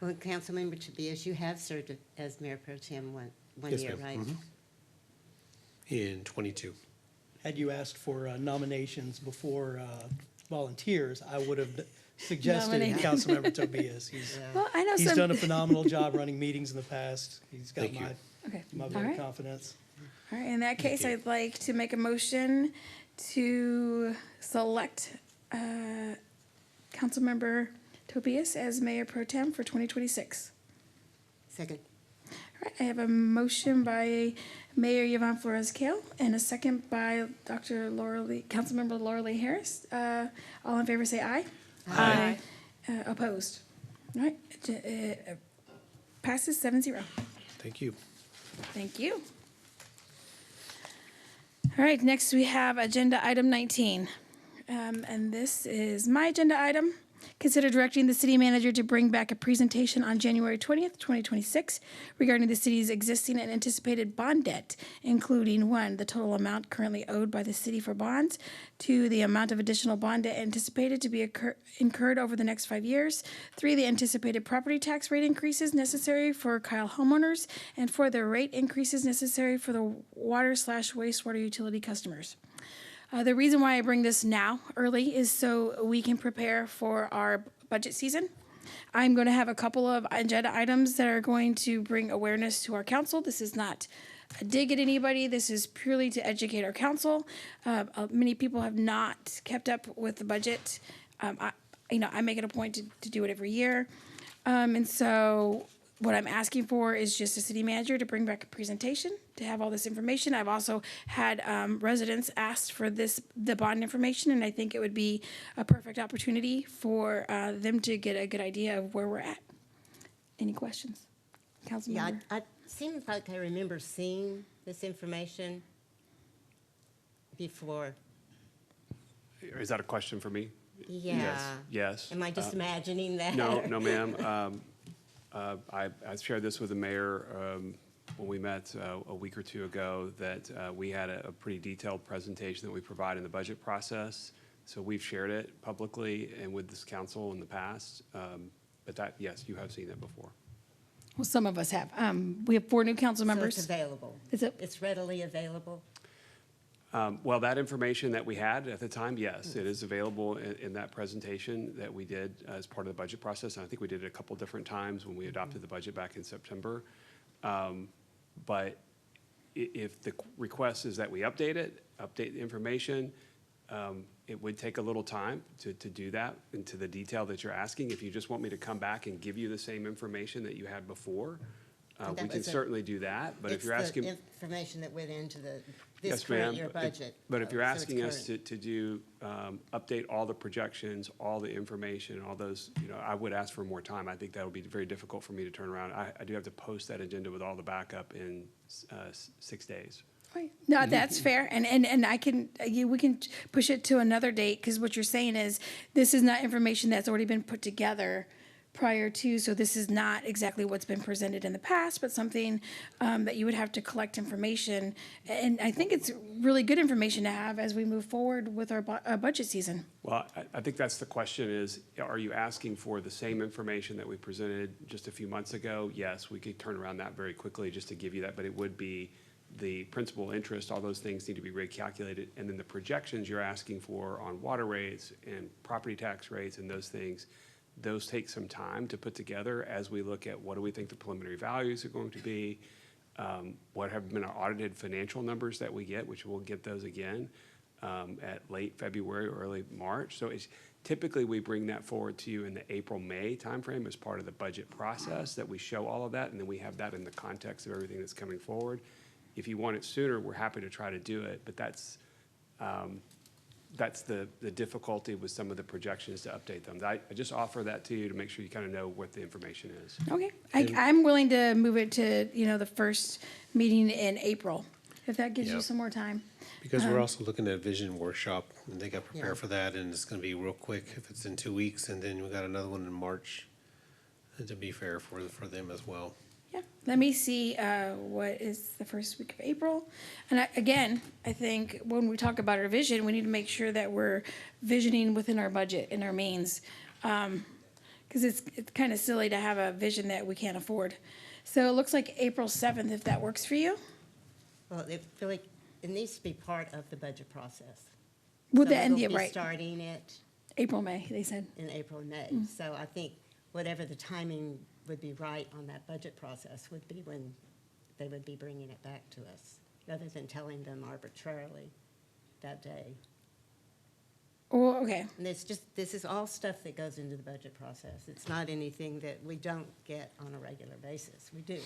Well, Councilmember Tobias, you have served as Mayor Pro Tem one Yes, year, ma'am. right? Mhm. In 22. Had you asked for nominations before volunteers, I would have suggested Nominate. Councilmember Tobias. Well, I know He's some- done a phenomenal job running meetings in the past. He's got Thank you. my All vote of right. confidence. All right, in that case, I'd like to make a motion to select Councilmember Tobias as Mayor Pro Tem for 2026. Second. All right, I have a motion by Mayor Yvonne Flores Kale and a second by Councilmember Laura Lee Harris. All in favor say aye. Aye. Opposed? All right, passes 7-0. Thank you. Thank you. All right, next we have agenda item 19. And this is my agenda item. Consider directing the city manager to bring back a presentation on January 20th, 2026 regarding the city's existing and anticipated bond debt, including 1, the total amount currently owed by the city for bonds, 2, the amount of additional bond debt anticipated to be incurred over the next 5 years, 3, the anticipated property tax rate increases necessary for Kyle homeowners, and 4, the rate increases necessary for the water/wastewater utility customers. The reason why I bring this now early is so we can prepare for our budget season. I'm going to have a couple of agenda items that are going to bring awareness to our council. This is not a dig at anybody. This is purely to educate our council. Many people have not kept up with the budget. I make it a point to do it every year. And so what I'm asking for is just a city manager to bring back a presentation, to have all this information. I've also had residents ask for the bond information, and I think it would be a perfect opportunity for them to get a good idea of where we're at. Any questions? Council Yeah, member? I seems like I remember seeing this information before. Is that a question for me? Yeah. Yes. Am I just imagining that? No, ma'am. I shared this with the mayor when we met a week or two ago, that we had a pretty detailed presentation that we provide in the budget process. So we've shared it publicly and with this council in the past. But that, yes, you have seen it before. Well, some of us have. We have 4 new council members. So it's available? Is it? It's readily available? Well, that information that we had at the time, yes, it is available in that presentation that we did as part of the budget process. And I think we did it a couple different times when we adopted the budget back in September. But if the request is that we update the information, it would take a little time to do that into the detail that you're asking. If you just want me to come back and give you the same information that you had before, we can certainly do that. But if you're asking, It's the information that went into this yes, current ma'am. year budget. But if you're So it's asking us current. to do, update all the projections, all the information, all those, I would ask for more time. I think that would be very difficult for me to turn around. I do have to post that agenda with all the backup in 6 days. Right. No, that's fair, and we can push it to another date, because what you're saying is this is not information that's already been put together prior to, so this is not exactly what's been presented in the past, but something that you would have to collect information, and I think it's really good information to have as we move forward with our budget season. Well, I think that's the question is, are you asking for the same information that we presented just a few months ago? Yes, we could turn around that very quickly just to give you that, but it would be the principal interest, all those things need to be recalculated. And then the projections you're asking for on water rates and property tax rates and those things, those take some time to put together as we look at what do we think the preliminary values are going to be, what have been our audited financial numbers that we get, which we'll get those again at late February or early March. So it's typically we bring that forward to you in the April-May timeframe as part of the budget process, that we show all of that, and then we have that in the context of everything that's coming forward. If you want it sooner, we're happy to try to do it, but that's the difficulty with some of the projections to update them. I just offer that to you to make sure you kind of know what the information is. Okay, I'm willing to move it to, the first meeting in April, if that gives you Yep. some more time. Because we're also looking at vision workshop, and they got prepared for that, and it's gonna be real quick if it's in 2 weeks, and then we got another one in March, to be fair for them as well. Yeah, let me see what is the first week of April. And I think when we talk about our vision, we need to make sure that we're visioning within our budget and our means. Because it's kind of silly to have a vision that we can't afford. So it looks like April 7th, if that works for you. Well, I feel like it needs to be part of the budget process. Would So the end, we'll yeah, be right. starting it April, May, they said. in April, May. Mm. So I think whatever the timing would be right on that budget process would be when they would be bringing it back to us, rather than telling them arbitrarily that day. Oh, okay. And this is all stuff that goes into the budget process. It's not anything that we don't get on a regular basis. We do.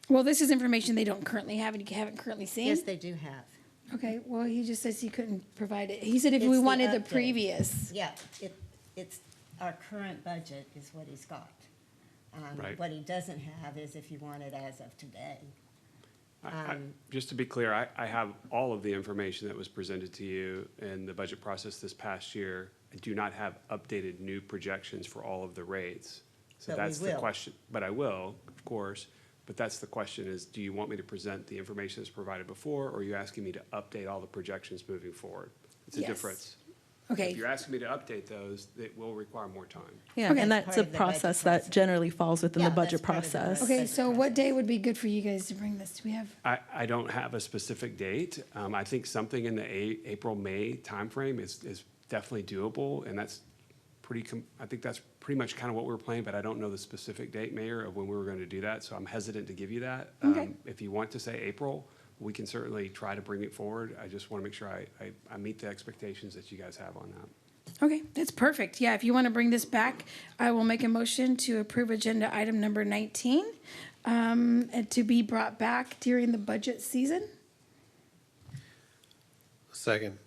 Well, this is information they don't currently have and you haven't currently seen? Yes, they do have. Okay, well, he just says he couldn't provide it. He said if It's we the wanted the update. previous. Yeah, it's, our current budget is what he's got. Right. What he doesn't have is if you want it as of today. Just to be clear, I have all of the information that was presented to you in the budget process this past year. I do not have updated new projections for all of the rates. So But we that's the will. question. But I will, of course. But that's the question is, do you want me to present the information that's provided before, or are you asking me to update all the projections moving forward? It's a Yes. difference. Okay. If you're asking me to update those, it will require more time. Yeah, and that's a process that generally falls within the budget process. Okay, so what day would be good for you guys to bring this? Do we have? I don't have a specific date. I think something in the April-May timeframe is definitely doable, and that's I think that's pretty much kind of what we're planning, but I don't know the specific date, Mayor, of when we were going to do that, so I'm hesitant to give you that. Okay. If you want to say April, we can certainly try to bring it forward. I just want to make sure I meet the expectations that you guys have on that. Okay, that's perfect. Yeah, if you want to bring this back, I will make a motion to approve agenda item number 19, and to be brought back during the budget season. Second.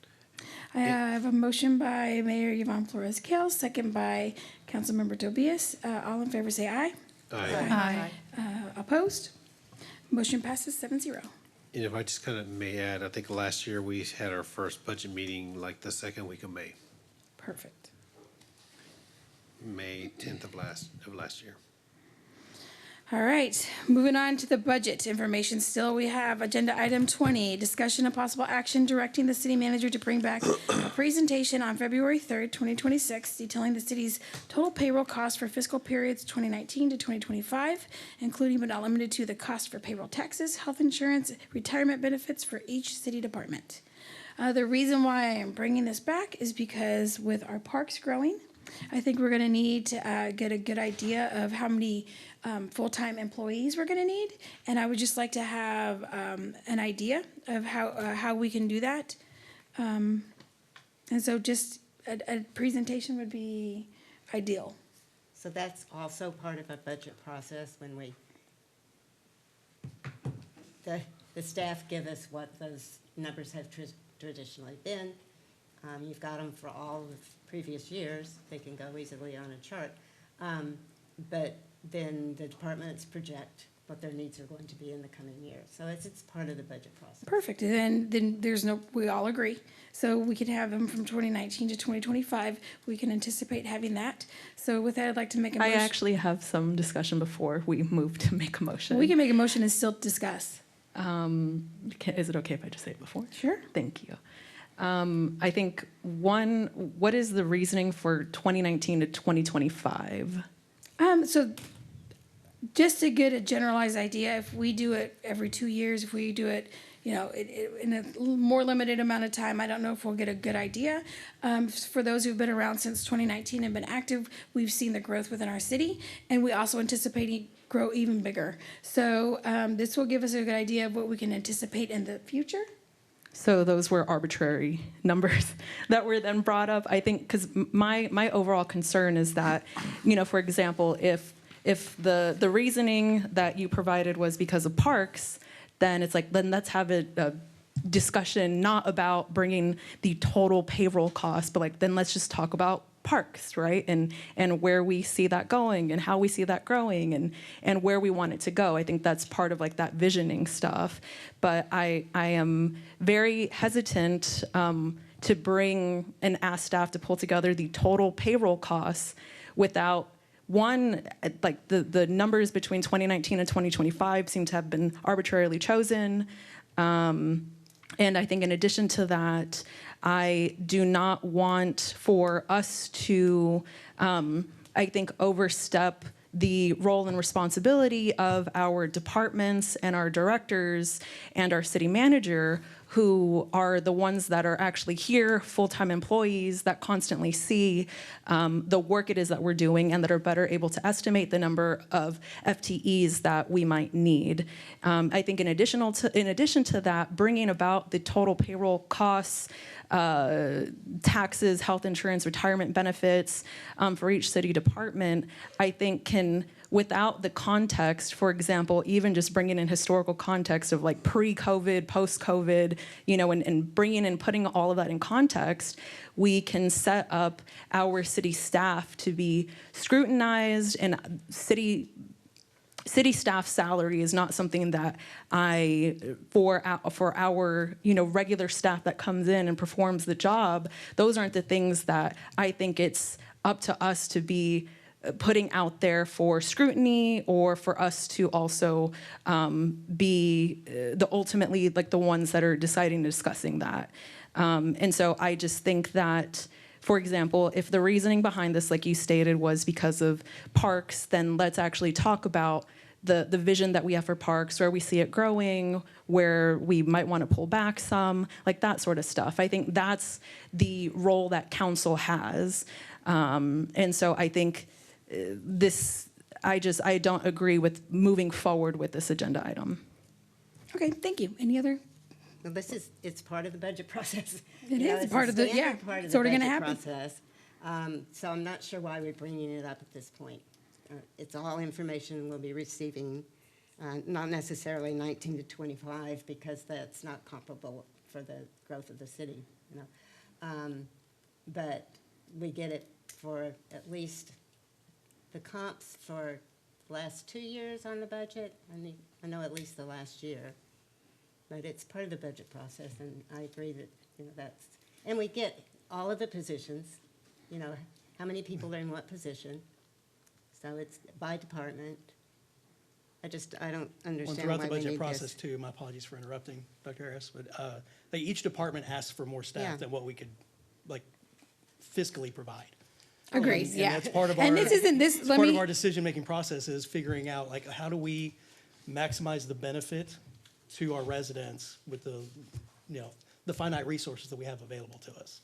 I have a motion by Mayor Yvonne Flores Kale, second by Councilmember Tobias. All in favor say aye. Aye. Opposed? Motion passes 7-0. And if I just kind of may add, I think last year we had our first budget meeting like the second week of May, Perfect. May 10th of last year. All right, moving on to the budget information. Still, we have agenda item 20, discussion of possible action directing the city manager to bring back a presentation on February 3rd, 2026, detailing the city's total payroll cost for fiscal periods 2019 to 2025, including but not limited to the cost for payroll taxes, health insurance, retirement benefits for each city department. The reason why I am bringing this back is because with our parks growing, I think we're going to need to get a good idea of how many full-time employees we're going to need, and I would just like to have an idea of how we can do that. And so just a presentation would be ideal. So that's also part of a budget process when the staff give us what those numbers have traditionally been. You've got them for all of previous years. They can go easily on a chart. But then the departments project what their needs are going to be in the coming year. So it's part of the budget process. Perfect. And then there's we all agree. So we can have them from 2019 to 2025. We can anticipate having that. So with that, I'd like to make a motion. I actually have some discussion before we move to make a motion. We can make a motion and still discuss. Is it okay if I just say it before? Sure. Thank you. I think what is the reasoning for 2019 to 2025? So just to get a generalized idea, if we do it every 2 years, if we do it, in a more limited amount of time, I don't know if we'll get a good idea. For those who've been around since 2019 and been active, we've seen the growth within our city, and we also anticipate grow even bigger. So this will give us a good idea of what we can anticipate in the future. So those were arbitrary numbers that were then brought up. I think because my overall concern is that, for example, if the reasoning that you provided was because of parks, then it's like, then let's have a discussion not about bringing the total payroll cost, but then let's just talk about parks, right? And where we see that going and how we see that growing and where we want it to go. I think that's part of that visioning stuff. But I am very hesitant to bring and ask staff to pull together the total payroll costs without the numbers between 2019 and 2025 seem to have been arbitrarily chosen. And I think in addition to that, I do not want for us to, overstep the role and responsibility of our departments and our directors and our city manager, who are the ones that are actually here, full-time employees that constantly see the work it is that we're doing and that are better able to estimate the number of FTEs that we might need. I think in addition to that, bringing about the total payroll costs, taxes, health insurance, retirement benefits for each city department, I think can, without the context, for example, even just bringing in historical context of pre-COVID, post-COVID, and bringing and putting all of that in context, we can set up our city staff to be scrutinized, and city staff salary is not something that for our regular staff that comes in and performs the job, those aren't the things that I think it's up to us to be putting out there for scrutiny, or for us to also be ultimately the ones that are deciding and discussing that. And so I just think that, for example, if the reasoning behind this, like you stated, was because of parks, then let's actually talk about the vision that we have for parks, where we see it growing, where we might want to pull back some, that sort of stuff. I think that's the role that council has. And so I think I don't agree with moving forward with this agenda item. Okay, thank you. Any other? Well, it's part of the budget process. It You know, is it's a part of the- standard yeah, part of it's the already gonna budget happen. process. So I'm not sure why we're bringing it up at this point. It's all information we'll be receiving, not necessarily 19 to 25, because that's not comparable for the growth of the city, you know. But we get it for at least the comps for the last 2 years on the budget. I know at least the last year. But it's part of the budget process, and I agree that, you know, and we get all of the positions, you know, how many people are in what position. So it's by department. I don't Well, understand throughout why the we budget need process this. too, my apologies for interrupting, Dr. Harris, but each department asks for more Yeah. staff than what we could, like, fiscally provide. Agreed, And yeah. that's part of our. And this isn't this, it's let part of me, our decision-making process is figuring out, like, how do we maximize the benefit to our residents with the, you know, the finite resources that we have available to us.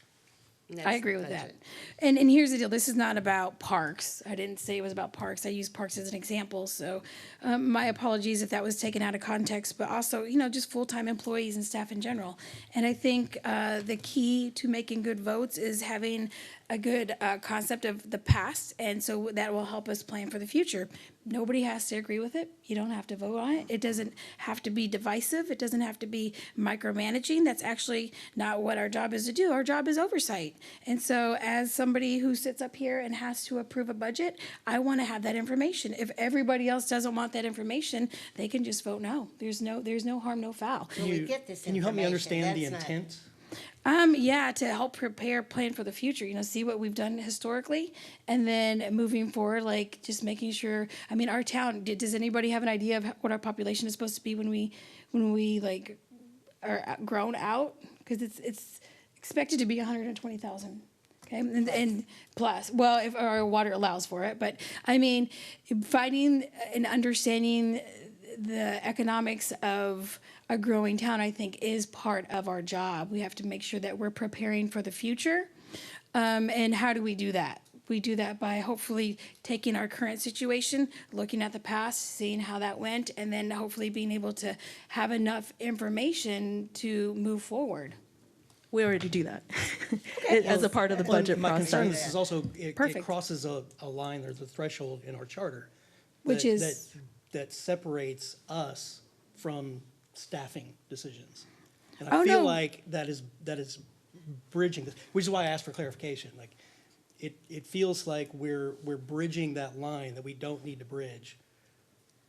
I agree with that. And here's the deal, this is not about parks. I didn't say it was about parks. I used parks as an example, so my apologies if that was taken out of context, but also, you know, just full-time employees and staff in general. And I think the key to making good votes is having a good concept of the past, and so that will help us plan for the future. Nobody has to agree with it. You don't have to vote on it. It doesn't have to be divisive. It doesn't have to be micromanaging. That's actually not what our job is to do. Our job is oversight. And so as somebody who sits up here and has to approve a budget, I want to have that information. If everybody else doesn't want that information, they can just vote no. There's no harm, no foul. Can you help me understand the intent? Yeah, to help prepare, plan for the future, you know, see what we've done historically, and then moving forward, like, just making sure, I mean, our town, does anybody have an idea of what our population is supposed to be when we like, are grown out? Because it's expected to be 120,000. Okay, and plus, well, if our water allows for it, but I mean, finding and understanding the economics of a growing town, I think, is part of our job. We have to make sure that we're preparing for the future. And how do we do that? We do that by hopefully taking our current situation, looking at the past, seeing how that went, and then hopefully being able to have enough information to move forward. We already do that as a part of the Well, budget my concern process. is also, it Perfect. crosses a line, there's a threshold in our charter. Which that- is? That separates us from staffing decisions. And Oh, I feel no. like that is bridging this, which is why I asked for clarification. Like, it feels like we're bridging that line that we don't need to bridge.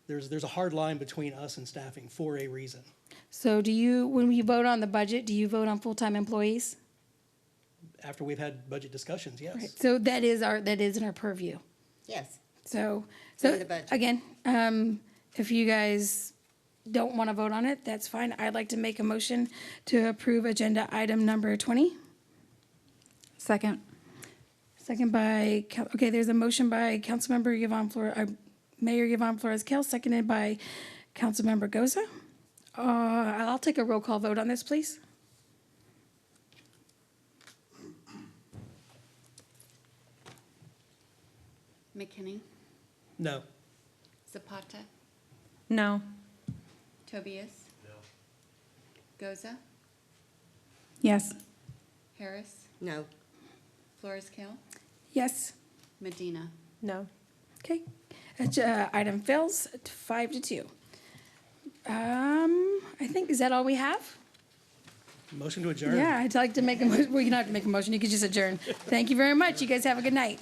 There's a hard line between us and staffing for a reason. So when we vote on the budget, do you vote on full-time employees? After we've had budget discussions, yes. Right. So that is in our purview. Yes. So In the budget. again, if you guys don't want to vote on it, that's fine. I'd like to make a motion to approve agenda item number 20. Second. Second by, okay, there's a motion by Councilmember Mayor Yvonne Flores-Kell, seconded by Councilmember Goza. I'll take a roll call vote on this, please. McKinney, No. Zapata, No. Tobias. No. Goza, Yes. Harris, No. Flores Hill, Yes. Medina. No. Okay. Item fails 5-2. I think, is that all we have? Motion to adjourn. Yeah, I'd like to make a motion. Well, you don't have to make a motion. You could just adjourn. Thank you very much. You guys have a good night.